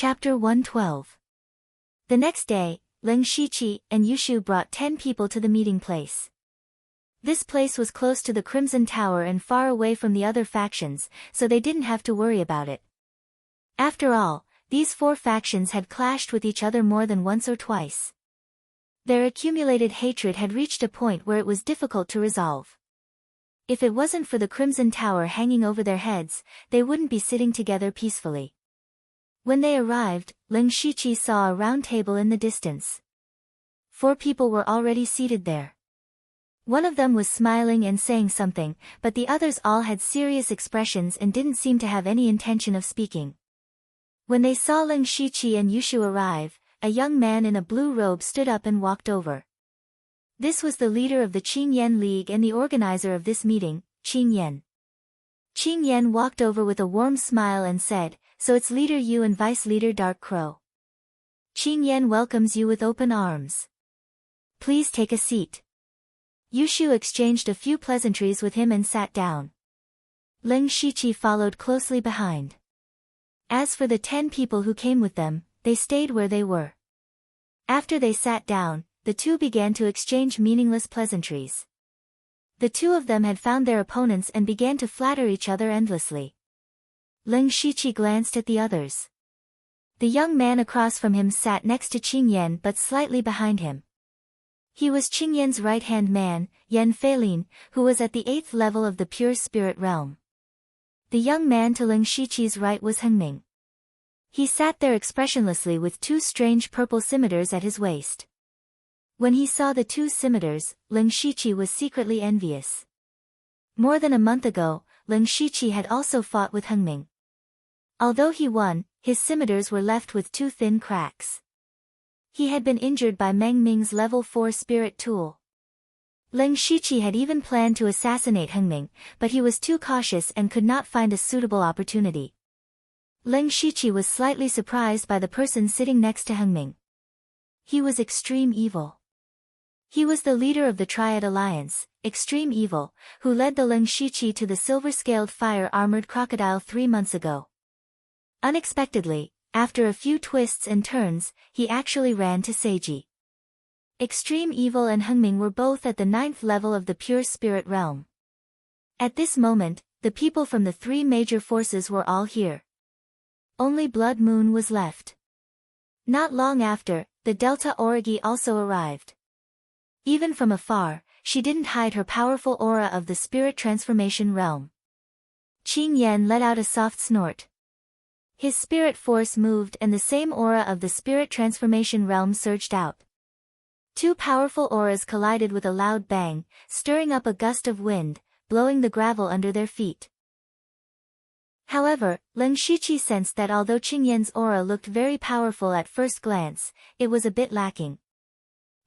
Chapter 112. The next day, Ling Shiqi and Yushu brought 10 people to the meeting place. This place was close to the Crimson Tower and far away from the other factions, so they didn't have to worry about it. After all, these 4 factions had clashed with each other more than once or twice. Their accumulated hatred had reached a point where it was difficult to resolve. If it wasn't for the Crimson Tower hanging over their heads, they wouldn't be sitting together peacefully. When they arrived, Ling Shiqi saw a round table in the distance. 4 people were already seated there. One of them was smiling and saying something, but the others all had serious expressions and didn't seem to have any intention of speaking. When they saw Ling Shiqi and Yushu arrive, a young man in a blue robe stood up and walked over. This was the leader of the Qingyan League and the organizer of this meeting, Qingyan. Qingyan walked over with a warm smile and said, "So it's Leader Yu and Vice Leader Dark Crow. Qingyan welcomes you with open arms. Please take a seat." Yushu exchanged a few pleasantries with him and sat down. Ling Shiqi followed closely behind. As for the 10 people who came with them, they stayed where they were. After they sat down, the two began to exchange meaningless pleasantries. The 2 of them had found their opponents and began to flatter each other endlessly. Ling Shiqi glanced at the others. The young man across from him sat next to Qingyan but slightly behind him. He was Qingyan's right-hand man, Yan Feilin, who was at the 8th level of the pure spirit realm. The young man to Ling Shiqi's right was Hengming. He sat there expressionlessly with 2 strange purple scimitars at his waist. When he saw the 2 scimitars, Ling Shiqi was secretly envious. More than a month ago, Ling Shiqi had also fought with Hengming. Although he won, his scimitars were left with 2 thin cracks. He had been injured by Meng Ming's level 4 spirit tool. Ling Shiqi had even planned to assassinate Hengming, but he was too cautious and could not find a suitable opportunity. Ling Shiqi was slightly surprised by the person sitting next to Hengming. He was Extreme Evil. He was the leader of the Triad Alliance, Extreme Evil, who led the Ling Shiqi to the silver-scaled fire-armored crocodile 3 months ago. Unexpectedly, after a few twists and turns, he actually ran to Seiji. Extreme Evil and Hengming were both at the 9th level of the pure spirit realm. At this moment, the people from the 3 major forces were all here. Only Blood Moon was left. Not long after, the Delta Origi also arrived. Even from afar, she didn't hide her powerful aura of the spirit transformation realm. Qingyan let out a soft snort. His spirit force moved and the same aura of the spirit transformation realm surged out. 2 powerful auras collided with a loud bang, stirring up a gust of wind, blowing the gravel under their feet. However, Ling Shiqi sensed that although Qingyan's aura looked very powerful at first glance, it was a bit lacking.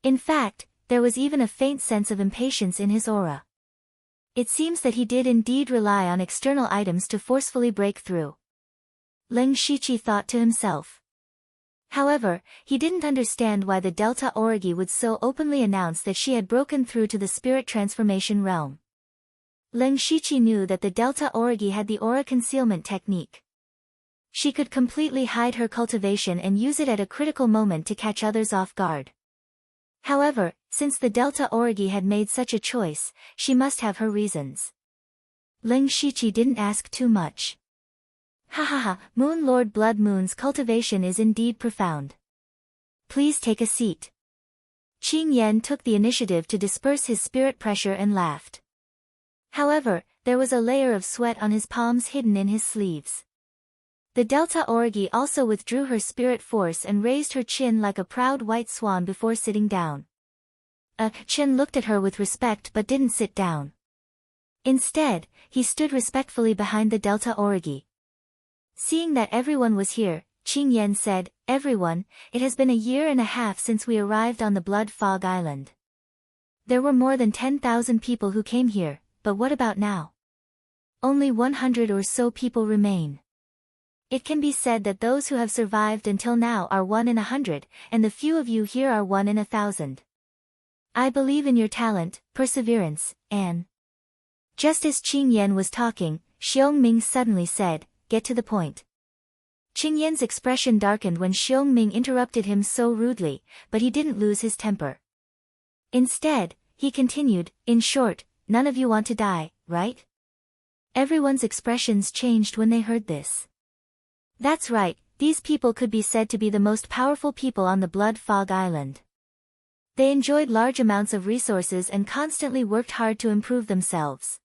In fact, there was even a faint sense of impatience in his aura. It seems that he did indeed rely on external items to forcefully break through. Ling Shiqi thought to himself. However, he didn't understand why the Delta Origi would so openly announce that she had broken through to the spirit transformation realm. Ling Shiqi knew that the Delta Origi had the aura concealment technique. She could completely hide her cultivation and use it at a critical moment to catch others off guard. However, since the Delta Origi had made such a choice, she must have her reasons. Ling Shiqi didn't ask too much. Ha ha ha, Moon Lord Blood Moon's cultivation is indeed profound. Please take a seat. Qingyan took the initiative to disperse his spirit pressure and laughed. However, there was a layer of sweat on his palms hidden in his sleeves. The Delta Origi also withdrew her spirit force and raised her chin like a proud white swan before sitting down. Qin looked at her with respect but didn't sit down. Instead, he stood respectfully behind the Delta Origi. Seeing that everyone was here, Qingyan said, "Everyone, it has been a year and a half since we arrived on the Blood Fog Island. There were more than 10,000 people who came here, but what about now? Only 100 or so people remain. It can be said that those who have survived until now are 1 in 100, and the few of you here are 1 in 1,000. I believe in your talent, perseverance, and..." Just as Qingyan was talking, Xiongming suddenly said, "Get to the point." Qing Yan's expression darkened when Xiong Ming interrupted him so rudely, but he didn't lose his temper. Instead, he continued, in short, none of you want to die, right? Everyone's expressions changed when they heard this. That's right, these people could be said to be the most powerful people on the Blood Fog Island. They enjoyed large amounts of resources and constantly worked hard to improve themselves.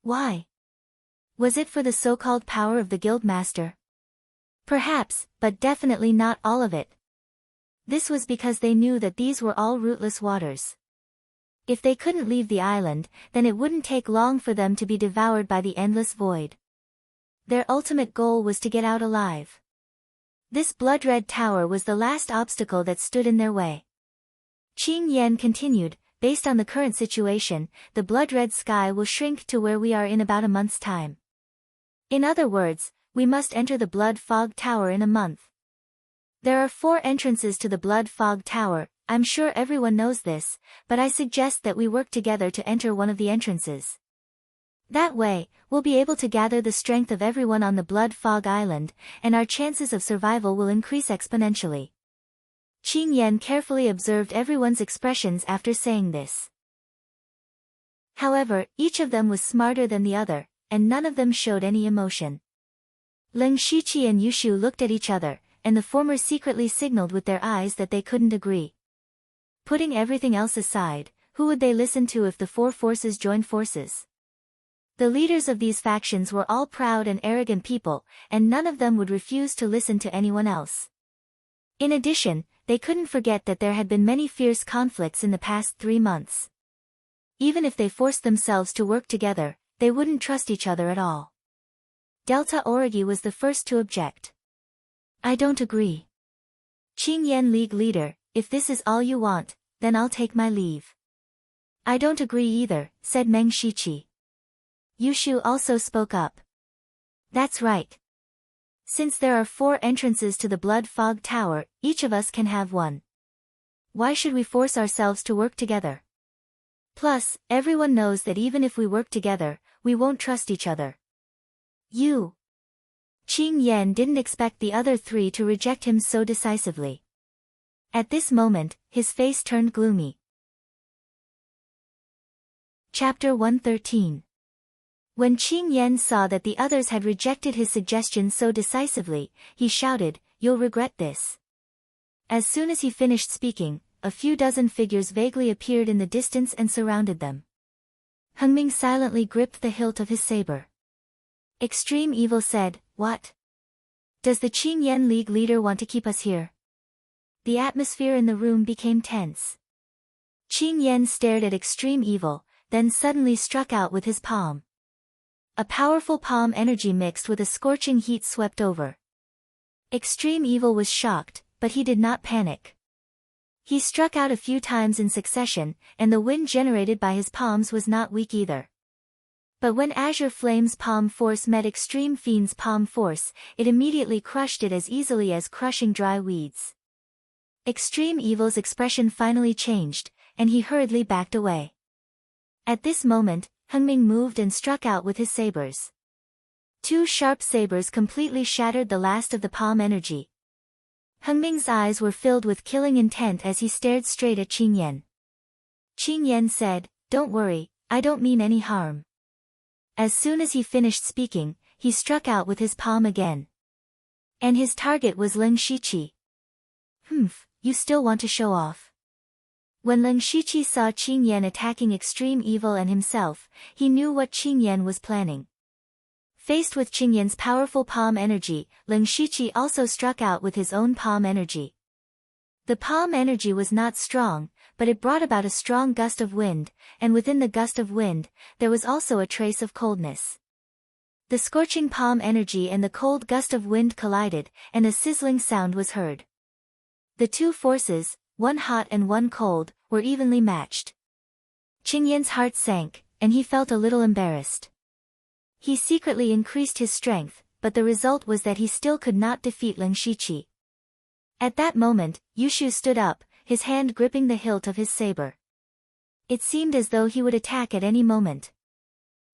Why? Was it for the so-called power of the guild master? Perhaps, but definitely not all of it. This was because they knew that these were all rootless waters. If they couldn't leave the island, then it wouldn't take long for them to be devoured by the endless void. Their ultimate goal was to get out alive. This blood-red tower was the last obstacle that stood in their way. Qing Yan continued, based on the current situation, the blood-red sky will shrink to where we are in about a month's time. In other words, we must enter the Blood Fog Tower in a month. There are 4 entrances to the Blood Fog Tower. I'm sure everyone knows this, but I suggest that we work together to enter one of the entrances. That way, we'll be able to gather the strength of everyone on the Blood Fog Island, and our chances of survival will increase exponentially. Qing Yan carefully observed everyone's expressions after saying this. However, each of them was smarter than the other, and none of them showed any emotion. Ling Shiqi and Yushu looked at each other, and the former secretly signaled with their eyes that they couldn't agree. Putting everything else aside, who would they listen to if the 4 forces joined forces? The leaders of these factions were all proud and arrogant people, and none of them would refuse to listen to anyone else. In addition, they couldn't forget that there had been many fierce conflicts in the past 3 months. Even if they forced themselves to work together, they wouldn't trust each other at all. Delta Origi was the first to object. I don't agree. Qing Yan League leader, if this is all you want, then I'll take my leave. I don't agree either, said Meng Shiqi. Yushu also spoke up. That's right. Since there are 4 entrances to the Blood Fog Tower, each of us can have one. Why should we force ourselves to work together? Plus, everyone knows that even if we work together, we won't trust each other. You. Qing Yan didn't expect the other 3 to reject him so decisively. At this moment, his face turned gloomy. Chapter 113. When Qing Yan saw that the others had rejected his suggestion so decisively, he shouted, "You'll regret this." As soon as he finished speaking, a few dozen figures vaguely appeared in the distance and surrounded them. Hengming silently gripped the hilt of his saber. Extreme Evil said, "What? Does the Qing Yan League leader want to keep us here?" The atmosphere in the room became tense. Qing Yan stared at Extreme Evil, then suddenly struck out with his palm. A powerful palm energy mixed with a scorching heat swept over. Extreme Evil was shocked, but he did not panic. He struck out a few times in succession, and the wind generated by his palms was not weak either. But when Azure Flame's palm force met Extreme Fiend's palm force, it immediately crushed it as easily as crushing dry weeds. Extreme Evil's expression finally changed, and he hurriedly backed away. At this moment, Hengming moved and struck out with his sabers. 2 sharp sabers completely shattered the last of the palm energy. Hengming's eyes were filled with killing intent as he stared straight at Qing Yan. Qing Yan said, "Don't worry, I don't mean any harm." As soon as he finished speaking, he struck out with his palm again. And his target was Ling Shiqi. You still want to show off? When Ling Shiqi saw Qing Yan attacking Extreme Evil and himself, he knew what Qing Yan was planning. Faced with Qing Yan's powerful palm energy, Ling Shiqi also struck out with his own palm energy. The palm energy was not strong, but it brought about a strong gust of wind, and within the gust of wind, there was also a trace of coldness. The scorching palm energy and the cold gust of wind collided, and a sizzling sound was heard. The 2 forces, one hot and one cold, were evenly matched. Qing Yan's heart sank, and he felt a little embarrassed. He secretly increased his strength, but the result was that he still could not defeat Ling Shiqi. At that moment, Yushu stood up, his hand gripping the hilt of his saber. It seemed as though he would attack at any moment.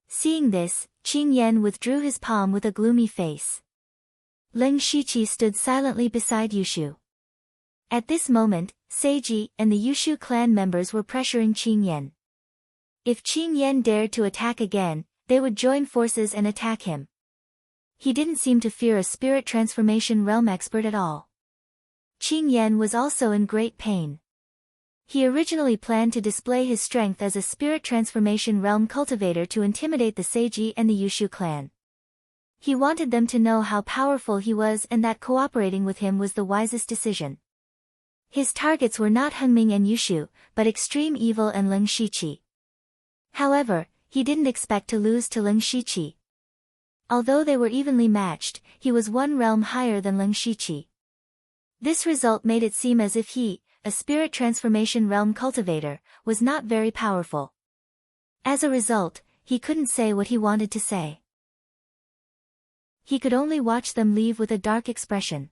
Seeing this, Qing Yan withdrew his palm with a gloomy face. Ling Shiqi stood silently beside Yushu. At this moment, Seiji and the Yushu clan members were pressuring Qing Yan. If Qing Yan dared to attack again, they would join forces and attack him. He didn't seem to fear a spirit transformation realm expert at all. Qing Yan was also in great pain. He originally planned to display his strength as a spirit transformation realm cultivator to intimidate the Seiji and the Yushu clan. He wanted them to know how powerful he was and that cooperating with him was the wisest decision. His targets were not Hengming and Yushu, but Extreme Evil and Ling Shiqi. However, he didn't expect to lose to Ling Shiqi. Although they were evenly matched, he was one realm higher than Ling Shiqi. This result made it seem as if he, a spirit transformation realm cultivator, was not very powerful. As a result, he couldn't say what he wanted to say. He could only watch them leave with a dark expression.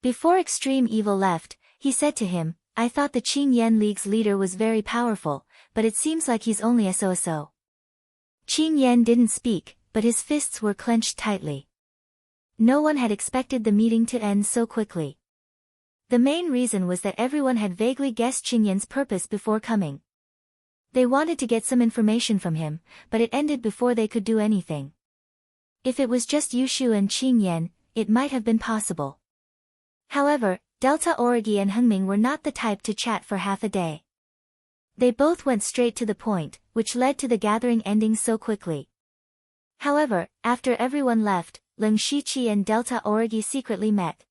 Before Extreme Evil left, he said to him, "I thought the Qing Yan League's leader was very powerful, but it seems like he's only a so-so." Qing Yan didn't speak, but his fists were clenched tightly. No one had expected the meeting to end so quickly. The main reason was that everyone had vaguely guessed Qing Yan's purpose before coming. They wanted to get some information from him, but it ended before they could do anything. If it was just Yushu and Qing Yan, it might have been possible. However, Delta Origi and Hengming were not the type to chat for half a day. They both went straight to the point, which led to the gathering ending so quickly. However, after everyone left, Ling Shiqi and Delta Origi secretly met.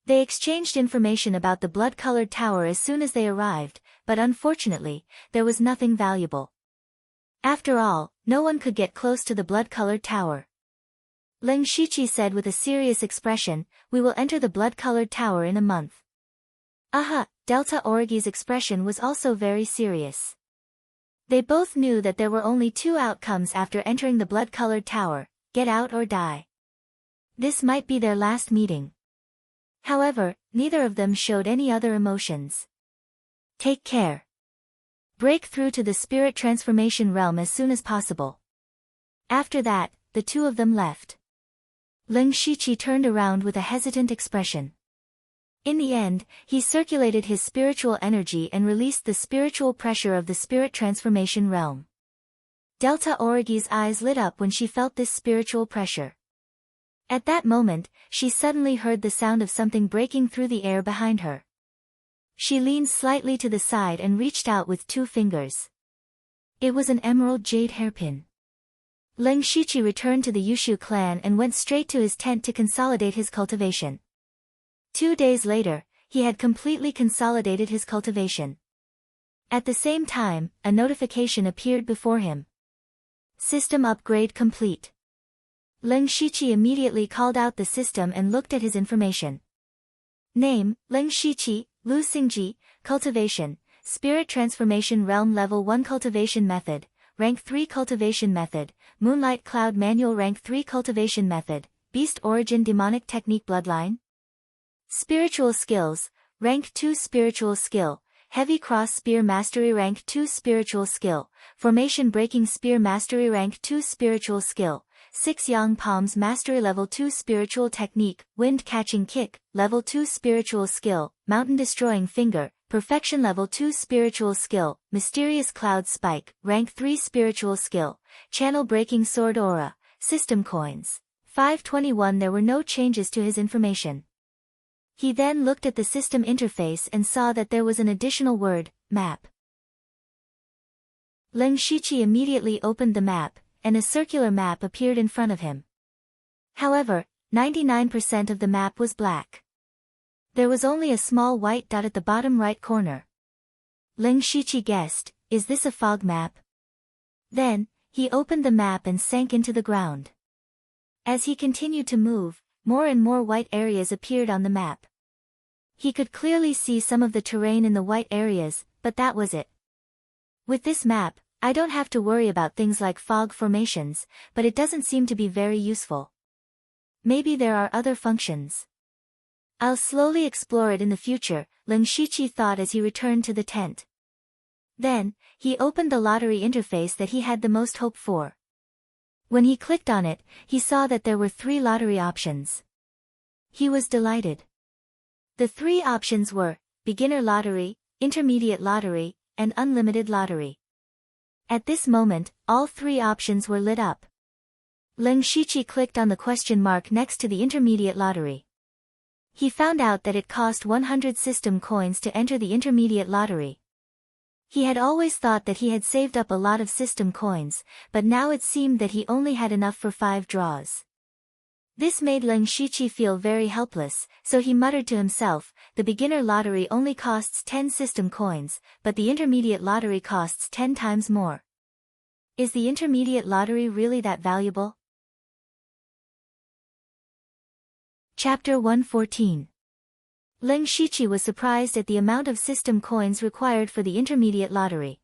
They exchanged information about the blood-colored tower as soon as they arrived, but unfortunately, there was nothing valuable. After all, no one could get close to the blood-colored tower. Ling Shiqi said with a serious expression, "We will enter the blood-colored tower in a month." Aha! Delta Origi's expression was also very serious. They both knew that there were only two outcomes after entering the blood-colored tower: get out or die. This might be their last meeting. However, neither of them showed any other emotions. Take care. Break through to the spirit transformation realm as soon as possible. After that, the two of them left. Ling Shiqi turned around with a hesitant expression. In the end, he circulated his spiritual energy and released the spiritual pressure of the spirit transformation realm. Delta Origi's eyes lit up when she felt this spiritual pressure. At that moment, she suddenly heard the sound of something breaking through the air behind her. She leaned slightly to the side and reached out with 2 fingers. It was an emerald jade hairpin. Ling Shiqi returned to the Yushu clan and went straight to his tent to consolidate his cultivation. 2 days later, he had completely consolidated his cultivation. At the same time, a notification appeared before him. System upgrade complete. Ling Shiqi immediately called out the system and looked at his information. Name, Ling Shiqi, Lu Xingji, Cultivation, Spirit Transformation Realm Level 1 Cultivation Method, Rank 3 Cultivation Method, Moonlight Cloud Manual Rank 3 Cultivation Method, Beast Origin Demonic Technique Bloodline. Spiritual Skills, Rank 2 Spiritual Skill, Heavy Cross Spear Mastery Rank 2 Spiritual Skill, Formation Breaking Spear Mastery Rank 2 Spiritual Skill, 6 Yang Palms Mastery Level 2 Spiritual Technique, Wind Catching Kick, Level 2 Spiritual Skill, Mountain Destroying Finger, Perfection Level 2 Spiritual Skill, Mysterious Cloud Spike, Rank 3 Spiritual Skill, Channel Breaking Sword Aura, System Coins. 521. There were no changes to his information. He then looked at the system interface and saw that there was an additional word, map. Ling Shiqi immediately opened the map, and a circular map appeared in front of him. However, 99% of the map was black. There was only a small white dot at the bottom right corner. Ling Shiqi guessed, is this a fog map? Then, he opened the map and sank into the ground. As he continued to move, more and more white areas appeared on the map. He could clearly see some of the terrain in the white areas, but that was it. With this map, I don't have to worry about things like fog formations, but it doesn't seem to be very useful. Maybe there are other functions. I'll slowly explore it in the future, Ling Shiqi thought as he returned to the tent. Then, he opened the lottery interface that he had the most hope for. When he clicked on it, he saw that there were 3 lottery options. He was delighted. The three options were beginner lottery, intermediate lottery, and unlimited lottery. At this moment, all three options were lit up. Lin Shiqi clicked on the question mark next to the intermediate lottery. He found out that it cost 100 system coins to enter the intermediate lottery. He had always thought that he had saved up a lot of system coins, but now it seemed that he only had enough for 5 draws. This made Lin Shiqi feel very helpless, so he muttered to himself, the beginner lottery only costs 10 system coins, but the intermediate lottery costs 10 times more. Is the intermediate lottery really that valuable? Chapter 114. Lin Shiqi was surprised at the amount of system coins required for the intermediate lottery.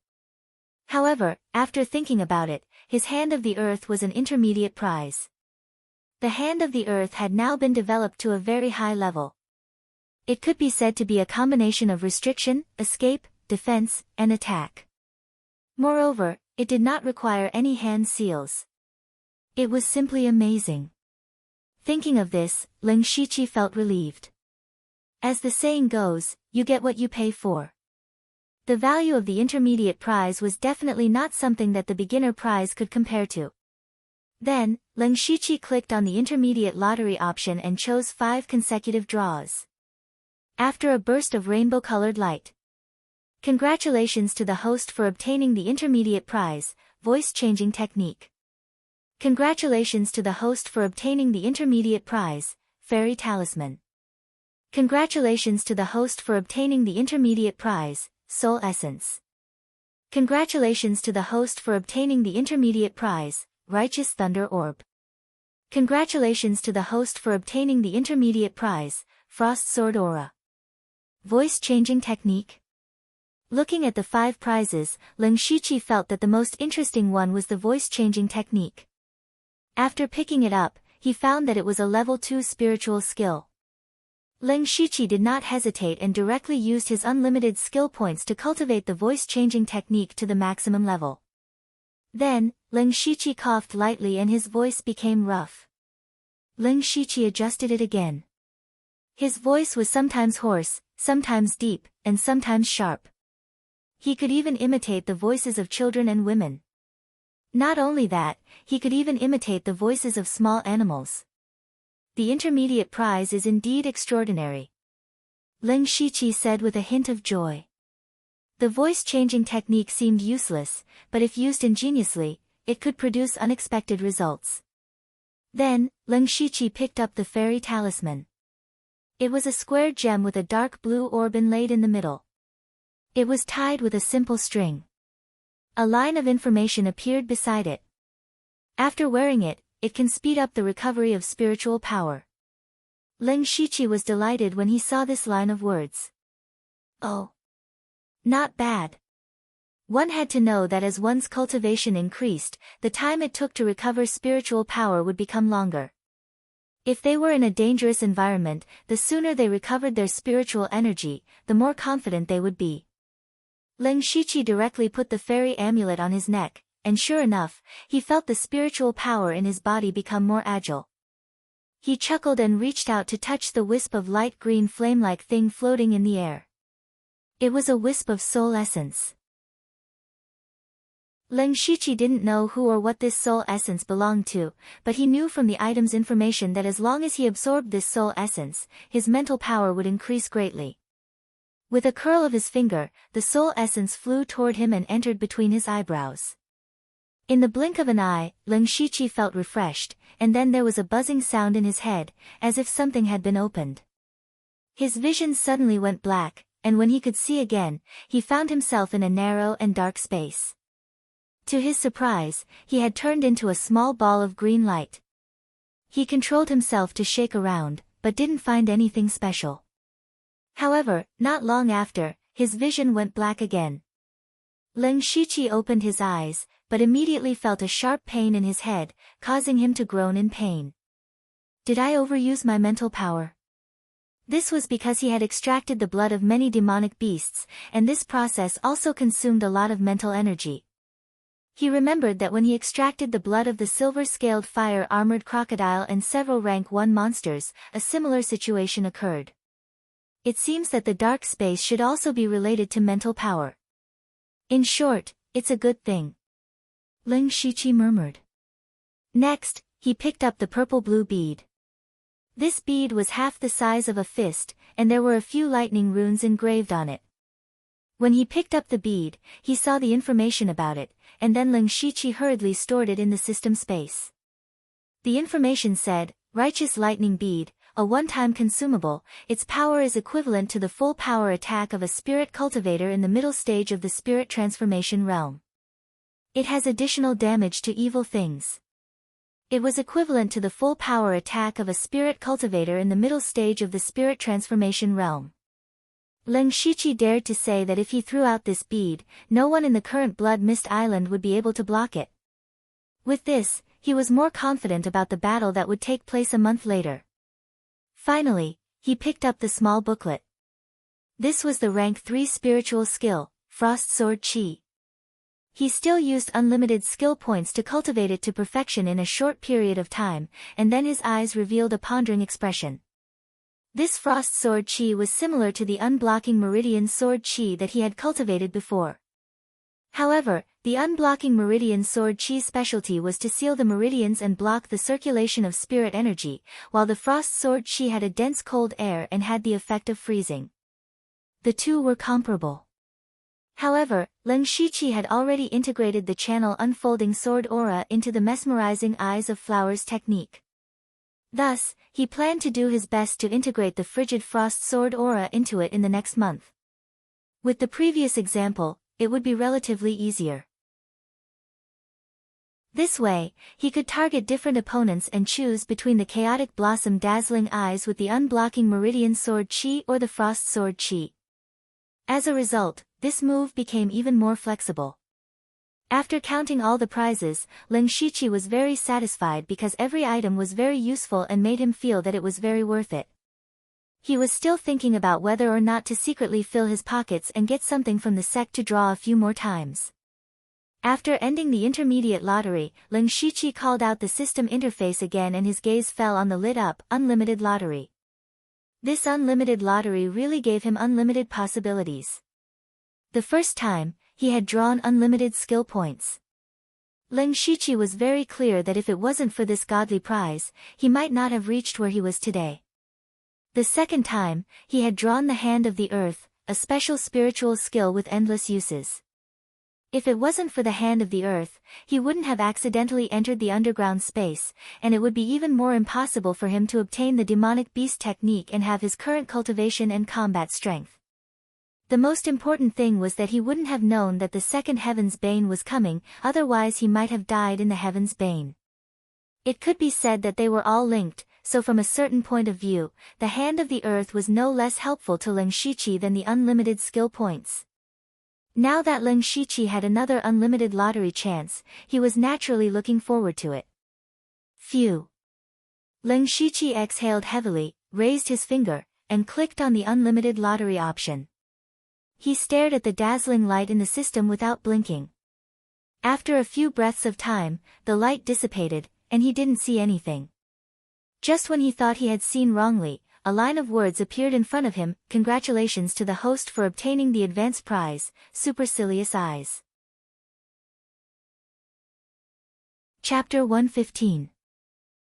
However, after thinking about it, his Hand of the Earth was an intermediate prize. The Hand of the Earth had now been developed to a very high level. It could be said to be a combination of restriction, escape, defense, and attack. Moreover, it did not require any hand seals. It was simply amazing. Thinking of this, Lin Shiqi felt relieved. As the saying goes, you get what you pay for. The value of the intermediate prize was definitely not something that the beginner prize could compare to. Then, Lin Shiqi clicked on the intermediate lottery option and chose 5 consecutive draws. After a burst of rainbow-colored light. Congratulations to the host for obtaining the intermediate prize, voice-changing technique. Congratulations to the host for obtaining the intermediate prize, fairy talisman. Congratulations to the host for obtaining the intermediate prize, soul essence. Congratulations to the host for obtaining the intermediate prize, righteous thunder orb. Congratulations to the host for obtaining the intermediate prize, frost sword aura. Voice-changing technique. Looking at the 5 prizes, Lin Shiqi felt that the most interesting one was the voice-changing technique. After picking it up, he found that it was a level 2 spiritual skill. Lin Shiqi did not hesitate and directly used his unlimited skill points to cultivate the voice-changing technique to the maximum level. Then, Lin Shiqi coughed lightly and his voice became rough. Lin Shiqi adjusted it again. His voice was sometimes hoarse, sometimes deep, and sometimes sharp. He could even imitate the voices of children and women. Not only that, he could even imitate the voices of small animals. The intermediate prize is indeed extraordinary. Lin Shiqi said with a hint of joy. The voice-changing technique seemed useless, but if used ingeniously, it could produce unexpected results. Then, Lin Shiqi picked up the fairy talisman. It was a square gem with a dark blue orb inlaid in the middle. It was tied with a simple string. A line of information appeared beside it. After wearing it, it can speed up the recovery of spiritual power. Lin Shiqi was delighted when he saw this line of words. Oh. Not bad. One had to know that as one's cultivation increased, the time it took to recover spiritual power would become longer. If they were in a dangerous environment, the sooner they recovered their spiritual energy, the more confident they would be. Lin Shiqi directly put the fairy amulet on his neck, and sure enough, he felt the spiritual power in his body become more agile. He chuckled and reached out to touch the wisp of light green flame-like thing floating in the air. It was a wisp of soul essence. Lin Shiqi didn't know who or what this soul essence belonged to, but he knew from the item's information that as long as he absorbed this soul essence, his mental power would increase greatly. With a curl of his finger, the soul essence flew toward him and entered between his eyebrows. In the blink of an eye, Lin Shiqi felt refreshed, and then there was a buzzing sound in his head, as if something had been opened. His vision suddenly went black, and when he could see again, he found himself in a narrow and dark space. To his surprise, he had turned into a small ball of green light. He controlled himself to shake around, but didn't find anything special. However, not long after, his vision went black again. Lin Shiqi opened his eyes, but immediately felt a sharp pain in his head, causing him to groan in pain. Did I overuse my mental power? This was because he had extracted the blood of many demonic beasts, and this process also consumed a lot of mental energy. He remembered that when he extracted the blood of the silver-scaled fire-armored crocodile and several rank 1 monsters, a similar situation occurred. It seems that the dark space should also be related to mental power. In short, it's a good thing. Ling Shiqi murmured. Next, he picked up the purple-blue bead. This bead was half the size of a fist, and there were a few lightning runes engraved on it. When he picked up the bead, he saw the information about it, and then Ling Shiqi hurriedly stored it in the system space. The information said, Righteous Lightning Bead, a one-time consumable, its power is equivalent to the full power attack of a spirit cultivator in the middle stage of the spirit transformation realm. It has additional damage to evil things. It was equivalent to the full power attack of a spirit cultivator in the middle stage of the spirit transformation realm. Ling Shiqi dared to say that if he threw out this bead, no one in the current Blood Mist Island would be able to block it. With this, he was more confident about the battle that would take place a month later. Finally, he picked up the small booklet. This was the rank 3 spiritual skill, Frost Sword Chi. He still used unlimited skill points to cultivate it to perfection in a short period of time, and then his eyes revealed a pondering expression. This Frost Sword Chi was similar to the unblocking Meridian Sword Chi that he had cultivated before. However, the unblocking Meridian Sword Chi's specialty was to seal the meridians and block the circulation of spirit energy, while the Frost Sword Chi had a dense cold air and had the effect of freezing. The two were comparable. However, Ling Shiqi had already integrated the channel unfolding sword aura into the mesmerizing eyes of flowers technique. Thus, he planned to do his best to integrate the frigid frost sword aura into it in the next month. With the previous example, it would be relatively easier. This way, he could target different opponents and choose between the chaotic blossom dazzling eyes with the unblocking Meridian Sword Chi or the Frost Sword Chi. As a result, this move became even more flexible. After counting all the prizes, Ling Shiqi was very satisfied because every item was very useful and made him feel that it was very worth it. He was still thinking about whether or not to secretly fill his pockets and get something from the sect to draw a few more times. After ending the intermediate lottery, Ling Shiqi called out the system interface again and his gaze fell on the lit up, unlimited lottery. This unlimited lottery really gave him unlimited possibilities. The first time, he had drawn unlimited skill points. Ling Shiqi was very clear that if it wasn't for this godly prize, he might not have reached where he was today. The second time, he had drawn the Hand of the Earth, a special spiritual skill with endless uses. If it wasn't for the Hand of the Earth, he wouldn't have accidentally entered the underground space, and it would be even more impossible for him to obtain the demonic beast technique and have his current cultivation and combat strength. The most important thing was that he wouldn't have known that the second Heaven's Bane was coming, otherwise he might have died in the Heaven's Bane. It could be said that they were all linked, so from a certain point of view, the Hand of the Earth was no less helpful to Ling Shiqi than the unlimited skill points. Now that Ling Shiqi had another unlimited lottery chance, he was naturally looking forward to it. Phew. Ling Shiqi exhaled heavily, raised his finger, and clicked on the unlimited lottery option. He stared at the dazzling light in the system without blinking. After a few breaths of time, the light dissipated, and he didn't see anything. Just when he thought he had seen wrongly, a line of words appeared in front of him, "Congratulations to the host for obtaining the advanced prize, Supercilious Eyes." Chapter 115.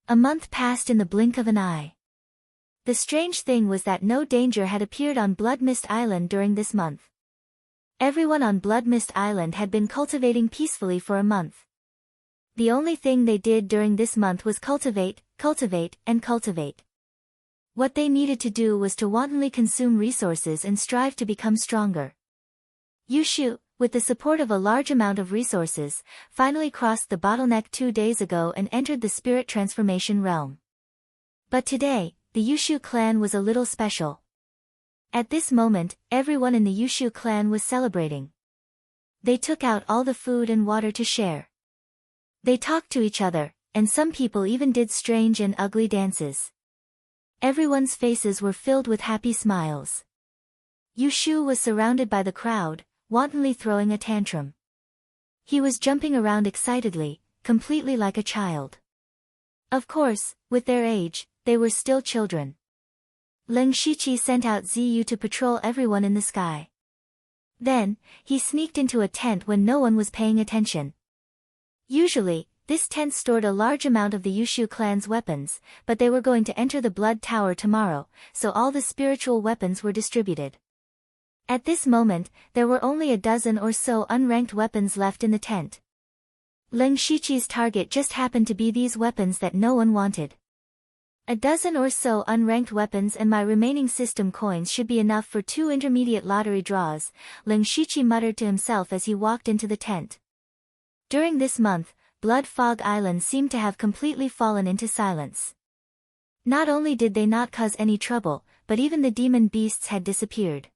A month passed in the blink of an eye. The strange thing was that no danger had appeared on Blood Mist Island during this month. Everyone on Blood Mist Island had been cultivating peacefully for a month. The only thing they did during this month was cultivate, and cultivate. What they needed to do was to wantonly consume resources and strive to become stronger. Yushu, with the support of a large amount of resources, finally crossed the bottleneck 2 days ago and entered the spirit transformation realm. But today, the Yushu clan was a little special. At this moment, everyone in the Yushu clan was celebrating. They took out all the food and water to share. They talked to each other, and some people even did strange and ugly dances. Everyone's faces were filled with happy smiles. Yushu was surrounded by the crowd, wantonly throwing a tantrum. He was jumping around excitedly, completely like a child. Of course, with their age, they were still children. Leng Shiqi sent out Ziyu to patrol everyone in the sky. Then, he sneaked into a tent when no one was paying attention. Usually, this tent stored a large amount of the Yushu clan's weapons, but they were going to enter the Blood Tower tomorrow, so all the spiritual weapons were distributed. At this moment, there were only a dozen or so unranked weapons left in the tent. Leng Shiqi's target just happened to be these weapons that no one wanted. A dozen or so unranked weapons and my remaining system coins should be enough for 2 intermediate lottery draws, Leng Shiqi muttered to himself as he walked into the tent. During this month, Blood Fog Island seemed to have completely fallen into silence. Not only did they not cause any trouble, but even the demon beasts had disappeared.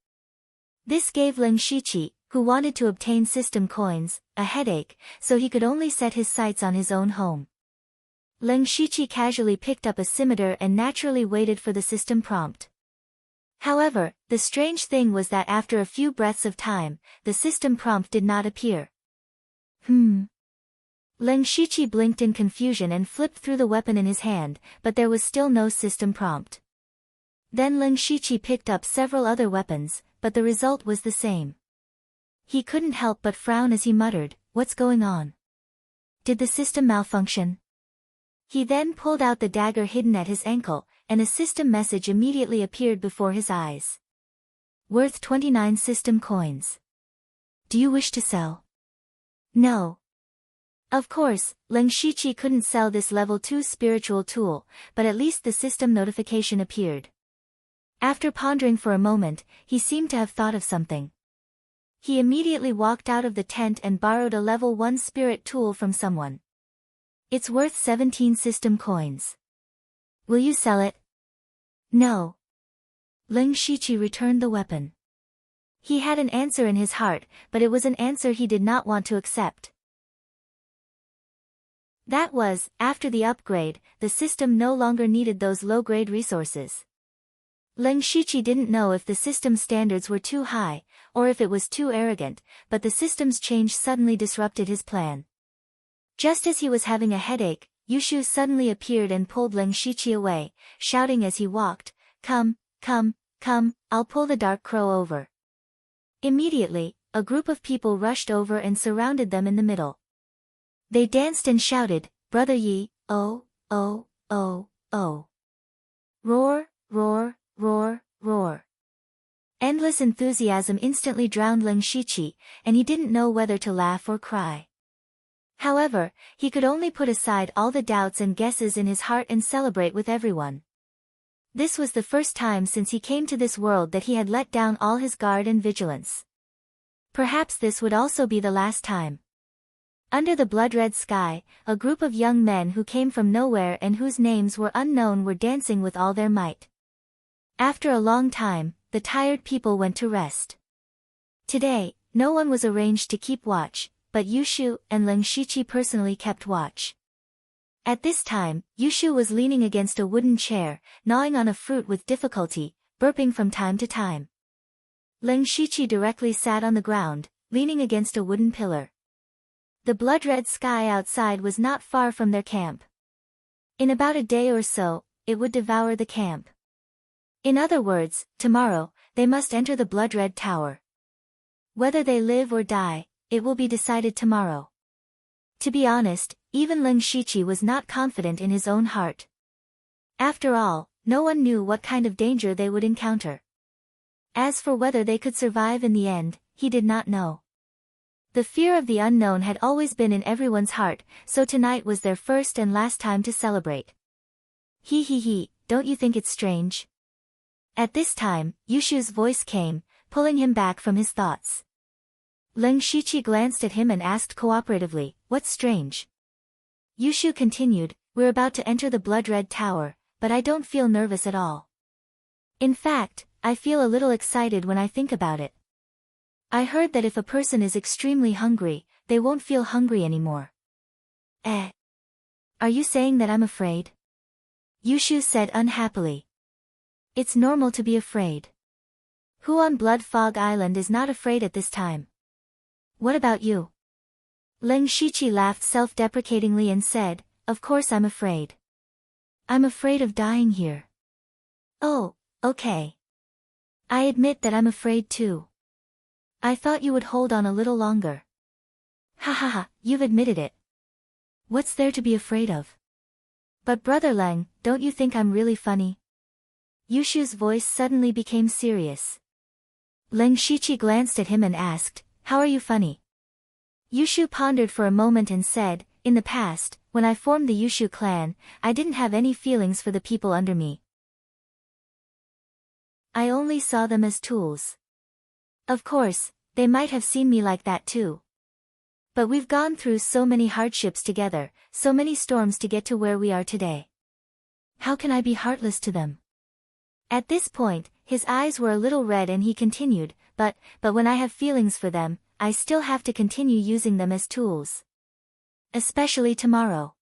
This gave Leng Shiqi, who wanted to obtain system coins, a headache, so he could only set his sights on his own home. Leng Shiqi casually picked up a scimitar and naturally waited for the system prompt. However, the strange thing was that after a few breaths of time, the system prompt did not appear. Leng Shiqi blinked in confusion and flipped through the weapon in his hand, but there was still no system prompt. Then Leng Shiqi picked up several other weapons, but the result was the same. He couldn't help but frown as he muttered, "What's going on? Did the system malfunction?" He then pulled out the dagger hidden at his ankle, and a system message immediately appeared before his eyes. Worth 29 system coins. Do you wish to sell? No. Of course, Leng Shiqi couldn't sell this level 2 spiritual tool, but at least the system notification appeared. After pondering for a moment, he seemed to have thought of something. He immediately walked out of the tent and borrowed a level 1 spirit tool from someone. It's worth 17 system coins. Will you sell it? No. Leng Shiqi returned the weapon. He had an answer in his heart, but it was an answer he did not want to accept. That was, after the upgrade, the system no longer needed those low-grade resources. Leng Shiqi didn't know if the system standards were too high, or if it was too arrogant, but the system's change suddenly disrupted his plan. Just as he was having a headache, Yushu suddenly appeared and pulled Leng Shiqi away, shouting as he walked, "Come, come, come, I'll pull the dark crow over." Immediately, a group of people rushed over and surrounded them in the middle. They danced and shouted, "Brother Yi, oh, oh, oh, oh." Roar, roar, roar, roar. Endless enthusiasm instantly drowned Leng Shiqi, and he didn't know whether to laugh or cry. However, he could only put aside all the doubts and guesses in his heart and celebrate with everyone. This was the first time since he came to this world that he had let down all his guard and vigilance. Perhaps this would also be the last time. Under the blood-red sky, a group of young men who came from nowhere and whose names were unknown were dancing with all their might. After a long time, the tired people went to rest. Today, no one was arranged to keep watch, but Yushu and Leng Shiqi personally kept watch. At this time, Yushu was leaning against a wooden chair, gnawing on a fruit with difficulty, burping from time to time. Leng Shiqi directly sat on the ground, leaning against a wooden pillar. The blood-red sky outside was not far from their camp. In about a day or so, it would devour the camp. In other words, tomorrow, they must enter the blood-red tower. Whether they live or die, it will be decided tomorrow. To be honest, even Leng Shiqi was not confident in his own heart. After all, no one knew what kind of danger they would encounter. As for whether they could survive in the end, he did not know. The fear of the unknown had always been in everyone's heart, so tonight was their first and last time to celebrate. He, don't you think it's strange? At this time, Yushu's voice came, pulling him back from his thoughts. Leng Shiqi glanced at him and asked cooperatively, "What's strange?" Yushu continued, "We're about to enter the blood-red tower, but I don't feel nervous at all. In fact, I feel a little excited when I think about it. I heard that if a person is extremely hungry, they won't feel hungry anymore." Are you saying that I'm afraid? Yushu said unhappily. It's normal to be afraid. Who on Blood Fog Island is not afraid at this time? What about you? Leng Shiqi laughed self-deprecatingly and said, "Of course I'm afraid. I'm afraid of dying here." "Oh, okay. I admit that I'm afraid too. I thought you would hold on a little longer." "Ha ha ha, you've admitted it. What's there to be afraid of?" "But Brother Leng, don't you think I'm really funny?" Yushu's voice suddenly became serious. Leng Shiqi glanced at him and asked, "How are you funny?" Yushu pondered for a moment and said, "In the past, when I formed the Yushu clan, I didn't have any feelings for the people under me. I only saw them as tools. Of course, they might have seen me like that too. But we've gone through so many hardships together, so many storms to get to where we are today. How can I be heartless to them?" At this point, his eyes were a little red and he continued, but when I have feelings for them, I still have to continue using them as tools. Especially tomorrow.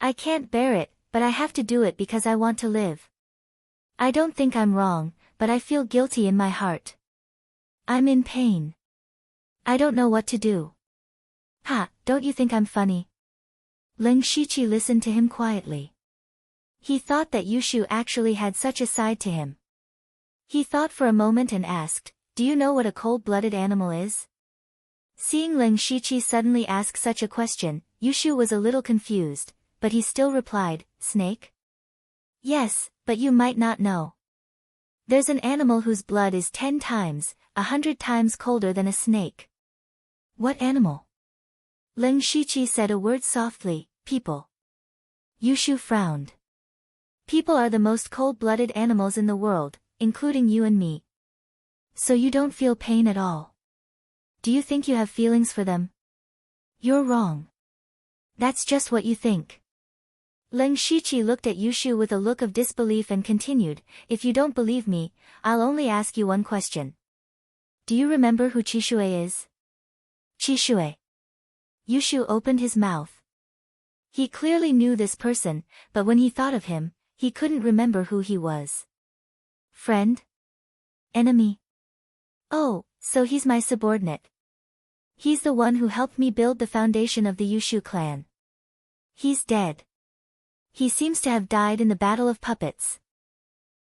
I can't bear it, but I have to do it because I want to live. I don't think I'm wrong, but I feel guilty in my heart. I'm in pain. I don't know what to do." "Ha, don't you think I'm funny?" Leng Shiqi listened to him quietly. He thought that Yushu actually had such a side to him. He thought for a moment and asked, "Do you know what a cold-blooded animal is?" Seeing Leng Shiqi suddenly ask such a question, Yushu was a little confused, but he still replied, "Snake?" "Yes, but you might not know. There's an animal whose blood is 10 times, 100 times colder than a snake." "What animal?" Leng Shiqi said a word softly, "People." Yushu frowned. "People are the most cold-blooded animals in the world, including you and me. So you don't feel pain at all? Do you think you have feelings for them?" "You're wrong. That's just what you think." Leng Shiqi looked at Yushu with a look of disbelief and continued, "If you don't believe me, I'll only ask you one question. Do you remember who Chishui is?" "Chishui?" Yushu opened his mouth. He clearly knew this person, but when he thought of him, he couldn't remember who he was. Friend? Enemy? Oh, so he's my subordinate. He's the one who helped me build the foundation of the Yushu clan. He's dead. He seems to have died in the Battle of Puppets.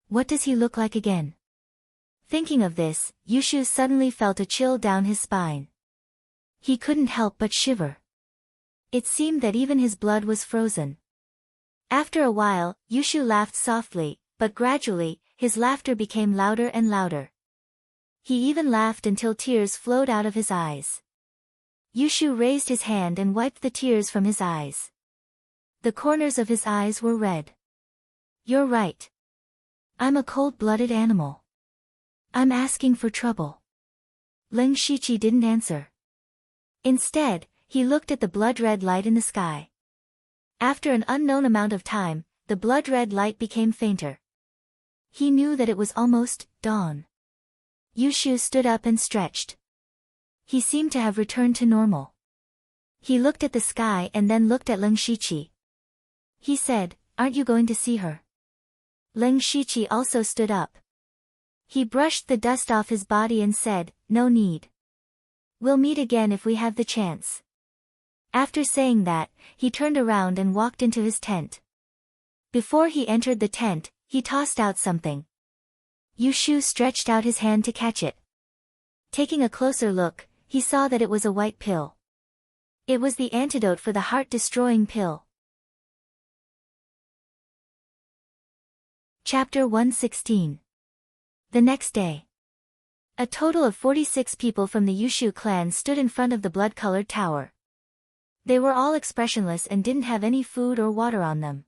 What does he look like again?" Thinking of this, Yushu suddenly felt a chill down his spine. He couldn't help but shiver. It seemed that even his blood was frozen. After a while, Yushu laughed softly, but gradually, his laughter became louder and louder. He even laughed until tears flowed out of his eyes. Yushu raised his hand and wiped the tears from his eyes. The corners of his eyes were red. "You're right. I'm a cold-blooded animal. I'm asking for trouble." Leng Shiqi didn't answer. Instead, he looked at the blood-red light in the sky. After an unknown amount of time, the blood-red light became fainter. He knew that it was almost dawn. Yushu stood up and stretched. He seemed to have returned to normal. He looked at the sky and then looked at Leng Shiqi. He said, "Aren't you going to see her?" Leng Shiqi also stood up. He brushed the dust off his body and said, "No need. We'll meet again if we have the chance." After saying that, he turned around and walked into his tent. Before he entered the tent, he tossed out something. Yushu stretched out his hand to catch it. Taking a closer look, he saw that it was a white pill. It was the antidote for the heart-destroying pill. Chapter 116. The next day. A total of 46 people from the Yushu clan stood in front of the blood-colored tower. They were all expressionless and didn't have any food or water on them.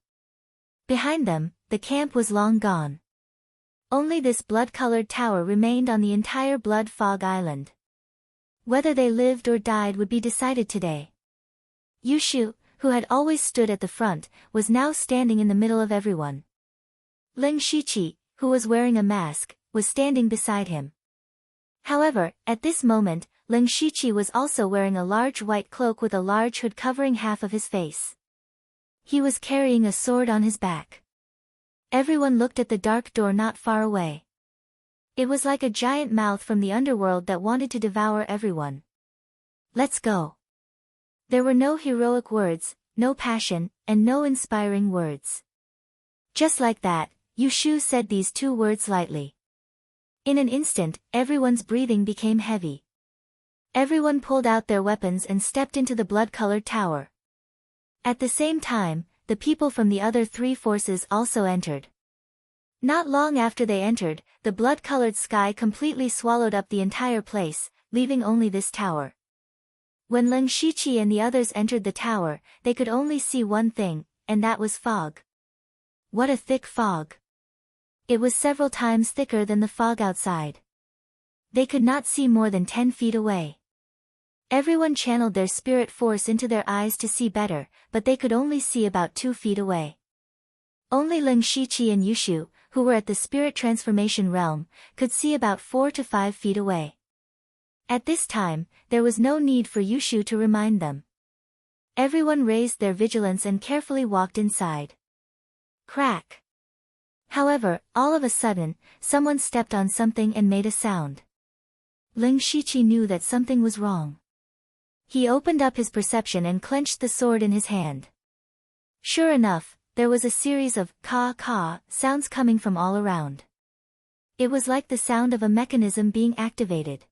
Behind them, the camp was long gone. Only this blood-colored tower remained on the entire Blood Fog Island. Whether they lived or died would be decided today. Yushu, who had always stood at the front, was now standing in the middle of everyone. Leng Shiqi, who was wearing a mask, was standing beside him. However, at this moment, Leng Shiqi was also wearing a large white cloak with a large hood covering half of his face. He was carrying a sword on his back. Everyone looked at the dark door not far away. It was like a giant mouth from the underworld that wanted to devour everyone. "Let's go." There were no heroic words, no passion, and no inspiring words. Just like that, Yushu said these two words lightly. In an instant, everyone's breathing became heavy. Everyone pulled out their weapons and stepped into the blood-colored tower. At the same time, the people from the other three forces also entered. Not long after they entered, the blood-colored sky completely swallowed up the entire place, leaving only this tower. When Leng Shiqi and the others entered the tower, they could only see one thing, and that was fog. What a thick fog! It was several times thicker than the fog outside. They could not see more than 10 feet away. Everyone channeled their spirit force into their eyes to see better, but they could only see about 2 feet away. Only Leng Shiqi and Yushu, who were at the spirit transformation realm, could see about 4 to 5 feet away. At this time, there was no need for Yushu to remind them. Everyone raised their vigilance and carefully walked inside. Crack! However, all of a sudden, someone stepped on something and made a sound. Leng Shiqi knew that something was wrong. He opened up his perception and clenched the sword in his hand. Sure enough, there was a series of "ka-ka" sounds coming from all around. It was like the sound of a mechanism being activated.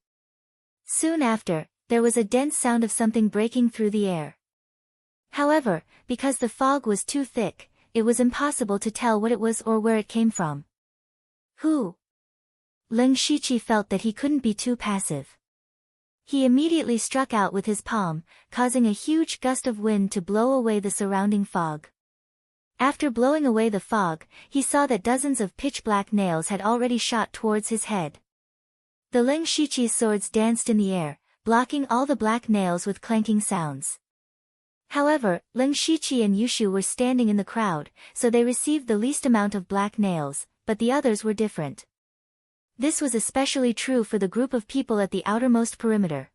Soon after, there was a dense sound of something breaking through the air. However, because the fog was too thick, it was impossible to tell what it was or where it came from. Who? Leng Shiqi felt that he couldn't be too passive. He immediately struck out with his palm, causing a huge gust of wind to blow away the surrounding fog. After blowing away the fog, he saw that dozens of pitch-black nails had already shot towards his head. The Leng Shiqi's swords danced in the air, blocking all the black nails with clanking sounds. However, Leng Shiqi and Yushu were standing in the crowd, so they received the least amount of black nails, but the others were different. This was especially true for the group of people at the outermost perimeter.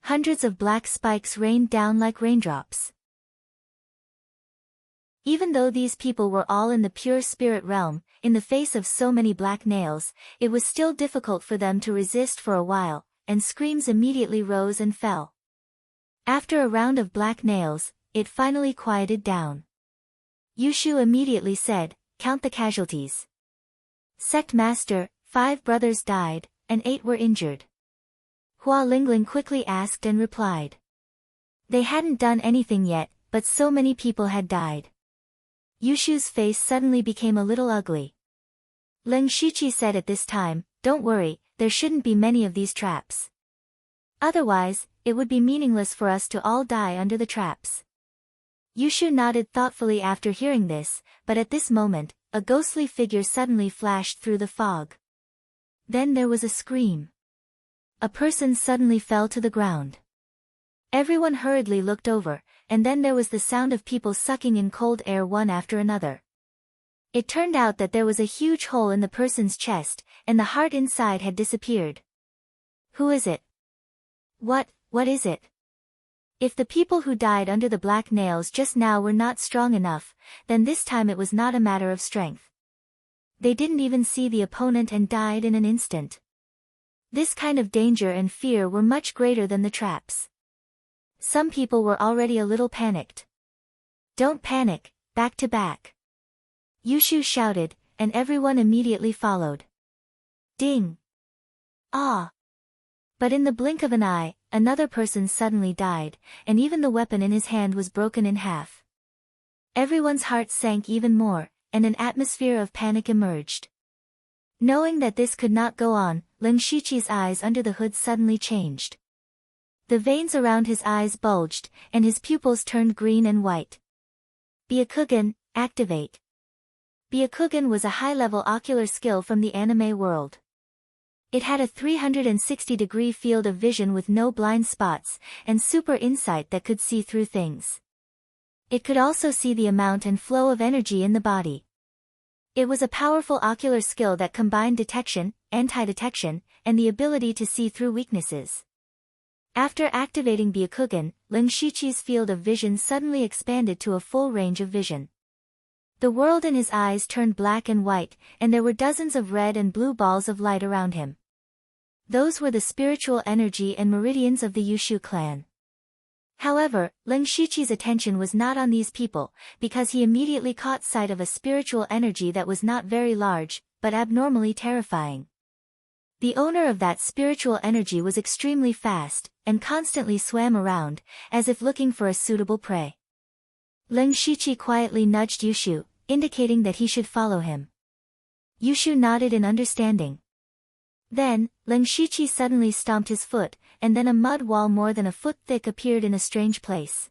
Hundreds of black spikes rained down like raindrops. Even though these people were all in the pure spirit realm, in the face of so many black nails, it was still difficult for them to resist for a while, and screams immediately rose and fell. After a round of black nails, it finally quieted down. Yushu immediately said, "Count the casualties." Sect Master, 5 brothers died, and 8 were injured. Hua Lingling quickly asked and replied. They hadn't done anything yet, but so many people had died. Yushu's face suddenly became a little ugly. Leng Shiqi said at this time, "Don't worry, there shouldn't be many of these traps. Otherwise, it would be meaningless for us to all die under the traps." Yushu nodded thoughtfully after hearing this, but at this moment, a ghostly figure suddenly flashed through the fog. Then there was a scream. A person suddenly fell to the ground. Everyone hurriedly looked over, and then there was the sound of people sucking in cold air one after another. It turned out that there was a huge hole in the person's chest, and the heart inside had disappeared. Who is it? What is it? If the people who died under the black nails just now were not strong enough, then this time it was not a matter of strength. They didn't even see the opponent and died in an instant. This kind of danger and fear were much greater than the traps. Some people were already a little panicked. "Don't panic, back to back," Yushu shouted, and everyone immediately followed. Ding! Ah! But in the blink of an eye, another person suddenly died, and even the weapon in his hand was broken in half. Everyone's heart sank even more, and an atmosphere of panic emerged. Knowing that this could not go on, Leng Shiqi's eyes under the hood suddenly changed. The veins around his eyes bulged, and his pupils turned green and white. Byakugan, activate. Byakugan was a high-level ocular skill from the anime world. It had a 360-degree field of vision with no blind spots, and super insight that could see through things. It could also see the amount and flow of energy in the body. It was a powerful ocular skill that combined detection, anti-detection, and the ability to see through weaknesses. After activating Byakugan, Leng Shiqi's field of vision suddenly expanded to a full range of vision. The world in his eyes turned black and white, and there were dozens of red and blue balls of light around him. Those were the spiritual energy and meridians of the Yushu clan. However, Lin Shiqi's attention was not on these people, because he immediately caught sight of a spiritual energy that was not very large, but abnormally terrifying. The owner of that spiritual energy was extremely fast, and constantly swam around, as if looking for a suitable prey. Lin Shiqi quietly nudged Yushu, indicating that he should follow him. Yushu nodded in understanding. Then, Lin Shiqi suddenly stomped his foot, and then a mud wall more than a foot thick appeared in a strange place.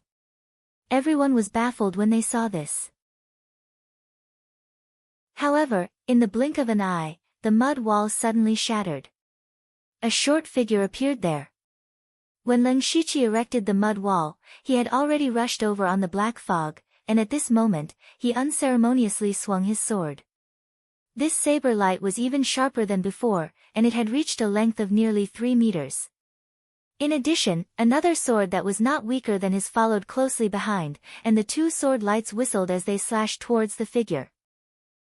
Everyone was baffled when they saw this. However, in the blink of an eye, the mud wall suddenly shattered. A short figure appeared there. When Lin Shiqi erected the mud wall, he had already rushed over on the black fog, and at this moment, he unceremoniously swung his sword. This saber light was even sharper than before, and it had reached a length of nearly 3 meters. In addition, another sword that was not weaker than his followed closely behind, and the 2 sword lights whistled as they slashed towards the figure.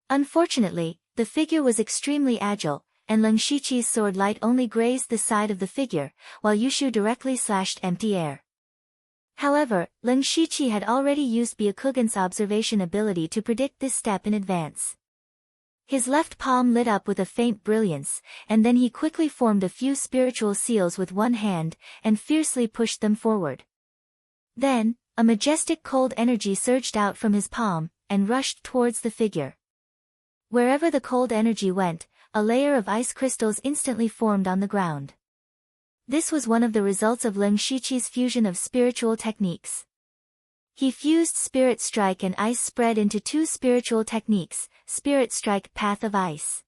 Unfortunately, the figure was extremely agile, and Lin Shiqi's sword light only grazed the side of the figure, while Yushu directly slashed empty air. However, Lin Shiqi had already used Byakugan's observation ability to predict this step in advance. His left palm lit up with a faint brilliance, and then he quickly formed a few spiritual seals with one hand, and fiercely pushed them forward. Then, a majestic cold energy surged out from his palm, and rushed towards the figure. Wherever the cold energy went, a layer of ice crystals instantly formed on the ground. This was one of the results of Lin Shiqi's fusion of spiritual techniques. He fused Spirit Strike and Ice Spread into 2 spiritual techniques, Spirit Strike, Path of Ice.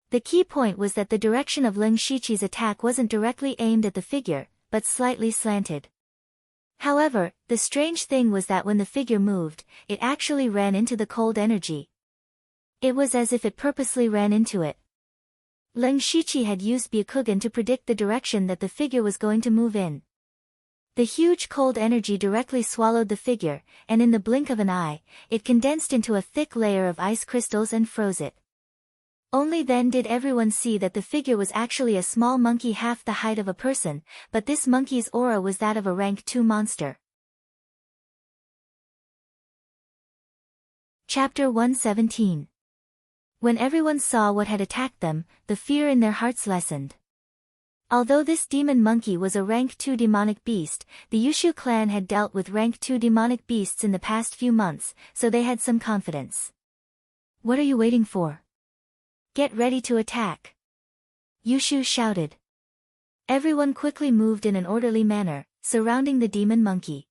The key point was that the direction of Lin Shiqi's attack wasn't directly aimed at the figure, but slightly slanted. However, the strange thing was that when the figure moved, it actually ran into the cold energy. It was as if it purposely ran into it. Lin Shiqi had used Byakugan to predict the direction that the figure was going to move in. The huge cold energy directly swallowed the figure, and in the blink of an eye, it condensed into a thick layer of ice crystals and froze it. Only then did everyone see that the figure was actually a small monkey half the height of a person, but this monkey's aura was that of a rank 2 monster. Chapter 117. When everyone saw what had attacked them, the fear in their hearts lessened. Although this demon monkey was a rank 2 demonic beast, the Yushu clan had dealt with rank 2 demonic beasts in the past few months, so they had some confidence. "What are you waiting for? Get ready to attack!" Yushu shouted. Everyone quickly moved in an orderly manner, surrounding the demon monkey.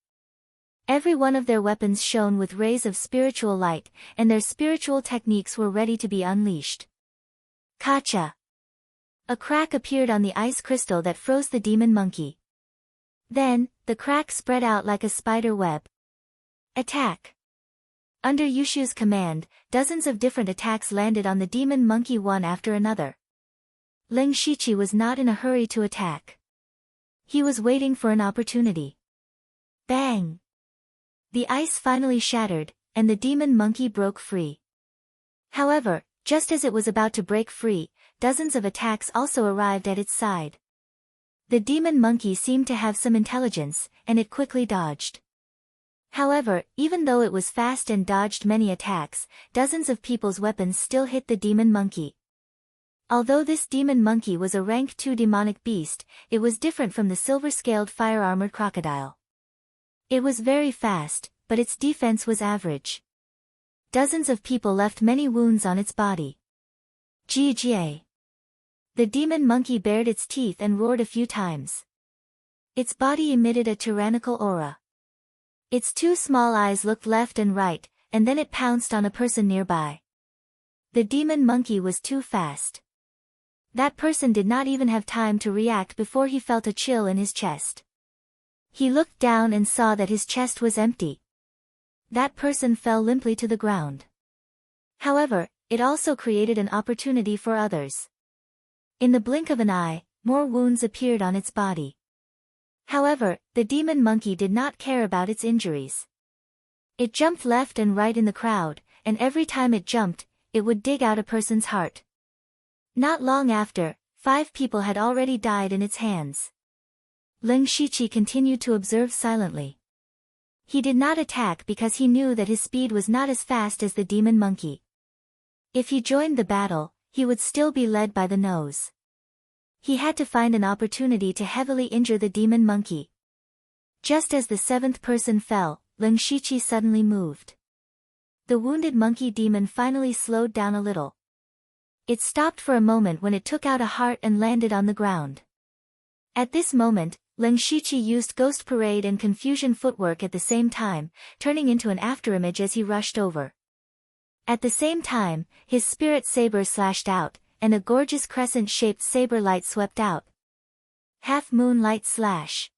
Every one of their weapons shone with rays of spiritual light, and their spiritual techniques were ready to be unleashed. Kacha! A crack appeared on the ice crystal that froze the demon monkey. Then, the crack spread out like a spider web. Attack! Under Yushu's command, dozens of different attacks landed on the demon monkey one after another. Lin Shiqi was not in a hurry to attack. He was waiting for an opportunity. Bang! The ice finally shattered, and the demon monkey broke free. However, just as it was about to break free, dozens of attacks also arrived at its side. The demon monkey seemed to have some intelligence, and it quickly dodged. However, even though it was fast and dodged many attacks, dozens of people's weapons still hit the demon monkey. Although this demon monkey was a rank 2 demonic beast, it was different from the silver-scaled fire-armored crocodile. It was very fast, but its defense was average. Dozens of people left many wounds on its body. GGA. The demon monkey bared its teeth and roared a few times. Its body emitted a tyrannical aura. Its 2 small eyes looked left and right, and then it pounced on a person nearby. The demon monkey was too fast. That person did not even have time to react before he felt a chill in his chest. He looked down and saw that his chest was empty. That person fell limply to the ground. However, it also created an opportunity for others. In the blink of an eye, more wounds appeared on its body. However, the demon monkey did not care about its injuries. It jumped left and right in the crowd, and every time it jumped, it would dig out a person's heart. Not long after, 5 people had already died in its hands. Ling Shiqi continued to observe silently. He did not attack because he knew that his speed was not as fast as the demon monkey. If he joined the battle, he would still be led by the nose. He had to find an opportunity to heavily injure the demon monkey. Just as the seventh person fell, Ling Shiqi suddenly moved. The wounded monkey demon finally slowed down a little. It stopped for a moment when it took out a heart and landed on the ground. At this moment, Ling Shiqi used Ghost Parade and Confusion Footwork at the same time, turning into an afterimage as he rushed over. At the same time, his spirit saber slashed out, and a gorgeous crescent-shaped saber light swept out. Half-moon light slash.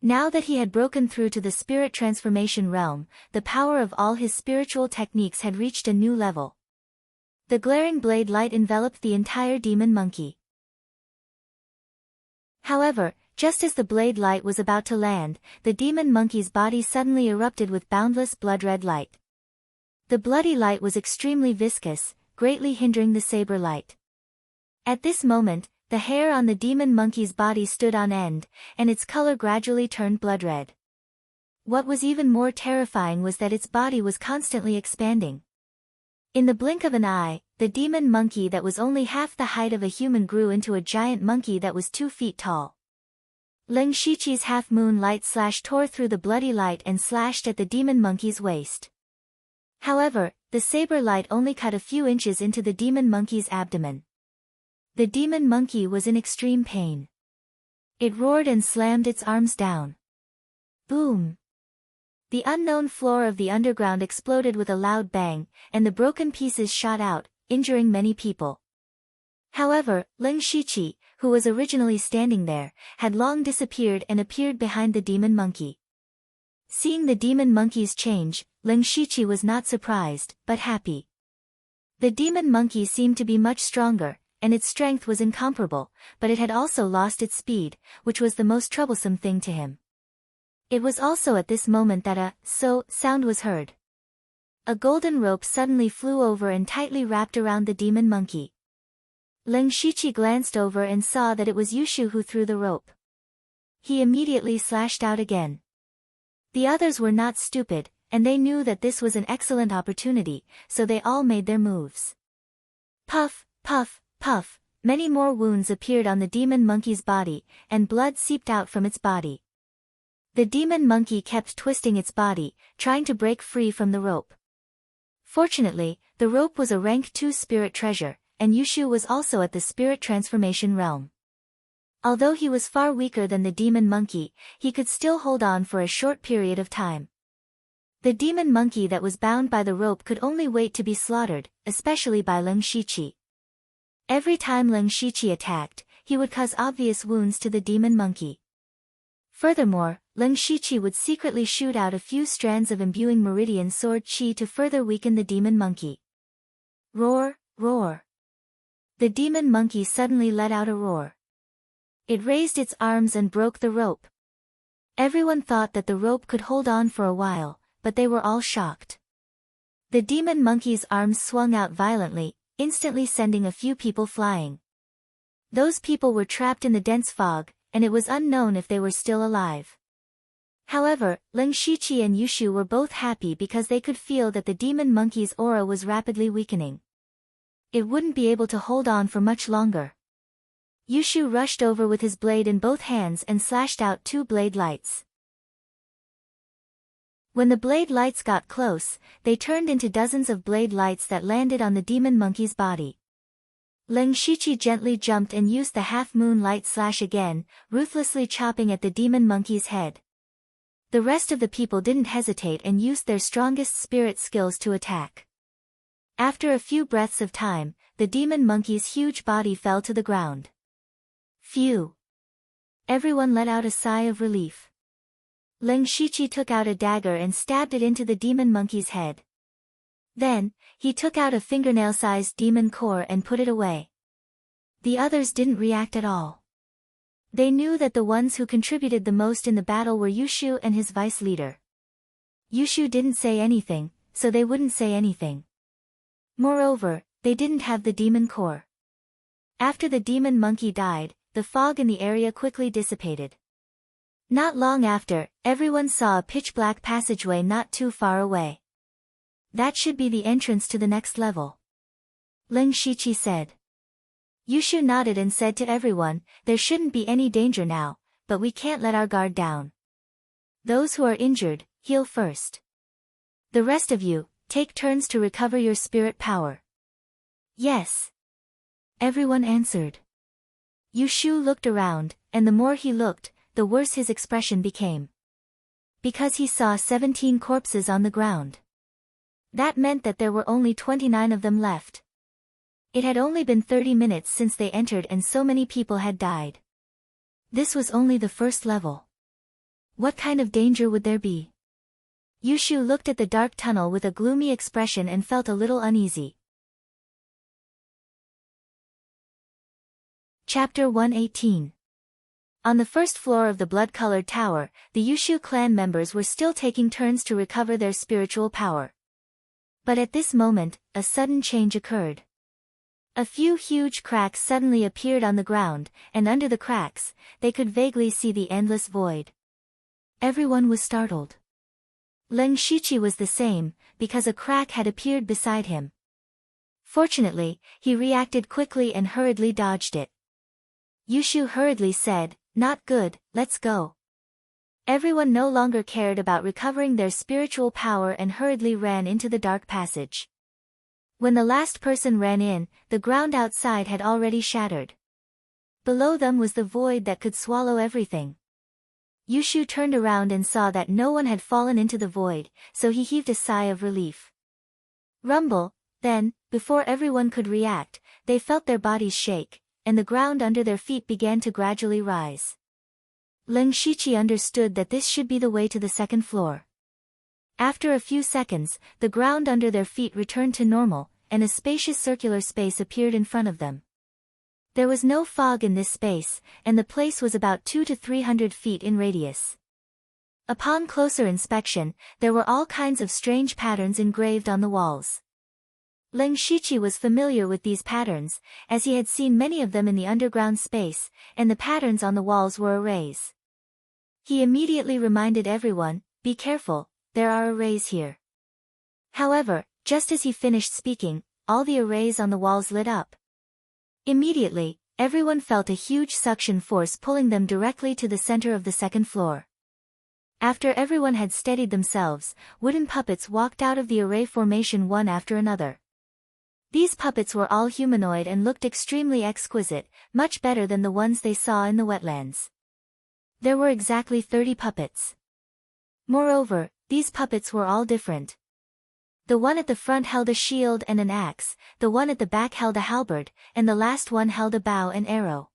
Now that he had broken through to the spirit transformation realm, the power of all his spiritual techniques had reached a new level. The glaring blade light enveloped the entire demon monkey. However, just as the blade light was about to land, the demon monkey's body suddenly erupted with boundless blood-red light. The bloody light was extremely viscous, greatly hindering the saber light. At this moment, the hair on the demon monkey's body stood on end, and its color gradually turned blood-red. What was even more terrifying was that its body was constantly expanding. In the blink of an eye, the demon monkey that was only half the height of a human grew into a giant monkey that was 2 feet tall. Ling Shiqi's half-moon light slash tore through the bloody light and slashed at the demon monkey's waist. However, the saber light only cut a few inches into the demon monkey's abdomen. The demon monkey was in extreme pain. It roared and slammed its arms down. Boom! The unknown floor of the underground exploded with a loud bang, and the broken pieces shot out, injuring many people. However, Ling Shiqi, who was originally standing there, had long disappeared and appeared behind the demon monkey. Seeing the demon monkey's change, Ling Shiqi was not surprised, but happy. The demon monkey seemed to be much stronger, and its strength was incomparable, but it had also lost its speed, which was the most troublesome thing to him. It was also at this moment that a sound was heard. A golden rope suddenly flew over and tightly wrapped around the demon monkey. Ling Shiqi glanced over and saw that it was Yushu who threw the rope. He immediately slashed out again. The others were not stupid, and they knew that this was an excellent opportunity, so they all made their moves. Puff, puff, puff, many more wounds appeared on the demon monkey's body, and blood seeped out from its body. The demon monkey kept twisting its body, trying to break free from the rope. Fortunately, the rope was a rank 2 spirit treasure, and Yushu was also at the spirit transformation realm. Although he was far weaker than the demon monkey, he could still hold on for a short period of time. The demon monkey that was bound by the rope could only wait to be slaughtered, especially by Ling Shiqi. Every time Ling Shiqi attacked, he would cause obvious wounds to the demon monkey. Furthermore, Ling Shiqi would secretly shoot out a few strands of imbuing meridian sword chi to further weaken the demon monkey. Roar, roar. The demon monkey suddenly let out a roar. It raised its arms and broke the rope. Everyone thought that the rope could hold on for a while, but they were all shocked. The demon monkey's arms swung out violently, instantly sending a few people flying. Those people were trapped in the dense fog, and it was unknown if they were still alive. However, Ling Shiqi and Yushu were both happy because they could feel that the demon monkey's aura was rapidly weakening. It wouldn't be able to hold on for much longer. Yushu rushed over with his blade in both hands and slashed out 2 blade lights. When the blade lights got close, they turned into dozens of blade lights that landed on the demon monkey's body. Ling Shiqi gently jumped and used the half-moon light slash again, ruthlessly chopping at the demon monkey's head. The rest of the people didn't hesitate and used their strongest spirit skills to attack. After a few breaths of time, the demon monkey's huge body fell to the ground. Phew! Everyone let out a sigh of relief. Ling Shiqi took out a dagger and stabbed it into the demon monkey's head. Then, he took out a fingernail-sized demon core and put it away. The others didn't react at all. They knew that the ones who contributed the most in the battle were Yushu and his vice leader. Yushu didn't say anything, so they wouldn't say anything. Moreover, they didn't have the demon core. After the demon monkey died, the fog in the area quickly dissipated. Not long after, everyone saw a pitch-black passageway not too far away. That should be the entrance to the next level, Ling Shiqi said. Yushu nodded and said to everyone, there shouldn't be any danger now, but we can't let our guard down. Those who are injured, heal first. The rest of you, take turns to recover your spirit power. Yes. Everyone answered. Yushu looked around, and the more he looked, the worse his expression became. Because he saw 17 corpses on the ground. That meant that there were only 29 of them left. It had only been 30 minutes since they entered and so many people had died. This was only the first level. What kind of danger would there be? Yushu looked at the dark tunnel with a gloomy expression and felt a little uneasy. Chapter 118. On the first floor of the blood-colored tower, the Yushu clan members were still taking turns to recover their spiritual power. But at this moment, a sudden change occurred. A few huge cracks suddenly appeared on the ground, and under the cracks, they could vaguely see the endless void. Everyone was startled. Ling Shiqi was the same, because a crack had appeared beside him. Fortunately, he reacted quickly and hurriedly dodged it. Yushu hurriedly said, "Not good, let's go." Everyone no longer cared about recovering their spiritual power and hurriedly ran into the dark passage. When the last person ran in, the ground outside had already shattered. Below them was the void that could swallow everything. Yushu turned around and saw that no one had fallen into the void, so he heaved a sigh of relief. Rumble, then, before everyone could react, they felt their bodies shake, and the ground under their feet began to gradually rise. Ling Shiqi understood that this should be the way to the second floor. After a few seconds, the ground under their feet returned to normal, and a spacious circular space appeared in front of them. There was no fog in this space, and the place was about 200 to 300 feet in radius. Upon closer inspection, there were all kinds of strange patterns engraved on the walls. Ling Shiqi was familiar with these patterns, as he had seen many of them in the underground space, and the patterns on the walls were arrays. He immediately reminded everyone, "Be careful, there are arrays here." However, just as he finished speaking, all the arrays on the walls lit up. Immediately, everyone felt a huge suction force pulling them directly to the center of the second floor. After everyone had steadied themselves, wooden puppets walked out of the array formation one after another. These puppets were all humanoid and looked extremely exquisite, much better than the ones they saw in the wetlands. There were exactly 30 puppets. Moreover, these puppets were all different. The one at the front held a shield and an axe, the one at the back held a halberd, and the last one held a bow and arrow.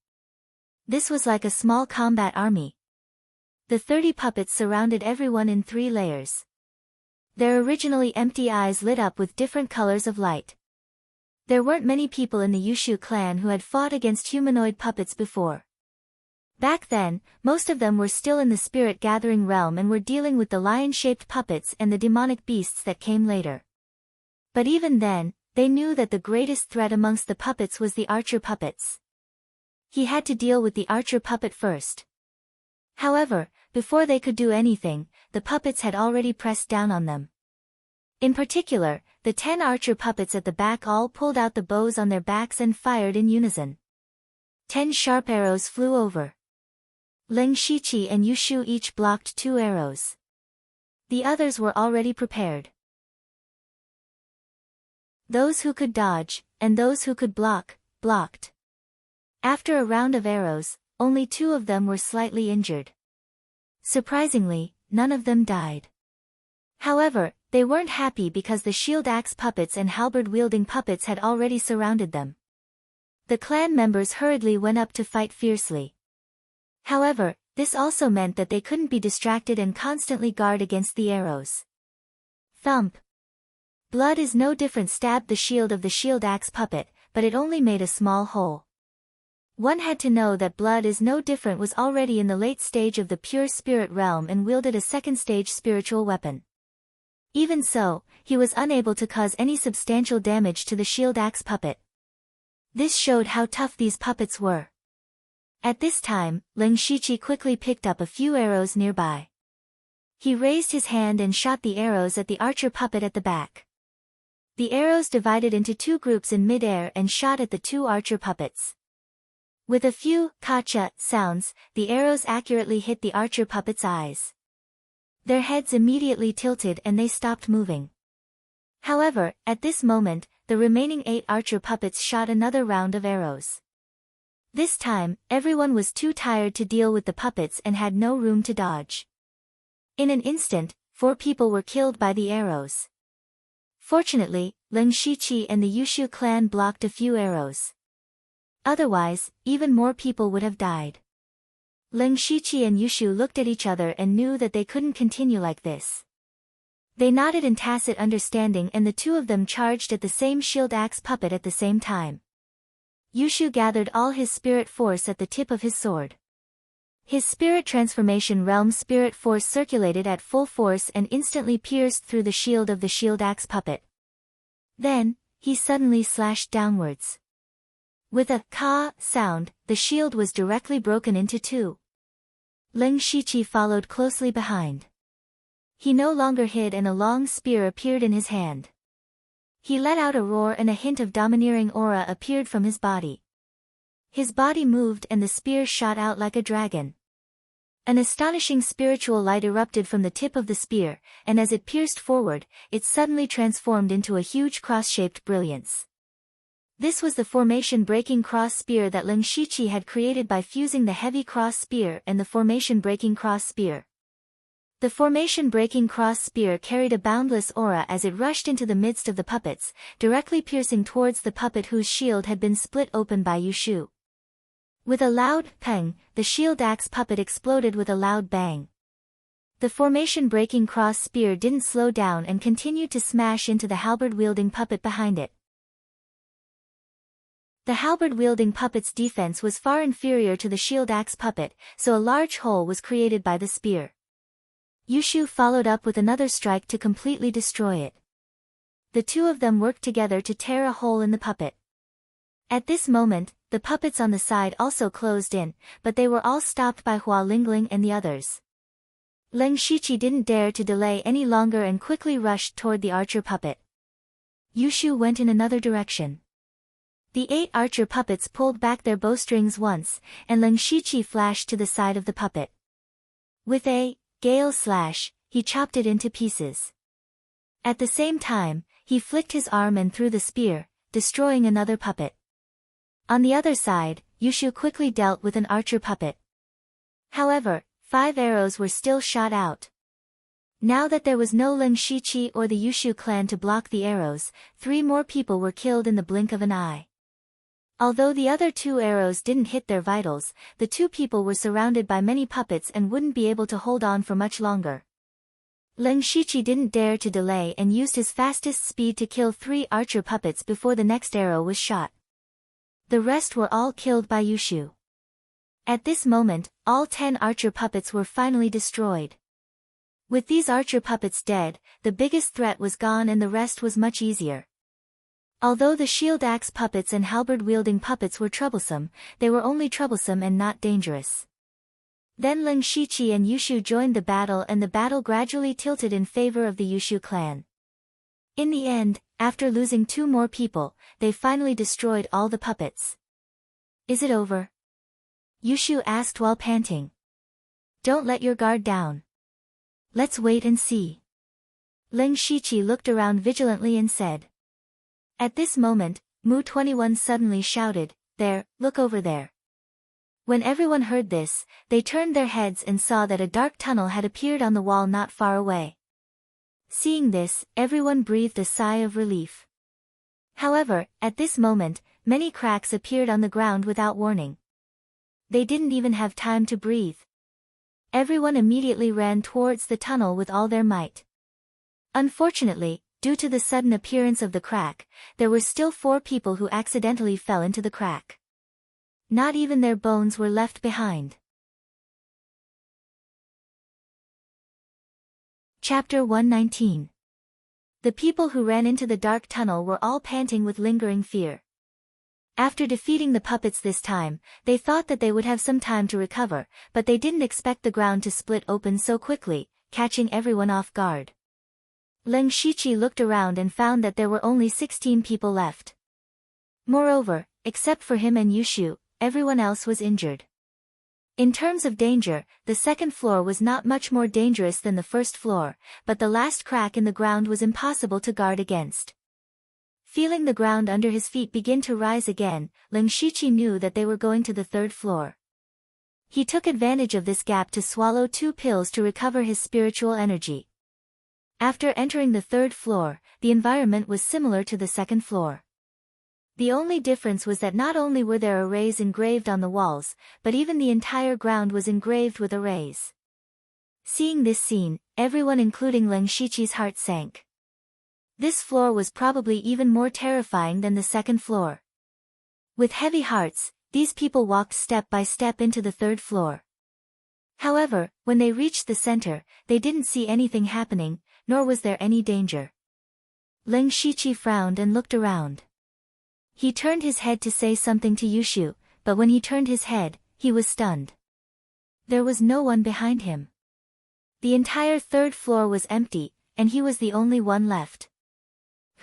This was like a small combat army. The 30 puppets surrounded everyone in 3 layers. Their originally empty eyes lit up with different colors of light. There weren't many people in the Yushu clan who had fought against humanoid puppets before. Back then, most of them were still in the spirit-gathering realm and were dealing with the lion-shaped puppets and the demonic beasts that came later. But even then, they knew that the greatest threat amongst the puppets was the archer puppets. He had to deal with the archer puppet first. However, before they could do anything, the puppets had already pressed down on them. In particular, the 10 archer puppets at the back all pulled out the bows on their backs and fired in unison. 10 sharp arrows flew over. Ling Shiqi and Yushu each blocked 2 arrows. The others were already prepared. Those who could dodge, and those who could block, blocked. After a round of arrows, only 2 of them were slightly injured. Surprisingly, none of them died. However, they weren't happy because the shield-axe puppets and halberd-wielding puppets had already surrounded them. The clan members hurriedly went up to fight fiercely. However, this also meant that they couldn't be distracted and constantly guard against the arrows. Thump. Blood is no different stabbed the shield of the shield-axe puppet, but it only made a small hole. One had to know that blood is no different was already in the late stage of the pure spirit realm and wielded a second-stage spiritual weapon. Even so, he was unable to cause any substantial damage to the shield-axe puppet. This showed how tough these puppets were. At this time, Ling Shiqi quickly picked up a few arrows nearby. He raised his hand and shot the arrows at the archer puppet at the back. The arrows divided into two groups in mid-air and shot at the two archer puppets. With a few "kacha" sounds, the arrows accurately hit the archer puppets' eyes. Their heads immediately tilted and they stopped moving. However, at this moment, the remaining 8 archer puppets shot another round of arrows. This time, everyone was too tired to deal with the puppets and had no room to dodge. In an instant, 4 people were killed by the arrows. Fortunately, Ling Shiqi and the Yushu clan blocked a few arrows. Otherwise, even more people would have died. Ling Shiqi and Yushu looked at each other and knew that they couldn't continue like this. They nodded in tacit understanding and the two of them charged at the same shield axe puppet at the same time. Yushu gathered all his spirit force at the tip of his sword. His spirit transformation realm spirit force circulated at full force and instantly pierced through the shield of the shield axe puppet. Then, he suddenly slashed downwards. With a "ka" sound, the shield was directly broken into 2. Ling Shiqi followed closely behind. He no longer hid and a long spear appeared in his hand. He let out a roar and a hint of domineering aura appeared from his body. His body moved and the spear shot out like a dragon. An astonishing spiritual light erupted from the tip of the spear, and as it pierced forward, it suddenly transformed into a huge cross-shaped brilliance. This was the formation-breaking cross spear that Ling Shiqi had created by fusing the heavy cross spear and the formation-breaking cross spear. The formation-breaking cross spear carried a boundless aura as it rushed into the midst of the puppets, directly piercing towards the puppet whose shield had been split open by Yushu. With a loud pang, the shield axe puppet exploded with a loud bang. The formation-breaking cross spear didn't slow down and continued to smash into the halberd-wielding puppet behind it. The halberd-wielding puppet's defense was far inferior to the shield axe puppet, so a large hole was created by the spear. Yushu followed up with another strike to completely destroy it. The two of them worked together to tear a hole in the puppet. At this moment, the puppets on the side also closed in, but they were all stopped by Hua Lingling and the others. Ling Shiqi didn't dare to delay any longer and quickly rushed toward the archer puppet. Yushu went in another direction. The 8 archer puppets pulled back their bowstrings once, and Ling Shiqi flashed to the side of the puppet. With a gale slash, he chopped it into pieces. At the same time, he flicked his arm and threw the spear, destroying another puppet. On the other side, Yushu quickly dealt with an archer puppet. However, 5 arrows were still shot out. Now that there was no Ling Shiqi or the Yushu clan to block the arrows, 3 more people were killed in the blink of an eye. Although the other 2 arrows didn't hit their vitals, the 2 people were surrounded by many puppets and wouldn't be able to hold on for much longer. Ling Shiqi didn't dare to delay and used his fastest speed to kill 3 archer puppets before the next arrow was shot. The rest were all killed by Yushu. At this moment, all 10 archer puppets were finally destroyed. With these archer puppets dead, the biggest threat was gone and the rest was much easier. Although the shield axe puppets and halberd-wielding puppets were troublesome, they were only troublesome and not dangerous. Then Ling Shiqi and Yushu joined the battle and the battle gradually tilted in favor of the Yushu clan. In the end, after losing 2 more people, they finally destroyed all the puppets. "Is it over?" Yushu asked while panting. "Don't let your guard down. Let's wait and see." Ling Shiqi looked around vigilantly and said. At this moment, Mu-21 suddenly shouted, "There, look over there." When everyone heard this, they turned their heads and saw that a dark tunnel had appeared on the wall not far away. Seeing this, everyone breathed a sigh of relief. However, at this moment, many cracks appeared on the ground without warning. They didn't even have time to breathe. Everyone immediately ran towards the tunnel with all their might. Unfortunately, due to the sudden appearance of the crack, there were still 4 people who accidentally fell into the crack. Not even their bones were left behind. Chapter 119. The people who ran into the dark tunnel were all panting with lingering fear. After defeating the puppets this time, they thought that they would have some time to recover, but they didn't expect the ground to split open so quickly, catching everyone off guard. Leng Shiqi looked around and found that there were only 16 people left. Moreover, except for him and Yushu, everyone else was injured. In terms of danger, the second floor was not much more dangerous than the first floor, but the last crack in the ground was impossible to guard against. Feeling the ground under his feet begin to rise again, Leng Shiqi knew that they were going to the third floor. He took advantage of this gap to swallow 2 pills to recover his spiritual energy. After entering the third floor, the environment was similar to the second floor. The only difference was that not only were there arrays engraved on the walls, but even the entire ground was engraved with arrays. Seeing this scene, everyone including Leng Shiqi's heart sank. This floor was probably even more terrifying than the second floor. With heavy hearts, these people walked step by step into the third floor. However, when they reached the center, they didn't see anything happening, nor was there any danger. Leng Shiqi frowned and looked around. He turned his head to say something to Yushu, but when he turned his head, he was stunned. There was no one behind him. The entire third floor was empty, and he was the only one left.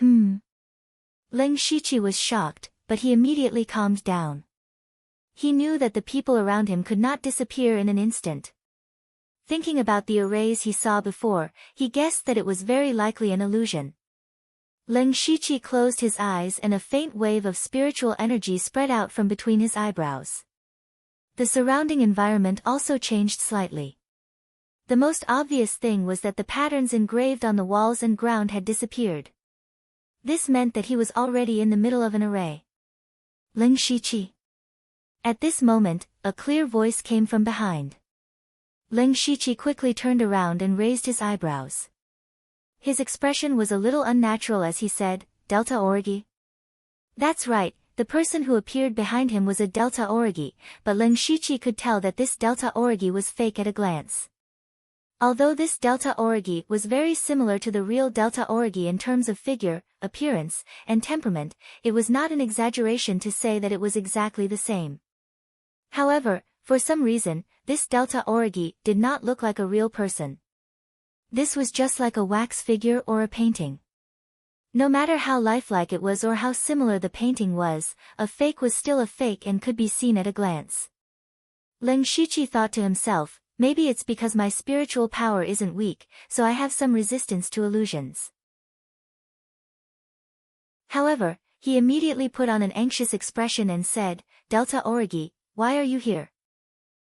Leng Shiqi was shocked, but he immediately calmed down. He knew that the people around him could not disappear in an instant. Thinking about the arrays he saw before, he guessed that it was very likely an illusion. Leng Shiqi closed his eyes and a faint wave of spiritual energy spread out from between his eyebrows. The surrounding environment also changed slightly. The most obvious thing was that the patterns engraved on the walls and ground had disappeared. This meant that he was already in the middle of an array. Leng Shiqi. At this moment, a clear voice came from behind. Leng Shiqi quickly turned around and raised his eyebrows. His expression was a little unnatural as he said, "Delta Origi?" That's right, the person who appeared behind him was a Delta Origi, but Leng Shiqi could tell that this Delta Origi was fake at a glance. Although this Delta Origi was very similar to the real Delta Origi in terms of figure, appearance, and temperament, it was not an exaggeration to say that it was exactly the same. However, for some reason, this Delta Origi did not look like a real person. This was just like a wax figure or a painting. No matter how lifelike it was or how similar the painting was, a fake was still a fake and could be seen at a glance. Leng Shiqi thought to himself, maybe it's because my spiritual power isn't weak, so I have some resistance to illusions. However, he immediately put on an anxious expression and said, "Delta Origi, why are you here?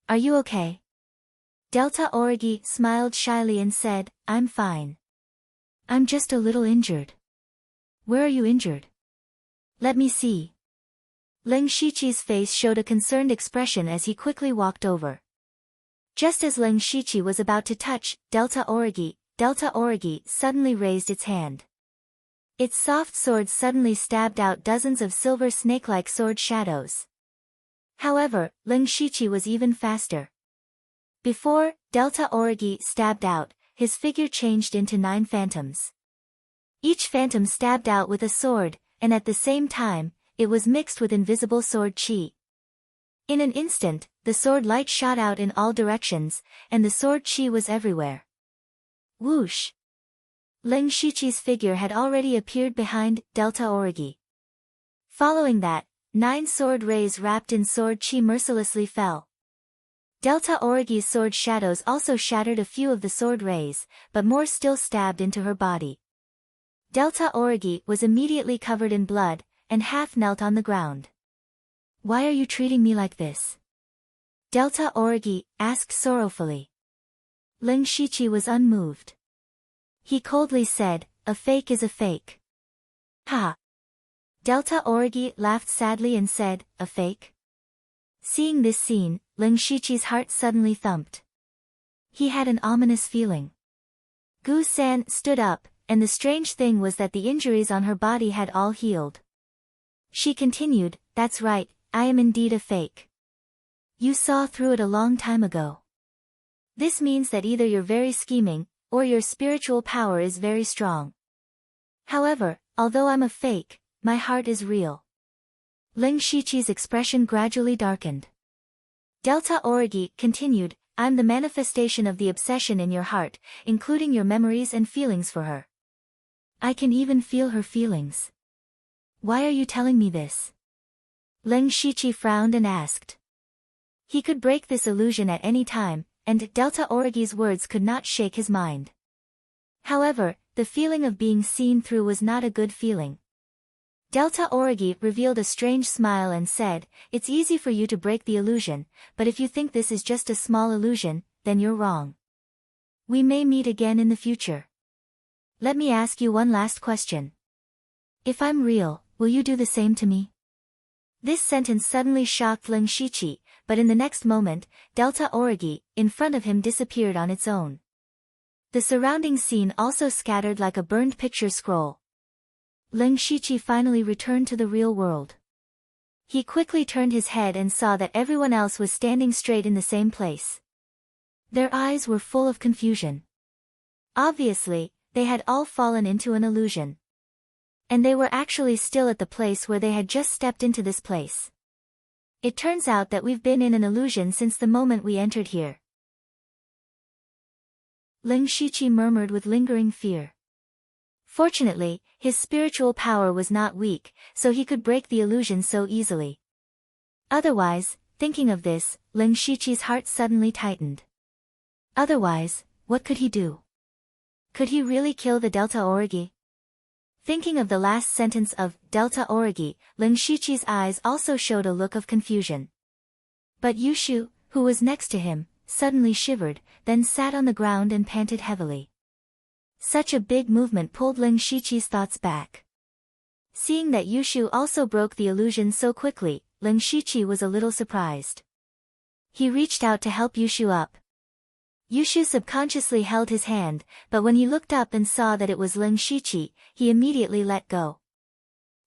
Are you okay?" Delta Origi smiled shyly and said, "I'm fine. I'm just a little injured." "Where are you injured? Let me see." Leng Shiqi's face showed a concerned expression as he quickly walked over. Just as Leng Shiqi was about to touch Delta Origi suddenly raised its hand. Its soft sword suddenly stabbed out dozens of silver snake-like sword shadows. However, Leng Shiqi was even faster. Before Delta Origi stabbed out, his figure changed into 9 phantoms. Each phantom stabbed out with a sword, and at the same time, it was mixed with invisible sword chi. In an instant, the sword light shot out in all directions, and the sword chi was everywhere. Whoosh! Leng Shiqi's figure had already appeared behind Delta Origi. Following that, 9 sword rays wrapped in sword chi mercilessly fell. Delta Origi's sword shadows also shattered a few of the sword rays, but more still stabbed into her body. Delta Origi was immediately covered in blood, and half knelt on the ground. "Why are you treating me like this?" Delta Origi asked sorrowfully. Leng Shiqi was unmoved. He coldly said, "A fake is a fake." "Ha!" Delta Origi laughed sadly and said, "A fake?" Seeing this scene, Leng Shiqi's heart suddenly thumped. He had an ominous feeling. Gu-san stood up, and the strange thing was that the injuries on her body had all healed. She continued, "That's right, I am indeed a fake. You saw through it a long time ago. This means that either you're very scheming, or your spiritual power is very strong. However, although I'm a fake, my heart is real. Ling Shiqi's expression gradually darkened. Delta Origi continued, I'm the manifestation of the obsession in your heart, including your memories and feelings for her. I can even feel her feelings. Why are you telling me this? Ling Shiqi frowned and asked. He could break this illusion at any time, and Delta Origi's words could not shake his mind. However, the feeling of being seen through was not a good feeling. Delta Origi revealed a strange smile and said, it's easy for you to break the illusion, but if you think this is just a small illusion, then you're wrong. We may meet again in the future. Let me ask you one last question. If I'm real, will you do the same to me? This sentence suddenly shocked Ling Shiqi, but in the next moment, Delta Origi, in front of him disappeared on its own. The surrounding scene also scattered like a burned picture scroll. Ling Shiqi finally returned to the real world. He quickly turned his head and saw that everyone else was standing straight in the same place. Their eyes were full of confusion. Obviously, they had all fallen into an illusion. And they were actually still at the place where they had just stepped into this place. It turns out that we've been in an illusion since the moment we entered here. Ling Shiqi murmured with lingering fear. Fortunately, his spiritual power was not weak, so he could break the illusion so easily. Otherwise, thinking of this, Ling Shiqi's heart suddenly tightened. Otherwise, what could he do? Could he really kill the Delta Origi? Thinking of the last sentence of Delta Origi, Ling Shiqi's eyes also showed a look of confusion. But Yushu, who was next to him, suddenly shivered, then sat on the ground and panted heavily. Such a big movement pulled Ling Shiqi's thoughts back. Seeing that Yushu also broke the illusion so quickly, Ling Shiqi was a little surprised. He reached out to help Yushu up. Yushu subconsciously held his hand, but when he looked up and saw that it was Ling Shiqi, he immediately let go.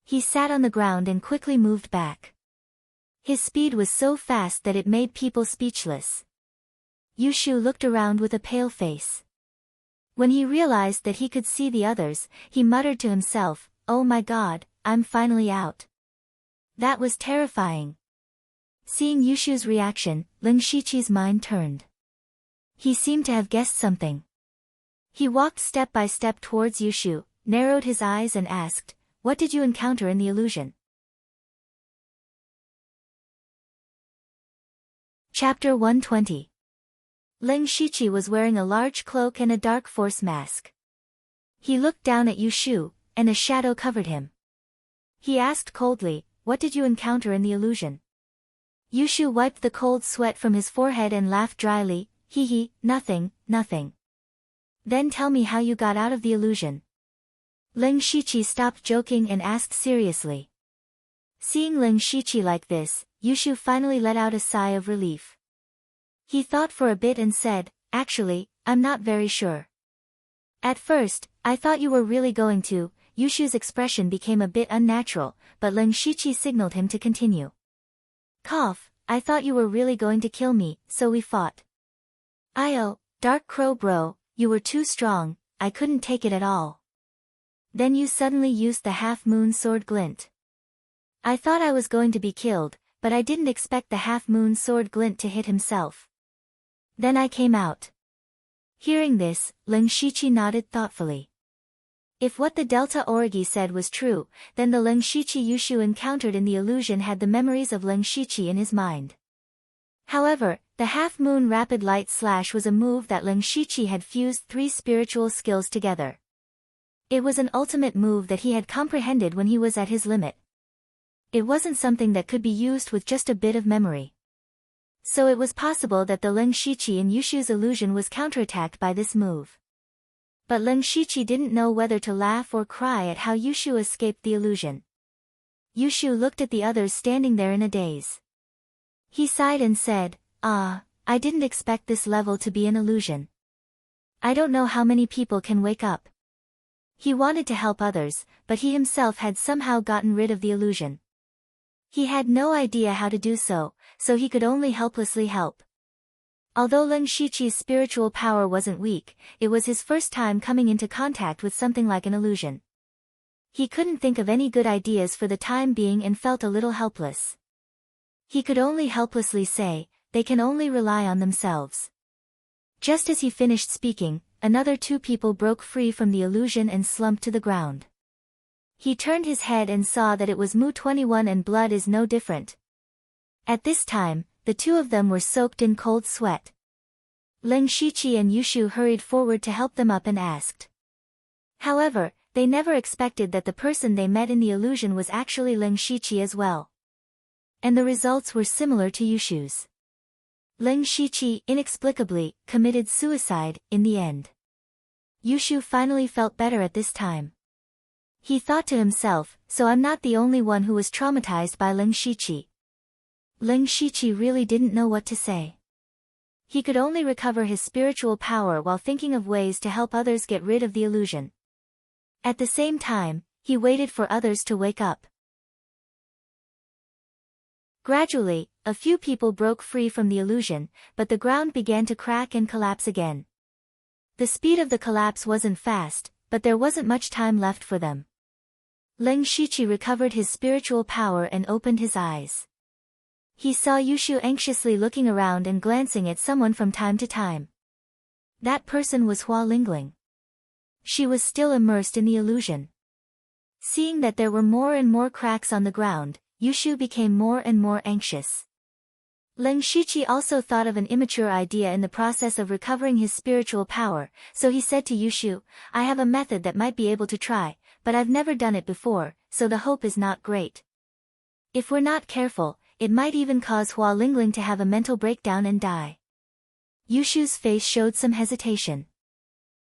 He sat on the ground and quickly moved back. His speed was so fast that it made people speechless. Yushu looked around with a pale face. When he realized that he could see the others, he muttered to himself, oh my god, I'm finally out. That was terrifying. Seeing Yushu's reaction, Ling Shiqi's mind turned. He seemed to have guessed something. He walked step by step towards Yushu, narrowed his eyes and asked, what did you encounter in the illusion? Chapter 120. Ling Shiqi was wearing a large cloak and a dark force mask. He looked down at Yushu, and a shadow covered him. He asked coldly, what did you encounter in the illusion? Yushu wiped the cold sweat from his forehead and laughed dryly, hee, nothing, nothing. Then tell me how you got out of the illusion. Ling Shiqi stopped joking and asked seriously. Seeing Ling Shiqi like this, Yushu finally let out a sigh of relief. He thought for a bit and said, actually, I'm not very sure. At first, I thought you were really going to. Yushu's expression became a bit unnatural, but Ling Shiqi signaled him to continue. Cough, I thought you were really going to kill me, so we fought. Dark Crow bro, you were too strong, I couldn't take it at all. Then you suddenly used the half-moon sword glint. I thought I was going to be killed, but I didn't expect the half-moon sword glint to hit himself. Then I came out. Hearing this, Ling Shiqi nodded thoughtfully. If what the Delta Origi said was true, then the Ling Shiqi Yushu encountered in the illusion had the memories of Ling Shiqi in his mind. However, the half-moon rapid light slash was a move that Ling Shiqi had fused 3 spiritual skills together. It was an ultimate move that he had comprehended when he was at his limit. It wasn't something that could be used with just a bit of memory. So it was possible that the Ling Shiqi in Yushu's illusion was counterattacked by this move. But Ling Shiqi didn't know whether to laugh or cry at how Yushu escaped the illusion. Yushu looked at the others standing there in a daze. He sighed and said, I didn't expect this level to be an illusion. I don't know how many people can wake up. He wanted to help others, but he himself had somehow gotten rid of the illusion. He had no idea how to do so, so he could only helplessly help. Although Ling Shiqi's spiritual power wasn't weak, it was his first time coming into contact with something like an illusion. He couldn't think of any good ideas for the time being and felt a little helpless. He could only helplessly say, they can only rely on themselves. Just as he finished speaking, another 2 people broke free from the illusion and slumped to the ground. He turned his head and saw that it was Mu-21 and blood is no different. At this time, the 2 of them were soaked in cold sweat. Ling Shiqi and Yushu hurried forward to help them up and asked. However, they never expected that the person they met in the illusion was actually Ling Shiqi as well. And the results were similar to Yushu's. Ling Shiqi, inexplicably, committed suicide, in the end. Yushu finally felt better at this time. He thought to himself, so I'm not the only one who was traumatized by Ling Shiqi. Ling Shiqi really didn't know what to say. He could only recover his spiritual power while thinking of ways to help others get rid of the illusion. At the same time, he waited for others to wake up. Gradually, a few people broke free from the illusion, but the ground began to crack and collapse again. The speed of the collapse wasn't fast, but there wasn't much time left for them. Ling Shiqi recovered his spiritual power and opened his eyes. He saw Yushu anxiously looking around and glancing at someone from time to time. That person was Hua Lingling. She was still immersed in the illusion. Seeing that there were more and more cracks on the ground, Yushu became more and more anxious. Ling Shiqi also thought of an immature idea in the process of recovering his spiritual power, so he said to Yushu, I have a method that might be able to try, but I've never done it before, so the hope is not great. If we're not careful, it might even cause Hua Lingling to have a mental breakdown and die. Yushu's face showed some hesitation.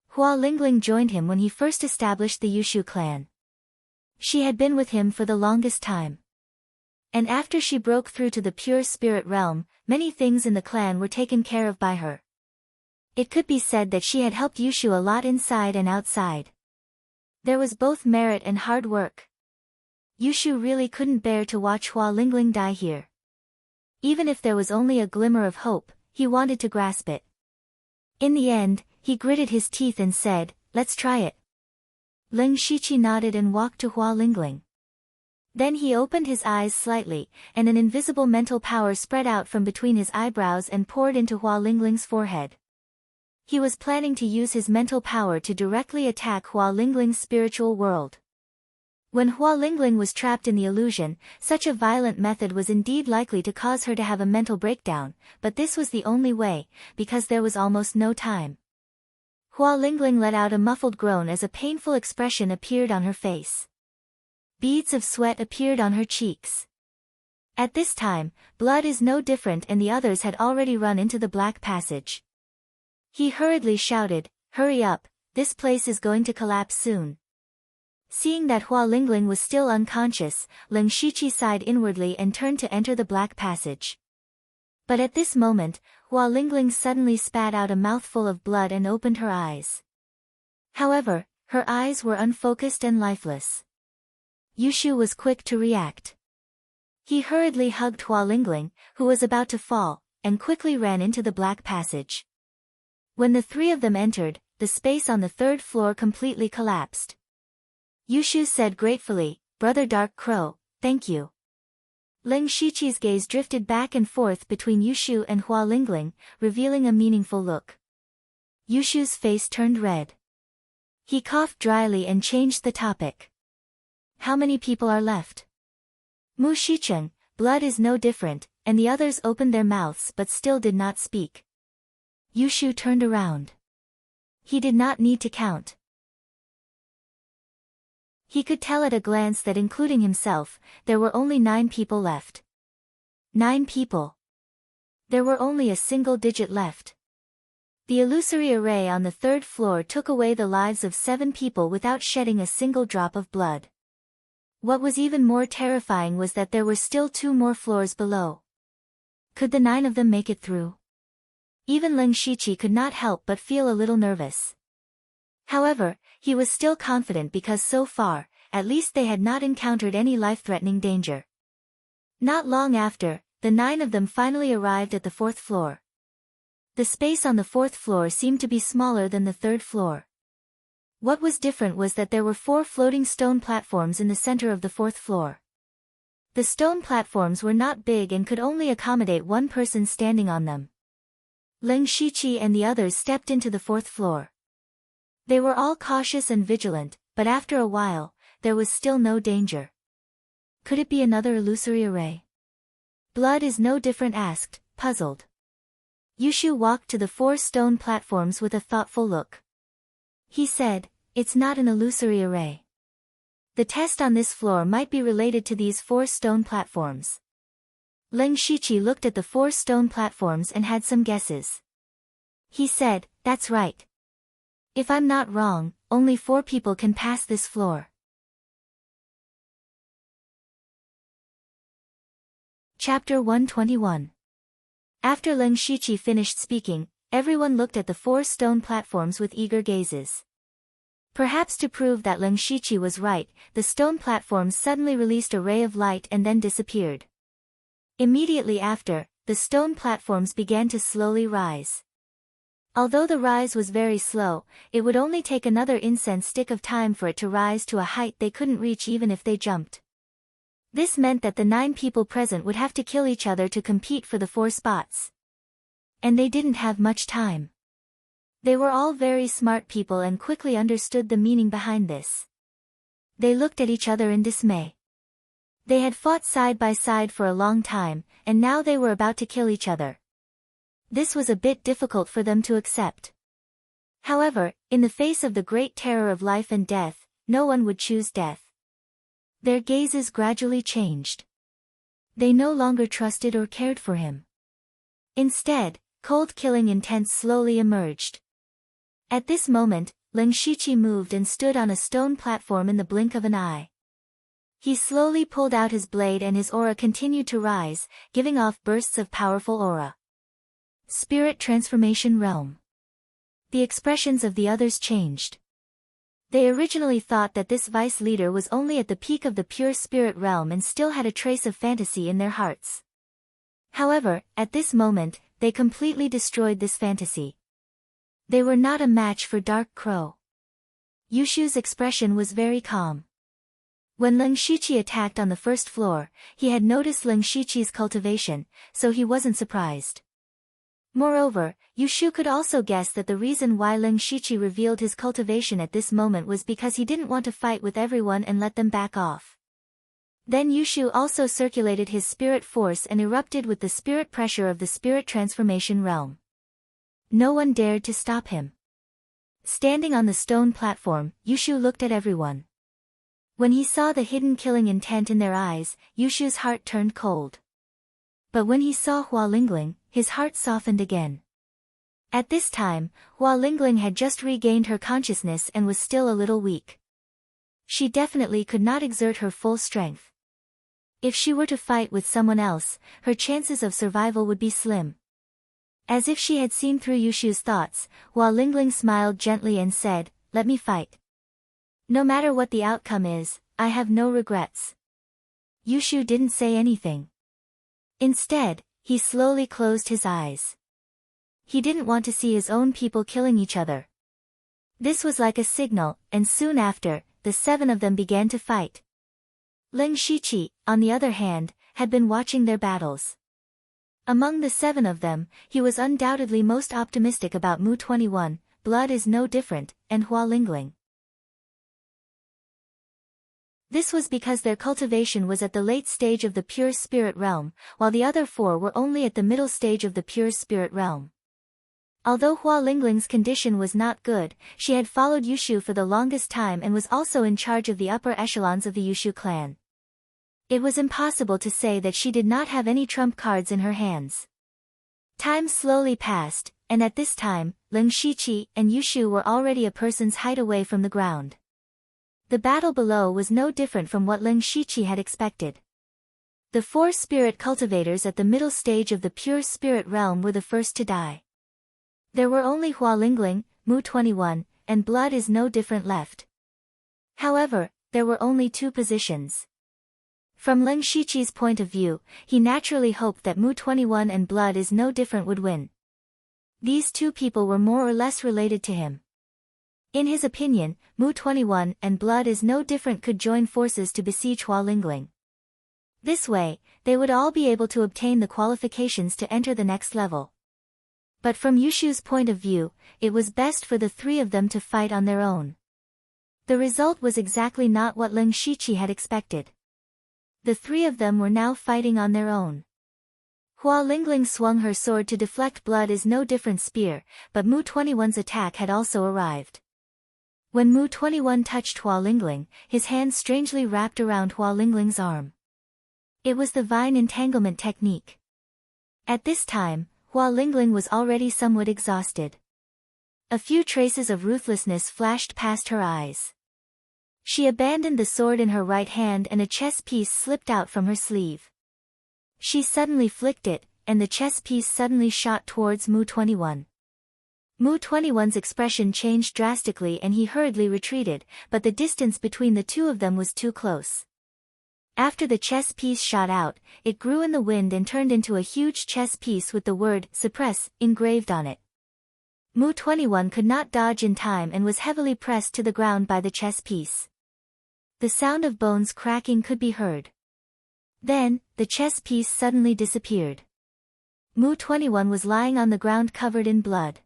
Hua Lingling joined him when he first established the Yushu clan. She had been with him for the longest time. And after she broke through to the pure spirit realm, many things in the clan were taken care of by her. It could be said that she had helped Yushu a lot inside and outside. There was both merit and hard work. Yushu really couldn't bear to watch Hua Lingling die here. Even if there was only a glimmer of hope, he wanted to grasp it. In the end, he gritted his teeth and said, let's try it. Ling Shiqi nodded and walked to Hua Lingling. Then he opened his eyes slightly, and an invisible mental power spread out from between his eyebrows and poured into Hua Lingling's forehead. He was planning to use his mental power to directly attack Hua Lingling's spiritual world. When Hua Lingling was trapped in the illusion, such a violent method was indeed likely to cause her to have a mental breakdown, but this was the only way, because there was almost no time. Hua Lingling let out a muffled groan as a painful expression appeared on her face. Beads of sweat appeared on her cheeks. At this time, blood is no different and the others had already run into the black passage. He hurriedly shouted, hurry up, this place is going to collapse soon. Seeing that Hua Lingling was still unconscious, Ling Shiqi sighed inwardly and turned to enter the black passage. But at this moment, Hua Lingling suddenly spat out a mouthful of blood and opened her eyes. However, her eyes were unfocused and lifeless. Yushu was quick to react. He hurriedly hugged Hua Lingling, who was about to fall, and quickly ran into the black passage. When the 3 of them entered, the space on the 3rd floor completely collapsed. Yushu said gratefully, Brother Dark Crow, thank you. Ling Shiqi's gaze drifted back and forth between Yushu and Hua Lingling, revealing a meaningful look. Yushu's face turned red. He coughed dryly and changed the topic. How many people are left? Mu Shicheng, blood is no different, and the others opened their mouths but still did not speak. Yushu turned around. He did not need to count. He could tell at a glance that including himself, there were only 9 people left. 9 people. There were only a single digit left. The illusory array on the 3rd floor took away the lives of 7 people without shedding a single drop of blood. What was even more terrifying was that there were still 2 more floors below. Could the 9 of them make it through? Even Ling Shiqi could not help but feel a little nervous. However, he was still confident because so far, at least they had not encountered any life-threatening danger. Not long after, the 9 of them finally arrived at the 4th floor. The space on the 4th floor seemed to be smaller than the 3rd floor. What was different was that there were 4 floating stone platforms in the center of the 4th floor. The stone platforms were not big and could only accommodate one person standing on them. Ling Shiqi and the others stepped into the 4th floor. They were all cautious and vigilant, but after a while, there was still no danger. Could it be another illusory array? Blood is no different, asked, puzzled. Yushu walked to the 4 stone platforms with a thoughtful look. He said, "It's not an illusory array. The test on this floor might be related to these 4 stone platforms." Ling Shiqi looked at the 4 stone platforms and had some guesses. He said, "That's right. If I'm not wrong, only 4 people can pass this floor." Chapter 121. After Ling Shiqi finished speaking, everyone looked at the 4 stone platforms with eager gazes. Perhaps to prove that Ling Shiqi was right, the stone platforms suddenly released a ray of light and then disappeared. Immediately after, the stone platforms began to slowly rise. Although the rise was very slow, it would only take another incense stick of time for it to rise to a height they couldn't reach even if they jumped. This meant that the 9 people present would have to kill each other to compete for the 4 spots. And they didn't have much time. They were all very smart people and quickly understood the meaning behind this. They looked at each other in dismay. They had fought side by side for a long time, and now they were about to kill each other. This was a bit difficult for them to accept. However, in the face of the great terror of life and death, no one would choose death. Their gazes gradually changed. They no longer trusted or cared for him. Instead, cold killing intent slowly emerged. At this moment, Ling Shiqi moved and stood on a stone platform in the blink of an eye. He slowly pulled out his blade and his aura continued to rise, giving off bursts of powerful aura. Spirit Transformation Realm. The expressions of the others changed. They originally thought that this vice leader was only at the peak of the pure spirit realm and still had a trace of fantasy in their hearts. However, at this moment, they completely destroyed this fantasy. They were not a match for Dark Crow. Yushu's expression was very calm. When Ling Shiqi attacked on the 1st floor, he had noticed Ling Shiqi's cultivation, so he wasn't surprised. Moreover, Yushu could also guess that the reason why Ling Shiqi revealed his cultivation at this moment was because he didn't want to fight with everyone and let them back off. Then Yushu also circulated his spirit force and erupted with the spirit pressure of the spirit transformation realm. No one dared to stop him. Standing on the stone platform, Yushu looked at everyone. When he saw the hidden killing intent in their eyes, Yushu's heart turned cold. But when he saw Hua Lingling, his heart softened again. At this time, Hua Lingling had just regained her consciousness and was still a little weak. She definitely could not exert her full strength. If she were to fight with someone else, her chances of survival would be slim. As if she had seen through Yushu's thoughts, Hua Lingling smiled gently and said, "Let me fight. No matter what the outcome is, I have no regrets." Yushu didn't say anything. Instead, he slowly closed his eyes. He didn't want to see his own people killing each other. This was like a signal, and soon after, the 7 of them began to fight. Ling Shiqi, on the other hand, had been watching their battles. Among the 7 of them, he was undoubtedly most optimistic about Mu 21, Blood is no different, and Hua Lingling. This was because their cultivation was at the late stage of the pure spirit realm, while the other 4 were only at the middle stage of the pure spirit realm. Although Hua Lingling's condition was not good, she had followed Yushu for the longest time and was also in charge of the upper echelons of the Yushu clan. It was impossible to say that she did not have any trump cards in her hands. Time slowly passed, and at this time, Ling Shiqi and Yushu were already a person's height away from the ground. The battle below was no different from what Ling Shiqi had expected. The 4 spirit cultivators at the middle stage of the pure spirit realm were the first to die. There were only Hua Lingling, Mu 21, and Blood is no different left. However, there were only 2 positions. From Ling Shiqi's point of view, he naturally hoped that Mu 21 and Blood is no different would win. These 2 people were more or less related to him. In his opinion, Mu 21 and Blood is no different could join forces to besiege Hualingling. This way, they would all be able to obtain the qualifications to enter the next level. But from Yushu's point of view, it was best for the three of them to fight on their own. The result was exactly not what Ling Shiqi had expected. The three of them were now fighting on their own. Hualingling swung her sword to deflect Blood is no different spear, but Mu 21's attack had also arrived. When Mu 21 touched Hualingling, his hand strangely wrapped around Hualingling's arm. It was the vine entanglement technique. At this time, Hualingling was already somewhat exhausted. A few traces of ruthlessness flashed past her eyes. She abandoned the sword in her right hand and a chess piece slipped out from her sleeve. She suddenly flicked it, and the chess piece suddenly shot towards Mu 21. Mu 21's expression changed drastically and he hurriedly retreated, but the distance between the two of them was too close. After the chess piece shot out, it grew in the wind and turned into a huge chess piece with the word "suppress" engraved on it. Mu 21 could not dodge in time and was heavily pressed to the ground by the chess piece. The sound of bones cracking could be heard. Then, the chess piece suddenly disappeared. Mu 21 was lying on the ground covered in blood.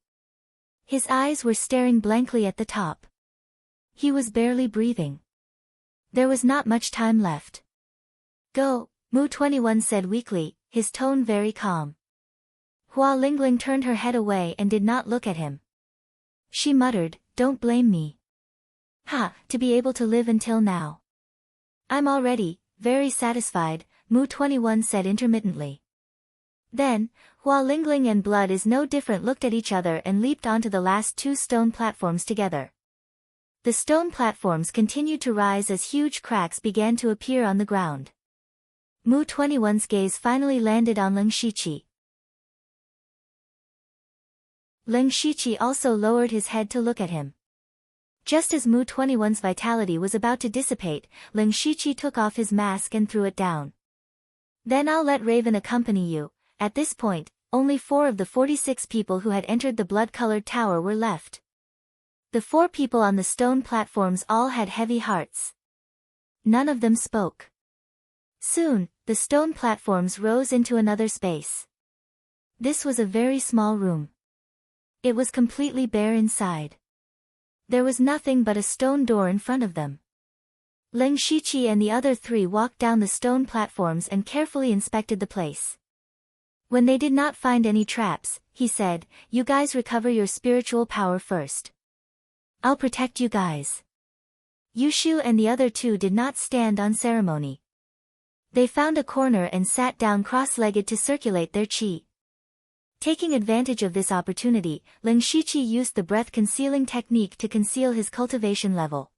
His eyes were staring blankly at the top. He was barely breathing. There was not much time left. "Go," Mu 21 said weakly, his tone very calm. Hualingling turned her head away and did not look at him. She muttered, "Don't blame me. To be able to live until now. I'm already very satisfied," Mu 21 said intermittently. Then, Hualingling and Blood is no different looked at each other and leaped onto the last two stone platforms together. The stone platforms continued to rise as huge cracks began to appear on the ground. Mu 21's gaze finally landed on Ling Shiqi. Ling Shiqi also lowered his head to look at him. Just as Mu 21's vitality was about to dissipate, Ling Shiqi took off his mask and threw it down. "Then I'll let Raven accompany you." At this point, only 4 of the 46 people who had entered the blood-colored tower were left. The 4 people on the stone platforms all had heavy hearts. None of them spoke. Soon, the stone platforms rose into another space. This was a very small room. It was completely bare inside. There was nothing but a stone door in front of them. Ling Shiqi and the other 3 walked down the stone platforms and carefully inspected the place. When they did not find any traps, he said, "You guys recover your spiritual power first. I'll protect you guys." Yushu and the other 2 did not stand on ceremony. They found a corner and sat down cross-legged to circulate their qi. Taking advantage of this opportunity, Ling Shiqi used the breath-concealing technique to conceal his cultivation level.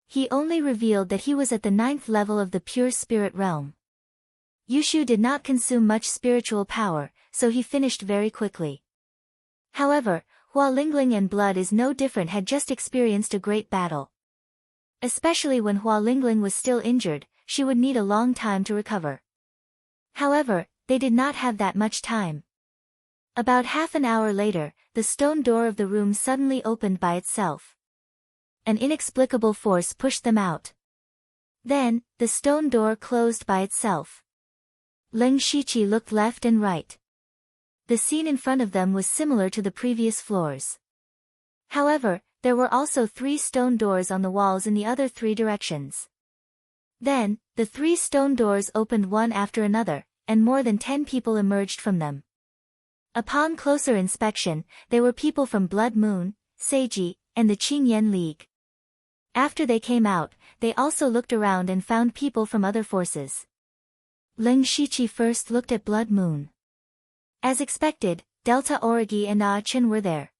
He only revealed that he was at the 9th level of the pure spirit realm. Yushu did not consume much spiritual power, so he finished very quickly. However, Hualingling and Blood is no different had just experienced a great battle. Especially when Hualingling was still injured, she would need a long time to recover. However, they did not have that much time. About half an hour later, the stone door of the room suddenly opened by itself. An inexplicable force pushed them out. Then, the stone door closed by itself. Ling Shiqi looked left and right. The scene in front of them was similar to the previous floors. However, there were also 3 stone doors on the walls in the other 3 directions. Then, the 3 stone doors opened one after another, and more than 10 people emerged from them. Upon closer inspection, they were people from Blood Moon, Seiji, and the Qingyan League. After they came out, they also looked around and found people from other forces. Ling Shiqi first looked at Blood Moon. As expected, Delta Origi and Chen were there.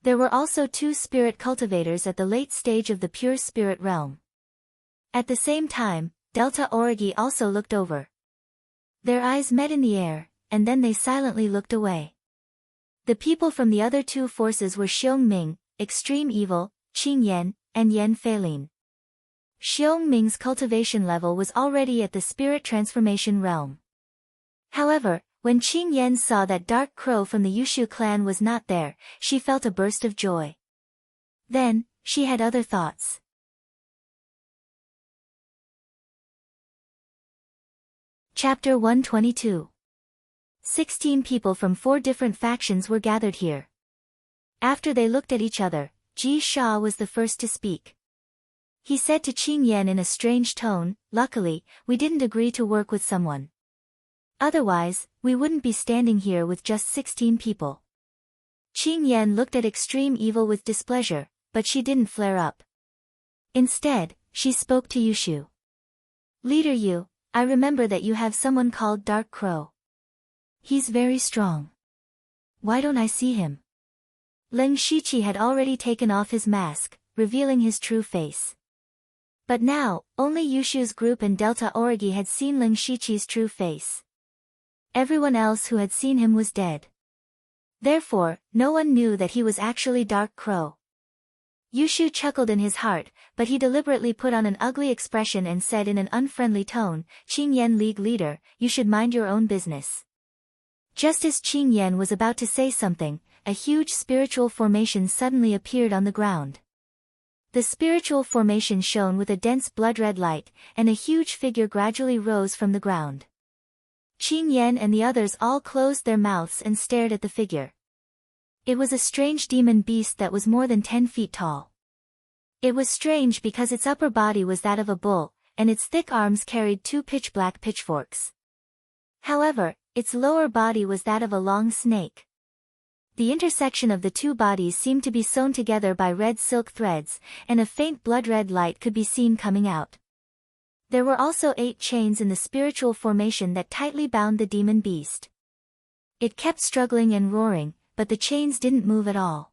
There were also 2 spirit cultivators at the late stage of the pure spirit realm. At the same time, Delta Origi also looked over. Their eyes met in the air, and then they silently looked away. The people from the other 2 forces were Xiong Ming, Extreme Evil, Qing Yan, and Yan Feilin. Xiong Ming's cultivation level was already at the spirit transformation realm. However, when Qing Yan saw that Dark Crow from the Yushu clan was not there, she felt a burst of joy. Then, she had other thoughts. Chapter 122. 16 people from 4 different factions were gathered here. After they looked at each other, Ji Sha was the first to speak. He said to Qing Yan in a strange tone, "Luckily, we didn't agree to work with someone. Otherwise, we wouldn't be standing here with just 16 people." Qing Yan looked at extreme evil with displeasure, but she didn't flare up. Instead, she spoke to Yushu. "Leader Yu, I remember that you have someone called Dark Crow. He's very strong. Why don't I see him?" Ling Shiqi had already taken off his mask, revealing his true face. But now, only Yushu's group and Delta Origi had seen Ling Shiqi's true face. Everyone else who had seen him was dead. Therefore, no one knew that he was actually Dark Crow. Yushu chuckled in his heart, but he deliberately put on an ugly expression and said in an unfriendly tone, "Qing Yan League leader, you should mind your own business." Just as Qing Yan was about to say something, a huge spiritual formation suddenly appeared on the ground. The spiritual formation shone with a dense blood-red light, and a huge figure gradually rose from the ground. Qing Yan and the others all closed their mouths and stared at the figure. It was a strange demon beast that was more than 10 feet tall. It was strange because its upper body was that of a bull, and its thick arms carried 2 pitch-black pitchforks. However, its lower body was that of a long snake. The intersection of the 2 bodies seemed to be sewn together by red silk threads, and a faint blood-red light could be seen coming out. There were also 8 chains in the spiritual formation that tightly bound the demon beast. It kept struggling and roaring, but the chains didn't move at all.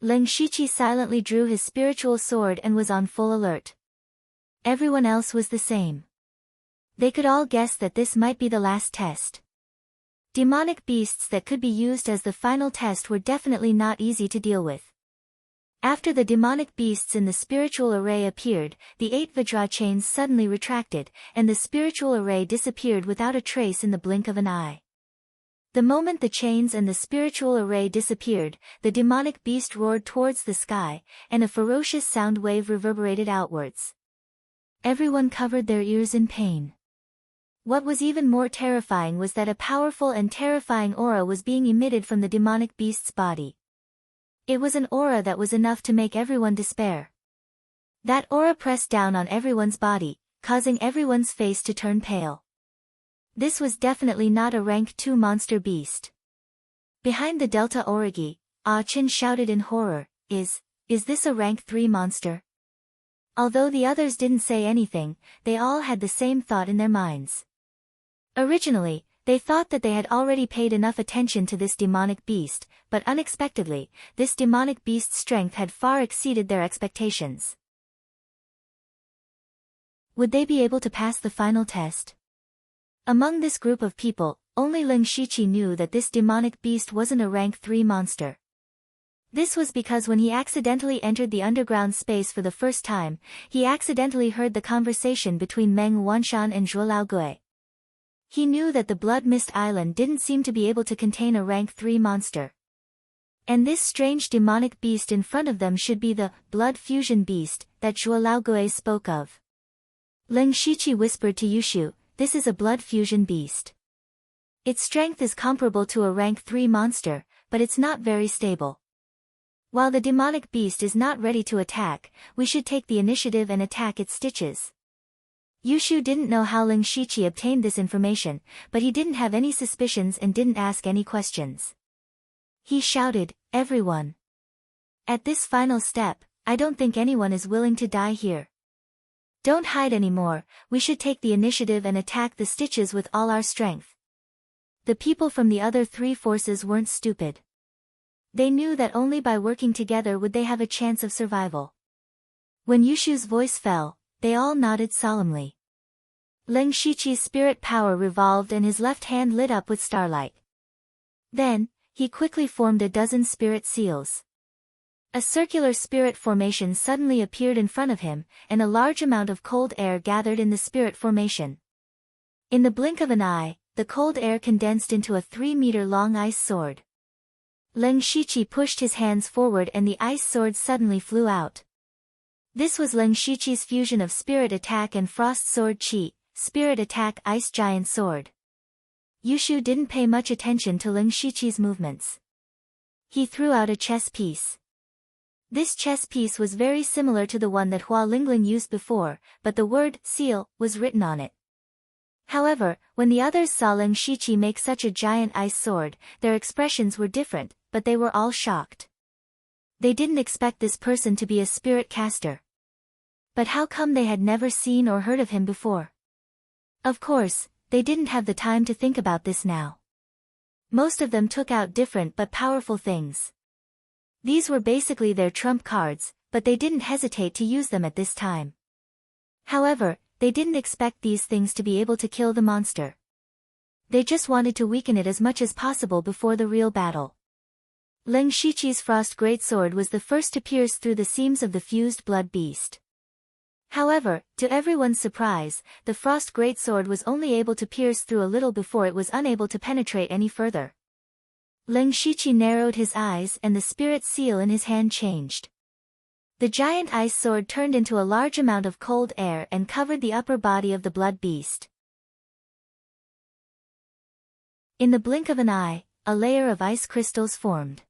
Ling Shiqi silently drew his spiritual sword and was on full alert. Everyone else was the same. They could all guess that this might be the last test. Demonic beasts that could be used as the final test were definitely not easy to deal with. After the demonic beasts in the spiritual array appeared, the 8 Vajra chains suddenly retracted, and the spiritual array disappeared without a trace in the blink of an eye. The moment the chains and the spiritual array disappeared, the demonic beast roared towards the sky, and a ferocious sound wave reverberated outwards. Everyone covered their ears in pain. What was even more terrifying was that a powerful and terrifying aura was being emitted from the demonic beast's body. It was an aura that was enough to make everyone despair. That aura pressed down on everyone's body, causing everyone's face to turn pale. This was definitely not a rank 2 monster beast. Behind the Delta Origi, Ah Chin shouted in horror, Is this a rank 3 monster?" Although the others didn't say anything, they all had the same thought in their minds. Originally, they thought that they had already paid enough attention to this demonic beast, but unexpectedly, this demonic beast's strength had far exceeded their expectations. Would they be able to pass the final test? Among this group of people, only Ling Shiqi knew that this demonic beast wasn't a rank 3 monster. This was because when he accidentally entered the underground space for the first time, he accidentally heard the conversation between Meng Wanshan and Zhuo Laogui. He knew that the Blood Mist Island didn't seem to be able to contain a rank 3 monster. And this strange demonic beast in front of them should be the blood fusion beast that Zhuo Laogui spoke of. Ling Shiqi whispered to Yushu, "This is a blood fusion beast. Its strength is comparable to a rank 3 monster, but it's not very stable. While the demonic beast is not ready to attack, we should take the initiative and attack its stitches." Yushu didn't know how Ling Shiqi obtained this information, but he didn't have any suspicions and didn't ask any questions. He shouted, "Everyone! At this final step, I don't think anyone is willing to die here. Don't hide anymore, we should take the initiative and attack the stitches with all our strength." The people from the other 3 forces weren't stupid. They knew that only by working together would they have a chance of survival. When Yushu's voice fell, they all nodded solemnly. Ling Shiqi's spirit power revolved and his left hand lit up with starlight. Then, he quickly formed a dozen spirit seals. A circular spirit formation suddenly appeared in front of him, and a large amount of cold air gathered in the spirit formation. In the blink of an eye, the cold air condensed into a 3-meter-long ice sword. Leng Shiqi pushed his hands forward and the ice sword suddenly flew out. This was Leng Shiqi's fusion of Spirit Attack and Frost Sword Chi, Spirit Attack Ice Giant Sword. Yushu didn't pay much attention to Leng Shiqi's movements. He threw out a chess piece. This chess piece was very similar to the one that Hua Lingling used before, but the word seal was written on it. However, when the others saw Leng Shiqi make such a giant ice sword, their expressions were different, but they were all shocked. They didn't expect this person to be a spirit caster. But how come they had never seen or heard of him before? Of course, they didn't have the time to think about this now. Most of them took out different but powerful things. These were basically their trump cards, but they didn't hesitate to use them at this time. However, they didn't expect these things to be able to kill the monster. They just wanted to weaken it as much as possible before the real battle. Leng Shiqi's Frost Greatsword was the first to pierce through the seams of the fused blood beast. However, to everyone's surprise, the Frost Greatsword was only able to pierce through a little before it was unable to penetrate any further. Leng Shiqi narrowed his eyes and the spirit seal in his hand changed. The giant ice sword turned into a large amount of cold air and covered the upper body of the blood beast. In the blink of an eye, a layer of ice crystals formed.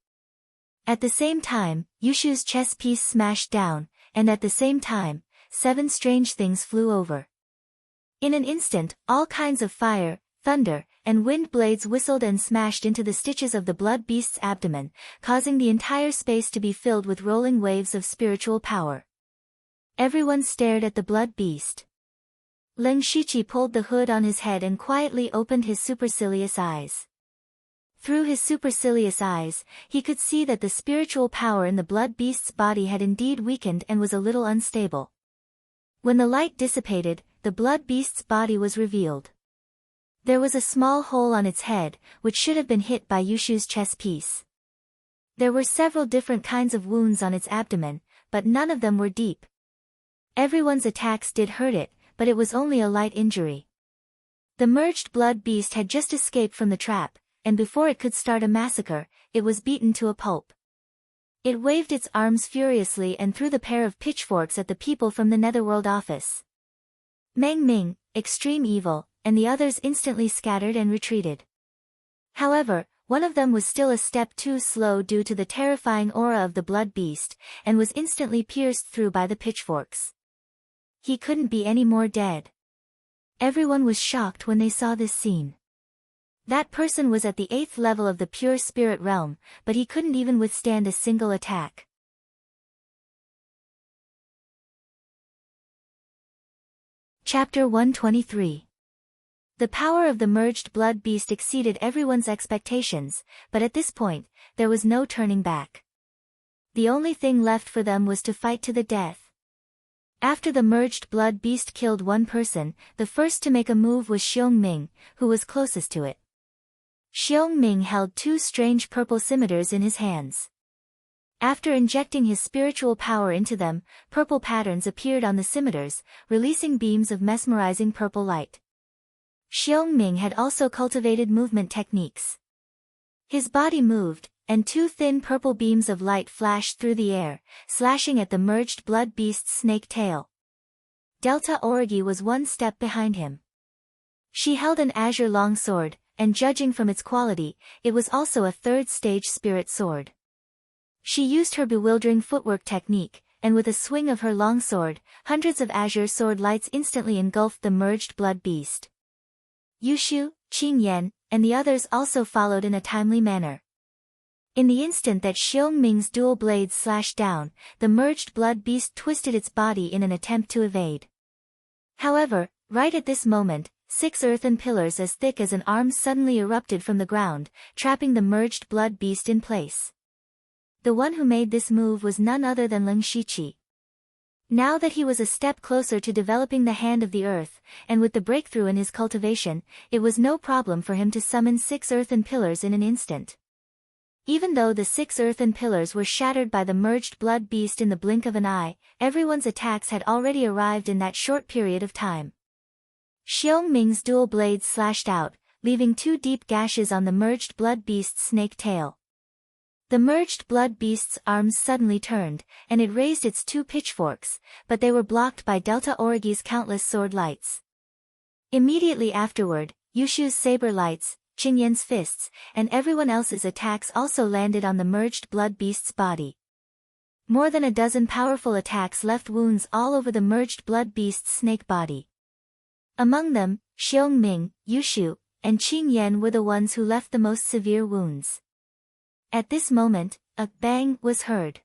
At the same time, Yushu's chess piece smashed down, and at the same time, 7 strange things flew over. In an instant, all kinds of fire, thunder, and wind blades whistled and smashed into the stitches of the blood beast's abdomen, causing the entire space to be filled with rolling waves of spiritual power. Everyone stared at the blood beast. Leng Shiqi pulled the hood on his head and quietly opened his supercilious eyes. Through his supercilious eyes, he could see that the spiritual power in the blood beast's body had indeed weakened and was a little unstable. When the light dissipated, the blood beast's body was revealed. There was a small hole on its head, which should have been hit by Yushu's chess piece. There were several different kinds of wounds on its abdomen, but none of them were deep. Everyone's attacks did hurt it, but it was only a light injury. The merged blood beast had just escaped from the trap, and before it could start a massacre, it was beaten to a pulp. It waved its arms furiously and threw the pair of pitchforks at the people from the Netherworld office. Meng Ming, Extreme Evil, and the others instantly scattered and retreated. However, one of them was still a step too slow due to the terrifying aura of the blood beast, and was instantly pierced through by the pitchforks. He couldn't be any more dead. Everyone was shocked when they saw this scene. That person was at the 8th level of the pure spirit realm, but he couldn't even withstand a single attack. Chapter 123. The power of the merged blood beast exceeded everyone's expectations, but at this point, there was no turning back. The only thing left for them was to fight to the death. After the merged blood beast killed one person, the first to make a move was Xiong Ming, who was closest to it. Xiong Ming held 2 strange purple scimitars in his hands. After injecting his spiritual power into them, purple patterns appeared on the scimitars, releasing beams of mesmerizing purple light. Xiong Ming had also cultivated movement techniques. His body moved, and 2 thin purple beams of light flashed through the air, slashing at the merged blood beast's snake tail. Delta Origi was 1 step behind him. She held an azure longsword, and judging from its quality, it was also a 3rd stage spirit sword. She used her bewildering footwork technique, and with a swing of her longsword, hundreds of azure sword lights instantly engulfed the merged blood beast. Yushu, Qing Yan, and the others also followed in a timely manner. In the instant that Xiong Ming's dual blades slashed down, the merged blood beast twisted its body in an attempt to evade. However, right at this moment, 6 earthen pillars as thick as an arm suddenly erupted from the ground, trapping the merged blood beast in place. The one who made this move was none other than Leng Shiqi. Now that he was a step closer to developing the Hand of the Earth, and with the breakthrough in his cultivation, it was no problem for him to summon 6 earthen pillars in an instant. Even though the 6 earthen pillars were shattered by the merged blood beast in the blink of an eye, everyone's attacks had already arrived in that short period of time. Xiong Ming's dual blades slashed out, leaving 2 deep gashes on the merged blood beast's snake tail. The merged blood beast's arms suddenly turned, and it raised its two pitchforks, but they were blocked by Delta Origi's countless sword lights. Immediately afterward, Yushu's saber lights, Qingyan's fists, and everyone else's attacks also landed on the merged blood beast's body. More than a dozen powerful attacks left wounds all over the merged blood beast's snake body. Among them, Xiongming, Yushu, and Qingyan were the ones who left the most severe wounds. At this moment, a bang was heard.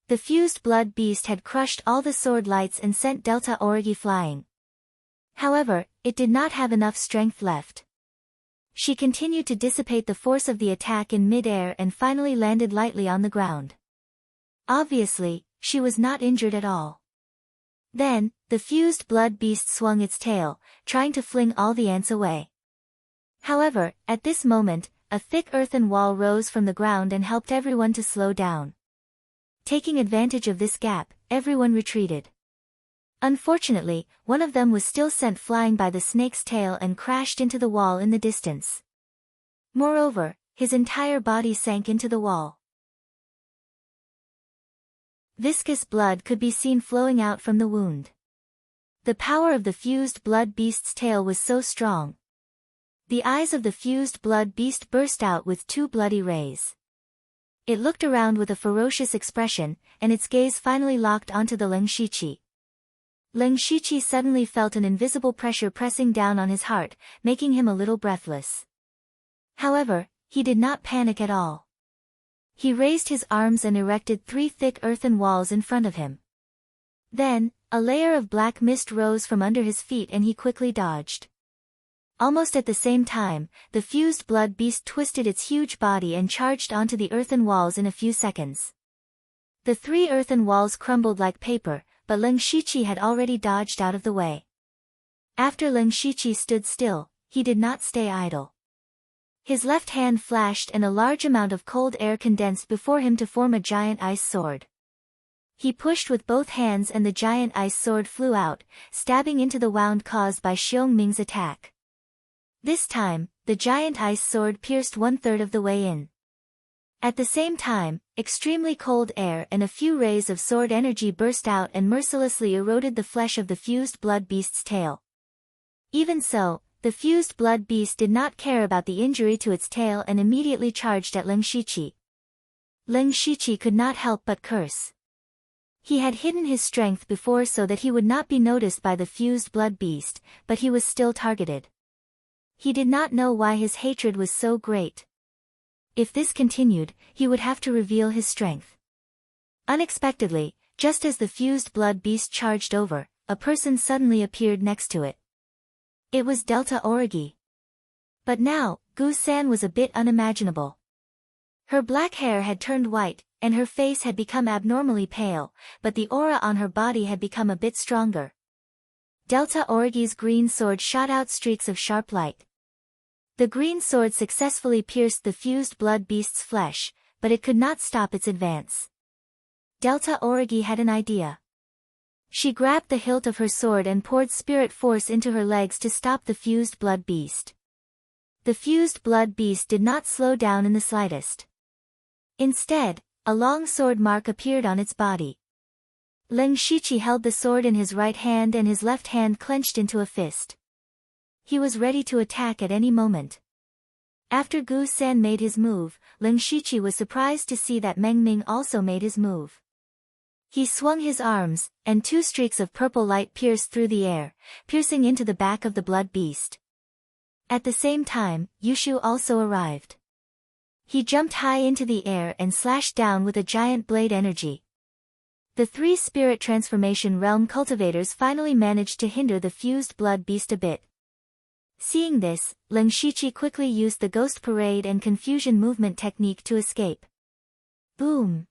The fused blood beast had crushed all the sword lights and sent Delta Origi flying. However, it did not have enough strength left. She continued to dissipate the force of the attack in mid-air and finally landed lightly on the ground. Obviously, she was not injured at all. Then, the fused blood beast swung its tail, trying to fling all the ants away. However, at this moment, a thick earthen wall rose from the ground and helped everyone to slow down. Taking advantage of this gap, everyone retreated. Unfortunately, one of them was still sent flying by the snake's tail and crashed into the wall in the distance. Moreover, his entire body sank into the wall. Viscous blood could be seen flowing out from the wound. The power of the fused blood beast's tail was so strong. The eyes of the fused blood beast burst out with two bloody rays. It looked around with a ferocious expression, and its gaze finally locked onto the Leng Shiqi. Leng Shiqi suddenly felt an invisible pressure pressing down on his heart, making him a little breathless. However, he did not panic at all. He raised his arms and erected three thick earthen walls in front of him. Then, a layer of black mist rose from under his feet and he quickly dodged. Almost at the same time, the fused blood beast twisted its huge body and charged onto the earthen walls in a few seconds. The three earthen walls crumbled like paper, but Leng Shiqi had already dodged out of the way. After Leng Shiqi stood still, he did not stay idle. His left hand flashed and a large amount of cold air condensed before him to form a giant ice sword. He pushed with both hands and the giant ice sword flew out, stabbing into the wound caused by Xiongming's attack. This time, the giant ice sword pierced 1/3 of the way in. At the same time, extremely cold air and a few rays of sword energy burst out and mercilessly eroded the flesh of the fused blood beast's tail. Even so, the fused blood beast did not care about the injury to its tail and immediately charged at Leng Shiqi. Leng Shiqi could not help but curse. He had hidden his strength before so that he would not be noticed by the fused blood beast, but he was still targeted. He did not know why his hatred was so great. If this continued, he would have to reveal his strength. Unexpectedly, just as the fused blood beast charged over, a person suddenly appeared next to it. It was Delta Origi. But now, Gu-san was a bit unimaginable. Her black hair had turned white, and her face had become abnormally pale, but the aura on her body had become a bit stronger. Delta Origi's green sword shot out streaks of sharp light. The green sword successfully pierced the fused blood beast's flesh, but it could not stop its advance. Delta Origi had an idea. She grabbed the hilt of her sword and poured spirit force into her legs to stop the fused blood beast. The fused blood beast did not slow down in the slightest. Instead, a long sword mark appeared on its body. Leng Shiqi held the sword in his right hand and his left hand clenched into a fist. He was ready to attack at any moment. After Gu-san made his move, Leng Shiqi was surprised to see that Meng Ming also made his move. He swung his arms, and two streaks of purple light pierced through the air, piercing into the back of the blood beast. At the same time, Yushu also arrived. He jumped high into the air and slashed down with a giant blade energy. The three spirit transformation realm cultivators finally managed to hinder the fused blood beast a bit. Seeing this, Leng Shiqi quickly used the ghost parade and confusion movement technique to escape. Boom!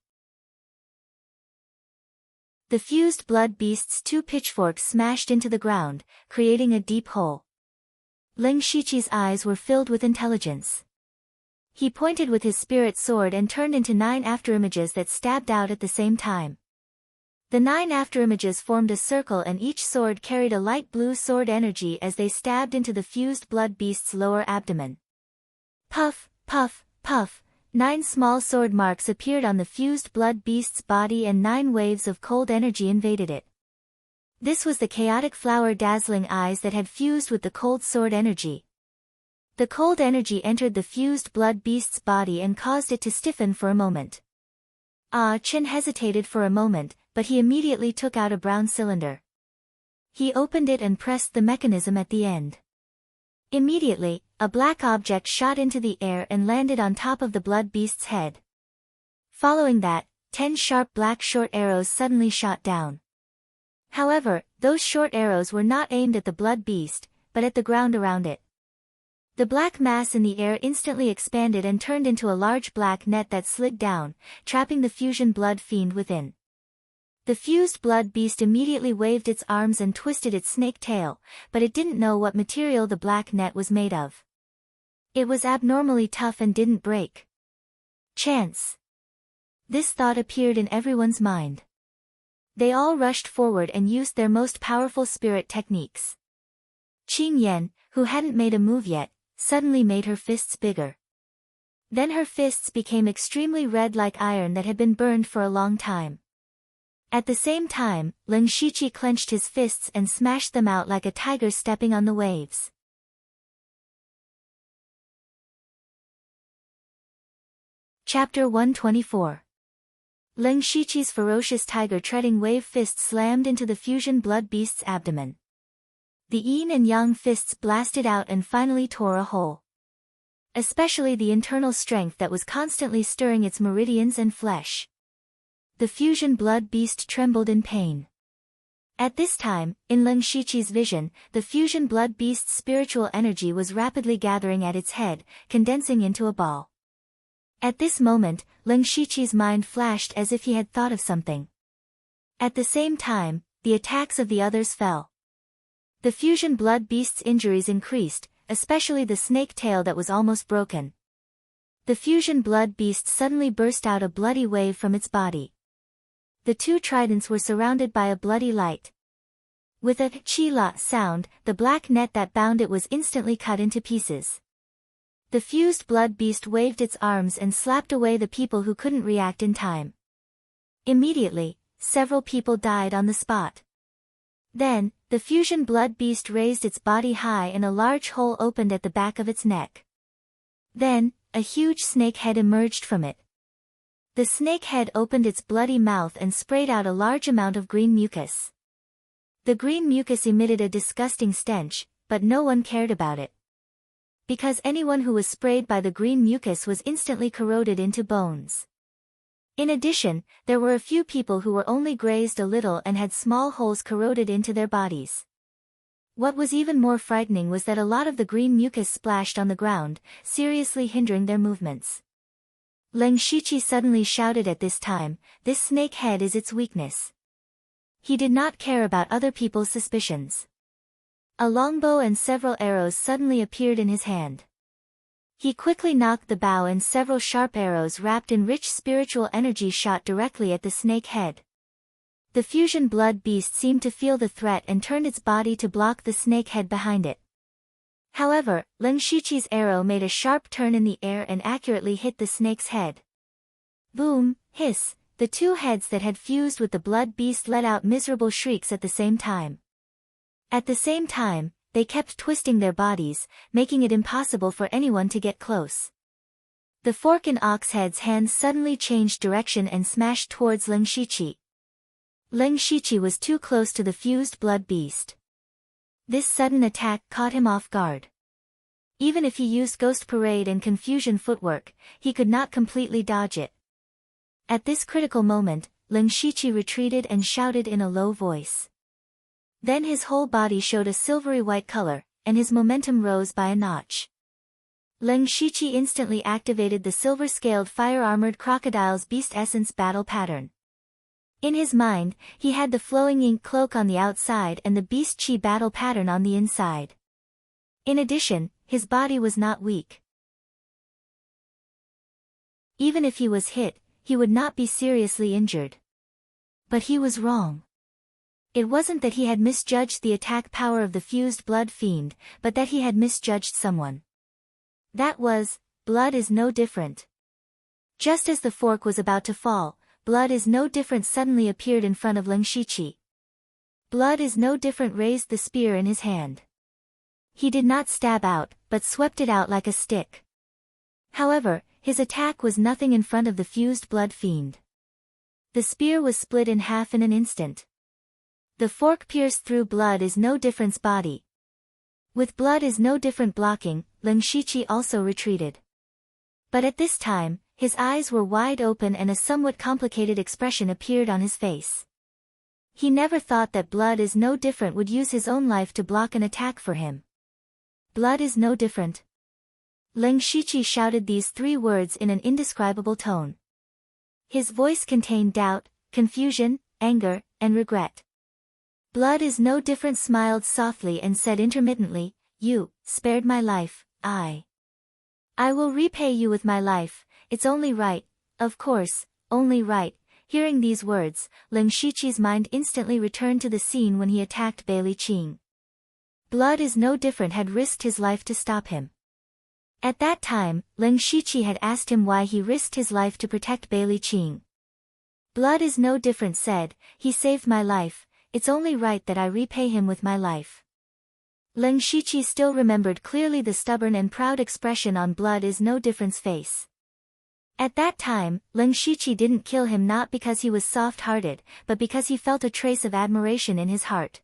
The fused blood beast's two pitchforks smashed into the ground, creating a deep hole. Leng Shiqi's eyes were filled with intelligence. He pointed with his spirit sword and turned into 9 afterimages that stabbed out at the same time. The 9 afterimages formed a circle and each sword carried a light blue sword energy as they stabbed into the fused blood beast's lower abdomen. Puff, puff, puff, 9 small sword marks appeared on the fused blood beast's body and 9 waves of cold energy invaded it. This was the chaotic flower dazzling eyes that had fused with the cold sword energy. The cold energy entered the fused blood beast's body and caused it to stiffen for a moment. Ah Chin hesitated for a moment, but he immediately took out a brown cylinder. He opened it and pressed the mechanism at the end. Immediately, a black object shot into the air and landed on top of the blood beast's head. Following that, 10 sharp black short arrows suddenly shot down. However, those short arrows were not aimed at the blood beast, but at the ground around it. The black mass in the air instantly expanded and turned into a large black net that slid down, trapping the fusion blood fiend within. The fused blood beast immediately waved its arms and twisted its snake tail, but it didn't know what material the black net was made of. It was abnormally tough and didn't break. Chance. This thought appeared in everyone's mind. They all rushed forward and used their most powerful spirit techniques. Qing Yan, who hadn't made a move yet, suddenly made her fists bigger. Then her fists became extremely red like iron that had been burned for a long time. At the same time, Ling Shiqi clenched his fists and smashed them out like a tiger stepping on the waves. Chapter 124. Ling Shiqi's ferocious tiger-treading wave fist slammed into the fusion blood beast's abdomen. The yin and yang fists blasted out and finally tore a hole. Especially the internal strength that was constantly stirring its meridians and flesh. The fusion blood beast trembled in pain. At this time, in Ling Shiqi's vision, the fusion blood beast's spiritual energy was rapidly gathering at its head, condensing into a ball. At this moment, Ling Shiqi's mind flashed as if he had thought of something. At the same time, the attacks of the others fell. The fusion blood beast's injuries increased, especially the snake tail that was almost broken. The fusion blood beast suddenly burst out a bloody wave from its body. The 2 tridents were surrounded by a bloody light. With a chi-la sound, the black net that bound it was instantly cut into pieces. The fused blood beast waved its arms and slapped away the people who couldn't react in time. Immediately, several people died on the spot. Then, the fusion blood beast raised its body high and a large hole opened at the back of its neck. Then, a huge snake head emerged from it. The snake head opened its bloody mouth and sprayed out a large amount of green mucus. The green mucus emitted a disgusting stench, but no one cared about it. Because anyone who was sprayed by the green mucus was instantly corroded into bones. In addition, there were a few people who were only grazed a little and had small holes corroded into their bodies. What was even more frightening was that a lot of the green mucus splashed on the ground, seriously hindering their movements. Ling Shiqi suddenly shouted at this time, "This snake head is its weakness." He did not care about other people's suspicions. A longbow and several arrows suddenly appeared in his hand. He quickly knocked the bow and several sharp arrows wrapped in rich spiritual energy shot directly at the snake head. The fusion blood beast seemed to feel the threat and turned its body to block the snake head behind it. However, Ling Shiqi's arrow made a sharp turn in the air and accurately hit the snake's head. Boom, hiss, the 2 heads that had fused with the blood beast let out miserable shrieks at the same time. At the same time, they kept twisting their bodies, making it impossible for anyone to get close. The fork in Oxhead's hand suddenly changed direction and smashed towards Ling Shiqi. Ling Shiqi was too close to the fused blood beast. This sudden attack caught him off guard. Even if he used Ghost Parade and Confusion footwork, he could not completely dodge it. At this critical moment, Ling Shiqi retreated and shouted in a low voice. Then his whole body showed a silvery white color, and his momentum rose by a notch. Ling Shiqi instantly activated the silver-scaled fire-armored crocodile's beast essence battle pattern. In his mind, he had the flowing ink cloak on the outside and the beast chi battle pattern on the inside. In addition, his body was not weak. Even if he was hit, he would not be seriously injured. But he was wrong. It wasn't that he had misjudged the attack power of the fused blood fiend, but that he had misjudged someone. That was, blood is no different. Just as the fork was about to fall, blood is no different suddenly appeared in front of Ling Shiqi. Blood is no different raised the spear in his hand. He did not stab out, but swept it out like a stick. However, his attack was nothing in front of the fused blood fiend. The spear was split in half in an instant. The fork pierced through blood is no difference body. With blood is no different blocking, Ling Shiqi also retreated. But at this time, his eyes were wide open and a somewhat complicated expression appeared on his face. He never thought that blood is no different would use his own life to block an attack for him. Blood is no different. Ling Shiqi shouted these 3 words in an indescribable tone. His voice contained doubt, confusion, anger, and regret. Blood is no different smiled softly and said intermittently, "You spared my life, I will repay you with my life, it's only right, of course, only right." Hearing these words, Ling Shiqi's mind instantly returned to the scene when he attacked Bai Qing. Blood is no different had risked his life to stop him. At that time, Ling Shiqi had asked him why he risked his life to protect Bai Qing. Blood is no different said, "He saved my life, it's only right that I repay him with my life." Ling Shiqi still remembered clearly the stubborn and proud expression on Blood is no different's face. At that time, Ling Shiqi didn't kill him not because he was soft-hearted, but because he felt a trace of admiration in his heart.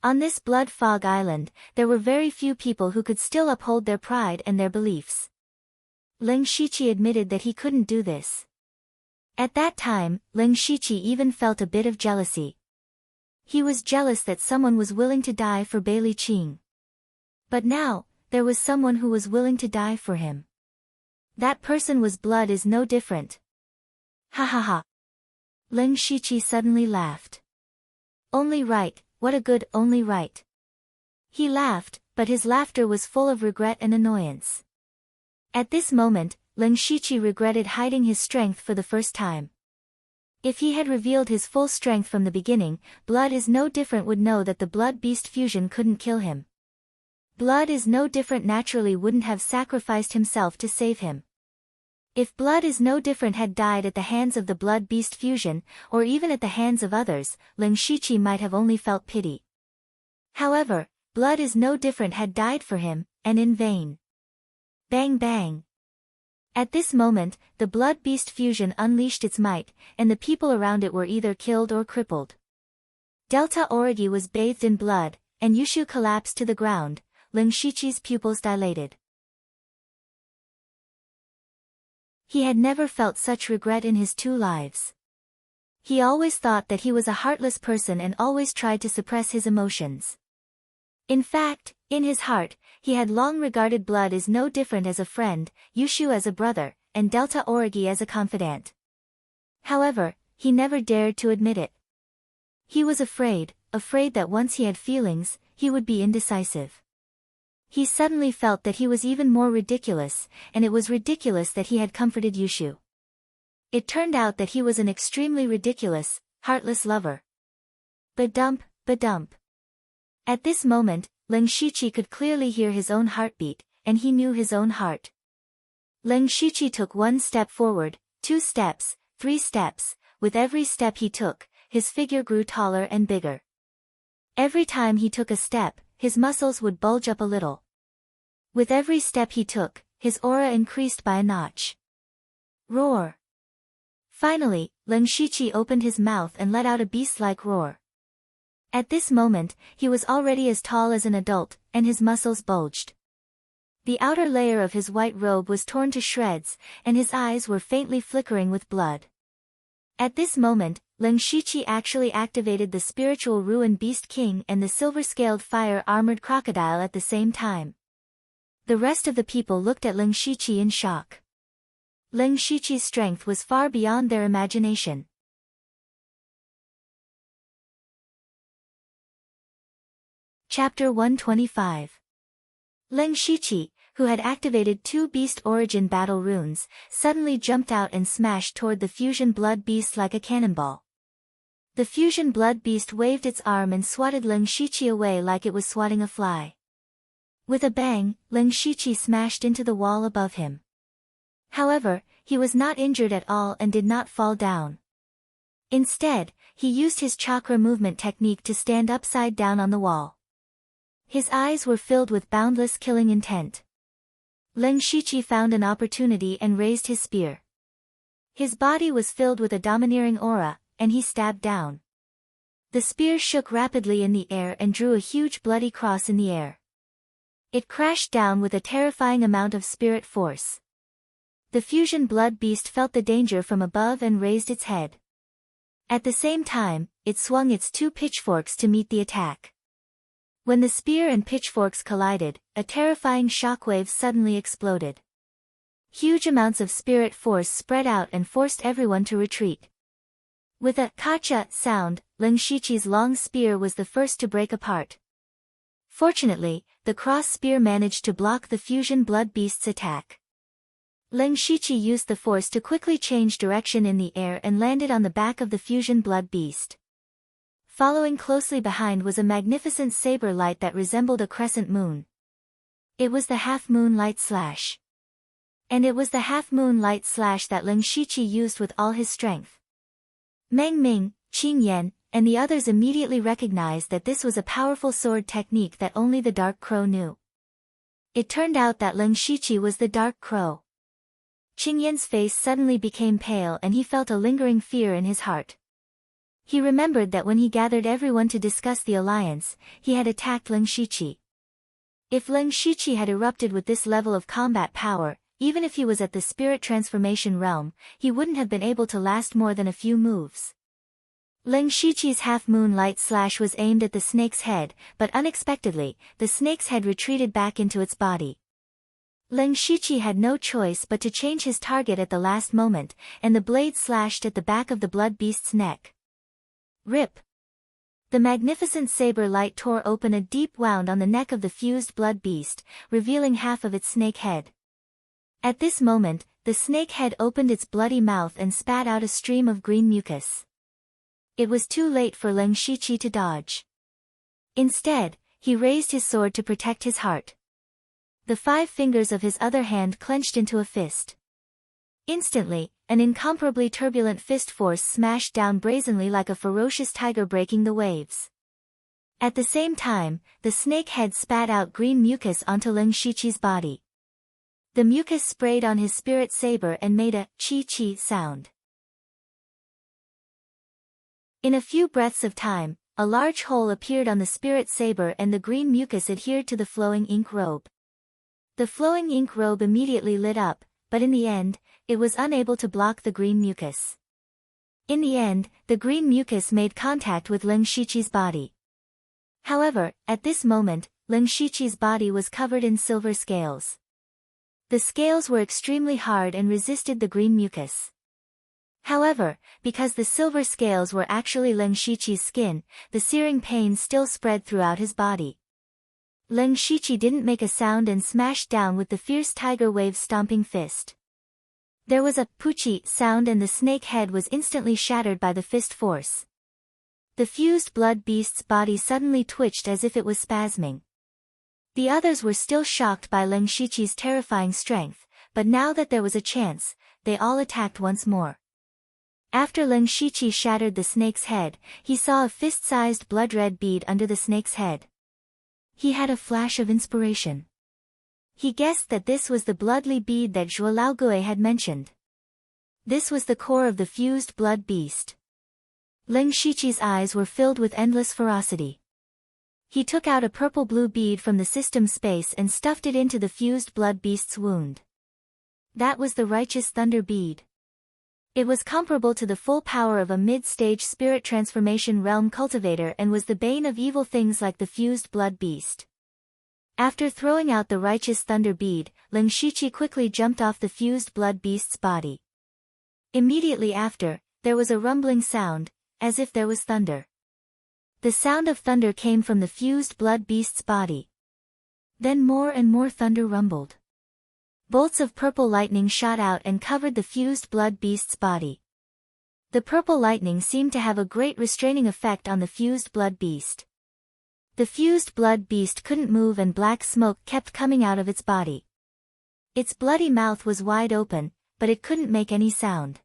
On this Blood Fog Island, there were very few people who could still uphold their pride and their beliefs. Ling Shiqi admitted that he couldn't do this. At that time, Ling Shiqi even felt a bit of jealousy. He was jealous that someone was willing to die for Bai Qing. But now, there was someone who was willing to die for him. That person was Blood is no different. Ha ha ha. Ling Shiqi suddenly laughed. Only right, what a good only right. He laughed, but his laughter was full of regret and annoyance. At this moment, Ling Shiqi regretted hiding his strength for the first time. If he had revealed his full strength from the beginning, Blood is no different would know that the blood beast fusion couldn't kill him. Blood is no different naturally wouldn't have sacrificed himself to save him. If Blood is no different had died at the hands of the blood beast fusion, or even at the hands of others, Ling Shiqi might have only felt pity. However, Blood is no different had died for him, and in vain. Bang bang. At this moment, the blood beast fusion unleashed its might, and the people around it were either killed or crippled. Delta Origi was bathed in blood, and Yushu collapsed to the ground. Ling Shiqi's pupils dilated. He had never felt such regret in his 2 lives. He always thought that he was a heartless person and always tried to suppress his emotions. In fact, in his heart, he had long regarded Blood is no different as a friend, Yushu as a brother, and Delta Origi as a confidant. However, he never dared to admit it. He was afraid that once he had feelings, he would be indecisive. He suddenly felt that he was even more ridiculous, and it was ridiculous that he had comforted Yushu. It turned out that he was an extremely ridiculous, heartless lover. Ba-dump, ba-dump. At this moment, Ling Shiqi could clearly hear his own heartbeat, and he knew his own heart. Ling Shiqi took 1 step forward, 2 steps, 3 steps, with every step he took, his figure grew taller and bigger. Every time he took a step, his muscles would bulge up a little. With every step he took, his aura increased by a notch. Roar. Finally, Ling Shiqi opened his mouth and let out a beast-like roar. At this moment, he was already as tall as an adult, and his muscles bulged. The outer layer of his white robe was torn to shreds, and his eyes were faintly flickering with blood. At this moment, Ling Shiqi actually activated the spiritual ruin beast king and the silver-scaled fire-armored crocodile at the same time. The rest of the people looked at Ling Shiqi in shock. Ling Shiqi's strength was far beyond their imagination. Chapter 125. Ling Shiqi, who had activated 2 beast origin battle runes, suddenly jumped out and smashed toward the fusion blood beast like a cannonball. The fusion blood beast waved its arm and swatted Ling Shiqi away like it was swatting a fly. With a bang, Ling Shiqi smashed into the wall above him. However, He was not injured at all and did not fall down. Instead, he used his chakra movement technique to stand upside down on the wall. His eyes were filled with boundless killing intent. Leng Shiqi found an opportunity and raised his spear. His body was filled with a domineering aura, and he stabbed down. The spear shook rapidly in the air and drew a huge bloody cross in the air. It crashed down with a terrifying amount of spirit force. The fusion blood beast felt the danger from above and raised its head. At the same time, it swung its two pitchforks to meet the attack. When the spear and pitchforks collided, a terrifying shockwave suddenly exploded. Huge amounts of spirit force spread out and forced everyone to retreat. With a "kacha" sound, Leng Shiqi's long spear was the first to break apart. Fortunately, the cross spear managed to block the fusion blood beast's attack. Leng Shiqi used the force to quickly change direction in the air and landed on the back of the fusion blood beast. Following closely behind was a magnificent saber light that resembled a crescent moon. It was the half-moon light slash. And it was the half-moon light slash that Leng Shiqi used with all his strength. Meng Ming, Qing Yan, and the others immediately recognized that this was a powerful sword technique that only the Dark Crow knew. It turned out that Leng Shiqi was the Dark Crow. Qing Yan's face suddenly became pale and he felt a lingering fear in his heart. He remembered that when he gathered everyone to discuss the alliance, he had attacked Leng Shiqi. If Leng Shiqi had erupted with this level of combat power, even if he was at the spirit transformation realm, he wouldn't have been able to last more than a few moves. Leng Shiqi's half-moon light slash was aimed at the snake's head, but unexpectedly, the snake's head retreated back into its body. Leng Shiqi had no choice but to change his target at the last moment, and the blade slashed at the back of the blood beast's neck. Rip! The magnificent saber light tore open a deep wound on the neck of the fused blood beast, revealing half of its snake head. At this moment, the snake head opened its bloody mouth and spat out a stream of green mucus. It was too late for Leng Shiqi to dodge. Instead, he raised his sword to protect his heart. The 5 fingers of his other hand clenched into a fist. Instantly, an incomparably turbulent fist force smashed down brazenly like a ferocious tiger breaking the waves. At the same time, the snake head spat out green mucus onto Leng Shiqi's body. The mucus sprayed on his spirit saber and made a chi-chi sound. In a few breaths of time, a large hole appeared on the spirit saber and the green mucus adhered to the flowing ink robe. The flowing ink robe immediately lit up, but in the end, it was unable to block the green mucus. In the end, the green mucus made contact with Leng Shiqi's body. However, at this moment, Leng Shiqi's body was covered in silver scales. The scales were extremely hard and resisted the green mucus. However, because the silver scales were actually Leng Shiqi's skin, the searing pain still spread throughout his body. Leng Shiqi didn't make a sound and smashed down with the fierce tiger wave stomping fist. There was a poochie sound and the snake head was instantly shattered by the fist force. The fused blood beast's body suddenly twitched as if it was spasming. The others were still shocked by Leng Shiqi's terrifying strength, but now that there was a chance, they all attacked once more. After Leng Shiqi shattered the snake's head, he saw a fist-sized blood-red bead under the snake's head. He had a flash of inspiration. He guessed that this was the bloodly bead that Zhuo Laogue had mentioned. This was the core of the fused blood beast. Leng Shiqi's eyes were filled with endless ferocity. He took out a purple-blue bead from the system space and stuffed it into the fused blood beast's wound. That was the righteous thunder bead. It was comparable to the full power of a mid-stage spirit transformation realm cultivator and was the bane of evil things like the fused blood beast. After throwing out the righteous thunder bead, Leng Shiqi quickly jumped off the fused blood beast's body. Immediately after, there was a rumbling sound, as if there was thunder. The sound of thunder came from the fused blood beast's body. Then more and more thunder rumbled. Bolts of purple lightning shot out and covered the fused blood beast's body. The purple lightning seemed to have a great restraining effect on the fused blood beast. The fused blood beast couldn't move and black smoke kept coming out of its body. Its bloody mouth was wide open, but it couldn't make any sound.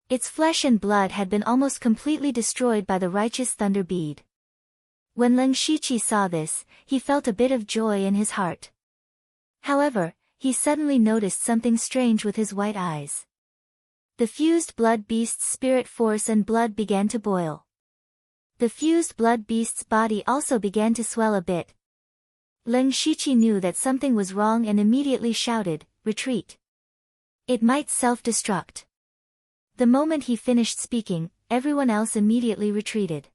Its flesh and blood had been almost completely destroyed by the righteous thunder bead. When Leng Shiqi saw this, he felt a bit of joy in his heart. However, he suddenly noticed something strange with his white eyes. The fused blood beast's spirit force and blood began to boil. The fused blood beast's body also began to swell a bit. Leng Shiqi knew that something was wrong and immediately shouted, "Retreat! It might self-destruct." The moment he finished speaking, everyone else immediately retreated.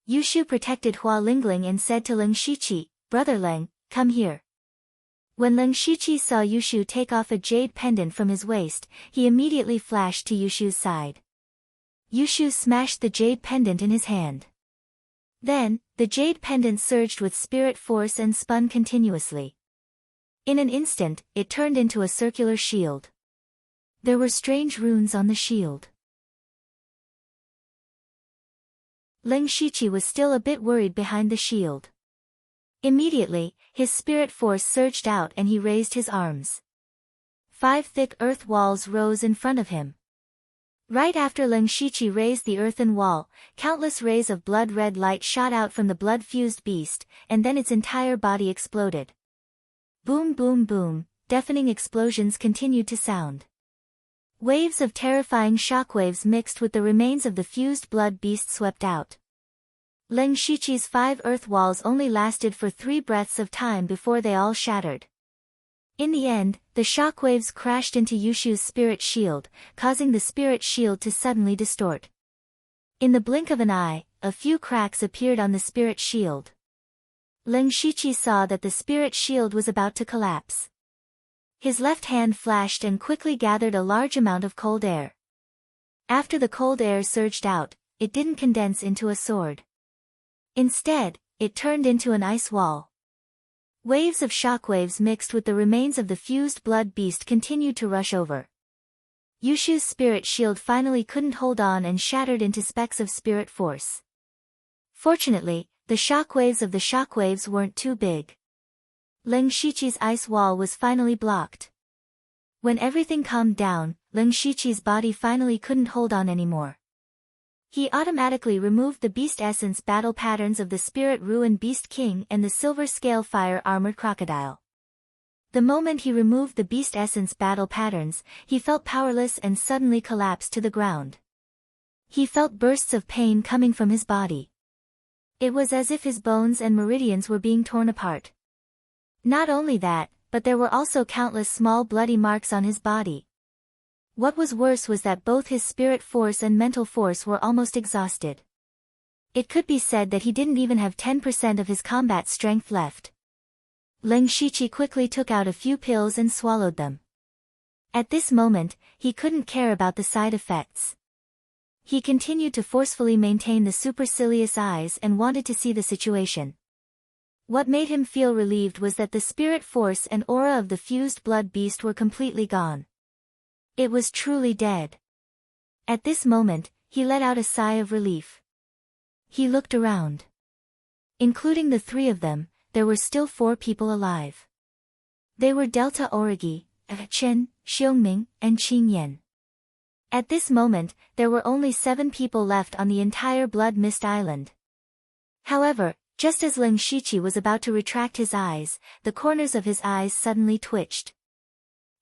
Yushu protected Hua Lingling and said to Leng Shiqi, "Brother Leng, come here." When Leng Shiqi saw Yushu take off a jade pendant from his waist, he immediately flashed to Yushu's side. Yushu smashed the jade pendant in his hand. Then, the jade pendant surged with spirit force and spun continuously. In an instant, it turned into a circular shield. There were strange runes on the shield. Leng Shiqi was still a bit worried behind the shield. Immediately, his spirit force surged out and he raised his arms. 5 thick earth walls rose in front of him. Right after Leng Shiqi raised the earthen wall, countless rays of blood-red light shot out from the blood-fused beast, and then its entire body exploded. Boom boom boom, deafening explosions continued to sound. Waves of terrifying shockwaves mixed with the remains of the fused blood beast swept out. Leng Shiqi's 5 earth walls only lasted for 3 breaths of time before they all shattered. In the end, the shockwaves crashed into Yushu's spirit shield, causing the spirit shield to suddenly distort. In the blink of an eye, a few cracks appeared on the spirit shield. Leng Shiqi saw that the spirit shield was about to collapse. His left hand flashed and quickly gathered a large amount of cold air. After the cold air surged out, it didn't condense into a sword. Instead, it turned into an ice wall. Waves of shockwaves mixed with the remains of the fused blood beast continued to rush over. Yushu's spirit shield finally couldn't hold on and shattered into specks of spirit force. Fortunately, the shockwaves of the shockwaves weren't too big. Leng Shiqi's ice wall was finally blocked. When everything calmed down, Leng Shiqi's body finally couldn't hold on anymore. He automatically removed the beast essence battle patterns of the Spirit Ruin Beast King and the Silver Scale Fire Armored Crocodile. The moment he removed the beast essence battle patterns, he felt powerless and suddenly collapsed to the ground. He felt bursts of pain coming from his body. It was as if his bones and meridians were being torn apart. Not only that, but there were also countless small bloody marks on his body. What was worse was that both his spirit force and mental force were almost exhausted. It could be said that he didn't even have 10% of his combat strength left. Leng Shiqi quickly took out a few pills and swallowed them. At this moment, he couldn't care about the side effects. He continued to forcefully maintain the supercilious eyes and wanted to see the situation. What made him feel relieved was that the spirit force and aura of the fused blood beast were completely gone. It was truly dead. At this moment, he let out a sigh of relief. He looked around. Including the 3 of them, there were still 4 people alive. They were Delta Origi, Chen, Xiongming, and Qing Yan. At this moment, there were only 7 people left on the entire Blood Mist Island. However, just as Leng Shiqi was about to retract his eyes, the corners of his eyes suddenly twitched.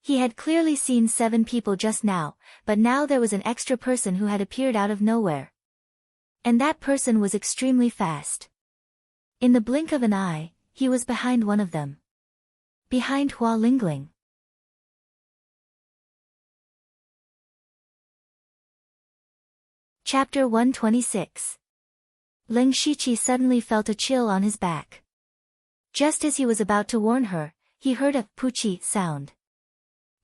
He had clearly seen 7 people just now, but now there was an extra person who had appeared out of nowhere. And that person was extremely fast. In the blink of an eye, he was behind one of them. Behind Hua Lingling. Chapter 126. Leng Shiqi suddenly felt a chill on his back. Just as he was about to warn her, he heard a "poochie" sound.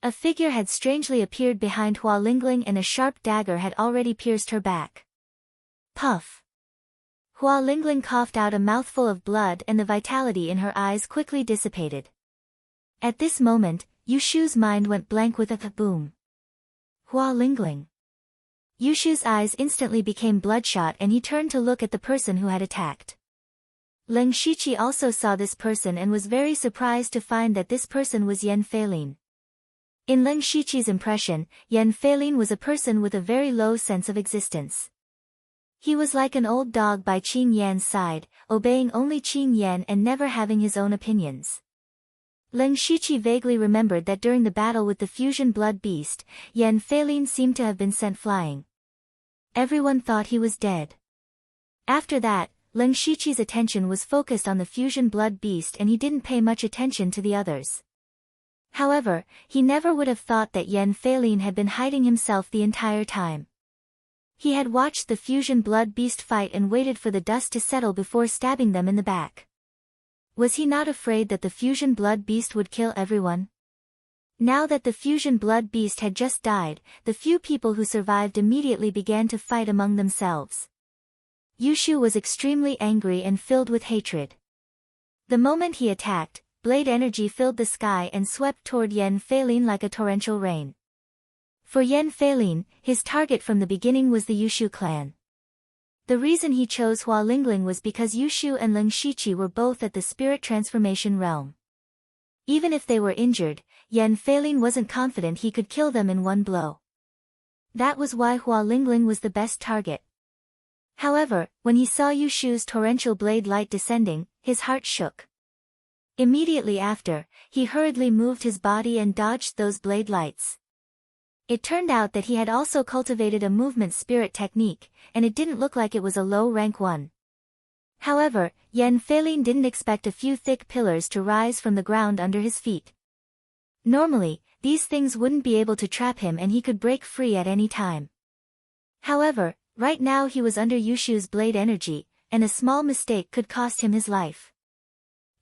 A figure had strangely appeared behind Hua Lingling and a sharp dagger had already pierced her back. Puff. Hua Lingling coughed out a mouthful of blood and the vitality in her eyes quickly dissipated. At this moment, Yushu's mind went blank with a boom. Hua Lingling. Yushu's eyes instantly became bloodshot and he turned to look at the person who had attacked. Leng Shiqi also saw this person and was very surprised to find that this person was Yan Feilin. In Leng Shiqi's impression, Yan Feilin was a person with a very low sense of existence. He was like an old dog by Qing Yan's side, obeying only Qing Yan and never having his own opinions. Leng Shiqi vaguely remembered that during the battle with the fusion blood beast, Yan Feilin seemed to have been sent flying. Everyone thought he was dead. After that, Leng Shiqi's attention was focused on the fusion blood beast and he didn't pay much attention to the others. However, he never would have thought that Yan Feilin had been hiding himself the entire time. He had watched the fusion blood beast fight and waited for the dust to settle before stabbing them in the back. Was he not afraid that the fusion blood beast would kill everyone? Now that the fusion blood beast had just died, the few people who survived immediately began to fight among themselves. Yushu was extremely angry and filled with hatred. The moment he attacked, blade energy filled the sky and swept toward Yan Feilin like a torrential rain. For Yan Feilin, his target from the beginning was the Yushu clan. The reason he chose Hua Lingling was because Yushu and Leng Shiqi were both at the spirit transformation realm. Even if they were injured, Yan Feilin wasn't confident he could kill them in one blow. That was why Hua Lingling was the best target. However, when he saw Yushu's torrential blade light descending, his heart shook. Immediately after, he hurriedly moved his body and dodged those blade lights. It turned out that he had also cultivated a movement spirit technique, and it didn't look like it was a low-rank one. However, Yan Feilin didn't expect a few thick pillars to rise from the ground under his feet. Normally, these things wouldn't be able to trap him and he could break free at any time. However, right now he was under Yushu's blade energy, and a small mistake could cost him his life.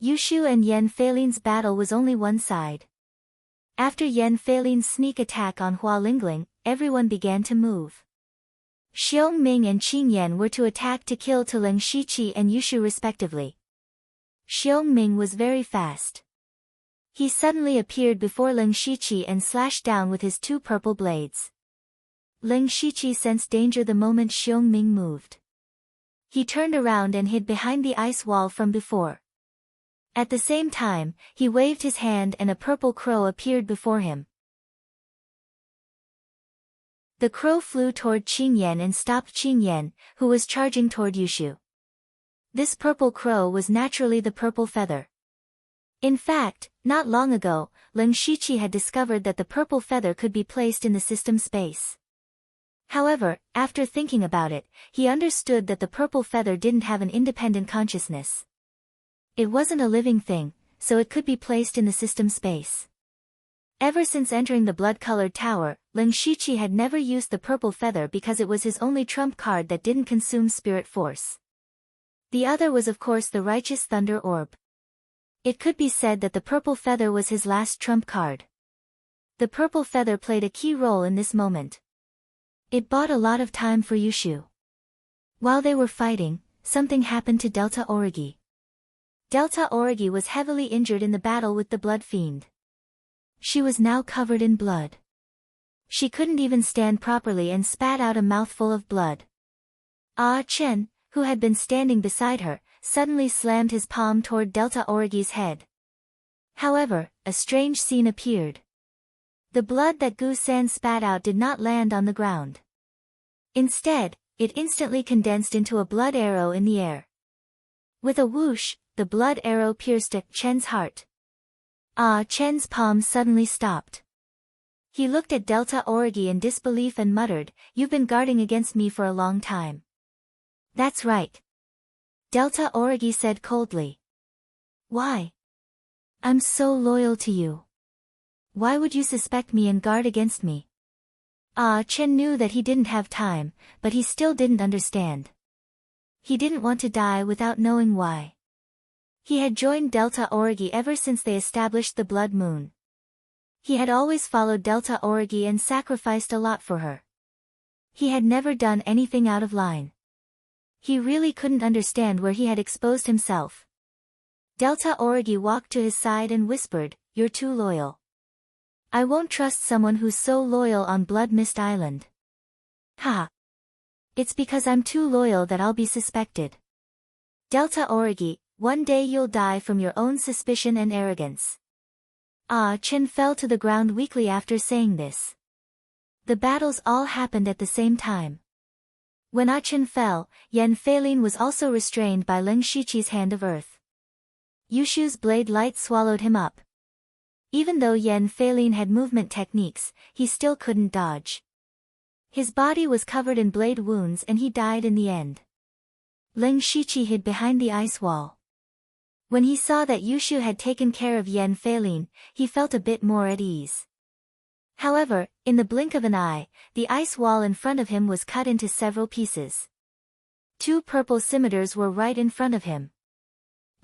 Yushu and Yan Feilin's battle was only one side. After Yan Feilin's sneak attack on Hua Lingling, everyone began to move. Xiong Ming and Qing Yan were to attack to kill Leng Shiqi and Yushu respectively. Xiong Ming was very fast. He suddenly appeared before Leng Shiqi and slashed down with his two purple blades. Leng Shiqi sensed danger the moment Xiong Ming moved. He turned around and hid behind the ice wall from before. At the same time, he waved his hand and a purple crow appeared before him. The crow flew toward Qing Yan and stopped Qing Yan, who was charging toward Yushu. This purple crow was naturally the purple feather. In fact, not long ago, Leng Shiqi had discovered that the purple feather could be placed in the system space. However, after thinking about it, he understood that the purple feather didn't have an independent consciousness. It wasn't a living thing, so it could be placed in the system space. Ever since entering the blood-colored tower, Leng Shiqi had never used the purple feather because it was his only trump card that didn't consume spirit force. The other was of course the righteous thunder orb. It could be said that the purple feather was his last trump card. The purple feather played a key role in this moment. It bought a lot of time for Yushu. While they were fighting, something happened to Delta Origi. Delta Origi was heavily injured in the battle with the Blood Fiend. She was now covered in blood. She couldn't even stand properly and spat out a mouthful of blood. Ah Chen, who had been standing beside her, suddenly slammed his palm toward Delta Origi's head. However, a strange scene appeared. The blood that Gu San spat out did not land on the ground. Instead, it instantly condensed into a blood arrow in the air. With a whoosh, the blood arrow pierced Chen's heart. Ah Chen's palm suddenly stopped. He looked at Delta Origi in disbelief and muttered, "You've been guarding against me for a long time." "That's right," Delta Origi said coldly. "Why? I'm so loyal to you. Why would you suspect me and guard against me?" Ah Chen knew that he didn't have time, but he still didn't understand. He didn't want to die without knowing why. He had joined Delta Origi ever since they established the Blood Moon. He had always followed Delta Origi and sacrificed a lot for her. He had never done anything out of line. He really couldn't understand where he had exposed himself. Delta Origi walked to his side and whispered, "You're too loyal. I won't trust someone who's so loyal on Blood Mist Island." "Ha! It's because I'm too loyal that I'll be suspected. Delta Origi, one day you'll die from your own suspicion and arrogance." Ah Chen fell to the ground weakly after saying this. The battles all happened at the same time. When Ah Chen fell, Yan Feilin was also restrained by Ling Shiqi's hand of earth. Yushu's blade light swallowed him up. Even though Yan Feilin had movement techniques, he still couldn't dodge. His body was covered in blade wounds and he died in the end. Ling Shiqi hid behind the ice wall. When he saw that Yushu had taken care of Yan Feilin, he felt a bit more at ease. However, in the blink of an eye, the ice wall in front of him was cut into several pieces. 2 purple scimitars were right in front of him.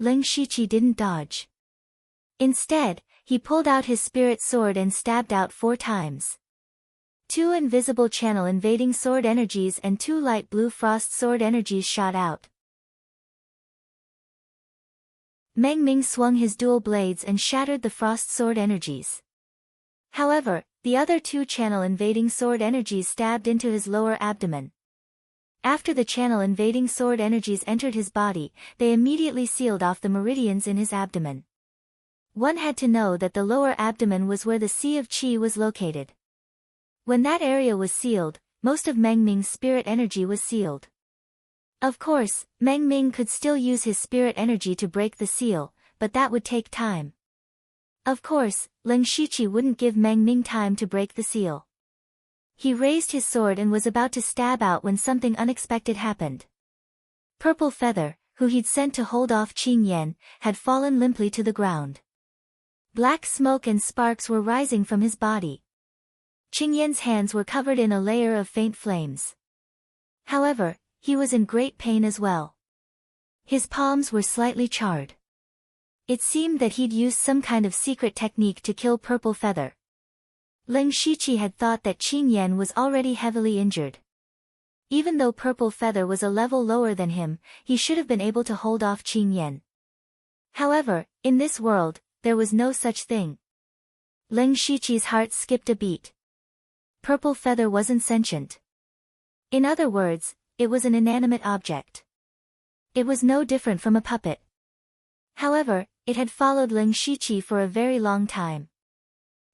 Ling Shiqi didn't dodge. Instead, he pulled out his spirit sword and stabbed out 4 times. 2 invisible channel invading sword energies and 2 light blue frost sword energies shot out. Meng Ming swung his dual blades and shattered the frost sword energies. However, the other 2 channel invading sword energies stabbed into his lower abdomen. After the channel invading sword energies entered his body, they immediately sealed off the meridians in his abdomen. One had to know that the lower abdomen was where the Sea of Qi was located. When that area was sealed, most of Meng Ming's spirit energy was sealed. Of course, Meng Ming could still use his spirit energy to break the seal, but that would take time. Of course, Ling Shiqi wouldn't give Meng Ming time to break the seal. He raised his sword and was about to stab out when something unexpected happened. Purple Feather, who he'd sent to hold off Qing Yan, had fallen limply to the ground. Black smoke and sparks were rising from his body. Qing Yan's hands were covered in a layer of faint flames. However, he was in great pain as well. His palms were slightly charred. It seemed that he'd used some kind of secret technique to kill Purple Feather. Ling Shiqi had thought that Qing Yan was already heavily injured. Even though Purple Feather was a level lower than him, he should have been able to hold off Qing Yan. However, in this world, there was no such thing. Ling Shiqi's heart skipped a beat. Purple Feather wasn't sentient. In other words, it was an inanimate object. It was no different from a puppet. However, it had followed Ling Shiqi for a very long time.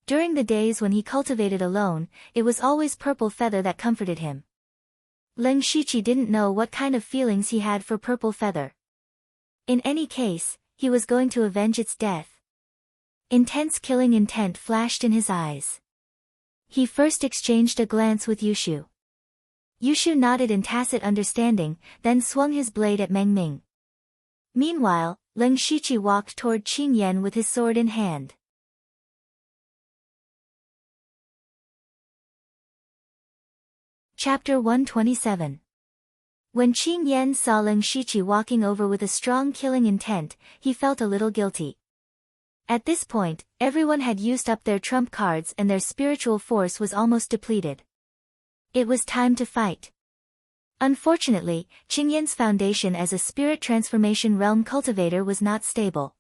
During the days when he cultivated alone, it was always Purple Feather that comforted him. Ling Shiqi didn't know what kind of feelings he had for Purple Feather. In any case, he was going to avenge its death. Intense killing intent flashed in his eyes. He first exchanged a glance with Yushu. Yushu nodded in tacit understanding, then swung his blade at Meng Ming. Meanwhile, Ling Shiqi walked toward Qing Yan with his sword in hand. Chapter 127. When Qing Yan saw Ling Shiqi walking over with a strong killing intent, he felt a little guilty. At this point, everyone had used up their trump cards and their spiritual force was almost depleted. It was time to fight. Unfortunately, Qing Yan's foundation as a spirit transformation realm cultivator was not stable.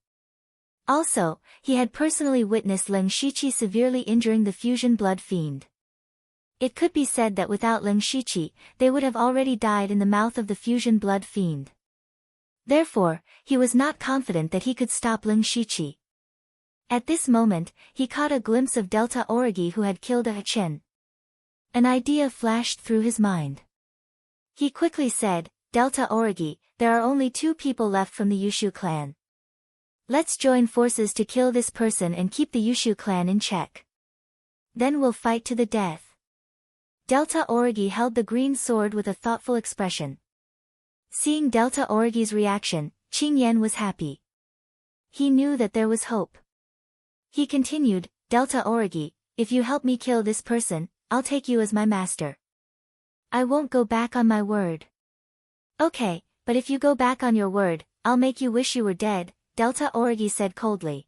Also, he had personally witnessed Ling Shiqi severely injuring the fusion blood fiend. It could be said that without Ling Shiqi, they would have already died in the mouth of the fusion blood fiend. Therefore, he was not confident that he could stop Ling Shiqi. At this moment, he caught a glimpse of Delta Origi who had killed Ah Chen. An idea flashed through his mind. He quickly said, Delta Origi, there are only 2 people left from the Yushu clan. Let's join forces to kill this person and keep the Yushu clan in check. Then we'll fight to the death. Delta Origi held the green sword with a thoughtful expression. Seeing Delta Origi's reaction, Qing Yan was happy. He knew that there was hope. He continued, Delta Origi, if you help me kill this person, I'll take you as my master. I won't go back on my word. Okay, but if you go back on your word, I'll make you wish you were dead, Delta Origi said coldly.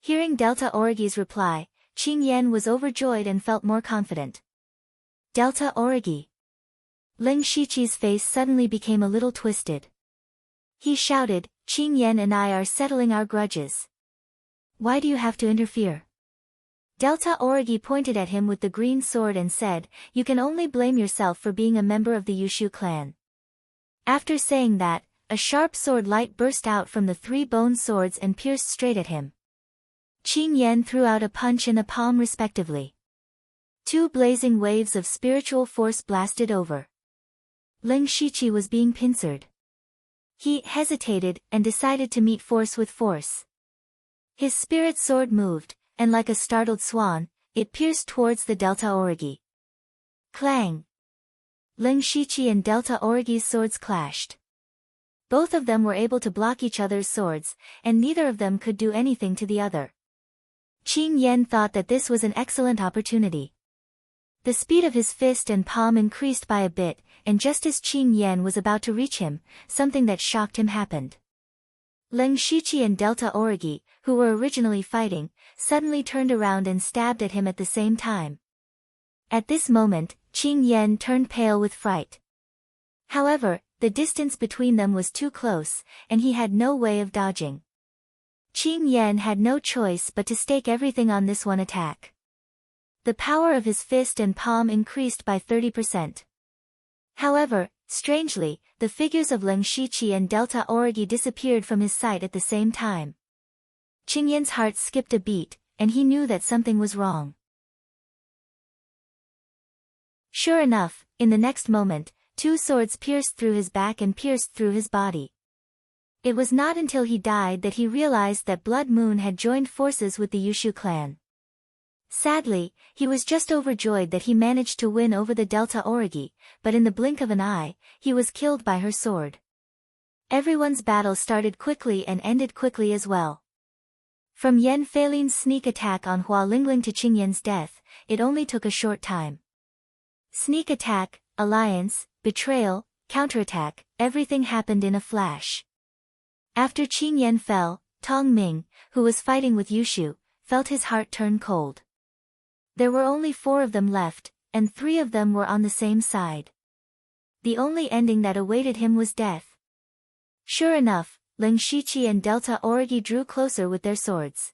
Hearing Delta Origi's reply, Qing Yan was overjoyed and felt more confident. Delta Origi. Ling Shiqi's face suddenly became a little twisted. He shouted, Qing Yan and I are settling our grudges. Why do you have to interfere? Delta Origi pointed at him with the green sword and said, you can only blame yourself for being a member of the Yushu clan. After saying that, a sharp sword light burst out from the 3 bone swords and pierced straight at him. Qing Yan threw out a punch and a palm respectively. Two blazing waves of spiritual force blasted over. Ling Shiqi was being pincered. He hesitated and decided to meet force with force. His spirit sword moved, and like a startled swan, it pierced towards the Delta Origi. Clang! Ling Shiqi and Delta Origi's swords clashed. Both of them were able to block each other's swords, and neither of them could do anything to the other. Qing Yan thought that this was an excellent opportunity. The speed of his fist and palm increased by a bit, and just as Qing Yan was about to reach him, something that shocked him happened. Ling Shiqi and Delta Origi, who were originally fighting, suddenly turned around and stabbed at him at the same time. At this moment, Qing Yan turned pale with fright. However, the distance between them was too close, and he had no way of dodging. Qing Yan had no choice but to stake everything on this one attack. The power of his fist and palm increased by 30%. However, strangely, the figures of Ling Shiqi and Delta Origi disappeared from his sight at the same time. Qing Yan's heart skipped a beat, and he knew that something was wrong. Sure enough, in the next moment, two swords pierced through his back and pierced through his body. It was not until he died that he realized that Blood Moon had joined forces with the Yushu clan. Sadly, he was just overjoyed that he managed to win over the Delta Origi, but in the blink of an eye, he was killed by her sword. Everyone's battle started quickly and ended quickly as well. From Yan Feilin's sneak attack on Hua Lingling to Qing Yan's death, it only took a short time. Sneak attack, alliance, betrayal, counterattack, everything happened in a flash. After Qing Yan fell, Tong Ming, who was fighting with Yushu, felt his heart turn cold. There were only 4 of them left, and 3 of them were on the same side. The only ending that awaited him was death. Sure enough, Ling Shiqi and Delta Origi drew closer with their swords.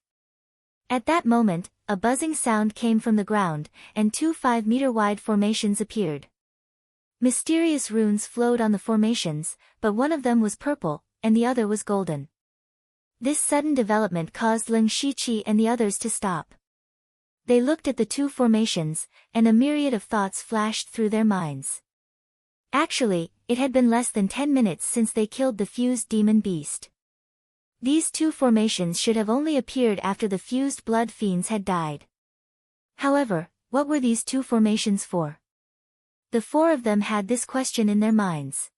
At that moment, a buzzing sound came from the ground, and 2 5-meter-wide formations appeared. Mysterious runes flowed on the formations, but one of them was purple, and the other was golden. This sudden development caused Ling Shiqi and the others to stop. They looked at the 2 formations, and a myriad of thoughts flashed through their minds. Actually, it had been less than 10 minutes since they killed the fused demon beast. These 2 formations should have only appeared after the fused blood fiends had died. However, what were these 2 formations for? The 4 of them had this question in their minds.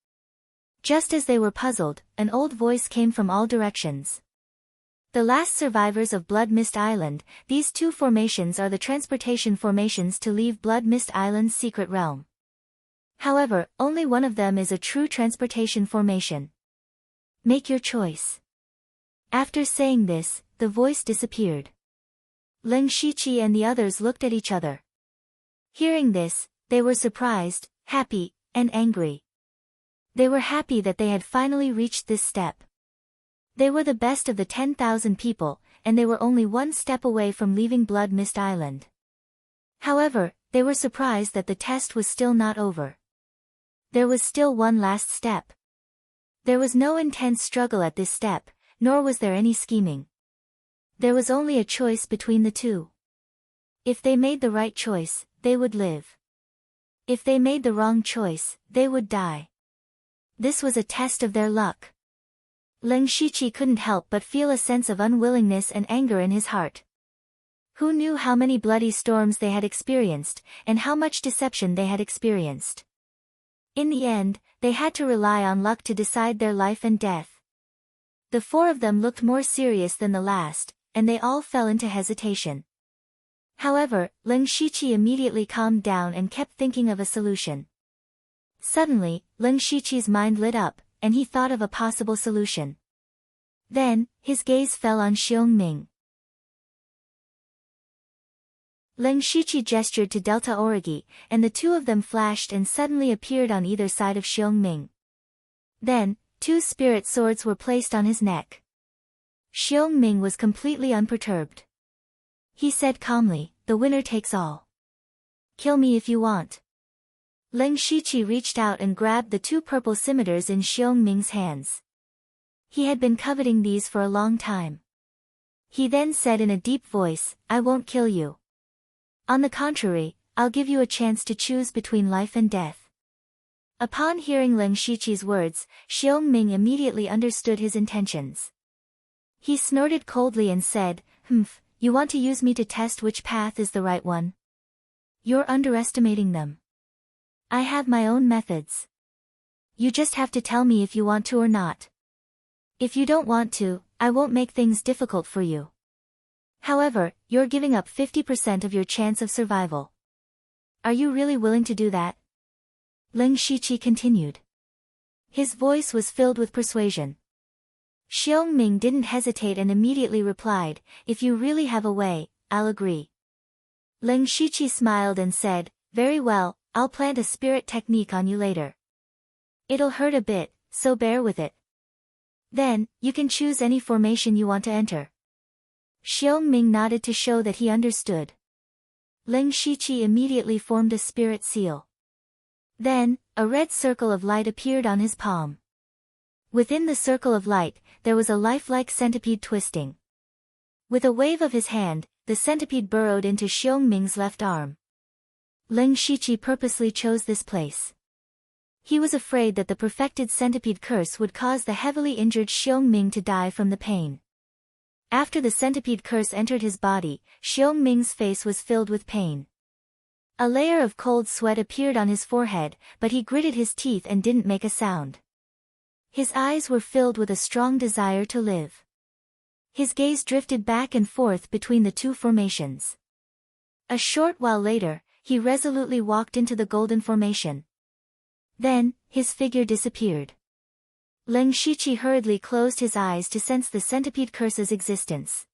Just as they were puzzled, an old voice came from all directions. The last survivors of Blood Mist Island, these 2 formations are the transportation formations to leave Blood Mist Island's secret realm. However, only one of them is a true transportation formation. Make your choice. After saying this, the voice disappeared. Ling Shiqi and the others looked at each other. Hearing this, they were surprised, happy, and angry. They were happy that they had finally reached this step. They were the best of the 10,000 people, and they were only 1 step away from leaving Blood Mist Island. However, they were surprised that the test was still not over. There was still one last step. There was no intense struggle at this step, nor was there any scheming. There was only a choice between the 2. If they made the right choice, they would live. If they made the wrong choice, they would die. This was a test of their luck. Ling Shiqi couldn't help but feel a sense of unwillingness and anger in his heart. Who knew how many bloody storms they had experienced, and how much deception they had experienced? In the end, they had to rely on luck to decide their life and death. The 4 of them looked more serious than the last, and they all fell into hesitation. However, Ling Shiqi immediately calmed down and kept thinking of a solution. Suddenly, Ling Shiqi's mind lit up, and he thought of a possible solution. Then, his gaze fell on Xiong Ming. Ling Shiqi gestured to Delta Origi, and the 2 of them flashed and suddenly appeared on either side of Xiong Ming. Then, 2 spirit swords were placed on his neck. Xiong Ming was completely unperturbed. He said calmly, "The winner takes all. Kill me if you want." Ling Shiqi reached out and grabbed the 2 purple scimitars in Xiong Ming's hands. He had been coveting these for a long time. He then said in a deep voice, I won't kill you. On the contrary, I'll give you a chance to choose between life and death. Upon hearing Leng Shiqi's words, Xiongming immediately understood his intentions. He snorted coldly and said, you want to use me to test which path is the right one? You're underestimating them. I have my own methods. You just have to tell me if you want to or not. If you don't want to, I won't make things difficult for you. However, you're giving up 50% of your chance of survival. Are you really willing to do that? Leng Shiqi continued. His voice was filled with persuasion. Xiongming didn't hesitate and immediately replied, if you really have a way, I'll agree. Leng Shiqi smiled and said, very well, I'll plant a spirit technique on you later. It'll hurt a bit, so bear with it. Then, you can choose any formation you want to enter. Xiongming nodded to show that he understood. Leng Shiqi immediately formed a spirit seal. Then, a red circle of light appeared on his palm. Within the circle of light, there was a lifelike centipede twisting. With a wave of his hand, the centipede burrowed into Xiongming's left arm. Leng Shiqi purposely chose this place. He was afraid that the perfected centipede curse would cause the heavily injured Xiongming to die from the pain. After the centipede curse entered his body, Xiongming's face was filled with pain. A layer of cold sweat appeared on his forehead, but he gritted his teeth and didn't make a sound. His eyes were filled with a strong desire to live. His gaze drifted back and forth between the two formations. A short while later, he resolutely walked into the golden formation. Then, his figure disappeared. Leng Shiqi hurriedly closed his eyes to sense the centipede curse's existence.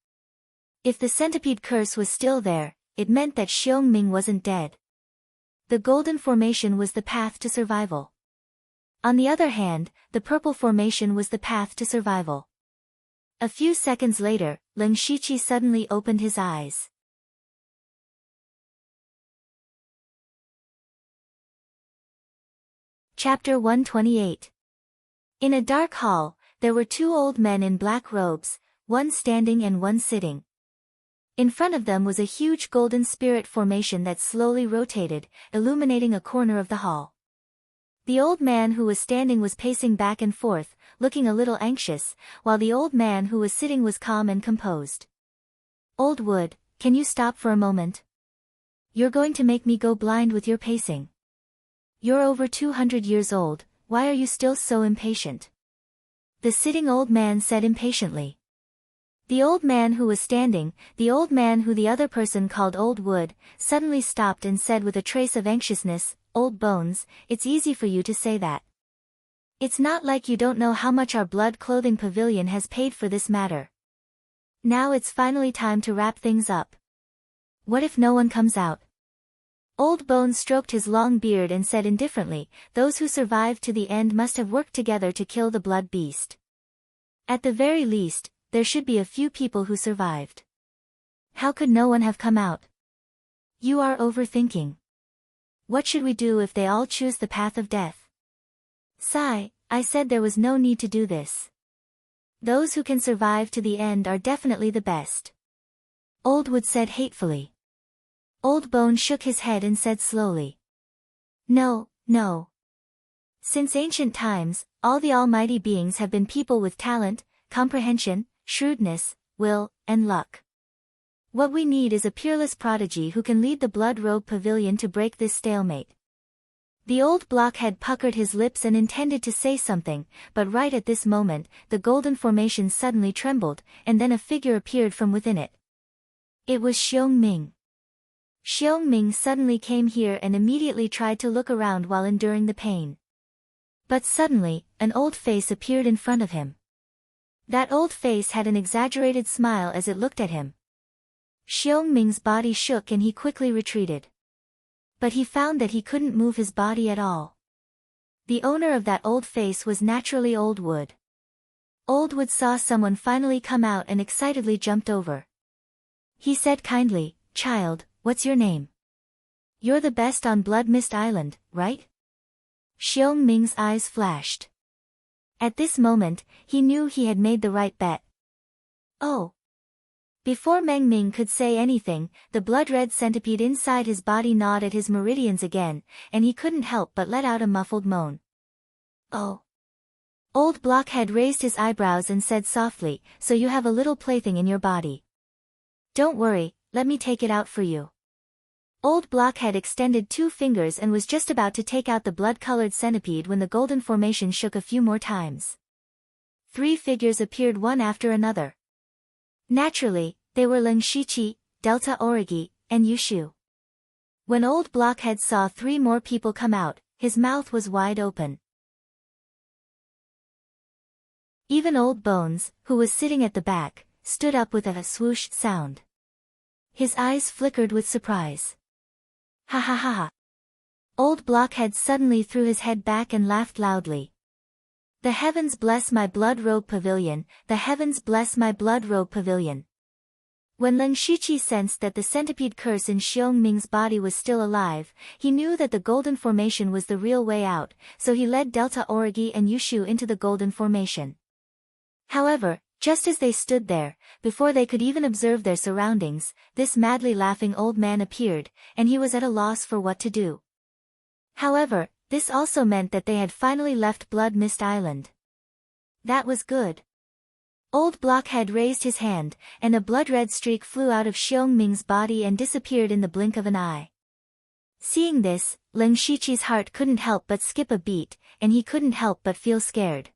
If the centipede curse was still there, it meant that Xiongming wasn't dead. The golden formation was the path to survival. On the other hand, the purple formation was the path to survival. A few seconds later, Leng Shiqi suddenly opened his eyes. Chapter 128. In a dark hall, there were two old men in black robes, one standing and one sitting. In front of them was a huge golden spirit formation that slowly rotated, illuminating a corner of the hall. The old man who was standing was pacing back and forth, looking a little anxious, while the old man who was sitting was calm and composed. Old Wood, can you stop for a moment? You're going to make me go blind with your pacing. You're over 200 years old, why are you still so impatient? The sitting old man said impatiently. The old man who was standing, the old man who the other person called Old Wood, suddenly stopped and said with a trace of anxiousness, Old Bones, it's easy for you to say that. It's not like you don't know how much our blood clothing pavilion has paid for this matter. Now it's finally time to wrap things up. What if no one comes out? Old Bones stroked his long beard and said indifferently, those who survived to the end must have worked together to kill the blood beast. At the very least, there should be a few people who survived. How could no one have come out? You are overthinking. What should we do if they all choose the path of death? Sigh, I said there was no need to do this. Those who can survive to the end are definitely the best. Old Wood said hatefully. Old Bone shook his head and said slowly. No, no. Since ancient times, all the almighty beings have been people with talent, comprehension, shrewdness, will, and luck. What we need is a peerless prodigy who can lead the Blood Robe Pavilion to break this stalemate. The old blockhead puckered his lips and intended to say something, but right at this moment, the golden formation suddenly trembled, and then a figure appeared from within it. It was Xiongming. Xiongming suddenly came here and immediately tried to look around while enduring the pain. But suddenly, an old face appeared in front of him. That old face had an exaggerated smile as it looked at him. Xiongming's body shook and he quickly retreated. But he found that he couldn't move his body at all. The owner of that old face was naturally Old Wood. Old Wood saw someone finally come out and excitedly jumped over. He said kindly, "Child, what's your name? You're the best on Blood Mist Island, right?" Xiongming's eyes flashed. At this moment, he knew he had made the right bet. Oh. Before Meng Ming could say anything, the blood-red centipede inside his body gnawed at his meridians again, and he couldn't help but let out a muffled moan. Oh. Old Blockhead raised his eyebrows and said softly, "So you have a little plaything in your body. Don't worry, let me take it out for you." Old Blockhead extended 2 fingers and was just about to take out the blood-colored centipede when the golden formation shook a few more times. 3 figures appeared one after another. Naturally, they were Ling Shiqi, Delta Origi, and Yushu. When Old Blockhead saw 3 more people come out, his mouth was wide open. Even Old Bones, who was sitting at the back, stood up with a swoosh sound. His eyes flickered with surprise. Ha ha ha ha. Old Blockhead suddenly threw his head back and laughed loudly. The heavens bless my blood-robe pavilion, the heavens bless my blood-robe pavilion. When Ling Shiqi sensed that the centipede curse in Xiong Ming's body was still alive, he knew that the golden formation was the real way out, so he led Delta Origi and Yushu into the golden formation. However, just as they stood there, before they could even observe their surroundings, this madly laughing old man appeared, and he was at a loss for what to do. However, this also meant that they had finally left Blood Mist Island. That was good. Old Blockhead raised his hand, and a blood-red streak flew out of Xiong Ming's body and disappeared in the blink of an eye. Seeing this, Ling Shiqi's heart couldn't help but skip a beat, and he couldn't help but feel scared.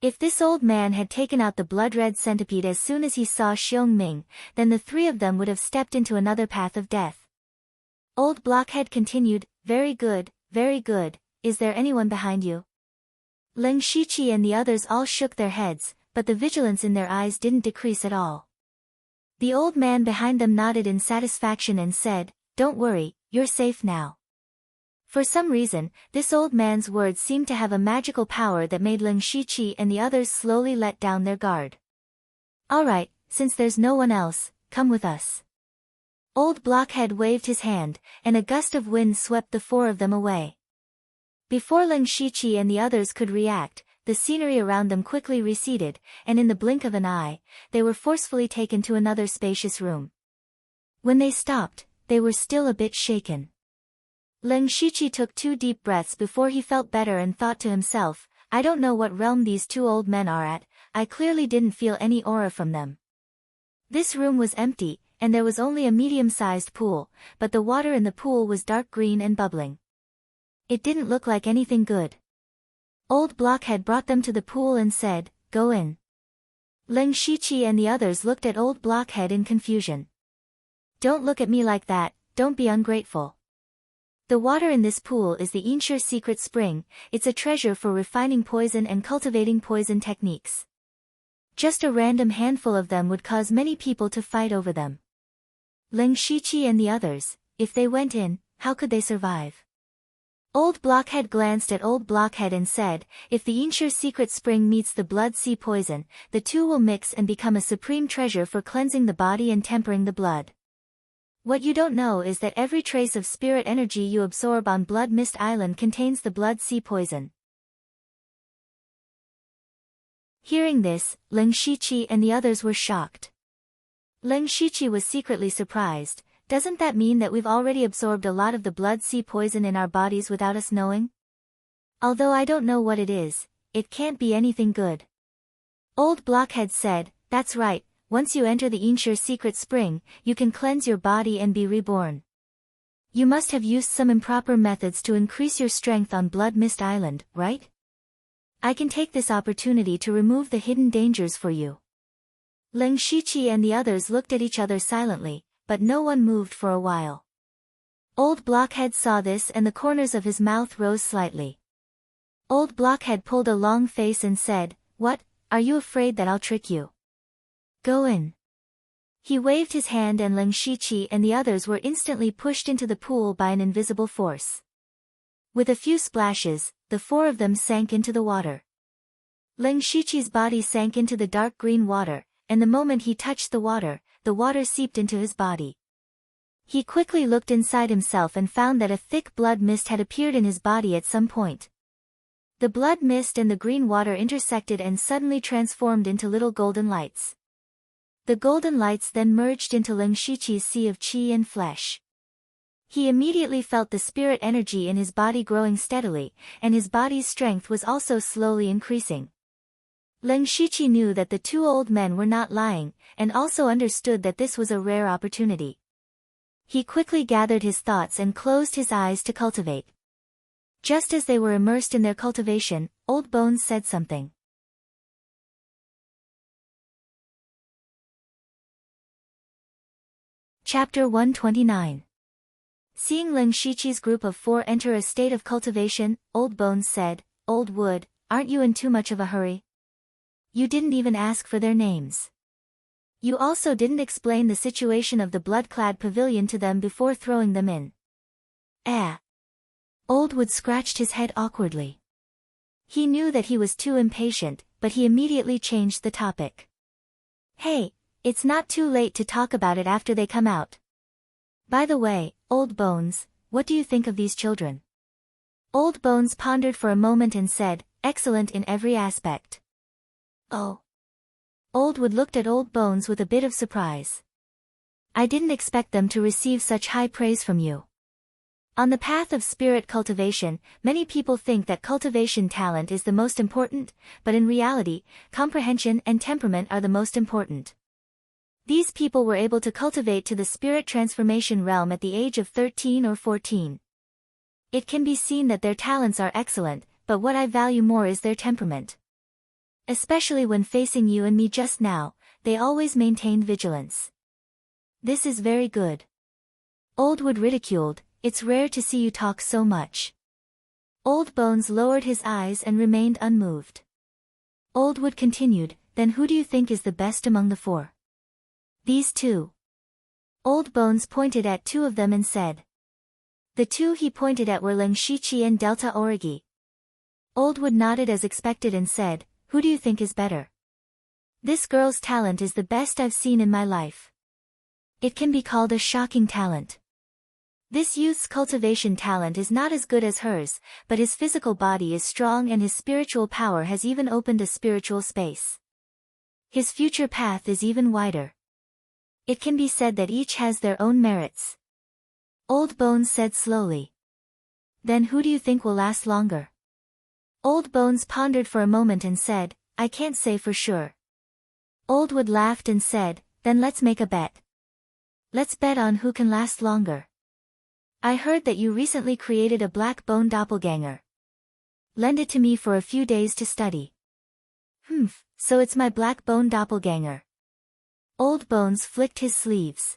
If this old man had taken out the blood-red centipede as soon as he saw Xiong Ming, then the 3 of them would have stepped into another path of death. Old Blockhead continued, very good, is there anyone behind you?" Ling Shiqi and the others all shook their heads, but the vigilance in their eyes didn't decrease at all. The old man behind them nodded in satisfaction and said, "Don't worry, you're safe now." For some reason, this old man's words seemed to have a magical power that made Ling Shiqi and the others slowly let down their guard. "Alright, since there's no one else, come with us." Old Blockhead waved his hand, and a gust of wind swept the 4 of them away. Before Ling Shiqi and the others could react, the scenery around them quickly receded, and in the blink of an eye, they were forcefully taken to another spacious room. When they stopped, they were still a bit shaken. Ling Shiqi took 2 deep breaths before he felt better and thought to himself, "I don't know what realm these 2 old men are at, I clearly didn't feel any aura from them." This room was empty, and there was only a medium-sized pool, but the water in the pool was dark green and bubbling. It didn't look like anything good. Old Blockhead brought them to the pool and said, "Go in." Ling Shiqi and the others looked at Old Blockhead in confusion. "Don't look at me like that, don't be ungrateful. The water in this pool is the Inshur secret spring, it's a treasure for refining poison and cultivating poison techniques. Just a random handful of them would cause many people to fight over them. Ling Shiqi and the others, if they went in, how could they survive?" Old Blockhead glanced at Old Blockhead and said, "If the Inshur secret spring meets the blood sea poison, the 2 will mix and become a supreme treasure for cleansing the body and tempering the blood. What you don't know is that every trace of spirit energy you absorb on Blood Mist Island contains the blood sea poison." Hearing this, Ling Shiqi and the others were shocked. Ling Shiqi was secretly surprised. "Doesn't that mean that we've already absorbed a lot of the blood sea poison in our bodies without us knowing? Although I don't know what it is, it can't be anything good." Old Blockhead said, "That's right, once you enter the Inshur secret spring, you can cleanse your body and be reborn. You must have used some improper methods to increase your strength on Blood Mist Island, right? I can take this opportunity to remove the hidden dangers for you." Ling Shiqi and the others looked at each other silently, but no one moved for a while. Old Blockhead saw this and the corners of his mouth rose slightly. Old Blockhead pulled a long face and said, "What, are you afraid that I'll trick you? Go in." He waved his hand and Ling Shiqi and the others were instantly pushed into the pool by an invisible force. With a few splashes, the 4 of them sank into the water. Ling Shiqi's body sank into the dark green water, and the moment he touched the water seeped into his body. He quickly looked inside himself and found that a thick blood mist had appeared in his body at some point. The blood mist and the green water intersected and suddenly transformed into little golden lights. The golden lights then merged into Ling Shiqi's sea of qi and flesh. He immediately felt the spirit energy in his body growing steadily, and his body's strength was also slowly increasing. Ling Shiqi knew that the two old men were not lying, and also understood that this was a rare opportunity. He quickly gathered his thoughts and closed his eyes to cultivate. Just as they were immersed in their cultivation, Old Bones said something. Chapter 129. Seeing Ling Shiqi's group of 4 enter a state of cultivation, Old Bones said, "Old Wood, aren't you in too much of a hurry? You didn't even ask for their names. You also didn't explain the situation of the blood-clad pavilion to them before throwing them in." Old Wood scratched his head awkwardly. He knew that he was too impatient, but he immediately changed the topic. "Hey, it's not too late to talk about it after they come out. By the way, Old Bones, what do you think of these children?" Old Bones pondered for a moment and said, "Excellent in every aspect." "Oh." Old Wood looked at Old Bones with a bit of surprise. "I didn't expect them to receive such high praise from you." On the path of spirit cultivation, many people think that cultivation talent is the most important, but in reality, comprehension and temperament are the most important. These people were able to cultivate to the spirit transformation realm at the age of 13 or 14. It can be seen that their talents are excellent, but what I value more is their temperament. Especially when facing you and me just now, they always maintained vigilance. This is very good. Old Wood ridiculed, "It's rare to see you talk so much." Old Bones lowered his eyes and remained unmoved. Old Wood continued, "Then who do you think is the best among the 4? "These 2. Old Bones pointed at 2 of them and said. The 2 he pointed at were Ling Shiqi and Delta Origi. Old Wood nodded as expected and said, "Who do you think is better?" "This girl's talent is the best I've seen in my life. It can be called a shocking talent. This youth's cultivation talent is not as good as hers, but his physical body is strong and his spiritual power has even opened a spiritual space. His future path is even wider. It can be said that each has their own merits." Old Bones said slowly. "Then who do you think will last longer?" Old Bones pondered for a moment and said, "I can't say for sure." Old Wood laughed and said, "Then let's make a bet. Let's bet on who can last longer. I heard that you recently created a black bone doppelganger. Lend it to me for a few days to study." So it's my black bone doppelganger." Old Bones flicked his sleeves.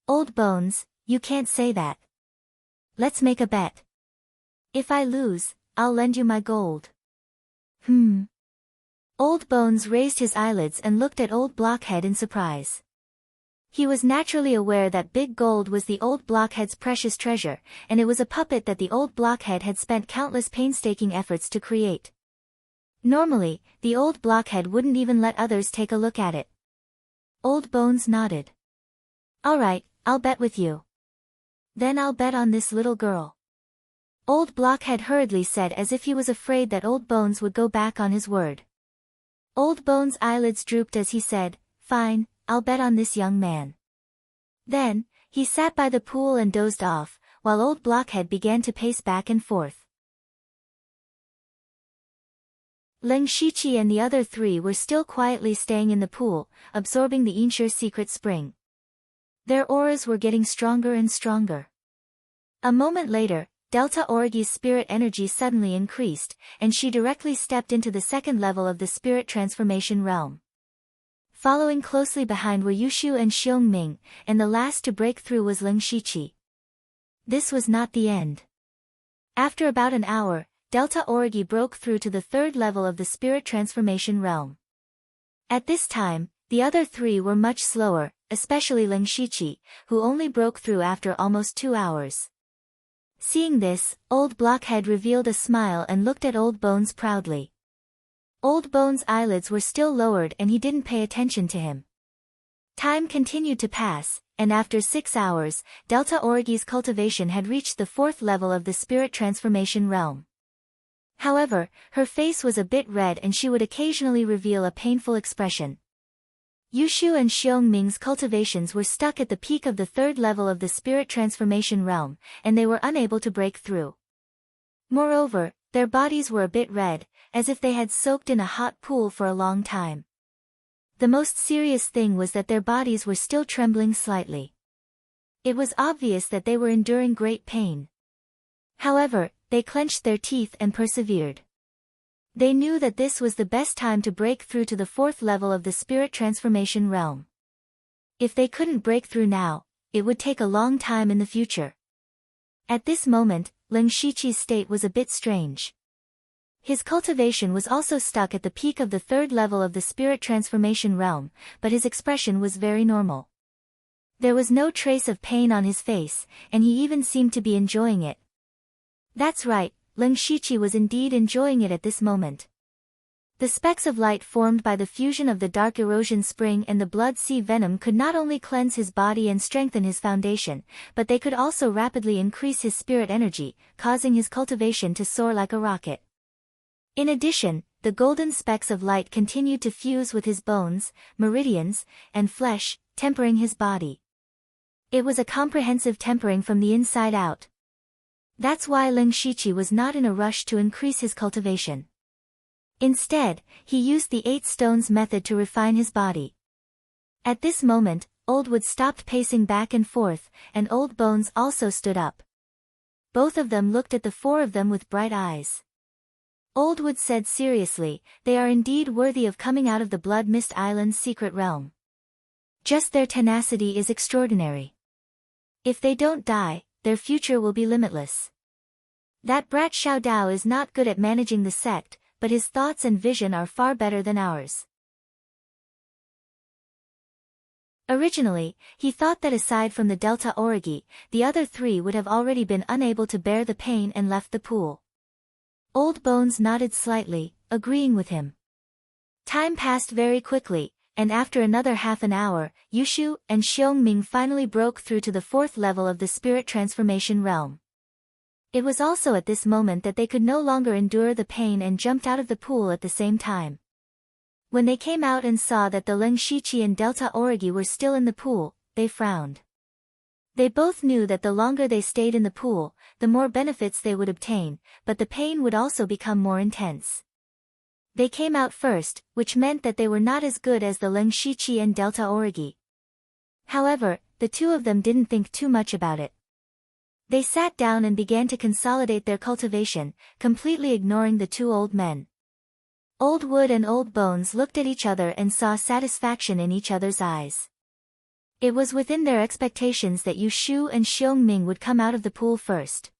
"Old Bones, you can't say that. Let's make a bet. If I lose, I'll lend you my gold." Old Bones raised his eyelids and looked at Old Blockhead in surprise. He was naturally aware that big gold was the old blockhead's precious treasure, and it was a puppet that the old blockhead had spent countless painstaking efforts to create. Normally, the old blockhead wouldn't even let others take a look at it. Old Bones nodded. "All right, I'll bet with you. Then I'll bet on this little girl." Old Blockhead hurriedly said as if he was afraid that Old Bones would go back on his word. Old Bones' eyelids drooped as he said, "Fine, I'll bet on this young man." Then, he sat by the pool and dozed off, while Old Blockhead began to pace back and forth. Ling Shiqi and the other 3 were still quietly staying in the pool, absorbing the ancient secret spring. Their auras were getting stronger and stronger. A moment later, Delta Origi's spirit energy suddenly increased, and she directly stepped into the 2nd level of the spirit transformation realm. Following closely behind were Yushu and Xiongming, and the last to break through was Ling Shiqi. This was not the end. After about an hour, Delta Origi broke through to the 3rd level of the spirit transformation realm. At this time, the other 3 were much slower, especially Ling Shiqi, who only broke through after almost 2 hours. Seeing this, Old Blockhead revealed a smile and looked at Old Bones proudly. Old Bones' eyelids were still lowered and he didn't pay attention to him. Time continued to pass, and after 6 hours, Delta Origi's cultivation had reached the 4th level of the spirit transformation realm. However, her face was a bit red and she would occasionally reveal a painful expression. Yushu and Xiongming's cultivations were stuck at the peak of the third level of the spirit transformation realm, and they were unable to break through. Moreover, their bodies were a bit red, as if they had soaked in a hot pool for a long time. The most serious thing was that their bodies were still trembling slightly. It was obvious that they were enduring great pain. However, they clenched their teeth and persevered. They knew that this was the best time to break through to the fourth level of the spirit transformation realm. If they couldn't break through now, it would take a long time in the future. At this moment, Ling Shiqi's state was a bit strange. His cultivation was also stuck at the peak of the third level of the spirit transformation realm, but his expression was very normal. There was no trace of pain on his face, and he even seemed to be enjoying it. That's right, Ling Shiqi was indeed enjoying it at this moment. The specks of light formed by the fusion of the dark erosion spring and the blood sea venom could not only cleanse his body and strengthen his foundation, but they could also rapidly increase his spirit energy, causing his cultivation to soar like a rocket. In addition, the golden specks of light continued to fuse with his bones, meridians, and flesh, tempering his body. It was a comprehensive tempering from the inside out. That's why Ling Shiqi was not in a rush to increase his cultivation. Instead, he used the 8 stones method to refine his body. At this moment, Old Wood stopped pacing back and forth, and Old Bones also stood up. Both of them looked at the 4 of them with bright eyes. Old Wood said seriously, "They are indeed worthy of coming out of the Blood Mist Island's secret realm. Just their tenacity is extraordinary. If they don't die, their future will be limitless. That brat Xiao Dao is not good at managing the sect, but his thoughts and vision are far better than ours." Originally, he thought that aside from the Delta Origi, the other 3 would have already been unable to bear the pain and left the pool. Old Bones nodded slightly, agreeing with him. Time passed very quickly, and after another half an hour, Yushu and Xiongming finally broke through to the 4th level of the spirit transformation realm. It was also at this moment that they could no longer endure the pain and jumped out of the pool at the same time. When they came out and saw that the Ling Shiqi and Delta Origi were still in the pool, they frowned. They both knew that the longer they stayed in the pool, the more benefits they would obtain, but the pain would also become more intense. They came out first, which meant that they were not as good as the Ling Shiqi and Delta Origi. However, the 2 of them didn't think too much about it. They sat down and began to consolidate their cultivation, completely ignoring the 2 old men. Old Wood and Old Bones looked at each other and saw satisfaction in each other's eyes. It was within their expectations that Yushu and Xiongming would come out of the pool first.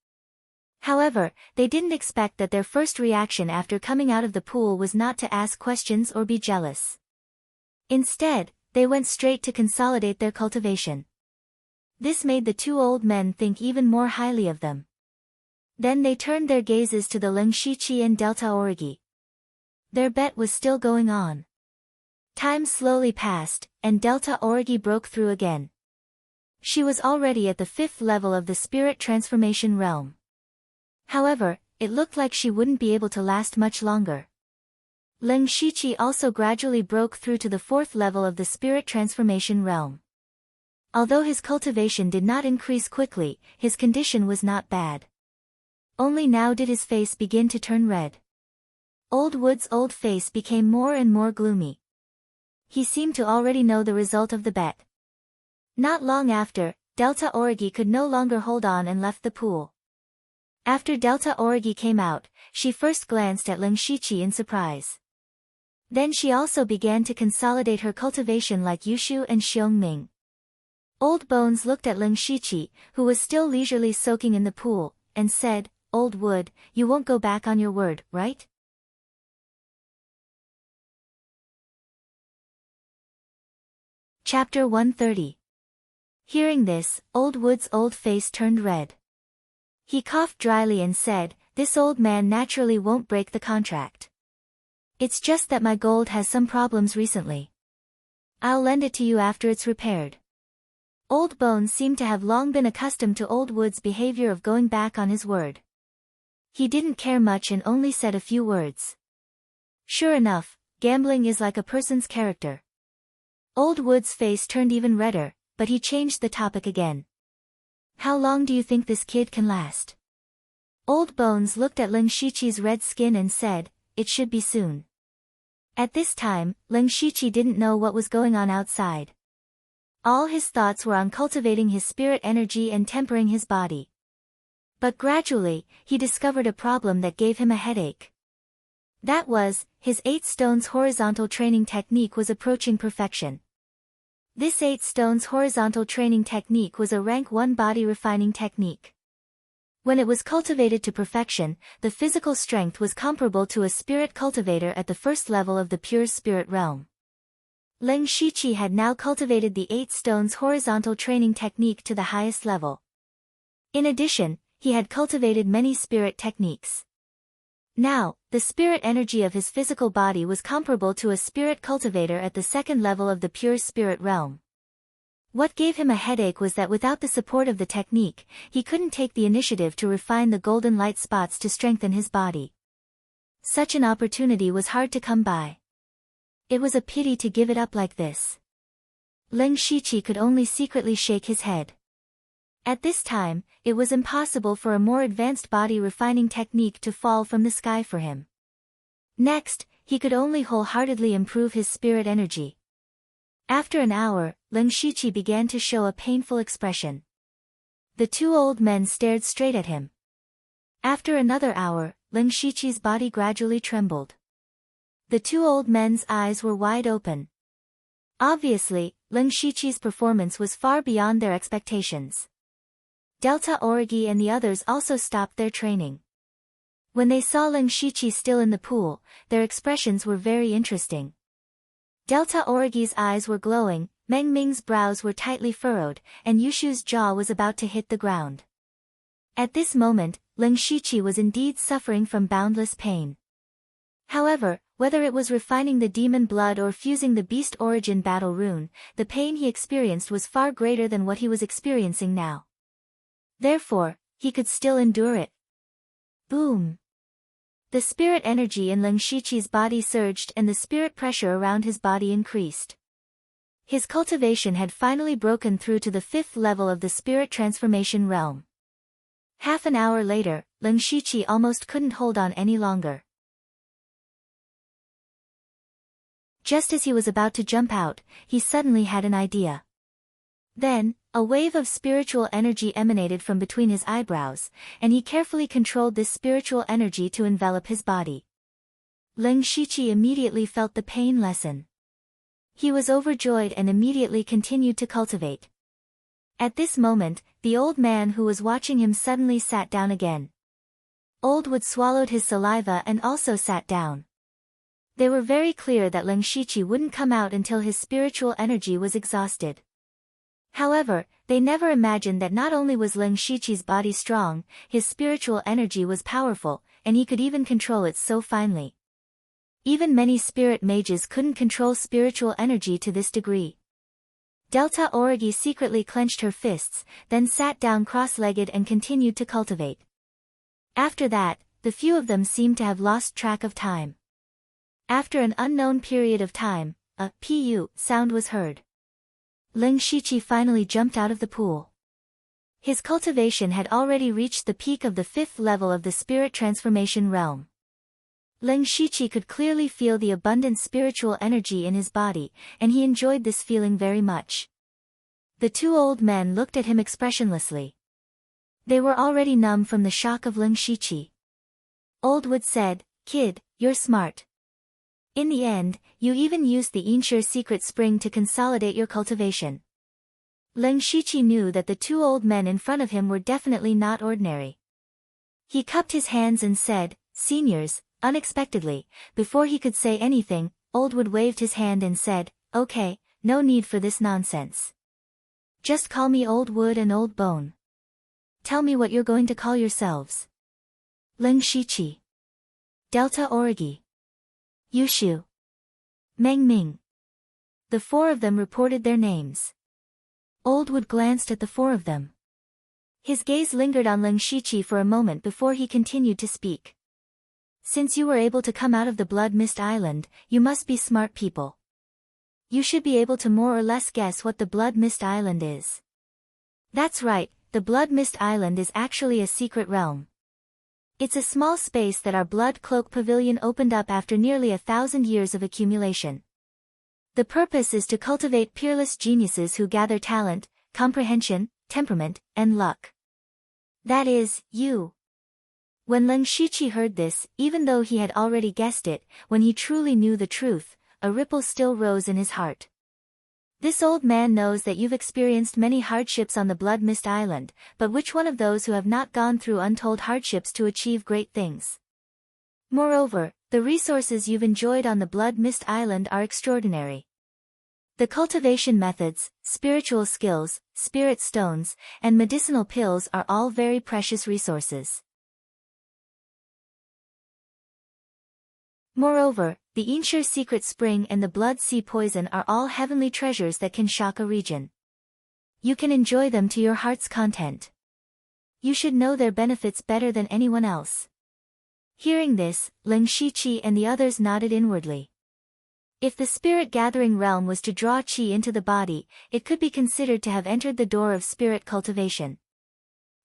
However, they didn't expect that their first reaction after coming out of the pool was not to ask questions or be jealous. Instead, they went straight to consolidate their cultivation. This made the 2 old men think even more highly of them. Then they turned their gazes to the Ling Shiqi and Delta Origi. Their bet was still going on. Time slowly passed, and Delta Origi broke through again. She was already at the 5th level of the spirit transformation realm. However, it looked like she wouldn't be able to last much longer. Ling Shiqi also gradually broke through to the 4th level of the spirit transformation realm. Although his cultivation did not increase quickly, his condition was not bad. Only now did his face begin to turn red. Old Wood's old face became more and more gloomy. He seemed to already know the result of the bet. Not long after, Delta Origi could no longer hold on and left the pool. After Delta Origi came out, she first glanced at Ling Shiqi in surprise. Then she also began to consolidate her cultivation like Yushu and Xiongming. Old Bones looked at Ling Shiqi, who was still leisurely soaking in the pool, and said, "Old Wood, you won't go back on your word, right?" Chapter 130. Hearing this, Old Wood's old face turned red. He coughed dryly and said, "This old man naturally won't break the contract. It's just that my gold has some problems recently. I'll lend it to you after it's repaired." Old Bones seemed to have long been accustomed to Old Wood's behavior of going back on his word. He didn't care much and only said a few words. Sure enough, gambling is like a person's character. Old Wood's face turned even redder, but he changed the topic again. How long do you think this kid can last? Old Bones looked at Ling Shiqi's red skin and said, it should be soon. At this time, Ling Shiqi didn't know what was going on outside. All his thoughts were on cultivating his spirit energy and tempering his body. But gradually, he discovered a problem that gave him a headache. That was, his 8 stones horizontal training technique was approaching perfection. This 8 stones horizontal training technique was a rank 1 body refining technique. When it was cultivated to perfection, the physical strength was comparable to a spirit cultivator at the first level of the pure spirit realm. Ling Shiqi had now cultivated the 8 stones horizontal training technique to the highest level. In addition, he had cultivated many spirit techniques. Now, the spirit energy of his physical body was comparable to a spirit cultivator at the second level of the pure spirit realm. What gave him a headache was that without the support of the technique, he couldn't take the initiative to refine the golden light spots to strengthen his body. Such an opportunity was hard to come by. It was a pity to give it up like this. Ling Shiqi could only secretly shake his head. At this time, it was impossible for a more advanced body refining technique to fall from the sky for him. Next, he could only wholeheartedly improve his spirit energy. After an hour, Ling Shiqi began to show a painful expression. The 2 old men stared straight at him. After another hour, Ling Shiqi's body gradually trembled. The 2 old men's eyes were wide open. Obviously, Ling Shiqi's performance was far beyond their expectations. Delta Origi and the others also stopped their training. When they saw Ling Shiqi still in the pool, their expressions were very interesting. Delta Origi's eyes were glowing, Meng Ming's brows were tightly furrowed, and Yushu's jaw was about to hit the ground. At this moment, Ling Shiqi was indeed suffering from boundless pain. However, whether it was refining the demon blood or fusing the beast origin battle rune, the pain he experienced was far greater than what he was experiencing now. Therefore, he could still endure it. Boom! The spirit energy in Ling Shiqi's body surged and the spirit pressure around his body increased. His cultivation had finally broken through to the 5th level of the spirit transformation realm. Half an hour later, Ling Shiqi almost couldn't hold on any longer. Just as he was about to jump out, he suddenly had an idea. Then, a wave of spiritual energy emanated from between his eyebrows, and he carefully controlled this spiritual energy to envelop his body. Ling Shiqi immediately felt the pain lessen. He was overjoyed and immediately continued to cultivate. At this moment, the old man who was watching him suddenly sat down again. Old Wood swallowed his saliva and also sat down. They were very clear that Ling Shiqi wouldn't come out until his spiritual energy was exhausted. However, they never imagined that not only was Ling Shiqi's body strong, his spiritual energy was powerful, and he could even control it so finely. Even many spirit mages couldn't control spiritual energy to this degree. Delta Origi secretly clenched her fists, then sat down cross-legged and continued to cultivate. After that, the few of them seemed to have lost track of time. After an unknown period of time, a pu sound was heard. Ling Shiqi finally jumped out of the pool. His cultivation had already reached the peak of the 5th level of the spirit transformation realm. Ling Shiqi could clearly feel the abundant spiritual energy in his body, and he enjoyed this feeling very much. The 2 old men looked at him expressionlessly. They were already numb from the shock of Ling Shiqi. Old Wood said, "Kid, you're smart. In the end, you even used the Insure secret spring to consolidate your cultivation." Ling Shiqi knew that the 2 old men in front of him were definitely not ordinary. He cupped his hands and said, "Seniors," unexpectedly. Before he could say anything, Old Wood waved his hand and said, "Okay, no need for this nonsense. Just call me Old Wood and Old Bone. Tell me what you're going to call yourselves." Ling Shiqi, Delta Origi, Yushu, Meng Ming. The 4 of them reported their names. Old Wood glanced at the 4 of them. His gaze lingered on Ling Shiqi for a moment before he continued to speak. "Since you were able to come out of the Blood Mist Island, you must be smart people. You should be able to more or less guess what the Blood Mist Island is. That's right, the Blood Mist Island is actually a secret realm. It's a small space that our Blood Cloak Pavilion opened up after nearly 1,000 years of accumulation. The purpose is to cultivate peerless geniuses who gather talent, comprehension, temperament, and luck. That is, you. When Leng Shiqi heard this, even though he had already guessed it, when he truly knew the truth, a ripple still rose in his heart. This old man knows that you've experienced many hardships on the Blood Mist Island, but which one of those who have not gone through untold hardships to achieve great things? Moreover, the resources you've enjoyed on the Blood Mist Island are extraordinary. The cultivation methods, spiritual skills, spirit stones, and medicinal pills are all very precious resources. Moreover, the Inshur secret spring and the blood sea poison are all heavenly treasures that can shock a region. You can enjoy them to your heart's content. You should know their benefits better than anyone else. Hearing this, Leng Shiqi and the others nodded inwardly. If the spirit-gathering realm was to draw qi into the body, it could be considered to have entered the door of spirit cultivation.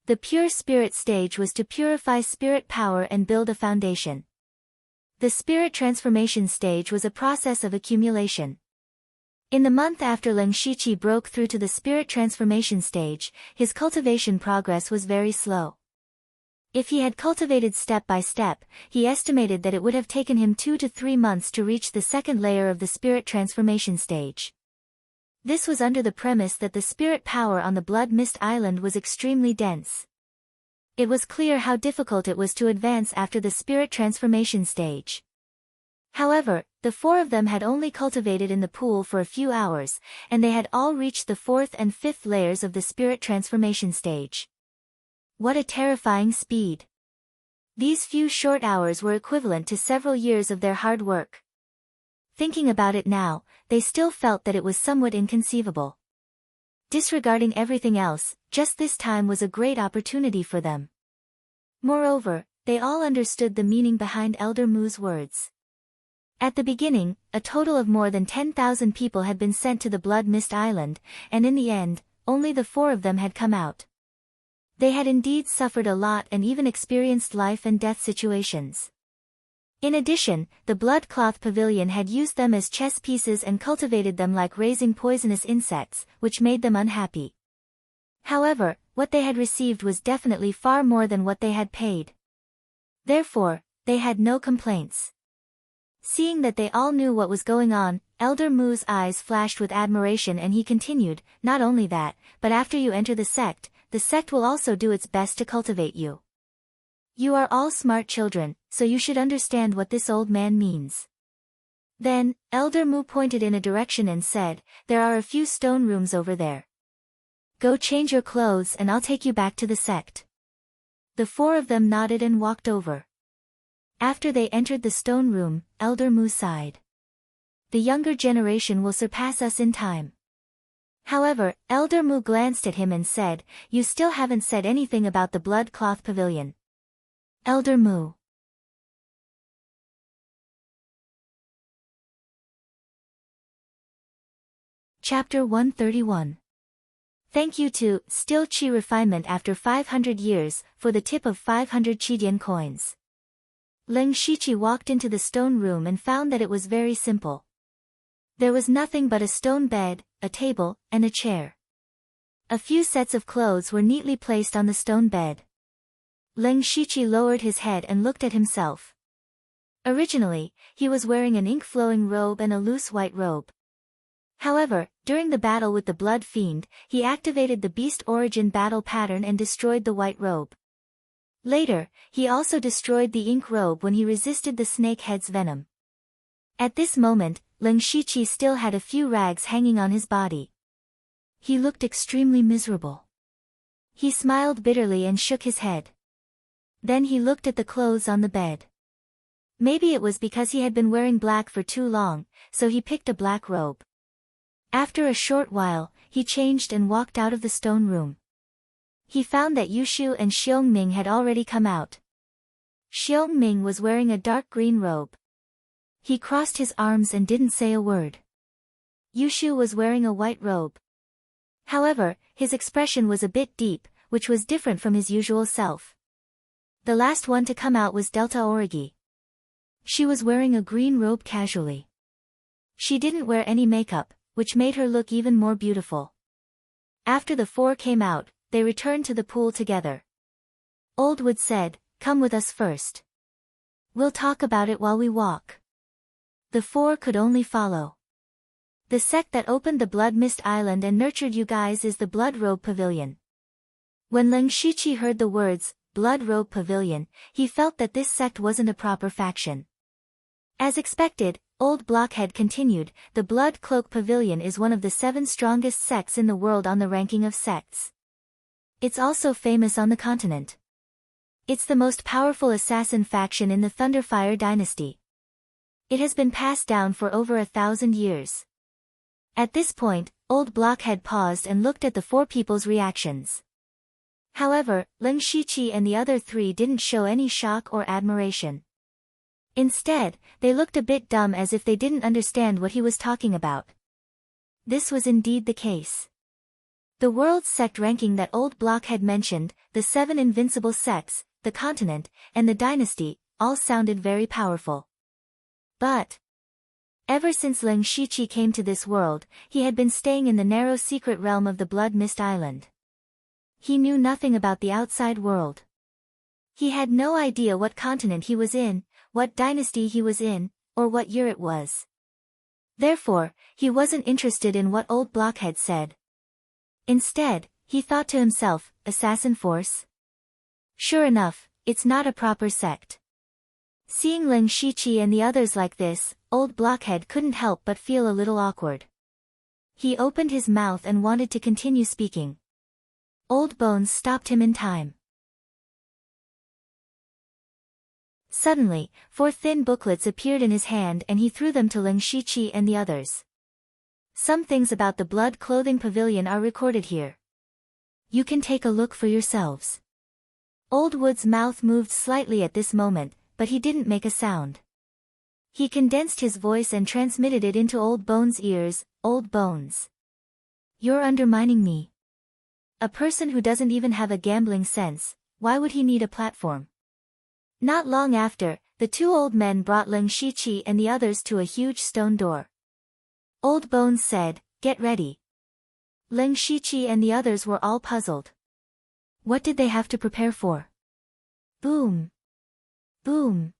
The pure spirit stage was to purify spirit power and build a foundation. The spirit transformation stage was a process of accumulation. In the month after Leng Shiqi broke through to the spirit transformation stage, his cultivation progress was very slow. If he had cultivated step by step, he estimated that it would have taken him 2 to 3 months to reach the second layer of the spirit transformation stage. This was under the premise that the spirit power on the Blood Mist Island was extremely dense. It was clear how difficult it was to advance after the spirit transformation stage. However, the 4 of them had only cultivated in the pool for a few hours, and they had all reached the 4th and 5th layers of the spirit transformation stage. What a terrifying speed! These few short hours were equivalent to several years of their hard work. Thinking about it now, they still felt that it was somewhat inconceivable. Disregarding everything else, just this time was a great opportunity for them. Moreover, they all understood the meaning behind Elder Mu's words. At the beginning, a total of more than 10,000 people had been sent to the Blood Mist Island, and in the end, only the 4 of them had come out. They had indeed suffered a lot and even experienced life and death situations. In addition, the Blood Cloth Pavilion had used them as chess pieces and cultivated them like raising poisonous insects, which made them unhappy. However, what they had received was definitely far more than what they had paid. Therefore, they had no complaints. Seeing that they all knew what was going on, Elder Mu's eyes flashed with admiration and he continued, "Not only that, but after you enter the sect will also do its best to cultivate you. You are all smart children, so you should understand what this old man means." Then, Elder Mu pointed in a direction and said, "There are a few stone rooms over there. Go change your clothes and I'll take you back to the sect." The 4 of them nodded and walked over. After they entered the stone room, Elder Mu sighed. The younger generation will surpass us in time. However, Elder Mu glanced at him and said, "You still haven't said anything about the Blood Cloth Pavilion." Elder Mu. Chapter 131. Thank you to Still Qi Refinement after 500 years, for the tip of 500 Qidian coins. Leng Shiqi walked into the stone room and found that it was very simple. There was nothing but a stone bed, a table, and a chair. A few sets of clothes were neatly placed on the stone bed. Leng Shiqi lowered his head and looked at himself. Originally, he was wearing an ink-flowing robe and a loose white robe. However, during the battle with the Blood Fiend, he activated the Beast Origin battle pattern and destroyed the white robe. Later, he also destroyed the ink robe when he resisted the snake head's venom. At this moment, Leng Shiqi still had a few rags hanging on his body. He looked extremely miserable. He smiled bitterly and shook his head. Then he looked at the clothes on the bed. Maybe it was because he had been wearing black for too long, so he picked a black robe. After a short while, he changed and walked out of the stone room. He found that Yushu and Xiongming had already come out. Xiongming was wearing a dark green robe. He crossed his arms and didn't say a word. Yushu was wearing a white robe. However, his expression was a bit deep, which was different from his usual self. The last one to come out was Delta Origi. She was wearing a green robe casually. She didn't wear any makeup, which made her look even more beautiful. After the four came out, they returned to the pool together. Old Wood said, "Come with us first. We'll talk about it while we walk." The four could only follow. The sect that opened the Blood Mist Island and nurtured you guys is the Blood Robe Pavilion. When Ling Shiqi heard the words, Blood Robe Pavilion, he felt that this sect wasn't a proper faction. As expected, Old Blockhead continued, the Blood Cloak Pavilion is one of the 7 strongest sects in the world on the ranking of sects. It's also famous on the continent. It's the most powerful assassin faction in the Thunderfire dynasty. It has been passed down for over 1,000 years. At this point, Old Blockhead paused and looked at the 4 people's reactions. However, Ling Shiqi and the other 3 didn't show any shock or admiration. Instead, they looked a bit dumb as if they didn't understand what he was talking about. This was indeed the case. The world's sect ranking that Old Blockhead mentioned, the 7 invincible sects, the continent, and the dynasty, all sounded very powerful. But ever since Ling Shiqi came to this world, he had been staying in the narrow secret realm of the Blood Mist Island. He knew nothing about the outside world. He had no idea what continent he was in, what dynasty he was in, or what year it was. Therefore, he wasn't interested in what Old Blockhead said. Instead, he thought to himself, assassin force? Sure enough, it's not a proper sect. Seeing Ling Shiqi and the others like this, Old Blockhead couldn't help but feel a little awkward. He opened his mouth and wanted to continue speaking. Old Bones stopped him in time. Suddenly, 4 thin booklets appeared in his hand and he threw them to Ling Shiqi and the others. Some things about the Blood Clothing Pavilion are recorded here. You can take a look for yourselves. Old Wood's mouth moved slightly at this moment, but he didn't make a sound. He condensed his voice and transmitted it into Old Bones' ears. Old Bones. You're undermining me. A person who doesn't even have a gambling sense, why would he need a platform? Not long after, the 2 old men brought Ling Shiqi and the others to a huge stone door. Old Bones said, "Get ready." Ling Shiqi and the others were all puzzled. What did they have to prepare for? Boom. Boom.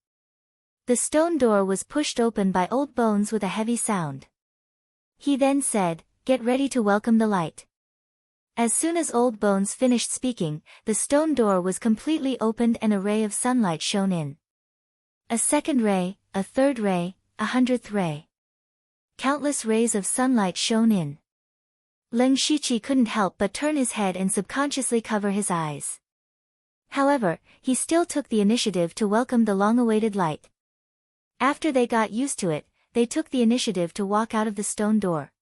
The stone door was pushed open by Old Bones with a heavy sound. He then said, "Get ready to welcome the light." As soon as Old Bones finished speaking, the stone door was completely opened and a ray of sunlight shone in. A second ray, a third ray, 100th ray. Countless rays of sunlight shone in. Ling Shiqi couldn't help but turn his head and subconsciously cover his eyes. However, he still took the initiative to welcome the long-awaited light. After they got used to it, they took the initiative to walk out of the stone door.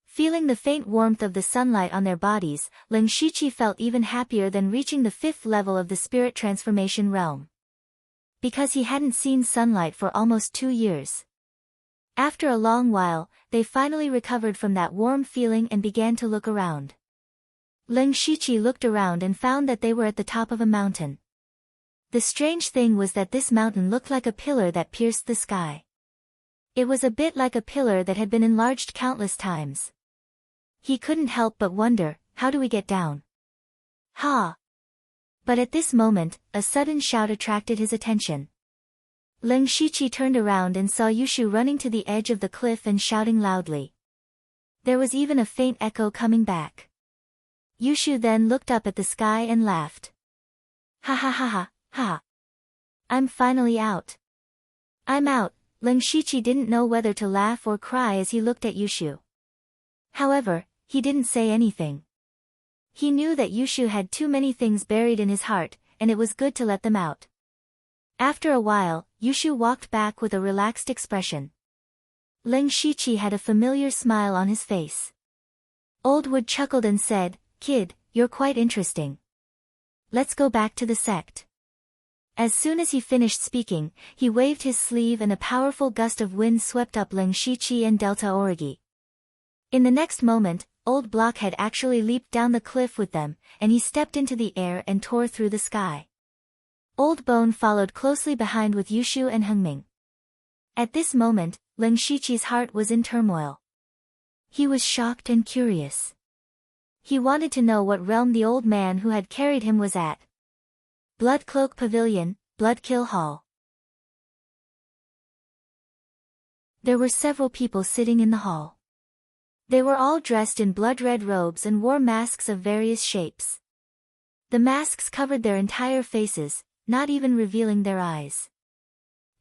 Feeling the faint warmth of the sunlight on their bodies, Ling Shiqi felt even happier than reaching the 5th level of the spirit transformation realm. Because he hadn't seen sunlight for almost 2 years. After a long while, they finally recovered from that warm feeling and began to look around. Ling Shiqi looked around and found that they were at the top of a mountain. The strange thing was that this mountain looked like a pillar that pierced the sky. It was a bit like a pillar that had been enlarged countless times. He couldn't help but wonder, how do we get down? Ha! But at this moment, a sudden shout attracted his attention. Ling Shiqi turned around and saw Yushu running to the edge of the cliff and shouting loudly. There was even a faint echo coming back. Yushu then looked up at the sky and laughed. Ha ha ha ha, ha. I'm finally out. I'm out. Ling Shiqi didn't know whether to laugh or cry as he looked at Yushu. However, he didn't say anything. He knew that Yushu had too many things buried in his heart, and it was good to let them out. After a while, Yushu walked back with a relaxed expression. Ling Shiqi had a familiar smile on his face. Old Wood chuckled and said, "Kid, you're quite interesting. Let's go back to the sect." As soon as he finished speaking, he waved his sleeve and a powerful gust of wind swept up Ling Shiqi and Delta Origi. In the next moment, Old Blockhead actually leaped down the cliff with them, and he stepped into the air and tore through the sky. Old Bone followed closely behind with Yushu and Hengming. At this moment, Ling Shiqi's heart was in turmoil. He was shocked and curious. He wanted to know what realm the old man who had carried him was at. Bloodcloak Pavilion, Bloodkill Hall. There were several people sitting in the hall. They were all dressed in blood-red robes and wore masks of various shapes. The masks covered their entire faces, not even revealing their eyes.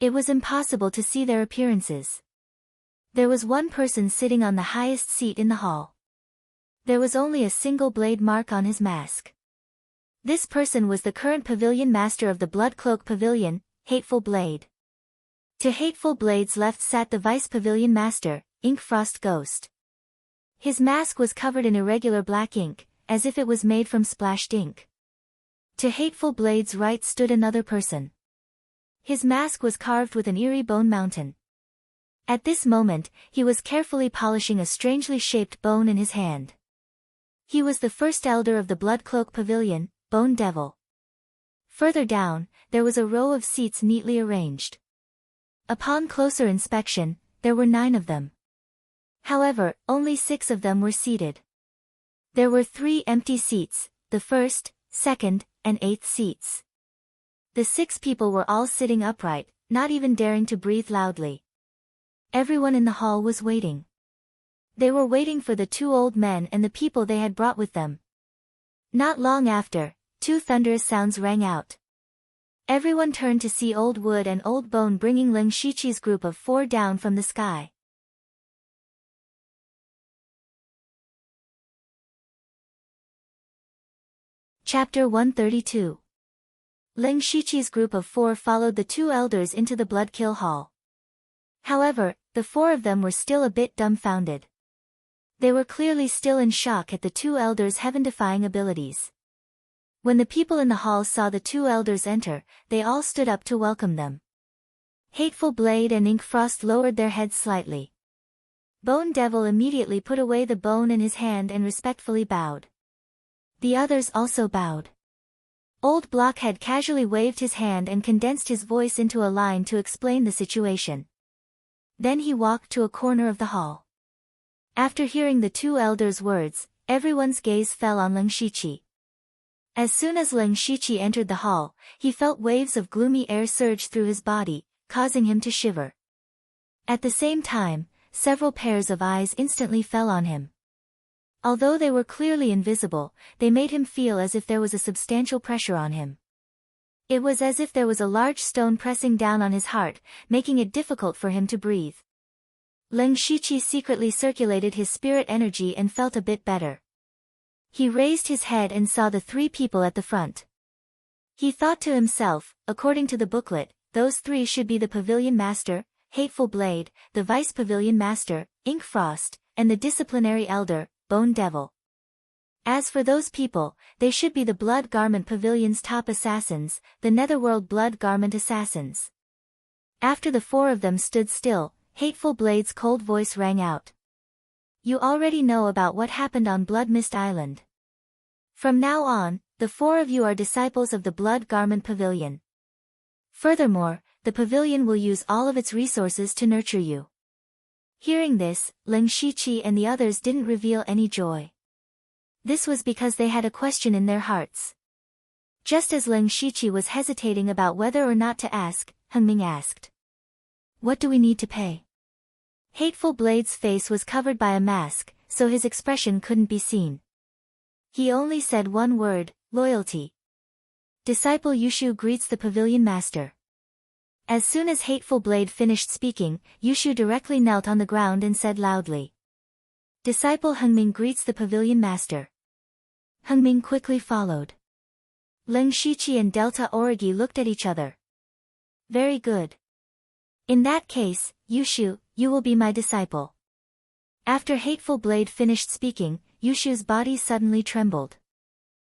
It was impossible to see their appearances. There was one person sitting on the highest seat in the hall. There was only a single blade mark on his mask. This person was the current pavilion master of the Bloodcloak Pavilion, Hateful Blade. To Hateful Blade's left sat the vice pavilion master, Inkfrost Ghost. His mask was covered in irregular black ink, as if it was made from splashed ink. To Hateful Blade's right stood another person. His mask was carved with an eerie bone mountain. At this moment, he was carefully polishing a strangely shaped bone in his hand. He was the first elder of the Bloodcloak Pavilion, Bone Devil. Further down, there was a row of seats neatly arranged. Upon closer inspection, there were 9 of them. However, only 6 of them were seated. There were 3 empty seats, the first, second, and 8th seats. The 6 people were all sitting upright, not even daring to breathe loudly. Everyone in the hall was waiting. They were waiting for the 2 old men and the people they had brought with them. Not long after, 2 thunderous sounds rang out. Everyone turned to see Old Wood and Old Bone bringing Ling Shiqi's group of 4 down from the sky. Chapter 132. Ling Shiqi's group of 4 followed the 2 elders into the Bloodkill Hall. However, the 4 of them were still a bit dumbfounded. They were clearly still in shock at the 2 elders' heaven-defying abilities. When the people in the hall saw the 2 elders enter, they all stood up to welcome them. Hateful Blade and Inkfrost lowered their heads slightly. Bone Devil immediately put away the bone in his hand and respectfully bowed. The others also bowed. Old Blockhead casually waved his hand and condensed his voice into a line to explain the situation. Then he walked to a corner of the hall. After hearing the 2 elders' words, everyone's gaze fell on Ling Shiqi. As soon as Ling Shiqi entered the hall, he felt waves of gloomy air surge through his body, causing him to shiver. At the same time, several pairs of eyes instantly fell on him. Although they were clearly invisible, they made him feel as if there was a substantial pressure on him. It was as if there was a large stone pressing down on his heart, making it difficult for him to breathe. Ling Shiqi secretly circulated his spirit energy and felt a bit better. He raised his head and saw the 3 people at the front. He thought to himself, according to the booklet, those 3 should be the Pavilion Master, Hateful Blade, the Vice Pavilion Master, Inkfrost, and the Disciplinary Elder, Bone Devil. As for those people, they should be the Blood Garment Pavilion's top assassins, the Netherworld Blood Garment Assassins. After the 4 of them stood still, Hateful Blade's cold voice rang out. You already know about what happened on Blood Mist Island. From now on, the 4 of you are disciples of the Blood Garment Pavilion. Furthermore, the pavilion will use all of its resources to nurture you. Hearing this, Ling Shiqi and the others didn't reveal any joy. This was because they had a question in their hearts. Just as Ling Shiqi was hesitating about whether or not to ask, Hengming asked. What do we need to pay? Hateful Blade's face was covered by a mask, so his expression couldn't be seen. He only said one word, loyalty. Disciple Yushu greets the Pavilion Master. As soon as Hateful Blade finished speaking, Yushu directly knelt on the ground and said loudly. Disciple Hengming greets the Pavilion Master. Hengming quickly followed. Ling Shiqi and Delta Origi looked at each other. Very good. In that case, Yushu, you will be my disciple. After Hateful Blade finished speaking, Yushu's body suddenly trembled.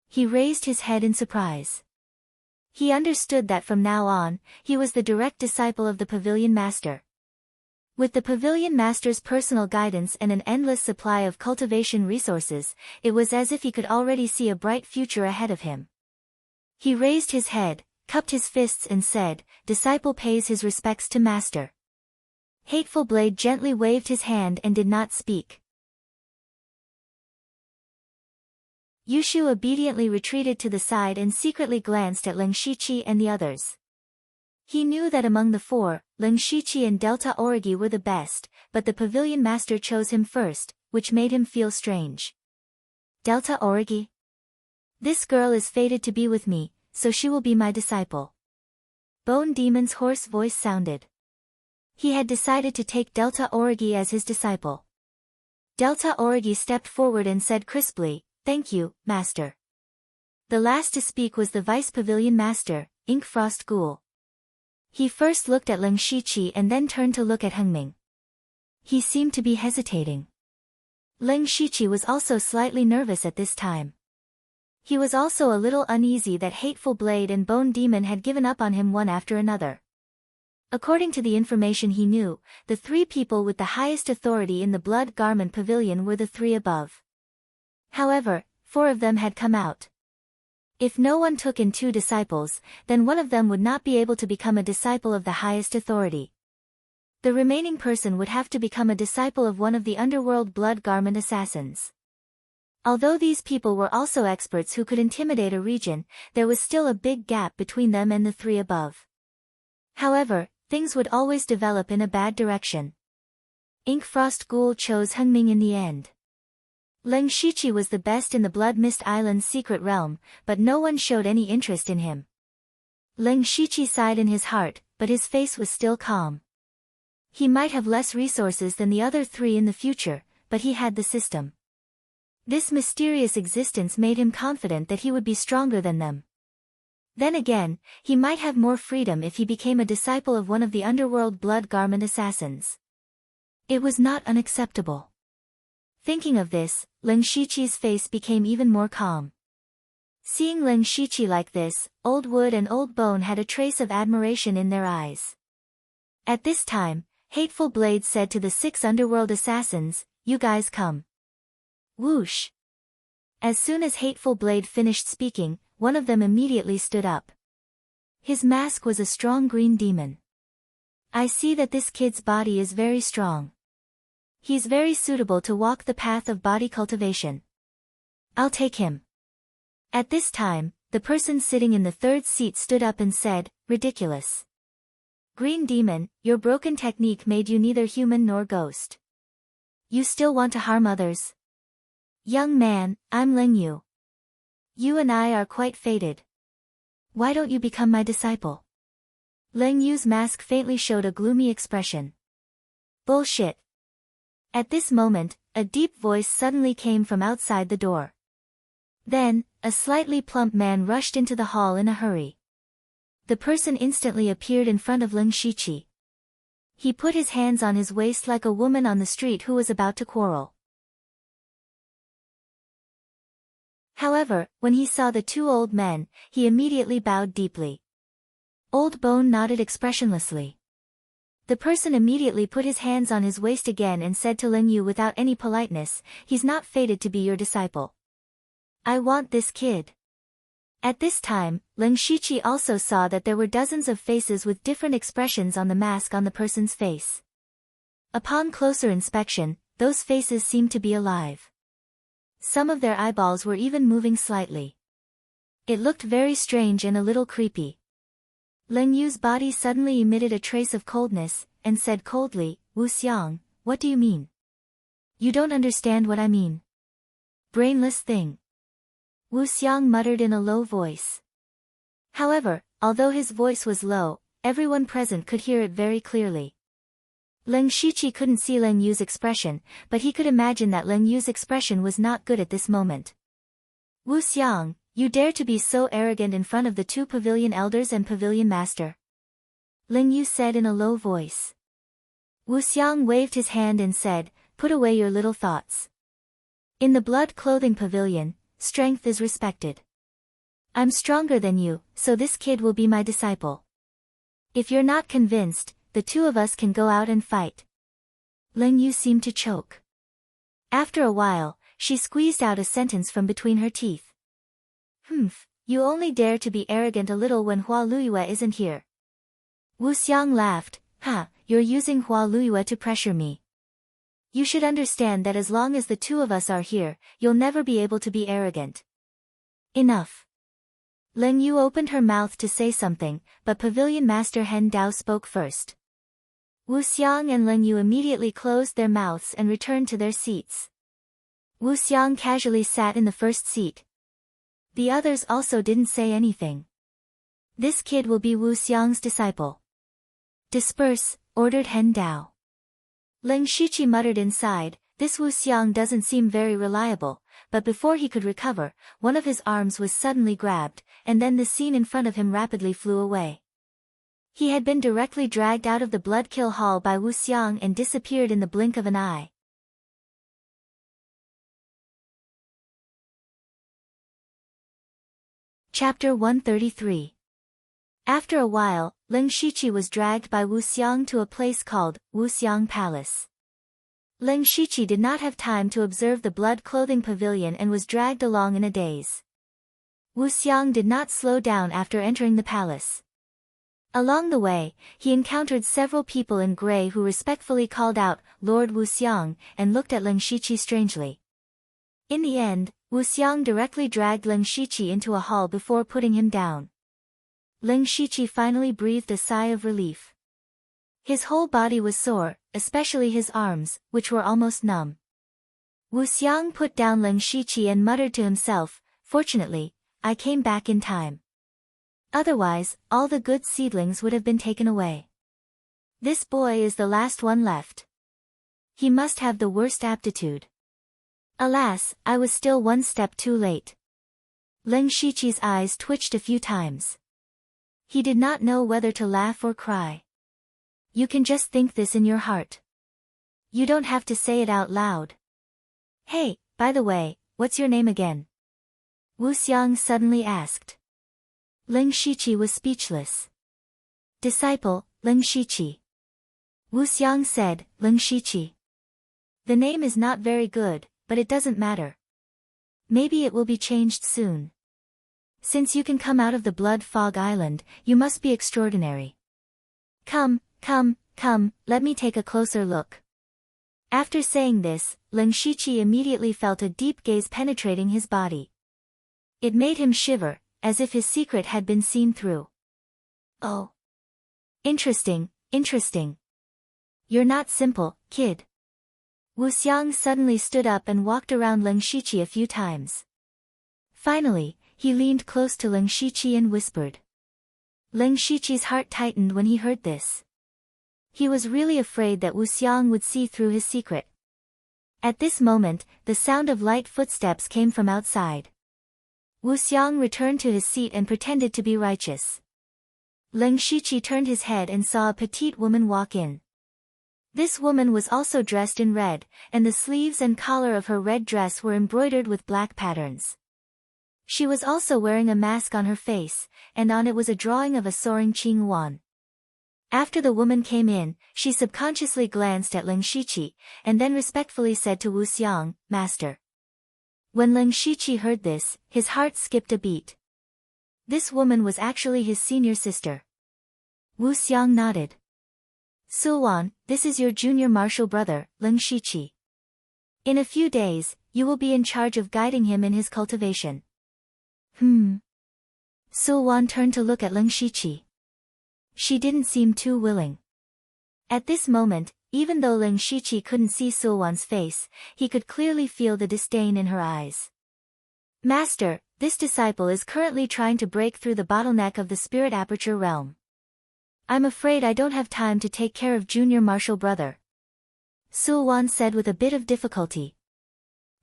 He raised his head in surprise. He understood that from now on, he was the direct disciple of the Pavilion Master. With the pavilion master's personal guidance and an endless supply of cultivation resources, it was as if he could already see a bright future ahead of him. He raised his head, cupped his fists and said, "Disciple pays his respects to master." Hateful Blade gently waved his hand and did not speak. Yushu obediently retreated to the side and secretly glanced at Ling Shiqi and the others. He knew that among the four, Ling Shiqi and Delta Origi were the best, but the pavilion master chose him first, which made him feel strange. Delta Origi? This girl is fated to be with me, so she will be my disciple. Bone Demon's hoarse voice sounded. He had decided to take Delta Origi as his disciple. Delta Origi stepped forward and said crisply, "Thank you, master." The last to speak was the vice pavilion master, Ink Frost Ghoul. He first looked at Ling Shiqi and then turned to look at Hengming. He seemed to be hesitating. Ling Shiqi was also slightly nervous at this time. He was also a little uneasy that Hateful Blade and Bone Demon had given up on him one after another. According to the information he knew, the three people with the highest authority in the Blood Garment Pavilion were the three above. However, 4 of them had come out. If no one took in 2 disciples, then one of them would not be able to become a disciple of the highest authority. The remaining person would have to become a disciple of one of the underworld Blood Garment assassins. Although these people were also experts who could intimidate a region, there was still a big gap between them and the 3 above. However, things would always develop in a bad direction. Ink Frost Ghoul chose Hengming in the end. Ling Shiqi was the best in the Blood Mist Island's secret realm, but no one showed any interest in him. Ling Shiqi sighed in his heart, but his face was still calm. He might have less resources than the other 3 in the future, but he had the system. This mysterious existence made him confident that he would be stronger than them. Then again, he might have more freedom if he became a disciple of one of the underworld Blood Garment assassins. It was not unacceptable. Thinking of this, Ling Shiqi's face became even more calm. Seeing Ling Shiqi like this, Old Wood and Old Bone had a trace of admiration in their eyes. At this time, Hateful Blade said to the 6 underworld assassins, "You guys come." Whoosh! As soon as Hateful Blade finished speaking, one of them immediately stood up. His mask was a strong green demon. "I see that this kid's body is very strong. He's very suitable to walk the path of body cultivation. I'll take him." At this time, the person sitting in the 3rd seat stood up and said, "Ridiculous. Green Demon, your broken technique made you neither human nor ghost. You still want to harm others? Young man, I'm Ling Yu. You and I are quite fated. Why don't you become my disciple?" Ling Yu's mask faintly showed a gloomy expression. "Bullshit." At this moment, a deep voice suddenly came from outside the door. Then, a slightly plump man rushed into the hall in a hurry. The person instantly appeared in front of Ling Shiqi. He put his hands on his waist like a woman on the street who was about to quarrel. However, when he saw the 2 old men, he immediately bowed deeply. Old Bone nodded expressionlessly. The person immediately put his hands on his waist again and said to Ling Yu without any politeness, "He's not fated to be your disciple. I want this kid." At this time, Ling Shiqi also saw that there were dozens of faces with different expressions on the mask on the person's face. Upon closer inspection, those faces seemed to be alive. Some of their eyeballs were even moving slightly. It looked very strange and a little creepy. Ling Yu's body suddenly emitted a trace of coldness, and said coldly, "Wu Xiang, what do you mean? You don't understand what I mean. Brainless thing." Wu Xiang muttered in a low voice. However, although his voice was low, everyone present could hear it very clearly. Ling Shiqi couldn't see Ling Yu's expression, but he could imagine that Ling Yu's expression was not good at this moment. "Wu Xiang, you dare to be so arrogant in front of the 2 pavilion elders and pavilion master?" Ling Yu said in a low voice. Wu Xiang waved his hand and said, "Put away your little thoughts. In the Blood Clothing Pavilion, strength is respected. I'm stronger than you, so this kid will be my disciple. If you're not convinced, the 2 of us can go out and fight." Ling Yu seemed to choke. After a while, she squeezed out a sentence from between her teeth. Humph, you only dare to be arrogant a little when Hua Luiyue isn't here. Wu Xiang laughed. Ha, you're using Hua Luiyue to pressure me. You should understand that as long as the two of us are here, you'll never be able to be arrogant. Enough. Ling Yu opened her mouth to say something, but Pavilion Master Hen Dao spoke first. Wu Xiang and Ling Yu immediately closed their mouths and returned to their seats. Wu Xiang casually sat in the first seat. The others also didn't say anything. This kid will be Wu Xiang's disciple. Disperse, ordered Hen Dao. Ling Shiqi muttered inside, this Wu Xiang doesn't seem very reliable, but before he could recover, one of his arms was suddenly grabbed, and then the scene in front of him rapidly flew away. He had been directly dragged out of the blood kill hall by Wu Xiang and disappeared in the blink of an eye. Chapter 133. After a while, Ling Shiqi was dragged by Wu Xiang to a place called Wu Xiang Palace. Ling Shiqi did not have time to observe the blood clothing pavilion and was dragged along in a daze. Wu Xiang did not slow down after entering the palace. Along the way, he encountered several people in gray who respectfully called out, Lord Wu Xiang, and looked at Ling Shiqi strangely. In the end, Wu Xiang directly dragged Ling Shiqi into a hall before putting him down. Ling Shiqi finally breathed a sigh of relief. His whole body was sore, especially his arms, which were almost numb. Wu Xiang put down Ling Shiqi and muttered to himself, fortunately, I came back in time. Otherwise, all the good seedlings would have been taken away. This boy is the last one left. He must have the worst aptitude. Alas, I was still one step too late. Ling Shiqi's eyes twitched a few times. He did not know whether to laugh or cry. You can just think this in your heart. You don't have to say it out loud. Hey, by the way, what's your name again? Wu Xiang suddenly asked. Ling Shiqi was speechless. Disciple, Ling Shiqi. Wu Xiang said, Ling Shiqi. The name is not very good, but it doesn't matter. Maybe it will be changed soon. Since you can come out of the Blood Fog Island, you must be extraordinary. Come, let me take a closer look. After saying this, Ling Shiqi immediately felt a deep gaze penetrating his body. It made him shiver, as if his secret had been seen through. Oh. Interesting. You're not simple, kid. Wu Xiang suddenly stood up and walked around Ling Shiqi a few times. Finally, he leaned close to Ling Shiqi and whispered. Ling Shiqi's heart tightened when he heard this. He was really afraid that Wu Xiang would see through his secret. At this moment, the sound of light footsteps came from outside. Wu Xiang returned to his seat and pretended to be righteous. Ling Shiqi turned his head and saw a petite woman walk in. This woman was also dressed in red, and the sleeves and collar of her red dress were embroidered with black patterns. She was also wearing a mask on her face, and on it was a drawing of a soaring Qing Yuan. After the woman came in, she subconsciously glanced at Ling Shiqi, and then respectfully said to Wu Xiang, Master. When Ling Shiqi heard this, his heart skipped a beat. This woman was actually his senior sister. Wu Xiang nodded. Sulwan, this is your junior martial brother, Ling Shiqi. In a few days, you will be in charge of guiding him in his cultivation. Sulwan turned to look at Ling Shiqi. She didn't seem too willing. At this moment, even though Ling Shiqi couldn't see Sulwan's face, he could clearly feel the disdain in her eyes. Master, this disciple is currently trying to break through the bottleneck of the spirit aperture realm. I'm afraid I don't have time to take care of junior martial brother. Sulwan said with a bit of difficulty.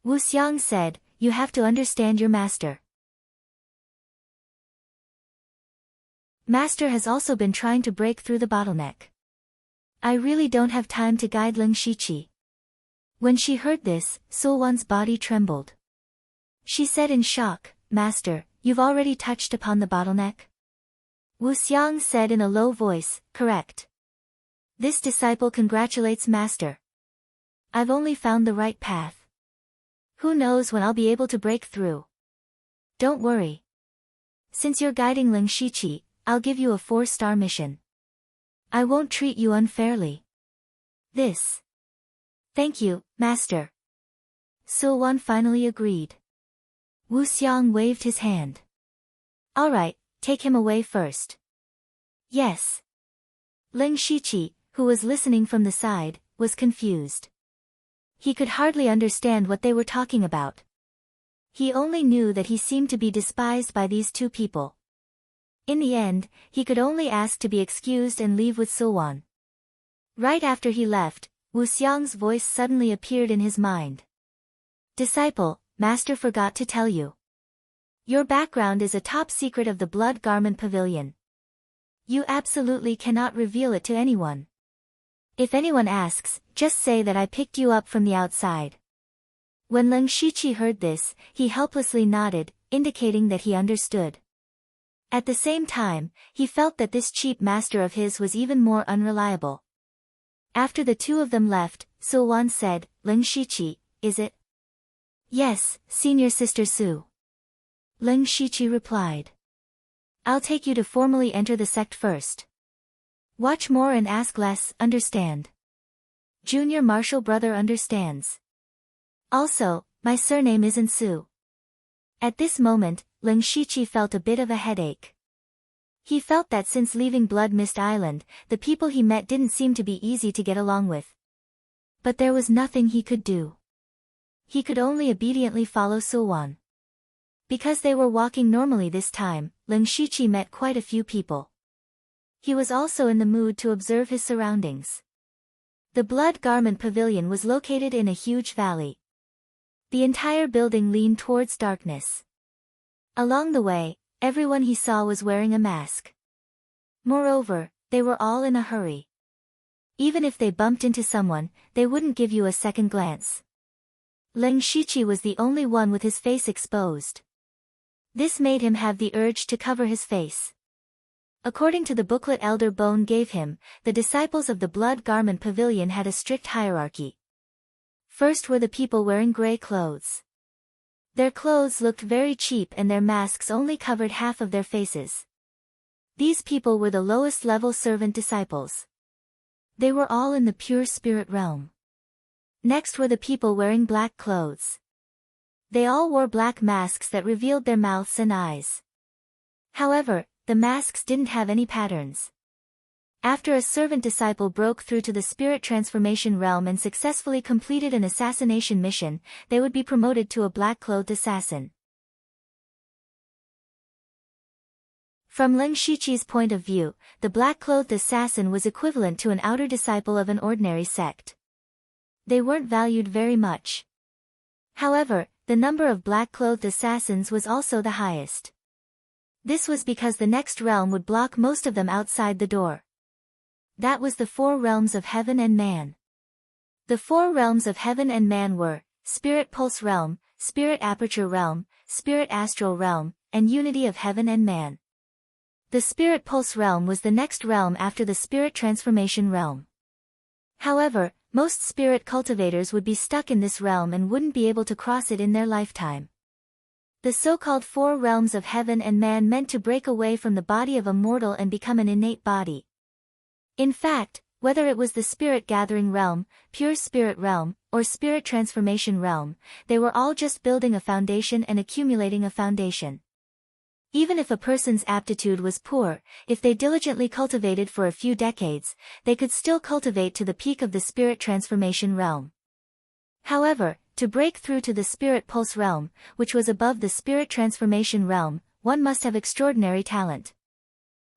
Wu Xiang said, you have to understand your master. Master has also been trying to break through the bottleneck. I really don't have time to guide Ling Shiqi. When she heard this, Sulwan's body trembled. She said in shock, Master, you've already touched upon the bottleneck? Wu Xiang said in a low voice, correct. This disciple congratulates Master. I've only found the right path. Who knows when I'll be able to break through? Don't worry. Since you're guiding Ling Shiqi, I'll give you a 4-star mission. I won't treat you unfairly. This. Thank you, Master. Sulwan finally agreed. Wu Xiang waved his hand. All right, take him away first. Yes. Ling Shiqi, who was listening from the side, was confused. He could hardly understand what they were talking about. He only knew that he seemed to be despised by these two people. In the end, he could only ask to be excused and leave with Sulwan. Right after he left, Wu Xiang's voice suddenly appeared in his mind. Disciple, Master forgot to tell you. Your background is a top secret of the Blood Garment Pavilion. You absolutely cannot reveal it to anyone. If anyone asks, just say that I picked you up from the outside. When Ling Shiqi heard this, he helplessly nodded, indicating that he understood. At the same time, he felt that this cheap master of his was even more unreliable. After the two of them left, Sulwan said, Ling Shiqi, is it? Yes, Senior Sister Su. Ling Shiqi replied. I'll take you to formally enter the sect first. Watch more and ask less, understand? Junior Marshal Brother understands. Also, my surname isn't Su. At this moment, Ling Shiqi felt a bit of a headache. He felt that since leaving Blood Mist Island, the people he met didn't seem to be easy to get along with. But there was nothing he could do. He could only obediently follow Sulwan. Because they were walking normally this time, Ling Shiqi met quite a few people. He was also in the mood to observe his surroundings. The Blood Garment Pavilion was located in a huge valley. The entire building leaned towards darkness. Along the way, everyone he saw was wearing a mask. Moreover, they were all in a hurry. Even if they bumped into someone, they wouldn't give you a second glance. Ling Shiqi was the only one with his face exposed. This made him have the urge to cover his face. According to the booklet Elder Bone gave him, the disciples of the Blood Garment Pavilion had a strict hierarchy. First were the people wearing gray clothes. Their clothes looked very cheap and their masks only covered half of their faces. These people were the lowest level servant disciples. They were all in the pure spirit realm. Next were the people wearing black clothes. They all wore black masks that revealed their mouths and eyes. However, the masks didn't have any patterns. After a servant disciple broke through to the spirit transformation realm and successfully completed an assassination mission, they would be promoted to a black-clothed assassin. From Ling Shiqi's point of view, the black-clothed assassin was equivalent to an outer disciple of an ordinary sect. They weren't valued very much. However, the number of black-clothed assassins was also the highest. This was because the next realm would block most of them outside the door. That was the 4 realms of heaven and man. The 4 realms of heaven and man were Spirit Pulse Realm, Spirit Aperture Realm, Spirit Astral Realm, and Unity of Heaven and Man. The Spirit Pulse Realm was the next realm after the Spirit Transformation Realm. However, most spirit cultivators would be stuck in this realm and wouldn't be able to cross it in their lifetime. The so-called 4 realms of heaven and man meant to break away from the body of a mortal and become an innate body. In fact, whether it was the spirit gathering realm, pure spirit realm, or spirit transformation realm, they were all just building a foundation and accumulating a foundation. Even if a person's aptitude was poor, if they diligently cultivated for a few decades, they could still cultivate to the peak of the spirit transformation realm. However, to break through to the spirit pulse realm, which was above the spirit transformation realm, one must have extraordinary talent.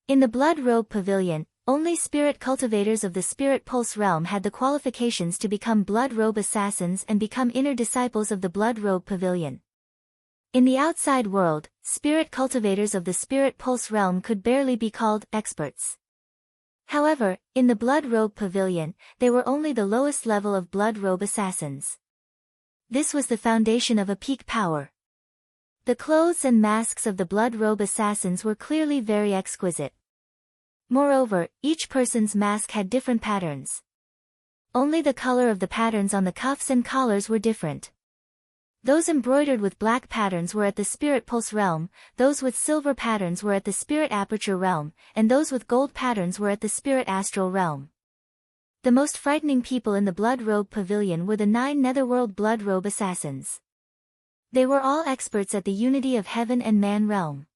In the Blood Robe Pavilion, only spirit cultivators of the spirit pulse realm had the qualifications to become Blood Robe assassins and become inner disciples of the Blood Robe Pavilion. In the outside world, spirit cultivators of the spirit pulse realm could barely be called experts. However, in the Blood Robe Pavilion, they were only the lowest level of Blood Robe assassins. This was the foundation of a peak power. The clothes and masks of the Blood Robe assassins were clearly very exquisite. Moreover, each person's mask had different patterns. Only the color of the patterns on the cuffs and collars were different. Those embroidered with black patterns were at the spirit pulse realm, those with silver patterns were at the spirit aperture realm, and those with gold patterns were at the spirit astral realm. The most frightening people in the Blood Robe Pavilion were the 9 Netherworld Blood Robe Assassins. They were all experts at the unity of heaven and man realm.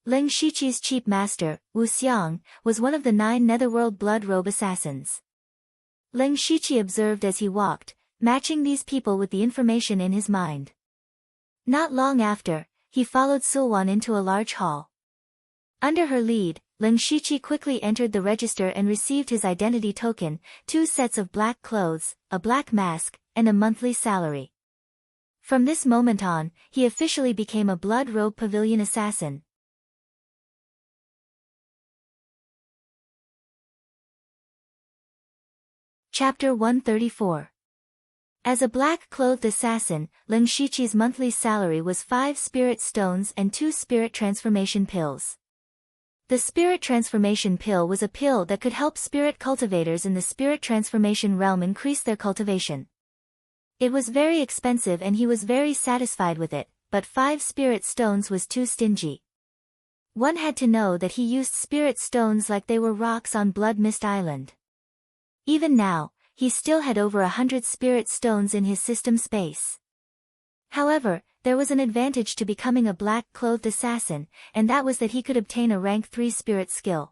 Ling Shiqi's chief master, Wu Xiang, was one of the 9 Netherworld Blood Robe Assassins. Ling Shiqi observed as he walked, matching these people with the information in his mind. Not long after, he followed Sulwan into a large hall. Under her lead, Ling Shiqi quickly entered the register and received his identity token, 2 sets of black clothes, a black mask, and a monthly salary. From this moment on, he officially became a Blood Robe Pavilion assassin. Chapter 134. As a black-clothed assassin, Ling Shiqi's monthly salary was 5 spirit stones and 2 spirit transformation pills. The spirit transformation pill was a pill that could help spirit cultivators in the spirit transformation realm increase their cultivation. It was very expensive and he was very satisfied with it, but 5 spirit stones was too stingy. One had to know that he used spirit stones like they were rocks on Blood Mist Island. Even now, he still had over 100 spirit stones in his system space. However, there was an advantage to becoming a black-clothed assassin, and that was that he could obtain a rank 3 spirit skill.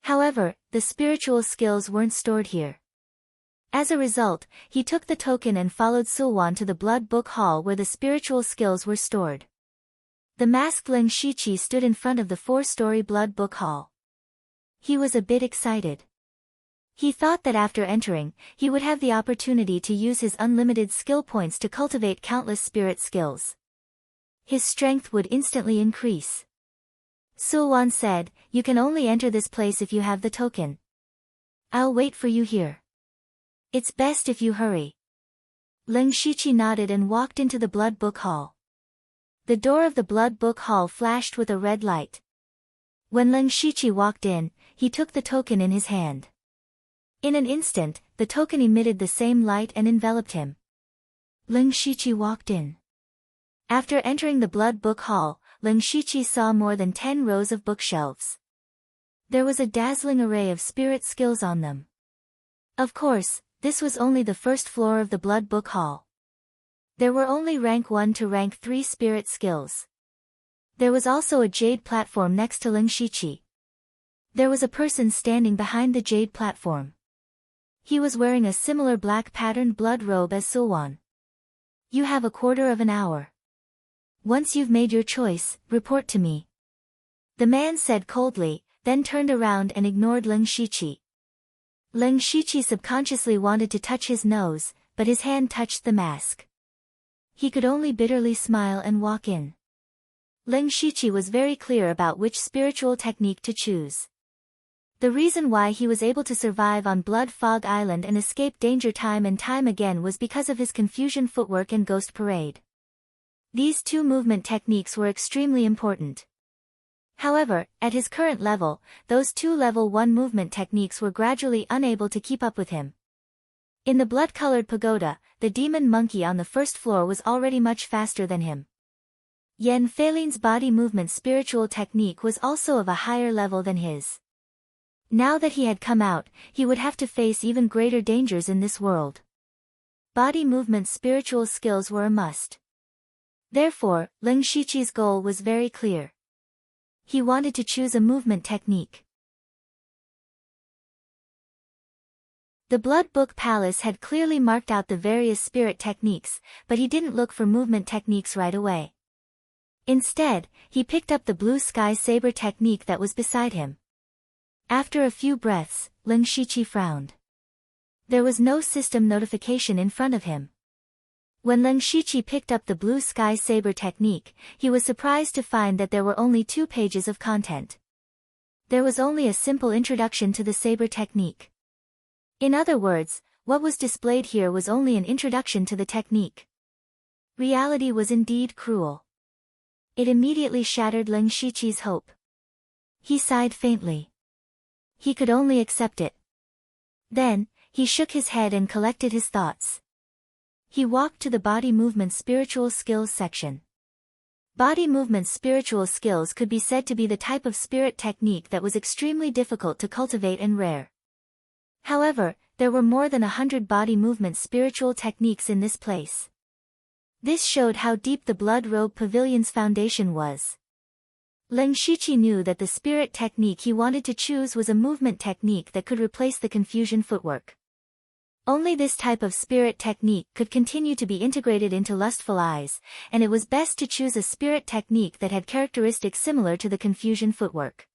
However, the spiritual skills weren't stored here. As a result, he took the token and followed Sulwan to the Blood Book Hall where the spiritual skills were stored. The masked Ling Shiqi stood in front of the 4-story Blood Book Hall. He was a bit excited. He thought that after entering, he would have the opportunity to use his unlimited skill points to cultivate countless spirit skills. His strength would instantly increase. Sulwan said, "You can only enter this place if you have the token. I'll wait for you here. It's best if you hurry." Ling Shiqi nodded and walked into the Blood Book Hall. The door of the Blood Book Hall flashed with a red light. When Ling Shiqi walked in, he took the token in his hand. In an instant, the token emitted the same light and enveloped him. Ling Shiqi walked in. After entering the Blood Book Hall, Ling Shiqi saw more than 10 rows of bookshelves. There was a dazzling array of spirit skills on them. Of course, this was only the first floor of the Blood Book Hall. There were only rank 1 to rank 3 spirit skills. There was also a jade platform next to Ling Shiqi. There was a person standing behind the jade platform. He was wearing a similar black patterned blood robe as Sulwan. "You have a quarter of an hour. Once you've made your choice, report to me," the man said coldly, then turned around and ignored Ling Shiqi. Ling Shiqi subconsciously wanted to touch his nose, but his hand touched the mask. He could only bitterly smile and walk in. Ling Shiqi was very clear about which spiritual technique to choose. The reason why he was able to survive on Blood Fog Island and escape danger time and time again was because of his confusion footwork and ghost parade. These 2 movement techniques were extremely important. However, at his current level, those 2 level 1 movement techniques were gradually unable to keep up with him. In the blood-colored pagoda, the demon monkey on the first floor was already much faster than him. Yen Feilin's body movement spiritual technique was also of a higher level than his. Now that he had come out, he would have to face even greater dangers in this world. Body movement spiritual skills were a must. Therefore, Ling Shiqi's goal was very clear. He wanted to choose a movement technique. The Blood Book Palace had clearly marked out the various spirit techniques, but he didn't look for movement techniques right away. Instead, he picked up the blue sky saber technique that was beside him. After a few breaths, Ling Shiqi frowned. There was no system notification in front of him. When Ling Shiqi picked up the blue sky saber technique, he was surprised to find that there were only 2 pages of content. There was only a simple introduction to the saber technique. In other words, what was displayed here was only an introduction to the technique. Reality was indeed cruel. It immediately shattered Ling Shiqi's hope. He sighed faintly. He could only accept it. Then, he shook his head and collected his thoughts. He walked to the body movement spiritual skills section. Body movement spiritual skills could be said to be the type of spirit technique that was extremely difficult to cultivate and rare. However, there were more than 100 body movement spiritual techniques in this place. This showed how deep the Blood Robe Pavilion's foundation was. Leng Shiqi knew that the spirit technique he wanted to choose was a movement technique that could replace the confusion footwork. Only this type of spirit technique could continue to be integrated into lustful eyes, and it was best to choose a spirit technique that had characteristics similar to the confusion footwork.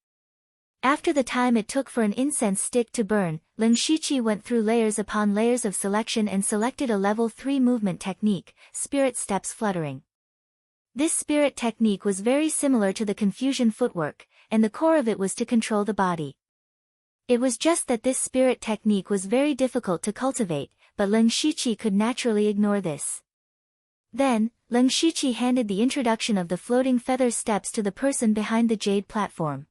After the time it took for an incense stick to burn, Leng Shiqi went through layers upon layers of selection and selected a level 3 movement technique, Spirit Steps Fluttering. This spirit technique was very similar to the confusion footwork, and the core of it was to control the body. It was just that this spirit technique was very difficult to cultivate, but Leng Shiqi could naturally ignore this. Then, Leng Shiqi handed the introduction of the floating feather steps to the person behind the jade platform.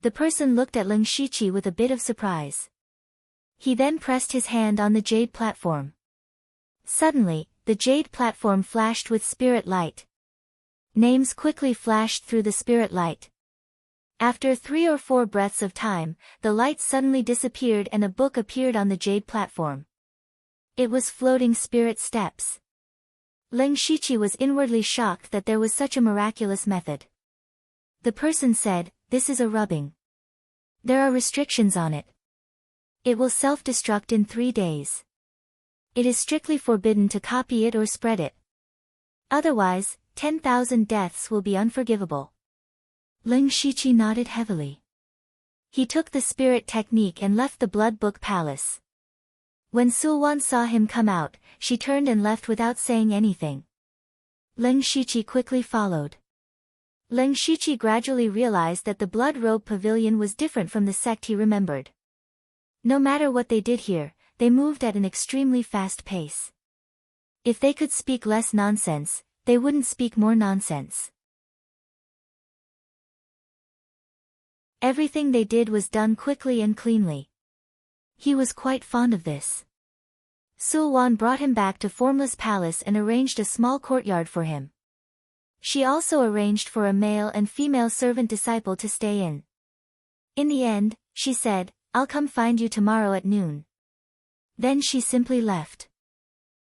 The person looked at Leng Shiqi with a bit of surprise. He then pressed his hand on the jade platform. Suddenly, the jade platform flashed with spirit light. Names quickly flashed through the spirit light. After 3 or 4 breaths of time, the light suddenly disappeared and a book appeared on the jade platform. It was Floating Spirit Steps. Leng Shiqi was inwardly shocked that there was such a miraculous method. The person said, "This is a rubbing. There are restrictions on it. It will self-destruct in 3 days. It is strictly forbidden to copy it or spread it. Otherwise, 10,000 deaths will be unforgivable." Leng Shiqi nodded heavily. He took the spirit technique and left the Blood Book Palace. When Sulwan saw him come out, she turned and left without saying anything. Leng Shiqi quickly followed. Leng Shiqi gradually realized that the Blood Robe Pavilion was different from the sect he remembered. No matter what they did here, they moved at an extremely fast pace. If they could speak less nonsense, they wouldn't speak more nonsense. Everything they did was done quickly and cleanly. He was quite fond of this. Sulwan brought him back to Formless Palace and arranged a small courtyard for him. She also arranged for a male and female servant disciple to stay in. In the end, she said, "I'll come find you tomorrow at noon." Then she simply left.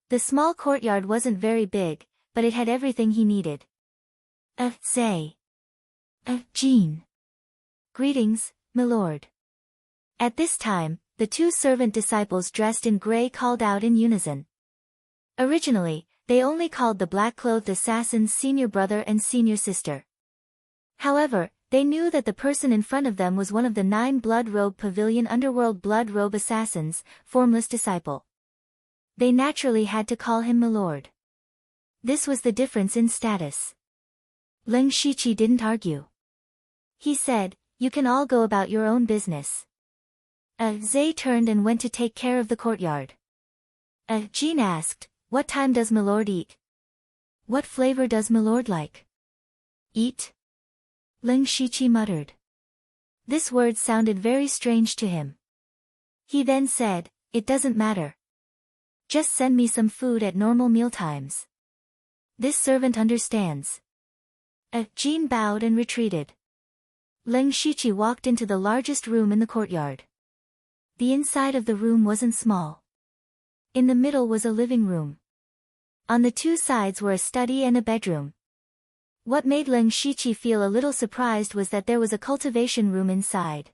The small courtyard wasn't very big, but it had everything he needed. Zay. Jean. Greetings, milord. At this time, the 2 servant disciples dressed in grey called out in unison. Originally, they only called the black-clothed assassins senior brother and senior sister. However, they knew that the person in front of them was one of the 9 Blood Robe Pavilion Underworld Blood Robe Assassins, Formless Disciple. They naturally had to call him milord. This was the difference in status. Leng Shiqi didn't argue. He said, "You can all go about your own business." Zay turned and went to take care of the courtyard. Jean asked, "What time does milord eat? What flavor does milord like?" "Eat?" Leng Shiqi muttered. This word sounded very strange to him. He then said, "It doesn't matter. Just send me some food at normal mealtimes. This servant understands." Jean bowed and retreated. Leng Shiqi walked into the largest room in the courtyard. The inside of the room wasn't small. In the middle was a living room. On the 2 sides were a study and a bedroom. What made Leng Shiqi feel a little surprised was that there was a cultivation room inside.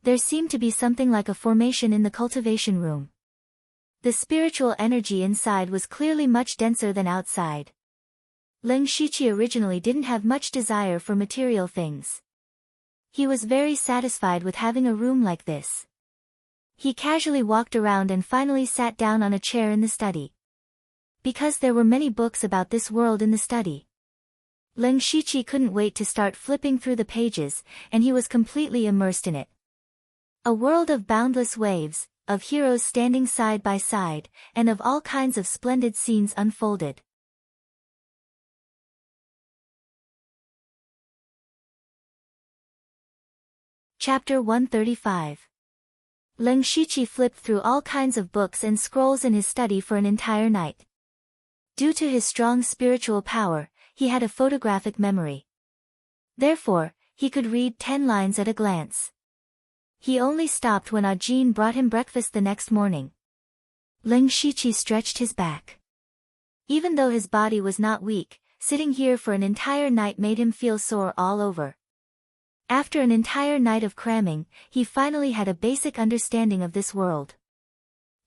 There seemed to be something like a formation in the cultivation room. The spiritual energy inside was clearly much denser than outside. Leng Shiqi originally didn't have much desire for material things. He was very satisfied with having a room like this. He casually walked around and finally sat down on a chair in the study. Because there were many books about this world in the study, Leng Shiqi couldn't wait to start flipping through the pages, and he was completely immersed in it. A world of boundless waves, of heroes standing side by side, and of all kinds of splendid scenes unfolded. Chapter 135. Leng Shiqi flipped through all kinds of books and scrolls in his study for an entire night. Due to his strong spiritual power, he had a photographic memory. Therefore, he could read 10 lines at a glance. He only stopped when Ajin brought him breakfast the next morning. Leng Shiqi stretched his back. Even though his body was not weak, sitting here for an entire night made him feel sore all over. After an entire night of cramming, he finally had a basic understanding of this world.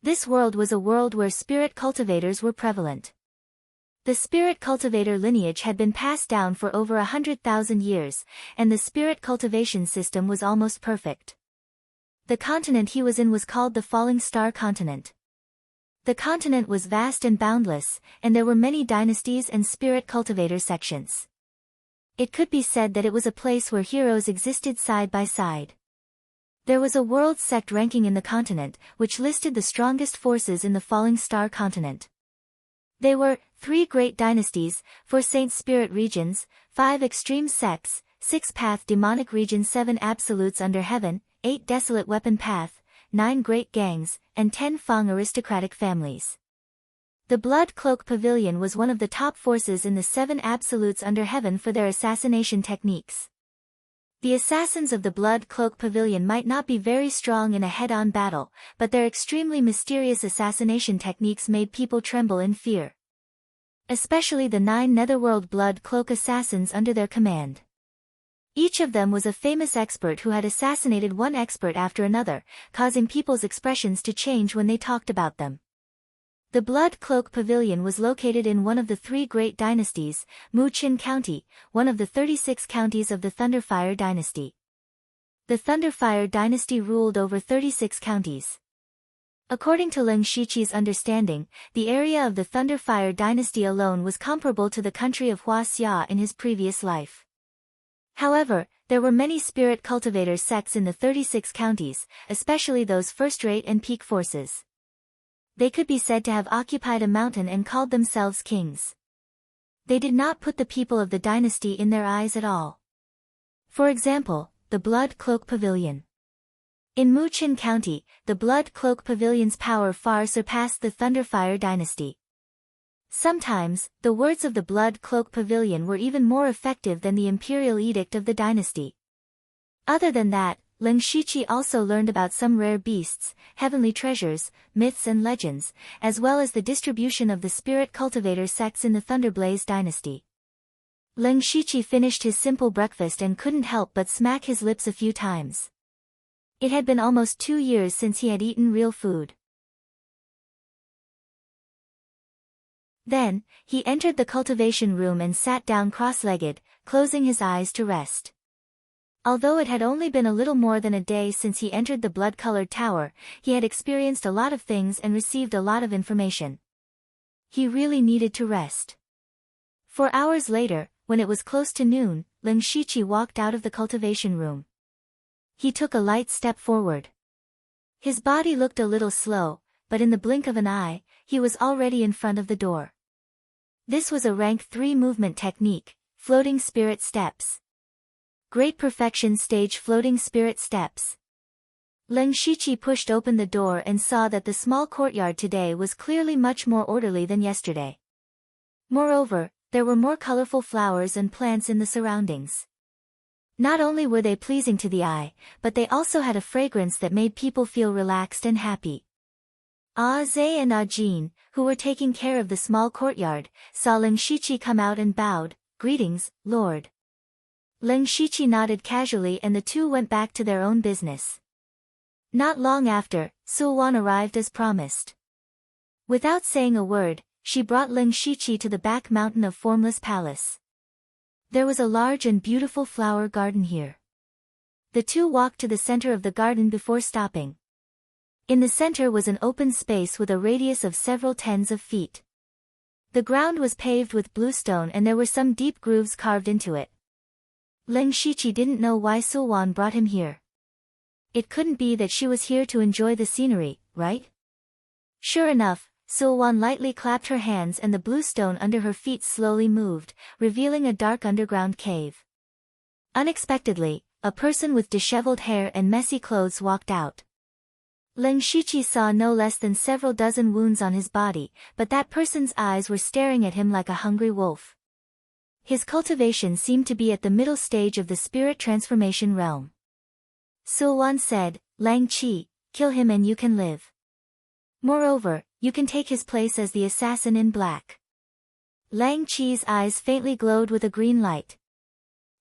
This world was a world where spirit cultivators were prevalent. The spirit cultivator lineage had been passed down for over 100,000 years, and the spirit cultivation system was almost perfect. The continent he was in was called the Falling Star Continent. The continent was vast and boundless, and there were many dynasties and spirit cultivator sections. It could be said that it was a place where heroes existed side by side. There was a world sect ranking in the continent, which listed the strongest forces in the Falling Star Continent. They were 3 great dynasties, 4 saint spirit regions, 5 extreme sects, 6 path demonic regions, 7 absolutes under heaven, 8 desolate weapon path, 9 great gangs, and 10 Fang aristocratic families. The Blood Cloak Pavilion was one of the top forces in the 7 absolutes under heaven for their assassination techniques. The assassins of the Blood Cloak Pavilion might not be very strong in a head-on battle, but their extremely mysterious assassination techniques made people tremble in fear. Especially the 9 Netherworld Blood Cloak assassins under their command. Each of them was a famous expert who had assassinated one expert after another, causing people's expressions to change when they talked about them. The Blood Cloak Pavilion was located in one of the 3 great dynasties, Muqin County, one of the 36 counties of the Thunderfire dynasty. The Thunderfire dynasty ruled over 36 counties. According to Leng Shiqi's understanding, the area of the Thunderfire dynasty alone was comparable to the country of Huaxia in his previous life. However, there were many spirit cultivator sects in the 36 counties, especially those first-rate and peak forces. They could be said to have occupied a mountain and called themselves kings. They did not put the people of the dynasty in their eyes at all. For example, the Blood Cloak Pavilion. In Muqin County, the Blood Cloak Pavilion's power far surpassed the Thunderfire dynasty. Sometimes, the words of the Blood Cloak Pavilion were even more effective than the imperial edict of the dynasty. Other than that, Leng Shiqi also learned about some rare beasts, heavenly treasures, myths and legends, as well as the distribution of the spirit cultivator sects in the Thunderblaze dynasty. Leng Shiqi finished his simple breakfast and couldn't help but smack his lips a few times. It had been almost 2 years since he had eaten real food. Then, he entered the cultivation room and sat down cross-legged, closing his eyes to rest. Although it had only been a little more than a day since he entered the blood-colored tower, he had experienced a lot of things and received a lot of information. He really needed to rest. 4 hours later, when it was close to noon, Leng Shiqi walked out of the cultivation room. He took a light step forward. His body looked a little slow, but in the blink of an eye, he was already in front of the door. This was a rank 3 movement technique, floating spirit steps. Great perfection stage floating spirit steps. Leng Shiqi pushed open the door and saw that the small courtyard today was clearly much more orderly than yesterday. Moreover, there were more colorful flowers and plants in the surroundings. Not only were they pleasing to the eye, but they also had a fragrance that made people feel relaxed and happy. Zhe and Ajin, who were taking care of the small courtyard, saw Leng Shiqi come out and bowed, "Greetings, Lord." Leng Shiqi nodded casually and the two went back to their own business. Not long after, Sulwan arrived as promised. Without saying a word, she brought Leng Shiqi to the back mountain of Formless Palace. There was a large and beautiful flower garden here. The two walked to the center of the garden before stopping. In the center was an open space with a radius of several tens of feet. The ground was paved with blue stone and there were some deep grooves carved into it. Leng Shiqi didn't know why Sulwan brought him here. It couldn't be that she was here to enjoy the scenery, right? Sure enough, Sulwan lightly clapped her hands and the blue stone under her feet slowly moved, revealing a dark underground cave. Unexpectedly, a person with disheveled hair and messy clothes walked out. Leng Shiqi saw no less than several dozen wounds on his body, but that person's eyes were staring at him like a hungry wolf. His cultivation seemed to be at the middle stage of the spirit transformation realm. Sulwan said, "Lang Qi, kill him and you can live. Moreover, you can take his place as the assassin in black." Lang Qi's eyes faintly glowed with a green light.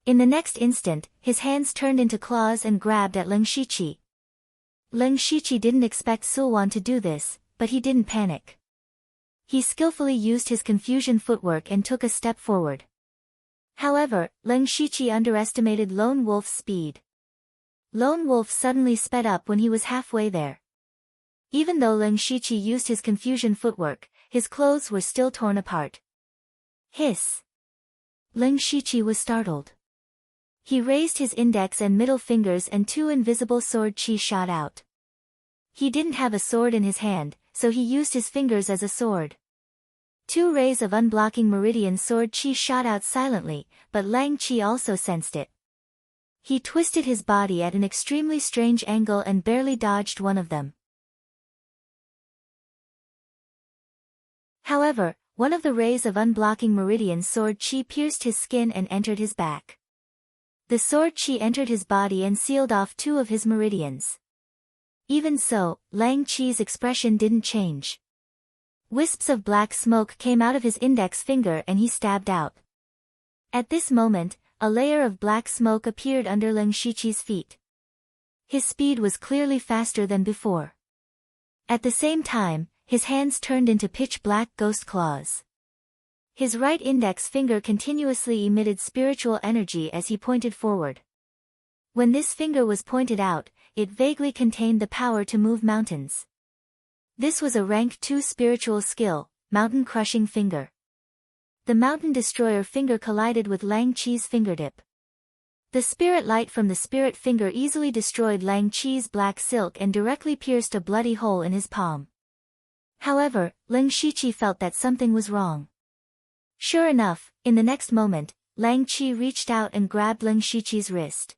In the next instant, his hands turned into claws and grabbed at Leng Shiqi. Leng Shiqi didn't expect Sulwan to do this, but he didn't panic. He skillfully used his confusion footwork and took a step forward. However, Leng Shiqi underestimated Lone Wolf's speed. Lone Wolf suddenly sped up when he was halfway there. Even though Leng Shiqi used his confusion footwork, his clothes were still torn apart. Hiss! Leng Shiqi was startled. He raised his index and middle fingers and two invisible sword chi shot out. He didn't have a sword in his hand, so he used his fingers as a sword. Two rays of unblocking meridian sword chi shot out silently, but Lang Qi also sensed it. He twisted his body at an extremely strange angle and barely dodged one of them. However, one of the rays of unblocking meridian sword chi pierced his skin and entered his back. The sword chi entered his body and sealed off two of his meridians. Even so, Lang Qi's expression didn't change. Wisps of black smoke came out of his index finger and he stabbed out. At this moment, a layer of black smoke appeared under Leng Shiqi's feet. His speed was clearly faster than before. At the same time, his hands turned into pitch-black ghost claws. His right index finger continuously emitted spiritual energy as he pointed forward. When this finger was pointed out, it vaguely contained the power to move mountains. This was a rank 2 spiritual skill, Mountain Crushing Finger. The Mountain Destroyer finger collided with Lang Qi's fingertip. The spirit light from the spirit finger easily destroyed Lang Qi's black silk and directly pierced a bloody hole in his palm. However, Leng Shiqi felt that something was wrong. Sure enough, in the next moment, Lang Qi reached out and grabbed Leng Shiqi's wrist.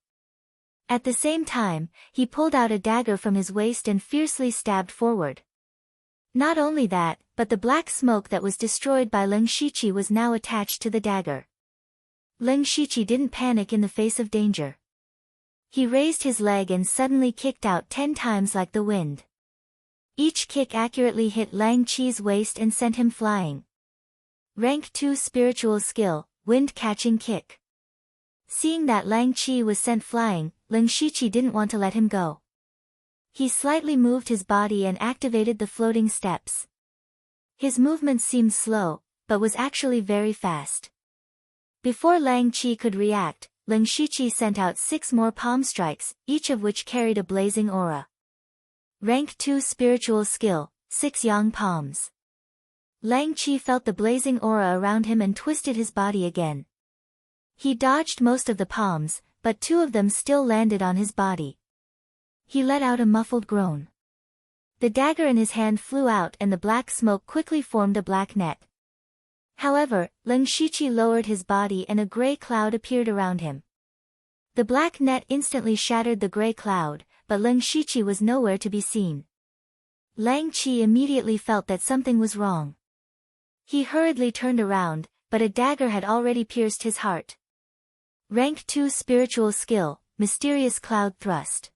At the same time, he pulled out a dagger from his waist and fiercely stabbed forward. Not only that, but the black smoke that was destroyed by Leng Shiqi was now attached to the dagger. Leng Shiqi didn't panic in the face of danger. He raised his leg and suddenly kicked out 10 times like the wind. Each kick accurately hit Lang Qi's waist and sent him flying. Rank 2 spiritual skill, Wind Catching Kick. Seeing that Lang Qi was sent flying, Leng Shiqi didn't want to let him go. He slightly moved his body and activated the floating steps. His movement seemed slow, but was actually very fast. Before Lang Qi could react, Leng Shiqi sent out 6 more palm strikes, each of which carried a blazing aura. Rank 2 spiritual skill, 6 yang palms. Lang Qi felt the blazing aura around him and twisted his body again. He dodged most of the palms, but 2 of them still landed on his body. He let out a muffled groan. The dagger in his hand flew out and the black smoke quickly formed a black net. However, Leng Shiqi lowered his body and a gray cloud appeared around him. The black net instantly shattered the gray cloud, but Leng Shiqi was nowhere to be seen. Lang Qi immediately felt that something was wrong. He hurriedly turned around, but a dagger had already pierced his heart. Rank 2 spiritual skill, Mysterious Cloud Thrust.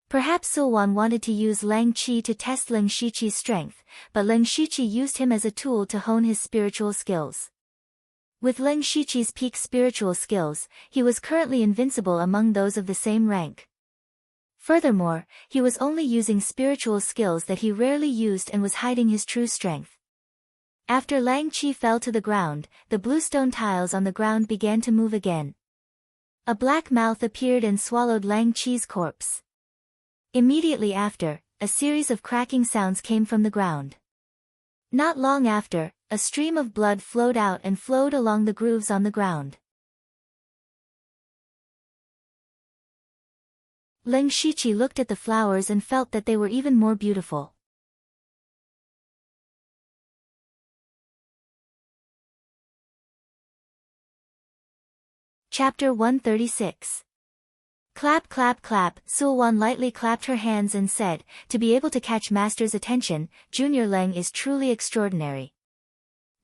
Perhaps Sulwan wanted to use Lang Qi to test Leng Shiqi's strength, but Leng Shiqi used him as a tool to hone his spiritual skills. With Leng Shiqi's peak spiritual skills, he was currently invincible among those of the same rank. Furthermore, he was only using spiritual skills that he rarely used and was hiding his true strength. After Lang Qi fell to the ground, the bluestone tiles on the ground began to move again. A black mouth appeared and swallowed Lang Qi's corpse. Immediately after, a series of cracking sounds came from the ground. Not long after, a stream of blood flowed out and flowed along the grooves on the ground. Leng Shiqi looked at the flowers and felt that they were even more beautiful. Chapter 136. Clap clap clap, Sulwan lightly clapped her hands and said, to be able to catch Master's attention, Junior Leng is truly extraordinary.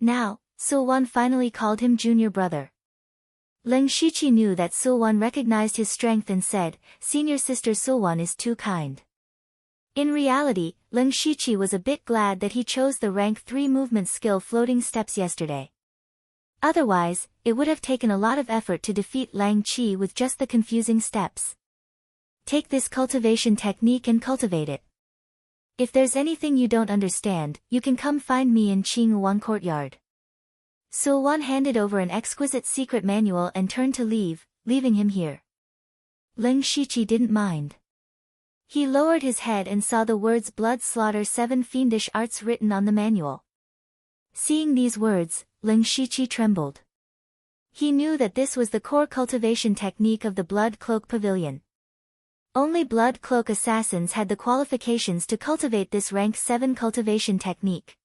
Now, Sulwan finally called him Junior Brother. Leng Shiqi knew that Sulwan recognized his strength and said, Senior Sister Sulwan is too kind. In reality, Leng Shiqi was a bit glad that he chose the rank 3 movement skill floating steps yesterday. Otherwise, it would have taken a lot of effort to defeat Lang Qi with just the confusing steps. Take this cultivation technique and cultivate it. If there's anything you don't understand, you can come find me in Qingyuan Courtyard. Sulwan handed over an exquisite secret manual and turned to leave, leaving him here. Leng Shiqi didn't mind. He lowered his head and saw the words Blood Slaughter 7 Fiendish Arts written on the manual. Seeing these words, Leng Shiqi trembled. He knew that this was the core cultivation technique of the Blood Cloak Pavilion. Only Blood Cloak assassins had the qualifications to cultivate this rank 7 cultivation technique.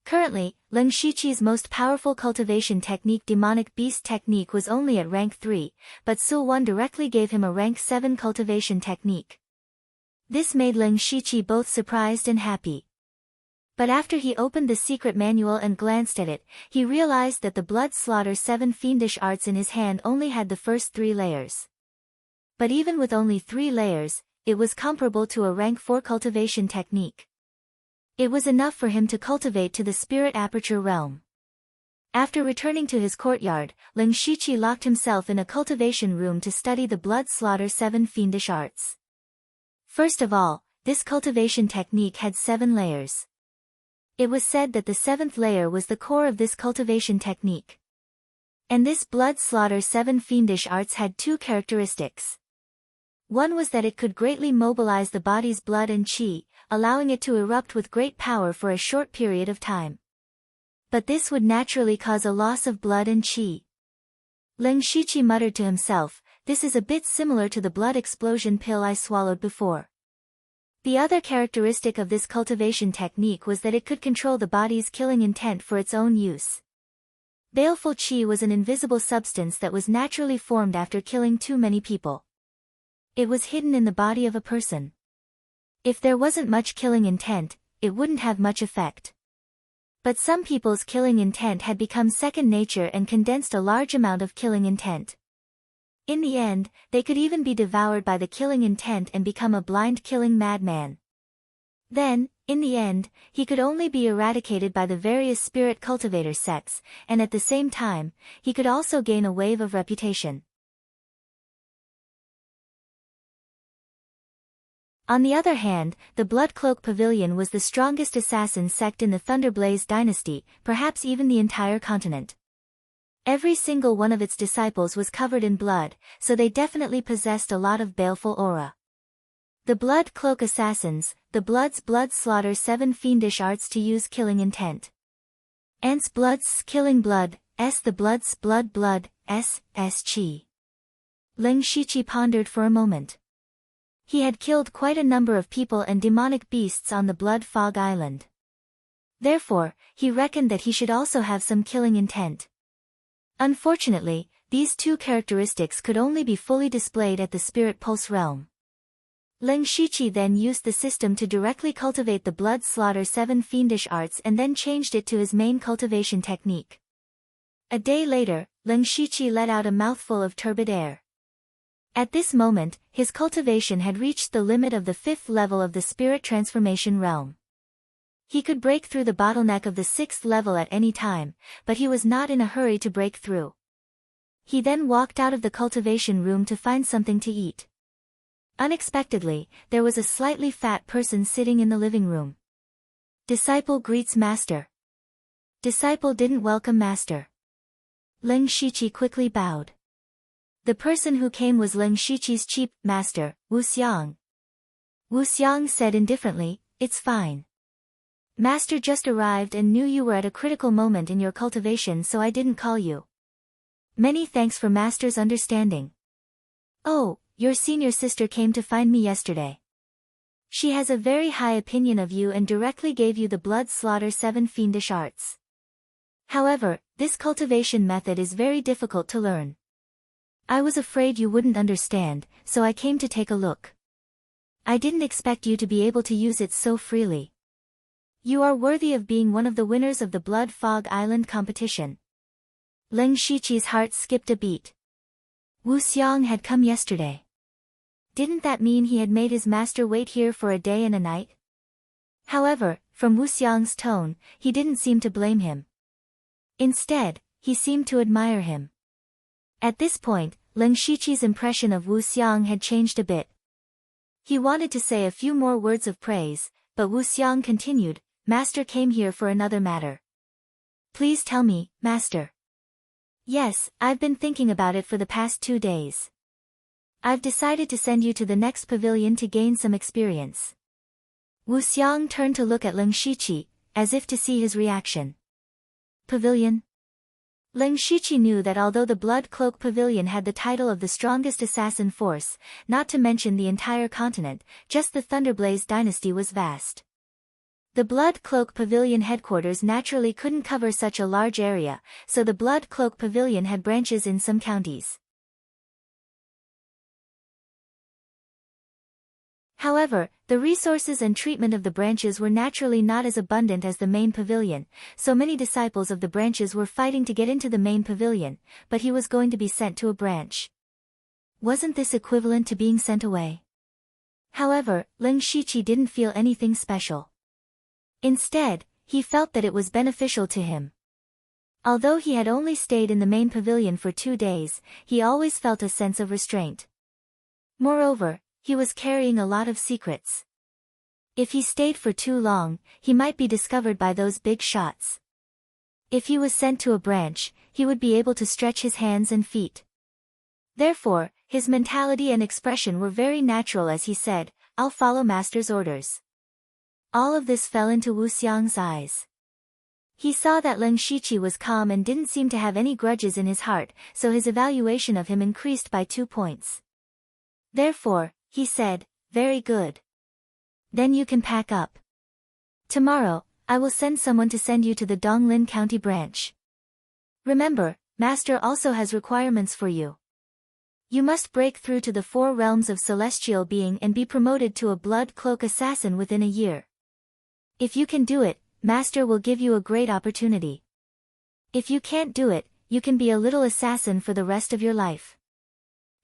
Currently, Leng Shiqi's most powerful cultivation technique, Demonic Beast Technique, was only at rank 3, but Sulwan directly gave him a rank 7 cultivation technique. This made Leng Shiqi both surprised and happy. But after he opened the secret manual and glanced at it, he realized that the Blood Slaughter 7 Fiendish Arts in his hand only had the first 3 layers. But even with only 3 layers, it was comparable to a rank 4 cultivation technique. It was enough for him to cultivate to the Spirit Aperture realm. After returning to his courtyard, Leng Shiqi locked himself in a cultivation room to study the Blood Slaughter 7 Fiendish Arts. First of all, this cultivation technique had 7 layers. It was said that the 7th layer was the core of this cultivation technique. And this Blood Slaughter 7 Fiendish Arts had 2 characteristics. One was that it could greatly mobilize the body's blood and qi, allowing it to erupt with great power for a short period of time. But this would naturally cause a loss of blood and qi. Leng Shiqi muttered to himself, this is a bit similar to the blood explosion pill I swallowed before. The other characteristic of this cultivation technique was that it could control the body's killing intent for its own use. Baleful qi was an invisible substance that was naturally formed after killing too many people. It was hidden in the body of a person. If there wasn't much killing intent, it wouldn't have much effect. But some people's killing intent had become second nature and condensed a large amount of killing intent. In the end, they could even be devoured by the killing intent and become a blind killing madman. Then, in the end, he could only be eradicated by the various spirit cultivator sects, and at the same time, he could also gain a wave of reputation. On the other hand, the Blood Cloak Pavilion was the strongest assassin sect in the Thunderblaze dynasty, perhaps even the entire continent. Every single one of its disciples was covered in blood, so they definitely possessed a lot of baleful aura. The Blood Cloak Assassins, the Blood Slaughter 7 Fiendish Arts to use killing intent. Ants Bloods killing blood, S the Bloods blood, S Qi. Leng Shiqi pondered for a moment. He had killed quite a number of people and demonic beasts on the Blood Fog Island. Therefore, he reckoned that he should also have some killing intent. Unfortunately, these 2 characteristics could only be fully displayed at the Spirit Pulse realm. Leng Shiqi then used the system to directly cultivate the Blood Slaughter 7 Fiendish Arts and then changed it to his main cultivation technique. A day later, Leng Shiqi let out a mouthful of turbid air. At this moment, his cultivation had reached the limit of the 5th level of the Spirit Transformation realm. He could break through the bottleneck of the 6th level at any time, but he was not in a hurry to break through. He then walked out of the cultivation room to find something to eat. Unexpectedly, there was a slightly fat person sitting in the living room. Disciple greets Master. Disciple didn't welcome Master. Leng Shiqi quickly bowed. The person who came was Leng Shiqi's chief master, Wu Xiang. Wu Xiang said indifferently, "It's fine. Master just arrived and knew you were at a critical moment in your cultivation, so I didn't call you. Many thanks for Master's understanding. Oh, your senior sister came to find me yesterday. She has a very high opinion of you and directly gave you the Blood Slaughter 7 Fiendish Arts. However, this cultivation method is very difficult to learn. I was afraid you wouldn't understand, so I came to take a look. I didn't expect you to be able to use it so freely. You are worthy of being one of the winners of the Blood Fog Island competition. Lin Shiqi's heart skipped a beat. Wu Xiang had come yesterday. Didn't that mean he had made his master wait here for a day and a night? However, from Wu Xiang's tone, he didn't seem to blame him. Instead, he seemed to admire him. At this point, Lin Shiqi's impression of Wu Xiang had changed a bit. He wanted to say a few more words of praise, but Wu Xiang continued, Master came here for another matter. Please tell me, Master. Yes, I've been thinking about it for the past 2 days. I've decided to send you to the next pavilion to gain some experience. Wu Xiang turned to look at Lin Shiqi, as if to see his reaction. Pavilion? Lin Shiqi knew that although the Blood Cloak Pavilion had the title of the strongest assassin force, not to mention the entire continent, just the Thunderblaze dynasty was vast. The Blood Cloak Pavilion headquarters naturally couldn't cover such a large area, so the Blood Cloak Pavilion had branches in some counties. However, the resources and treatment of the branches were naturally not as abundant as the main pavilion, so many disciples of the branches were fighting to get into the main pavilion, but he was going to be sent to a branch. Wasn't this equivalent to being sent away? However, Lin Shiqi didn't feel anything special. Instead, he felt that it was beneficial to him. Although he had only stayed in the main pavilion for 2 days, he always felt a sense of restraint. Moreover, he was carrying a lot of secrets. If he stayed for too long, he might be discovered by those big shots. If he was sent to a branch, he would be able to stretch his hands and feet. Therefore, his mentality and expression were very natural as he said, I'll follow Master's orders. All of this fell into Wu Xiang's eyes. He saw that Lin Shiqi was calm and didn't seem to have any grudges in his heart, so his evaluation of him increased by 2 points. Therefore, he said, very good. Then you can pack up. Tomorrow, I will send someone to send you to the Donglin County branch. Remember, Master also has requirements for you. You must break through to the 4 realms of celestial being and be promoted to a Blood Cloak assassin within a year. If you can do it, Master will give you a great opportunity. If you can't do it, you can be a little assassin for the rest of your life.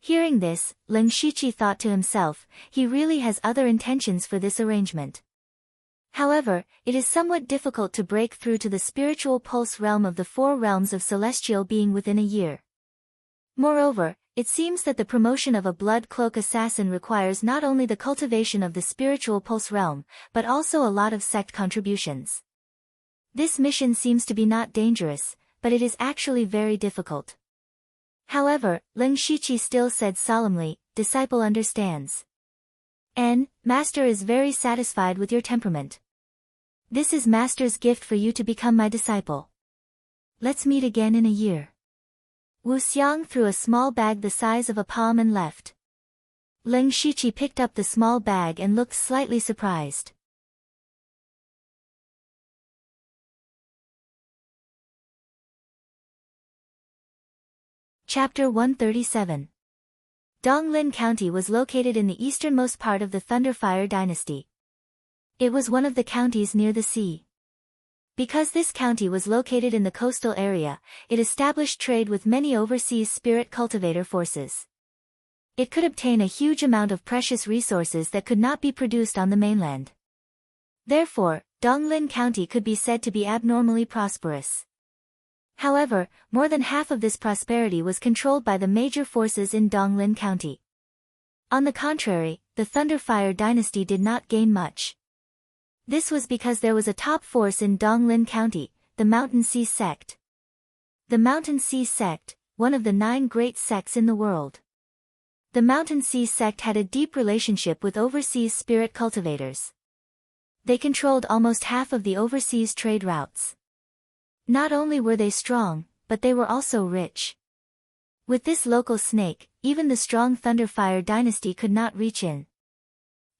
Hearing this, Lin Shiqi thought to himself, he really has other intentions for this arrangement. However, it is somewhat difficult to break through to the spiritual pulse realm of the 4 realms of celestial being within a year. Moreover, it seems that the promotion of a Blood Cloak assassin requires not only the cultivation of the spiritual pulse realm, but also a lot of sect contributions. This mission seems to be not dangerous, but it is actually very difficult. However, Lin Shiqi still said solemnly, disciple understands. Master is very satisfied with your temperament. This is Master's gift for you to become my disciple. Let's meet again in a year. Wu Xiang threw a small bag the size of a palm and left. Lin Shiqi picked up the small bag and looked slightly surprised. Chapter 137. Donglin County was located in the easternmost part of the Thunderfire dynasty. It was one of the counties near the sea. Because this county was located in the coastal area, it established trade with many overseas spirit cultivator forces. It could obtain a huge amount of precious resources that could not be produced on the mainland. Therefore, Donglin County could be said to be abnormally prosperous. However, more than half of this prosperity was controlled by the major forces in Donglin County. On the contrary, the Thunderfire dynasty did not gain much. This was because there was a top force in Donglin County, the Mountain Sea Sect. The Mountain Sea Sect, one of the 9 great sects in the world. The Mountain Sea Sect had a deep relationship with overseas spirit cultivators. They controlled almost half of the overseas trade routes. Not only were they strong, but they were also rich. With this local snake, even the strong Thunderfire dynasty could not reach in.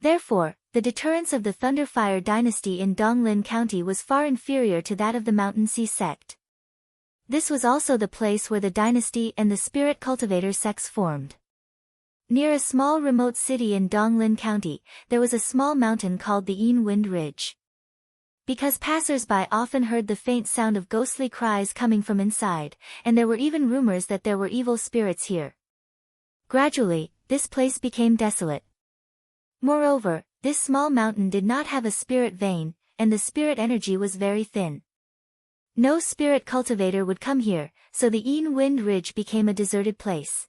Therefore, the deterrence of the Thunderfire dynasty in Donglin County was far inferior to that of the Mountain Sea Sect. This was also the place where the dynasty and the spirit cultivator sects formed. Near a small remote city in Donglin County, there was a small mountain called the Een Wind Ridge. Because passers-by often heard the faint sound of ghostly cries coming from inside, and there were even rumors that there were evil spirits here. Gradually, this place became desolate. Moreover, this small mountain did not have a spirit vein, and the spirit energy was very thin. No spirit cultivator would come here, so the Een Wind Ridge became a deserted place.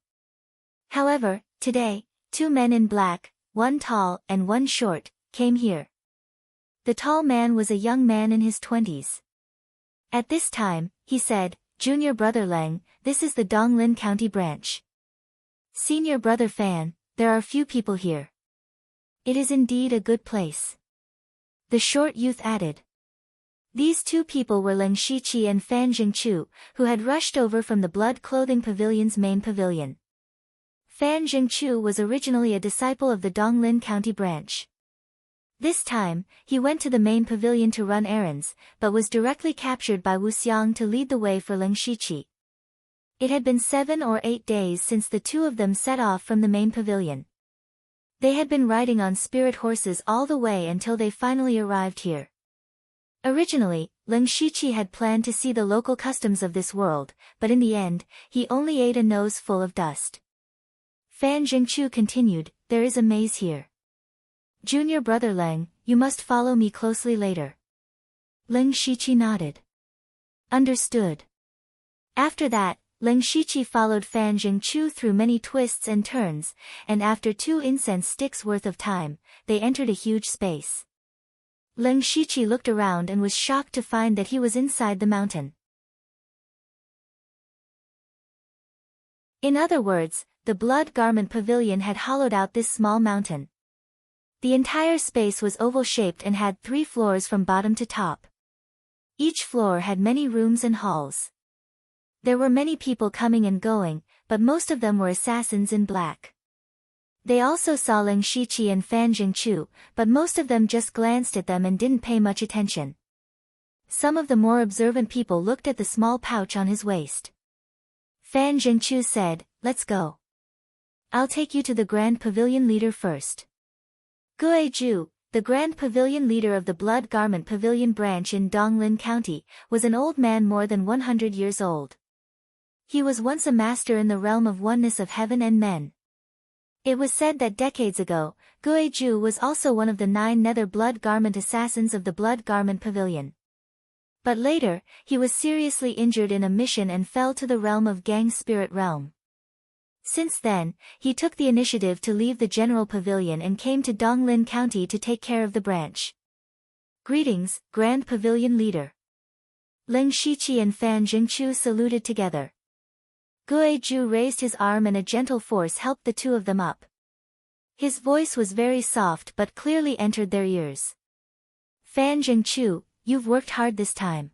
However, today, 2 men in black, one tall and one short, came here. The tall man was a young man in his 20s. At this time, he said, "Junior brother Leng, this is the Donglin County branch. Senior brother Fan, there are few people here. It is indeed a good place." The short youth added. These 2 people were Leng Shiqi and Fan Jingchu, who had rushed over from the Blood Clothing Pavilion's main pavilion. Fan Jingchu was originally a disciple of the Donglin County branch. This time, he went to the main pavilion to run errands, but was directly captured by Wu Xiang to lead the way for Leng Shiqi. It had been 7 or 8 days since the 2 of them set off from the main pavilion. They had been riding on spirit horses all the way until they finally arrived here. Originally, Leng Shiqi had planned to see the local customs of this world, but in the end, he only ate a nose full of dust. Fan Jingchu continued, "There is a maze here. Junior brother Leng, you must follow me closely later." Leng Shiqi nodded. Understood. After that, Leng Shiqi followed Fan Jingchu through many twists and turns, and after 2 incense sticks worth of time, they entered a huge space. Leng Shiqi looked around and was shocked to find that he was inside the mountain. In other words, the Blood Garment Pavilion had hollowed out this small mountain. The entire space was oval-shaped and had 3 floors from bottom to top. Each floor had many rooms and halls. There were many people coming and going, but most of them were assassins in black. They also saw Leng Shiqi and Fan Jingchu, but most of them just glanced at them and didn't pay much attention. Some of the more observant people looked at the small pouch on his waist. Fan Jingchu said, "Let's go. I'll take you to the Grand Pavilion leader first." Guizhu, the Grand Pavilion leader of the Blood Garment Pavilion branch in Donglin County, was an old man more than 100 years old. He was once a master in the realm of oneness of heaven and men. It was said that decades ago, Guizhu was also one of the 9 nether blood garment assassins of the Blood Garment Pavilion. But later, he was seriously injured in a mission and fell to the realm of Gang Spirit Realm. Since then, he took the initiative to leave the General Pavilion and came to Donglin County to take care of the branch. "Greetings, Grand Pavilion Leader." Leng Shiqi and Fan Jingchu saluted together. Guizhu raised his arm and a gentle force helped the 2 of them up. His voice was very soft but clearly entered their ears. "Fan Jingchu, you've worked hard this time.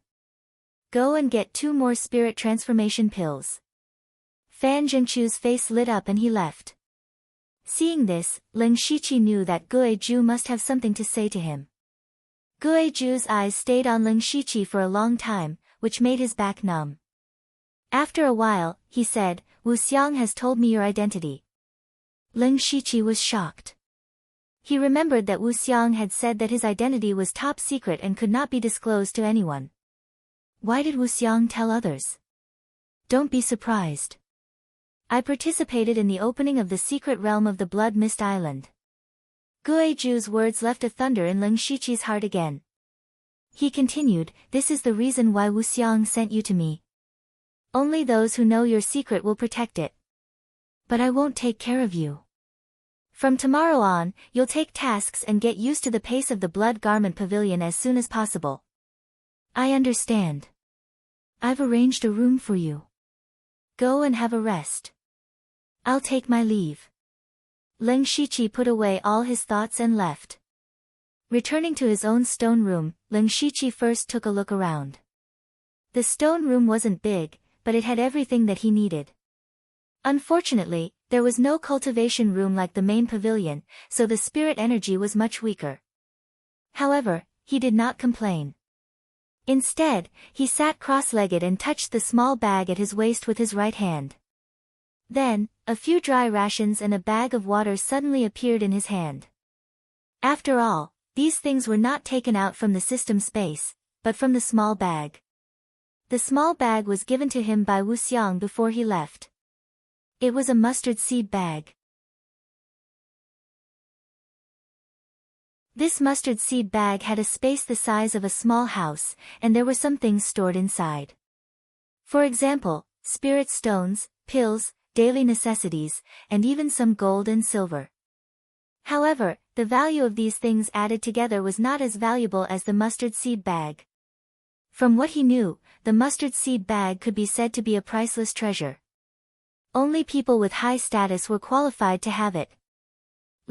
Go and get 2 more spirit transformation pills." Fan Jingchu's face lit up and he left. Seeing this, Leng Shiqi knew that Guizhu must have something to say to him. Guizhu's eyes stayed on Leng Shiqi for a long time, which made his back numb. After a while, he said, "Wu Xiang has told me your identity." Leng Shiqi was shocked. He remembered that Wu Xiang had said that his identity was top secret and could not be disclosed to anyone. Why did Wu Xiang tell others? Don't be surprised. I participated in the opening of the secret realm of the Blood Mist Island. Guizhu's words left a thunder in Leng Shiqi's heart again. He continued, "This is the reason why Wu Xiang sent you to me. Only those who know your secret will protect it. But I won't take care of you. From tomorrow on, you'll take tasks and get used to the pace of the Blood Garment Pavilion as soon as possible." "I understand. I've arranged a room for you. Go and have a rest. I'll take my leave." Leng Shiqi put away all his thoughts and left. Returning to his own stone room, Leng Shiqi first took a look around. The stone room wasn't big, but it had everything that he needed. Unfortunately, there was no cultivation room like the main pavilion, so the spirit energy was much weaker. However, he did not complain. Instead, he sat cross-legged and touched the small bag at his waist with his right hand. Then, a few dry rations and a bag of water suddenly appeared in his hand. After all, these things were not taken out from the system space, but from the small bag. The small bag was given to him by Wu Xiang before he left. It was a mustard seed bag. This mustard seed bag had a space the size of a small house, and there were some things stored inside. For example, spirit stones, pills, daily necessities, and even some gold and silver. However, the value of these things added together was not as valuable as the mustard seed bag. From what he knew, the mustard seed bag could be said to be a priceless treasure. Only people with high status were qualified to have it.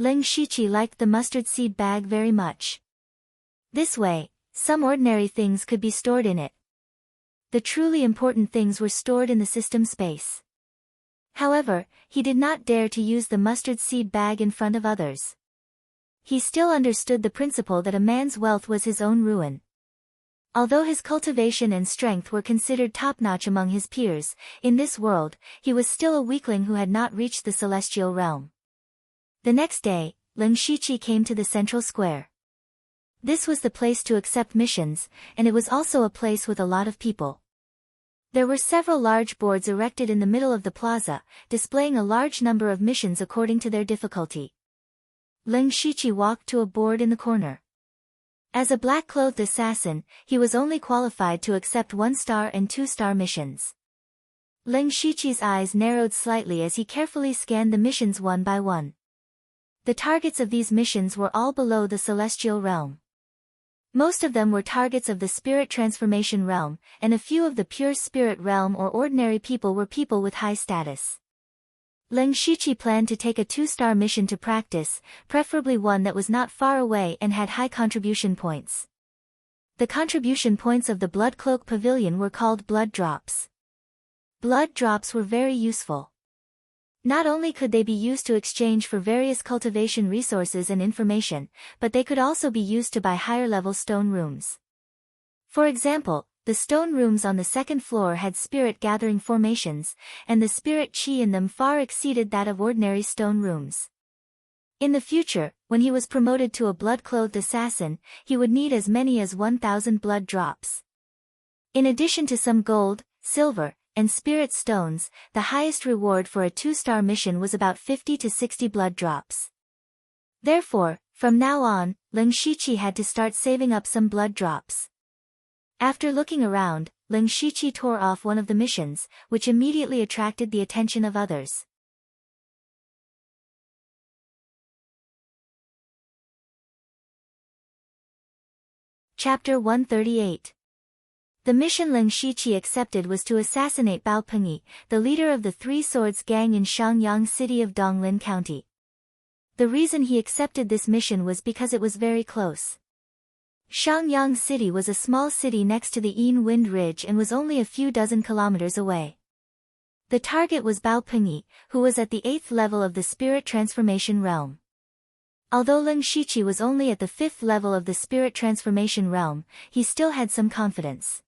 Lin Shiqi liked the mustard seed bag very much. This way, some ordinary things could be stored in it. The truly important things were stored in the system space. However, he did not dare to use the mustard seed bag in front of others. He still understood the principle that a man's wealth was his own ruin. Although his cultivation and strength were considered top-notch among his peers, in this world, he was still a weakling who had not reached the celestial realm. The next day, Lin Shiqi came to the central square. This was the place to accept missions, and it was also a place with a lot of people. There were several large boards erected in the middle of the plaza, displaying a large number of missions according to their difficulty. Lin Shiqi walked to a board in the corner. As a black-clothed assassin, he was only qualified to accept 1-star and 2-star missions. Lin Shiqi's eyes narrowed slightly as he carefully scanned the missions one by one. The targets of these missions were all below the celestial realm. Most of them were targets of the spirit transformation realm, and a few of the pure spirit realm or ordinary people were people with high status. Lin Shiqi planned to take a 2-star mission to practice, preferably one that was not far away and had high contribution points. The contribution points of the Blood Cloak Pavilion were called blood drops. Blood drops were very useful. Not only could they be used to exchange for various cultivation resources and information, but they could also be used to buy higher-level stone rooms. For example, the stone rooms on the second floor had spirit-gathering formations, and the spirit chi in them far exceeded that of ordinary stone rooms. In the future, when he was promoted to a blood-clothed assassin, he would need as many as 1,000 blood drops. In addition to some gold, silver, and spirit stones, the highest reward for a 2-star mission was about 50 to 60 blood drops. Therefore, from now on, Lin Shiqi had to start saving up some blood drops. After looking around, Lin Shiqi tore off one of the missions, which immediately attracted the attention of others. Chapter 138. The mission Lin Shiqi accepted was to assassinate Bao Pengyi, the leader of the Three Swords Gang in Shangyang City of Donglin County. The reason he accepted this mission was because it was very close. Shangyang City was a small city next to the Yin Wind Ridge and was only a few dozen kilometers away. The target was Bao Pengyi, who was at the 8th level of the spirit transformation realm. Although Lin Shiqi was only at the 5th level of the spirit transformation realm, he still had some confidence.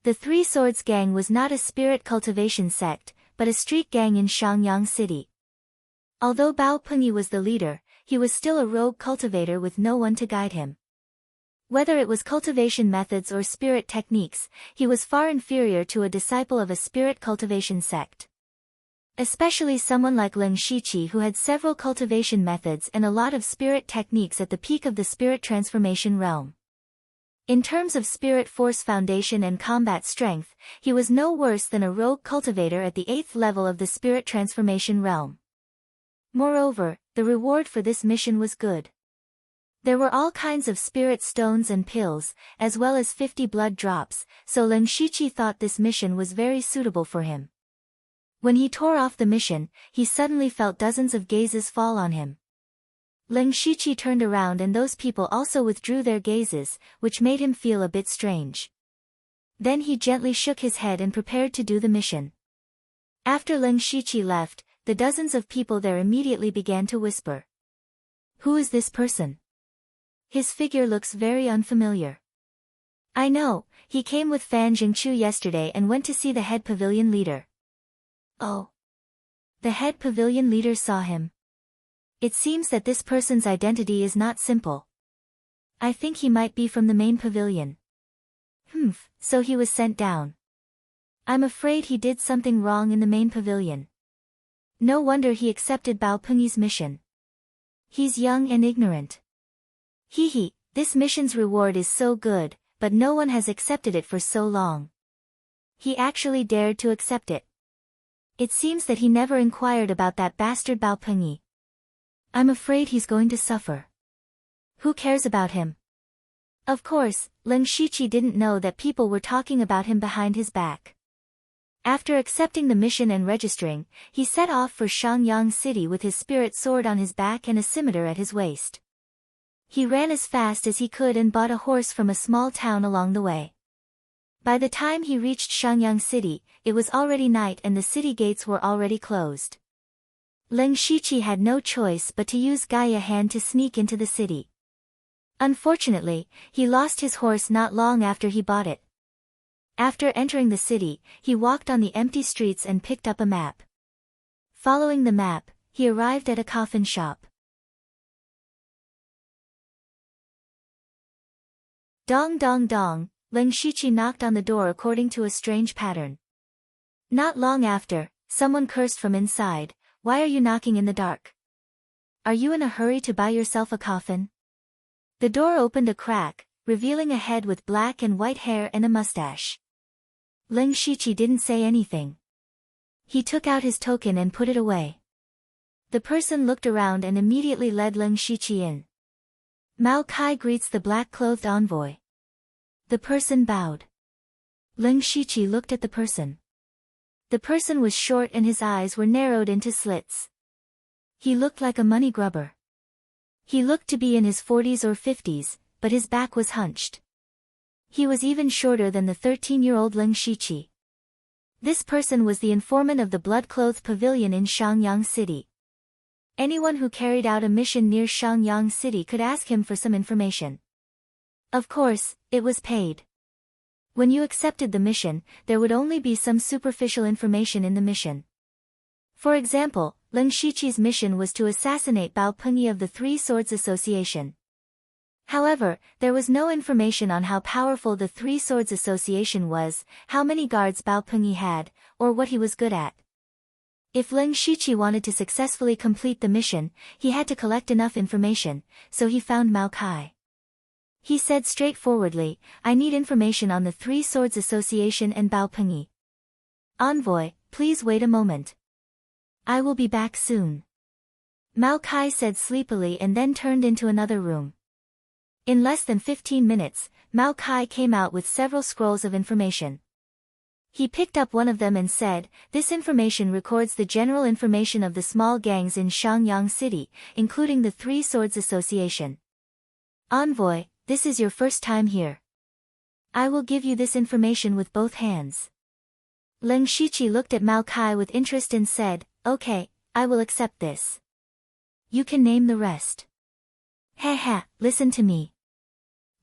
The Three Swords Gang was not a spirit cultivation sect, but a street gang in Shangyang City. Although Bao Pengyi was the leader, he was still a rogue cultivator with no one to guide him. Whether it was cultivation methods or spirit techniques, he was far inferior to a disciple of a spirit cultivation sect. Especially someone like Lin Shiqi who had several cultivation methods and a lot of spirit techniques at the peak of the spirit transformation realm. In terms of spirit force foundation and combat strength, he was no worse than a rogue cultivator at the 8th level of the spirit transformation realm. Moreover, the reward for this mission was good. There were all kinds of spirit stones and pills, as well as 50 blood drops, so Lin Shiqi thought this mission was very suitable for him. When he tore off the mission, he suddenly felt dozens of gazes fall on him. Lin Shiqi turned around and those people also withdrew their gazes, which made him feel a bit strange. Then he gently shook his head and prepared to do the mission. After Lin Shiqi left, the dozens of people there immediately began to whisper. "Who is this person? His figure looks very unfamiliar. I know, he came with Fan Jingchu yesterday and went to see the head pavilion leader. Oh. The head pavilion leader saw him. It seems that this person's identity is not simple. I think he might be from the main pavilion. So he was sent down. I'm afraid he did something wrong in the main pavilion. No wonder he accepted Bao Pengyi's mission. He's young and ignorant. Hee, this mission's reward is so good, but no one has accepted it for so long. He actually dared to accept it. It seems that he never inquired about that bastard Bao Pengyi. I'm afraid he's going to suffer. Who cares about him? Of course, Lin Shiqi didn't know that people were talking about him behind his back. After accepting the mission and registering, he set off for Shangyang City with his spirit sword on his back and a scimitar at his waist. He ran as fast as he could and bought a horse from a small town along the way. By the time he reached Shangyang City, it was already night and the city gates were already closed. Lin Shiqi had no choice but to use Gaia Hand to sneak into the city. Unfortunately, he lost his horse not long after he bought it. After entering the city, he walked on the empty streets and picked up a map. Following the map, he arrived at a coffin shop. Dong dong dong, Lin Shiqi knocked on the door according to a strange pattern. Not long after, someone cursed from inside, "Why are you knocking in the dark? Are you in a hurry to buy yourself a coffin?" The door opened a crack, revealing a head with black and white hair and a mustache. Lin Shiqi didn't say anything. He took out his token and put it away. The person looked around and immediately led Lin Shiqi in. Mao Kai greets the black-clothed envoy. The person bowed. Lin Shiqi looked at the person. The person was short and his eyes were narrowed into slits. He looked like a money grubber. He looked to be in his 40s or 50s, but his back was hunched. He was even shorter than the 13-year-old Lin Shiqi. This person was the informant of the blood-clothed pavilion in Shangyang City. Anyone who carried out a mission near Shangyang City could ask him for some information. Of course, it was paid. When you accepted the mission, there would only be some superficial information in the mission. For example, Lin Shiqi's mission was to assassinate Bao Pengyi of the Three Swords Association. However, there was no information on how powerful the Three Swords Association was, how many guards Bao Pengyi had, or what he was good at. If Lin Shiqi wanted to successfully complete the mission, he had to collect enough information, so he found Mao Kai. He said straightforwardly, "I need information on the Three Swords Association and Bao Pengyi. Envoy, please wait a moment. I will be back soon." Mao Kai said sleepily and then turned into another room. In less than 15 minutes, Mao Kai came out with several scrolls of information. He picked up one of them and said, "This information records the general information of the small gangs in Shangyang City, including the Three Swords Association. Envoy, this is your first time here. I will give you this information with both hands." Lin Shiqi looked at Mao Kai with interest and said, "Okay, I will accept this. You can name the rest." Listen to me.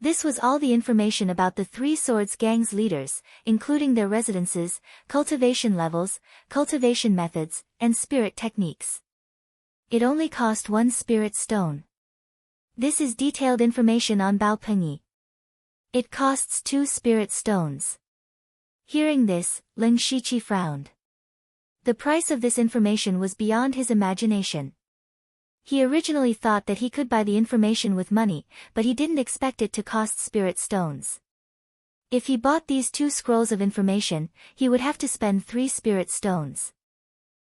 This was all the information about the Three Swords Gang's leaders, including their residences, cultivation levels, cultivation methods, and spirit techniques. It only cost 1 spirit stone. This is detailed information on Bao Pengyi. It costs 2 spirit stones. Hearing this, Lin Shiqi frowned. The price of this information was beyond his imagination. He originally thought that he could buy the information with money, but he didn't expect it to cost spirit stones. If he bought these 2 scrolls of information, he would have to spend 3 spirit stones.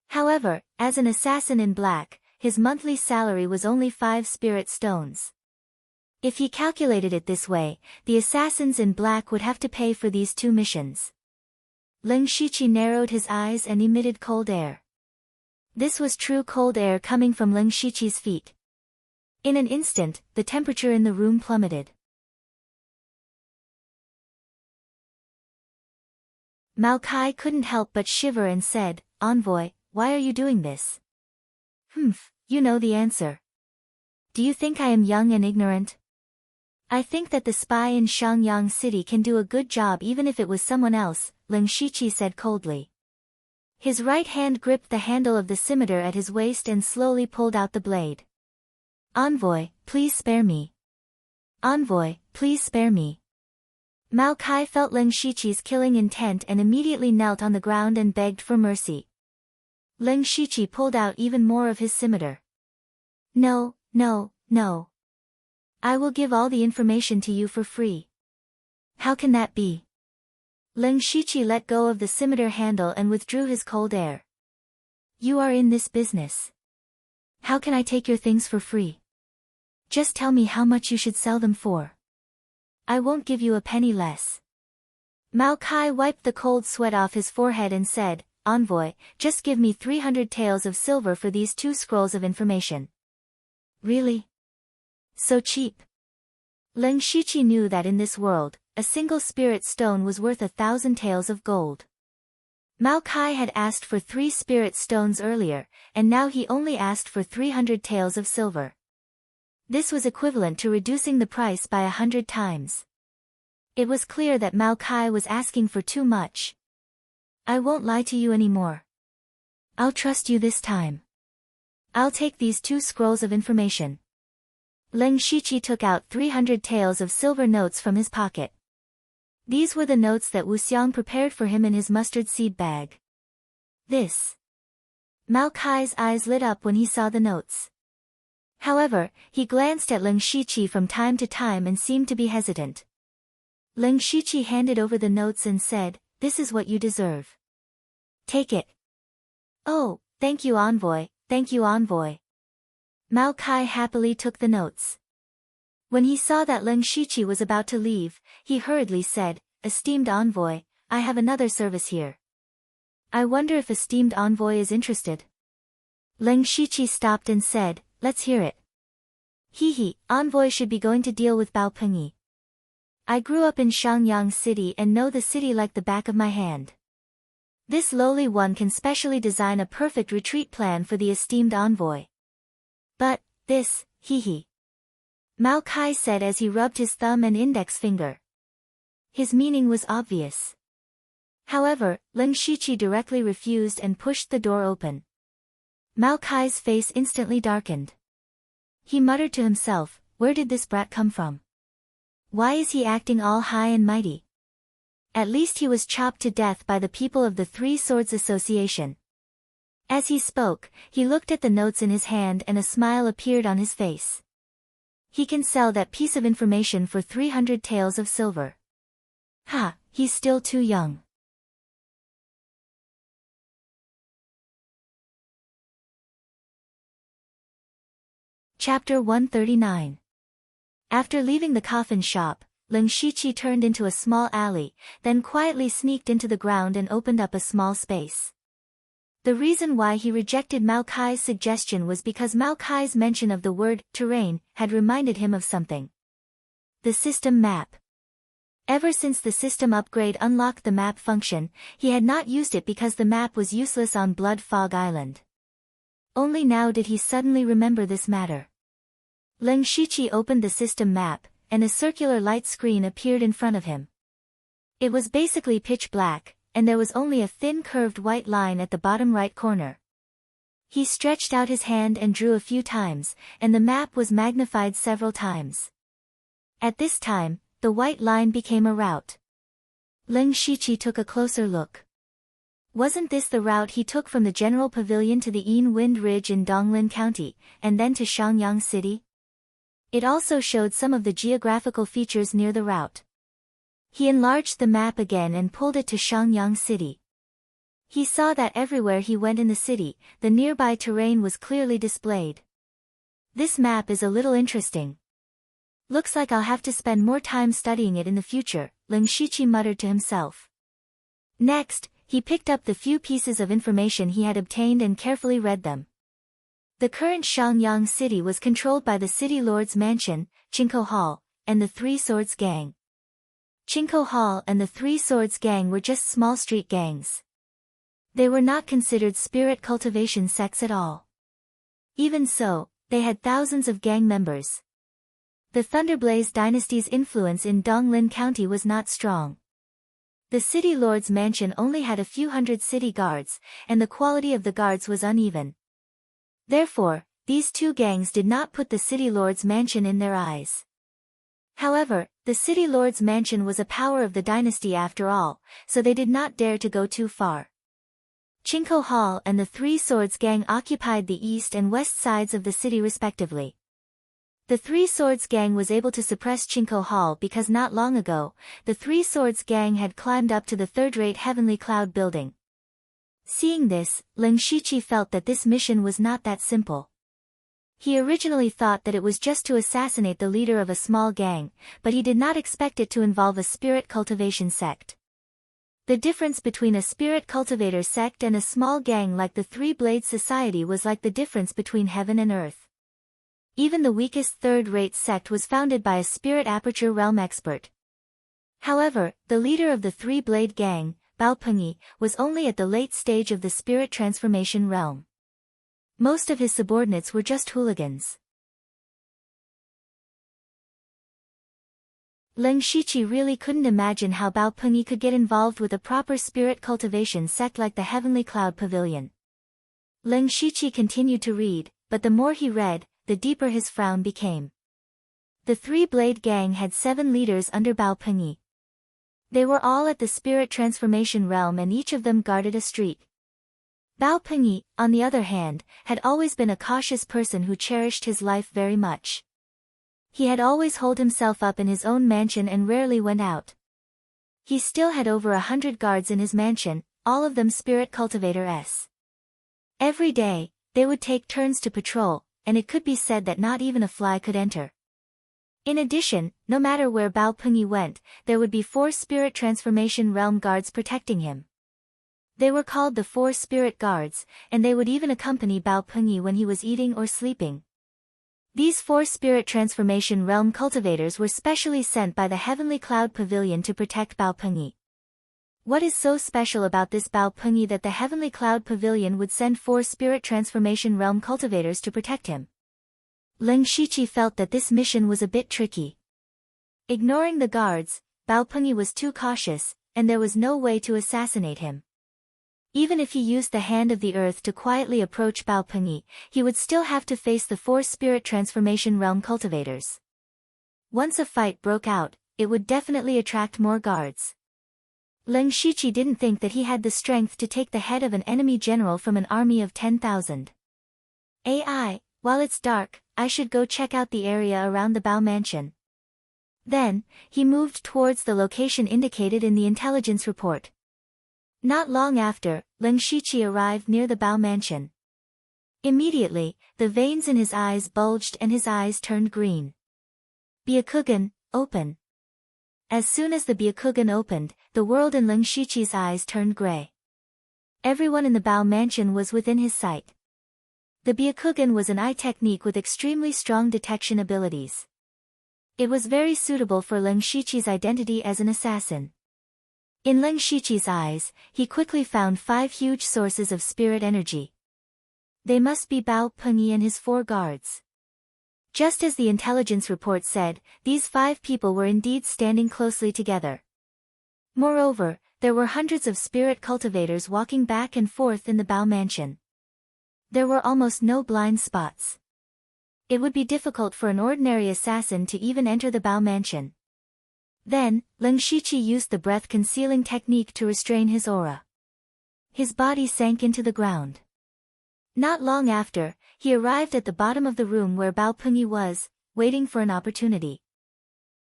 However, as an assassin in black, his monthly salary was only 5 spirit stones. If he calculated it this way, the assassins in black would have to pay for these 2 missions. Lin Shiqi narrowed his eyes and emitted cold air. This was true cold air coming from Lin Shiqi's feet. In an instant, the temperature in the room plummeted. Mao Kai couldn't help but shiver and said, "Envoy, why are you doing this?" You know the answer. Do you think I am young and ignorant? I think that the spy in Shangyang City can do a good job even if it was someone else, Ling Shiqi said coldly. His right hand gripped the handle of the scimitar at his waist and slowly pulled out the blade. Envoy, please spare me. Envoy, please spare me. Mao Kai felt Ling Shiqi's killing intent and immediately knelt on the ground and begged for mercy. Ling Shiqi pulled out even more of his scimitar. No, no, no. I will give all the information to you for free. How can that be? Ling Shiqi let go of the scimitar handle and withdrew his cold air. You are in this business. How can I take your things for free? Just tell me how much you should sell them for. I won't give you a penny less. Mao Kai wiped the cold sweat off his forehead and said, Envoy, just give me 300 taels of silver for these 2 scrolls of information. Really? So cheap? Ling Shiqi knew that in this world, a single spirit stone was worth 1,000 taels of gold. Mao Kai had asked for 3 spirit stones earlier, and now he only asked for 300 taels of silver. This was equivalent to reducing the price by 100 times. It was clear that Mao Kai was asking for too much. I won't lie to you anymore. I'll trust you this time. I'll take these 2 scrolls of information. Ling Shiqi took out 300 taels of silver notes from his pocket. These were the notes that Wu Xiang prepared for him in his mustard seed bag. This. Mao Kai's eyes lit up when he saw the notes. However, he glanced at Ling Shiqi from time to time and seemed to be hesitant. Ling Shiqi handed over the notes and said, This is what you deserve. Take it. Oh, thank you, Envoy, thank you, Envoy. Mao Kai happily took the notes. When he saw that Ling Shiqi was about to leave, he hurriedly said, Esteemed Envoy, I have another service here. I wonder if esteemed Envoy is interested. Ling Shiqi stopped and said, Let's hear it. He, Envoy should be going to deal with Bao Pengyi. I grew up in Shangyang City and know the city like the back of my hand. This lowly one can specially design a perfect retreat plan for the esteemed Envoy. But, this, Mao Kai said as he rubbed his thumb and index finger. His meaning was obvious. However, Ling Shiqi directly refused and pushed the door open. Mao Kai's face instantly darkened. He muttered to himself, Where did this brat come from? Why is he acting all high and mighty? At least he was chopped to death by the people of the Three Swords Association. As he spoke, he looked at the notes in his hand and a smile appeared on his face. He can sell that piece of information for 300 taels of silver. Ha, he's still too young. Chapter 139. After leaving the coffin shop, Ling Shiqi turned into a small alley, then quietly sneaked into the ground and opened up a small space. The reason why he rejected Mao Kai's suggestion was because Mao Kai's mention of the word terrain had reminded him of something. The system map. Ever since the system upgrade unlocked the map function, he had not used it because the map was useless on Blood Fog Island. Only now did he suddenly remember this matter. Ling Shiqi opened the system map, and a circular light screen appeared in front of him. It was basically pitch black, and there was only a thin curved white line at the bottom right corner. He stretched out his hand and drew a few times, and the map was magnified several times. At this time, the white line became a route. Ling Shiqi took a closer look. Wasn't this the route he took from the General Pavilion to the Yin Wind Ridge in Donglin County, and then to Shangyang City? It also showed some of the geographical features near the route. He enlarged the map again and pulled it to Shangyang City. He saw that everywhere he went in the city, the nearby terrain was clearly displayed. This map is a little interesting. Looks like I'll have to spend more time studying it in the future, Ling Shiqi muttered to himself. Next, he picked up the few pieces of information he had obtained and carefully read them. The current Shangyang City was controlled by the City Lord's Mansion, Chinko Hall, and the Three Swords Gang. Chinko Hall and the Three Swords Gang were just small street gangs. They were not considered spirit cultivation sects at all. Even so, they had thousands of gang members. The Thunderblaze dynasty's influence in Donglin County was not strong. The city lord's mansion only had a few hundred city guards, and the quality of the guards was uneven. Therefore, these two gangs did not put the city lord's mansion in their eyes. However, the city lord's mansion was a power of the dynasty after all, so they did not dare to go too far. Chinko Hall and the Three Swords Gang occupied the east and west sides of the city respectively. The Three Swords Gang was able to suppress Chinko Hall because not long ago, the Three Swords Gang had climbed up to the third-rate Heavenly Cloud building. Seeing this, Lin Shiqi felt that this mission was not that simple. He originally thought that it was just to assassinate the leader of a small gang, but he did not expect it to involve a spirit cultivation sect. The difference between a spirit cultivator sect and a small gang like the Three-Blade Society was like the difference between heaven and earth. Even the weakest third-rate sect was founded by a spirit aperture realm expert. However, the leader of the Three-Blade Gang, Bao Pengyi, was only at the late stage of the spirit transformation realm. Most of his subordinates were just hooligans. Lin Shiqi really couldn't imagine how Bao Pengyi could get involved with a proper spirit cultivation sect like the Heavenly Cloud Pavilion. Lin Shiqi continued to read, but the more he read, the deeper his frown became. The Three-Blade Gang had 7 leaders under Bao Pengyi. They were all at the spirit transformation realm and each of them guarded a street. Bao Pengyi, on the other hand, had always been a cautious person who cherished his life very much. He had always holed himself up in his own mansion and rarely went out. He still had over 100 guards in his mansion, all of them spirit cultivators. Every day, they would take turns to patrol, and it could be said that not even a fly could enter. In addition, no matter where Bao Pengyi went, there would be 4 spirit transformation realm guards protecting him. They were called the 4 spirit guards, and they would even accompany Bao Pengyi when he was eating or sleeping. These 4 spirit transformation realm cultivators were specially sent by the Heavenly Cloud Pavilion to protect Bao Pengyi. What is so special about this Bao Pengyi that the Heavenly Cloud Pavilion would send 4 spirit transformation realm cultivators to protect him? Lin Shiqi felt that this mission was a bit tricky. Ignoring the guards, Bao Pengyi was too cautious, and there was no way to assassinate him. Even if he used the Hand of the Earth to quietly approach Bao Pengyi, he would still have to face the 4 spirit transformation realm cultivators. Once a fight broke out, it would definitely attract more guards. Lin Shiqi didn't think that he had the strength to take the head of an enemy general from an army of 10,000. While it's dark, I should go check out the area around the Bao mansion. Then, he moved towards the location indicated in the intelligence report. Not long after, Lin Shiqi arrived near the Bao mansion. Immediately, the veins in his eyes bulged and his eyes turned green. Byakugan, open. As soon as the Byakugan opened, the world in Lin Shiqi's eyes turned gray. Everyone in the Bao mansion was within his sight. The Byakugan was an eye technique with extremely strong detection abilities. It was very suitable for Lin Shiqi's identity as an assassin. In Lin Shiqi's eyes, he quickly found 5 huge sources of spirit energy. They must be Bao Pengyi and his 4 guards. Just as the intelligence report said, these 5 people were indeed standing closely together. Moreover, there were hundreds of spirit cultivators walking back and forth in the Bao mansion. There were almost no blind spots. It would be difficult for an ordinary assassin to even enter the Bao mansion. Then, Lin Shiqi used the breath-concealing technique to restrain his aura. His body sank into the ground. Not long after, he arrived at the bottom of the room where Bao Pengyi was, waiting for an opportunity.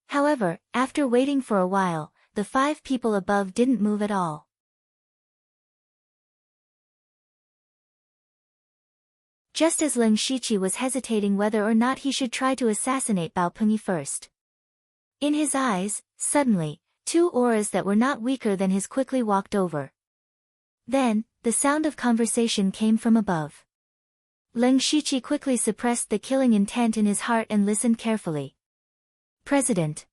However, after waiting for a while, the 5 people above didn't move at all. Just as Lin Shiqi was hesitating whether or not he should try to assassinate Bao Pengyi first. In his eyes, suddenly, 2 auras that were not weaker than his quickly walked over. Then, the sound of conversation came from above. Lin Shiqi quickly suppressed the killing intent in his heart and listened carefully. President.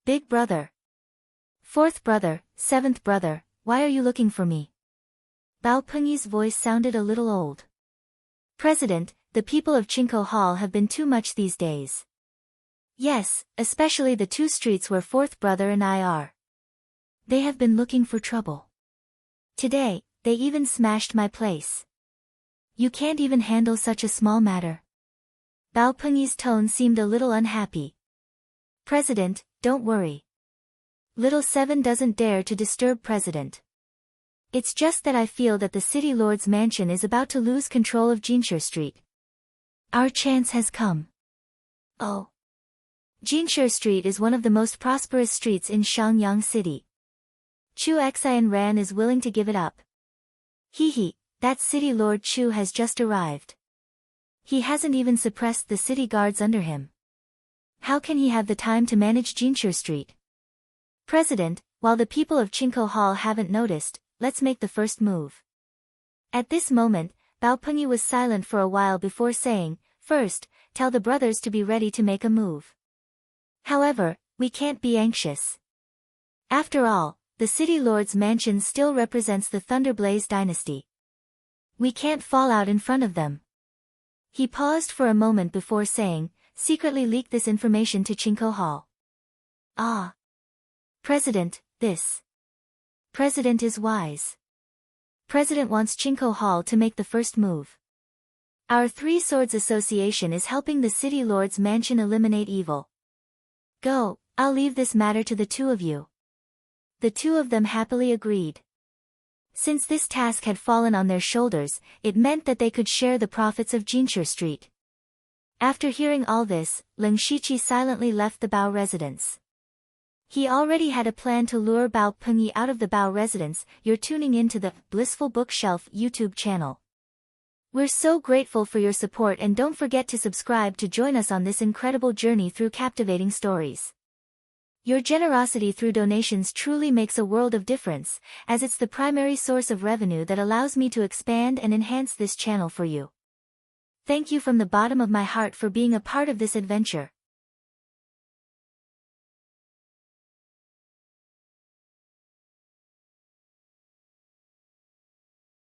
Big brother. 4th brother, 7th brother, why are you looking for me? Bao Pengyi's voice sounded a little old. President, the people of Chinko Hall have been too much these days. Yes, especially the 2 streets where fourth brother and I are. They have been looking for trouble. Today, they even smashed my place. You can't even handle such a small matter. Bao Pengyi's tone seemed a little unhappy. President, don't worry. Little Seven doesn't dare to disturb President. It's just that I feel that the city lord's mansion is about to lose control of Jinsher Street. Our chance has come. Oh. Jinsher Street is one of the most prosperous streets in Shangyang City. Chu Xian Ran is willing to give it up. Hee, that city lord Chu has just arrived. He hasn't even suppressed the city guards under him. How can he have the time to manage Jinsher Street? President, while the people of Chinko Hall haven't noticed, let's make the first move. At this moment, Bao Pengyi was silent for a while before saying, first, tell the brothers to be ready to make a move. However, we can't be anxious. After all, the city lord's mansion still represents the Thunderblaze dynasty. We can't fall out in front of them. He paused for a moment before saying, secretly leak this information to Chinko Hall. Ah. President, this. President is wise. President wants Chinko Hall to make the first move. Our Three Swords Association is helping the city lord's mansion eliminate evil. Go, I'll leave this matter to the 2 of you. The 2 of them happily agreed. Since this task had fallen on their shoulders, it meant that they could share the profits of Jinsher Street. After hearing all this, Lin Shiqi silently left the Bao residence. He already had a plan to lure Bao Pengyi out of the Bao residence. You're tuning into the Blissful Bookshelf YouTube channel. We're so grateful for your support, and don't forget to subscribe to join us on this incredible journey through captivating stories. Your generosity through donations truly makes a world of difference, as it's the primary source of revenue that allows me to expand and enhance this channel for you. Thank you from the bottom of my heart for being a part of this adventure.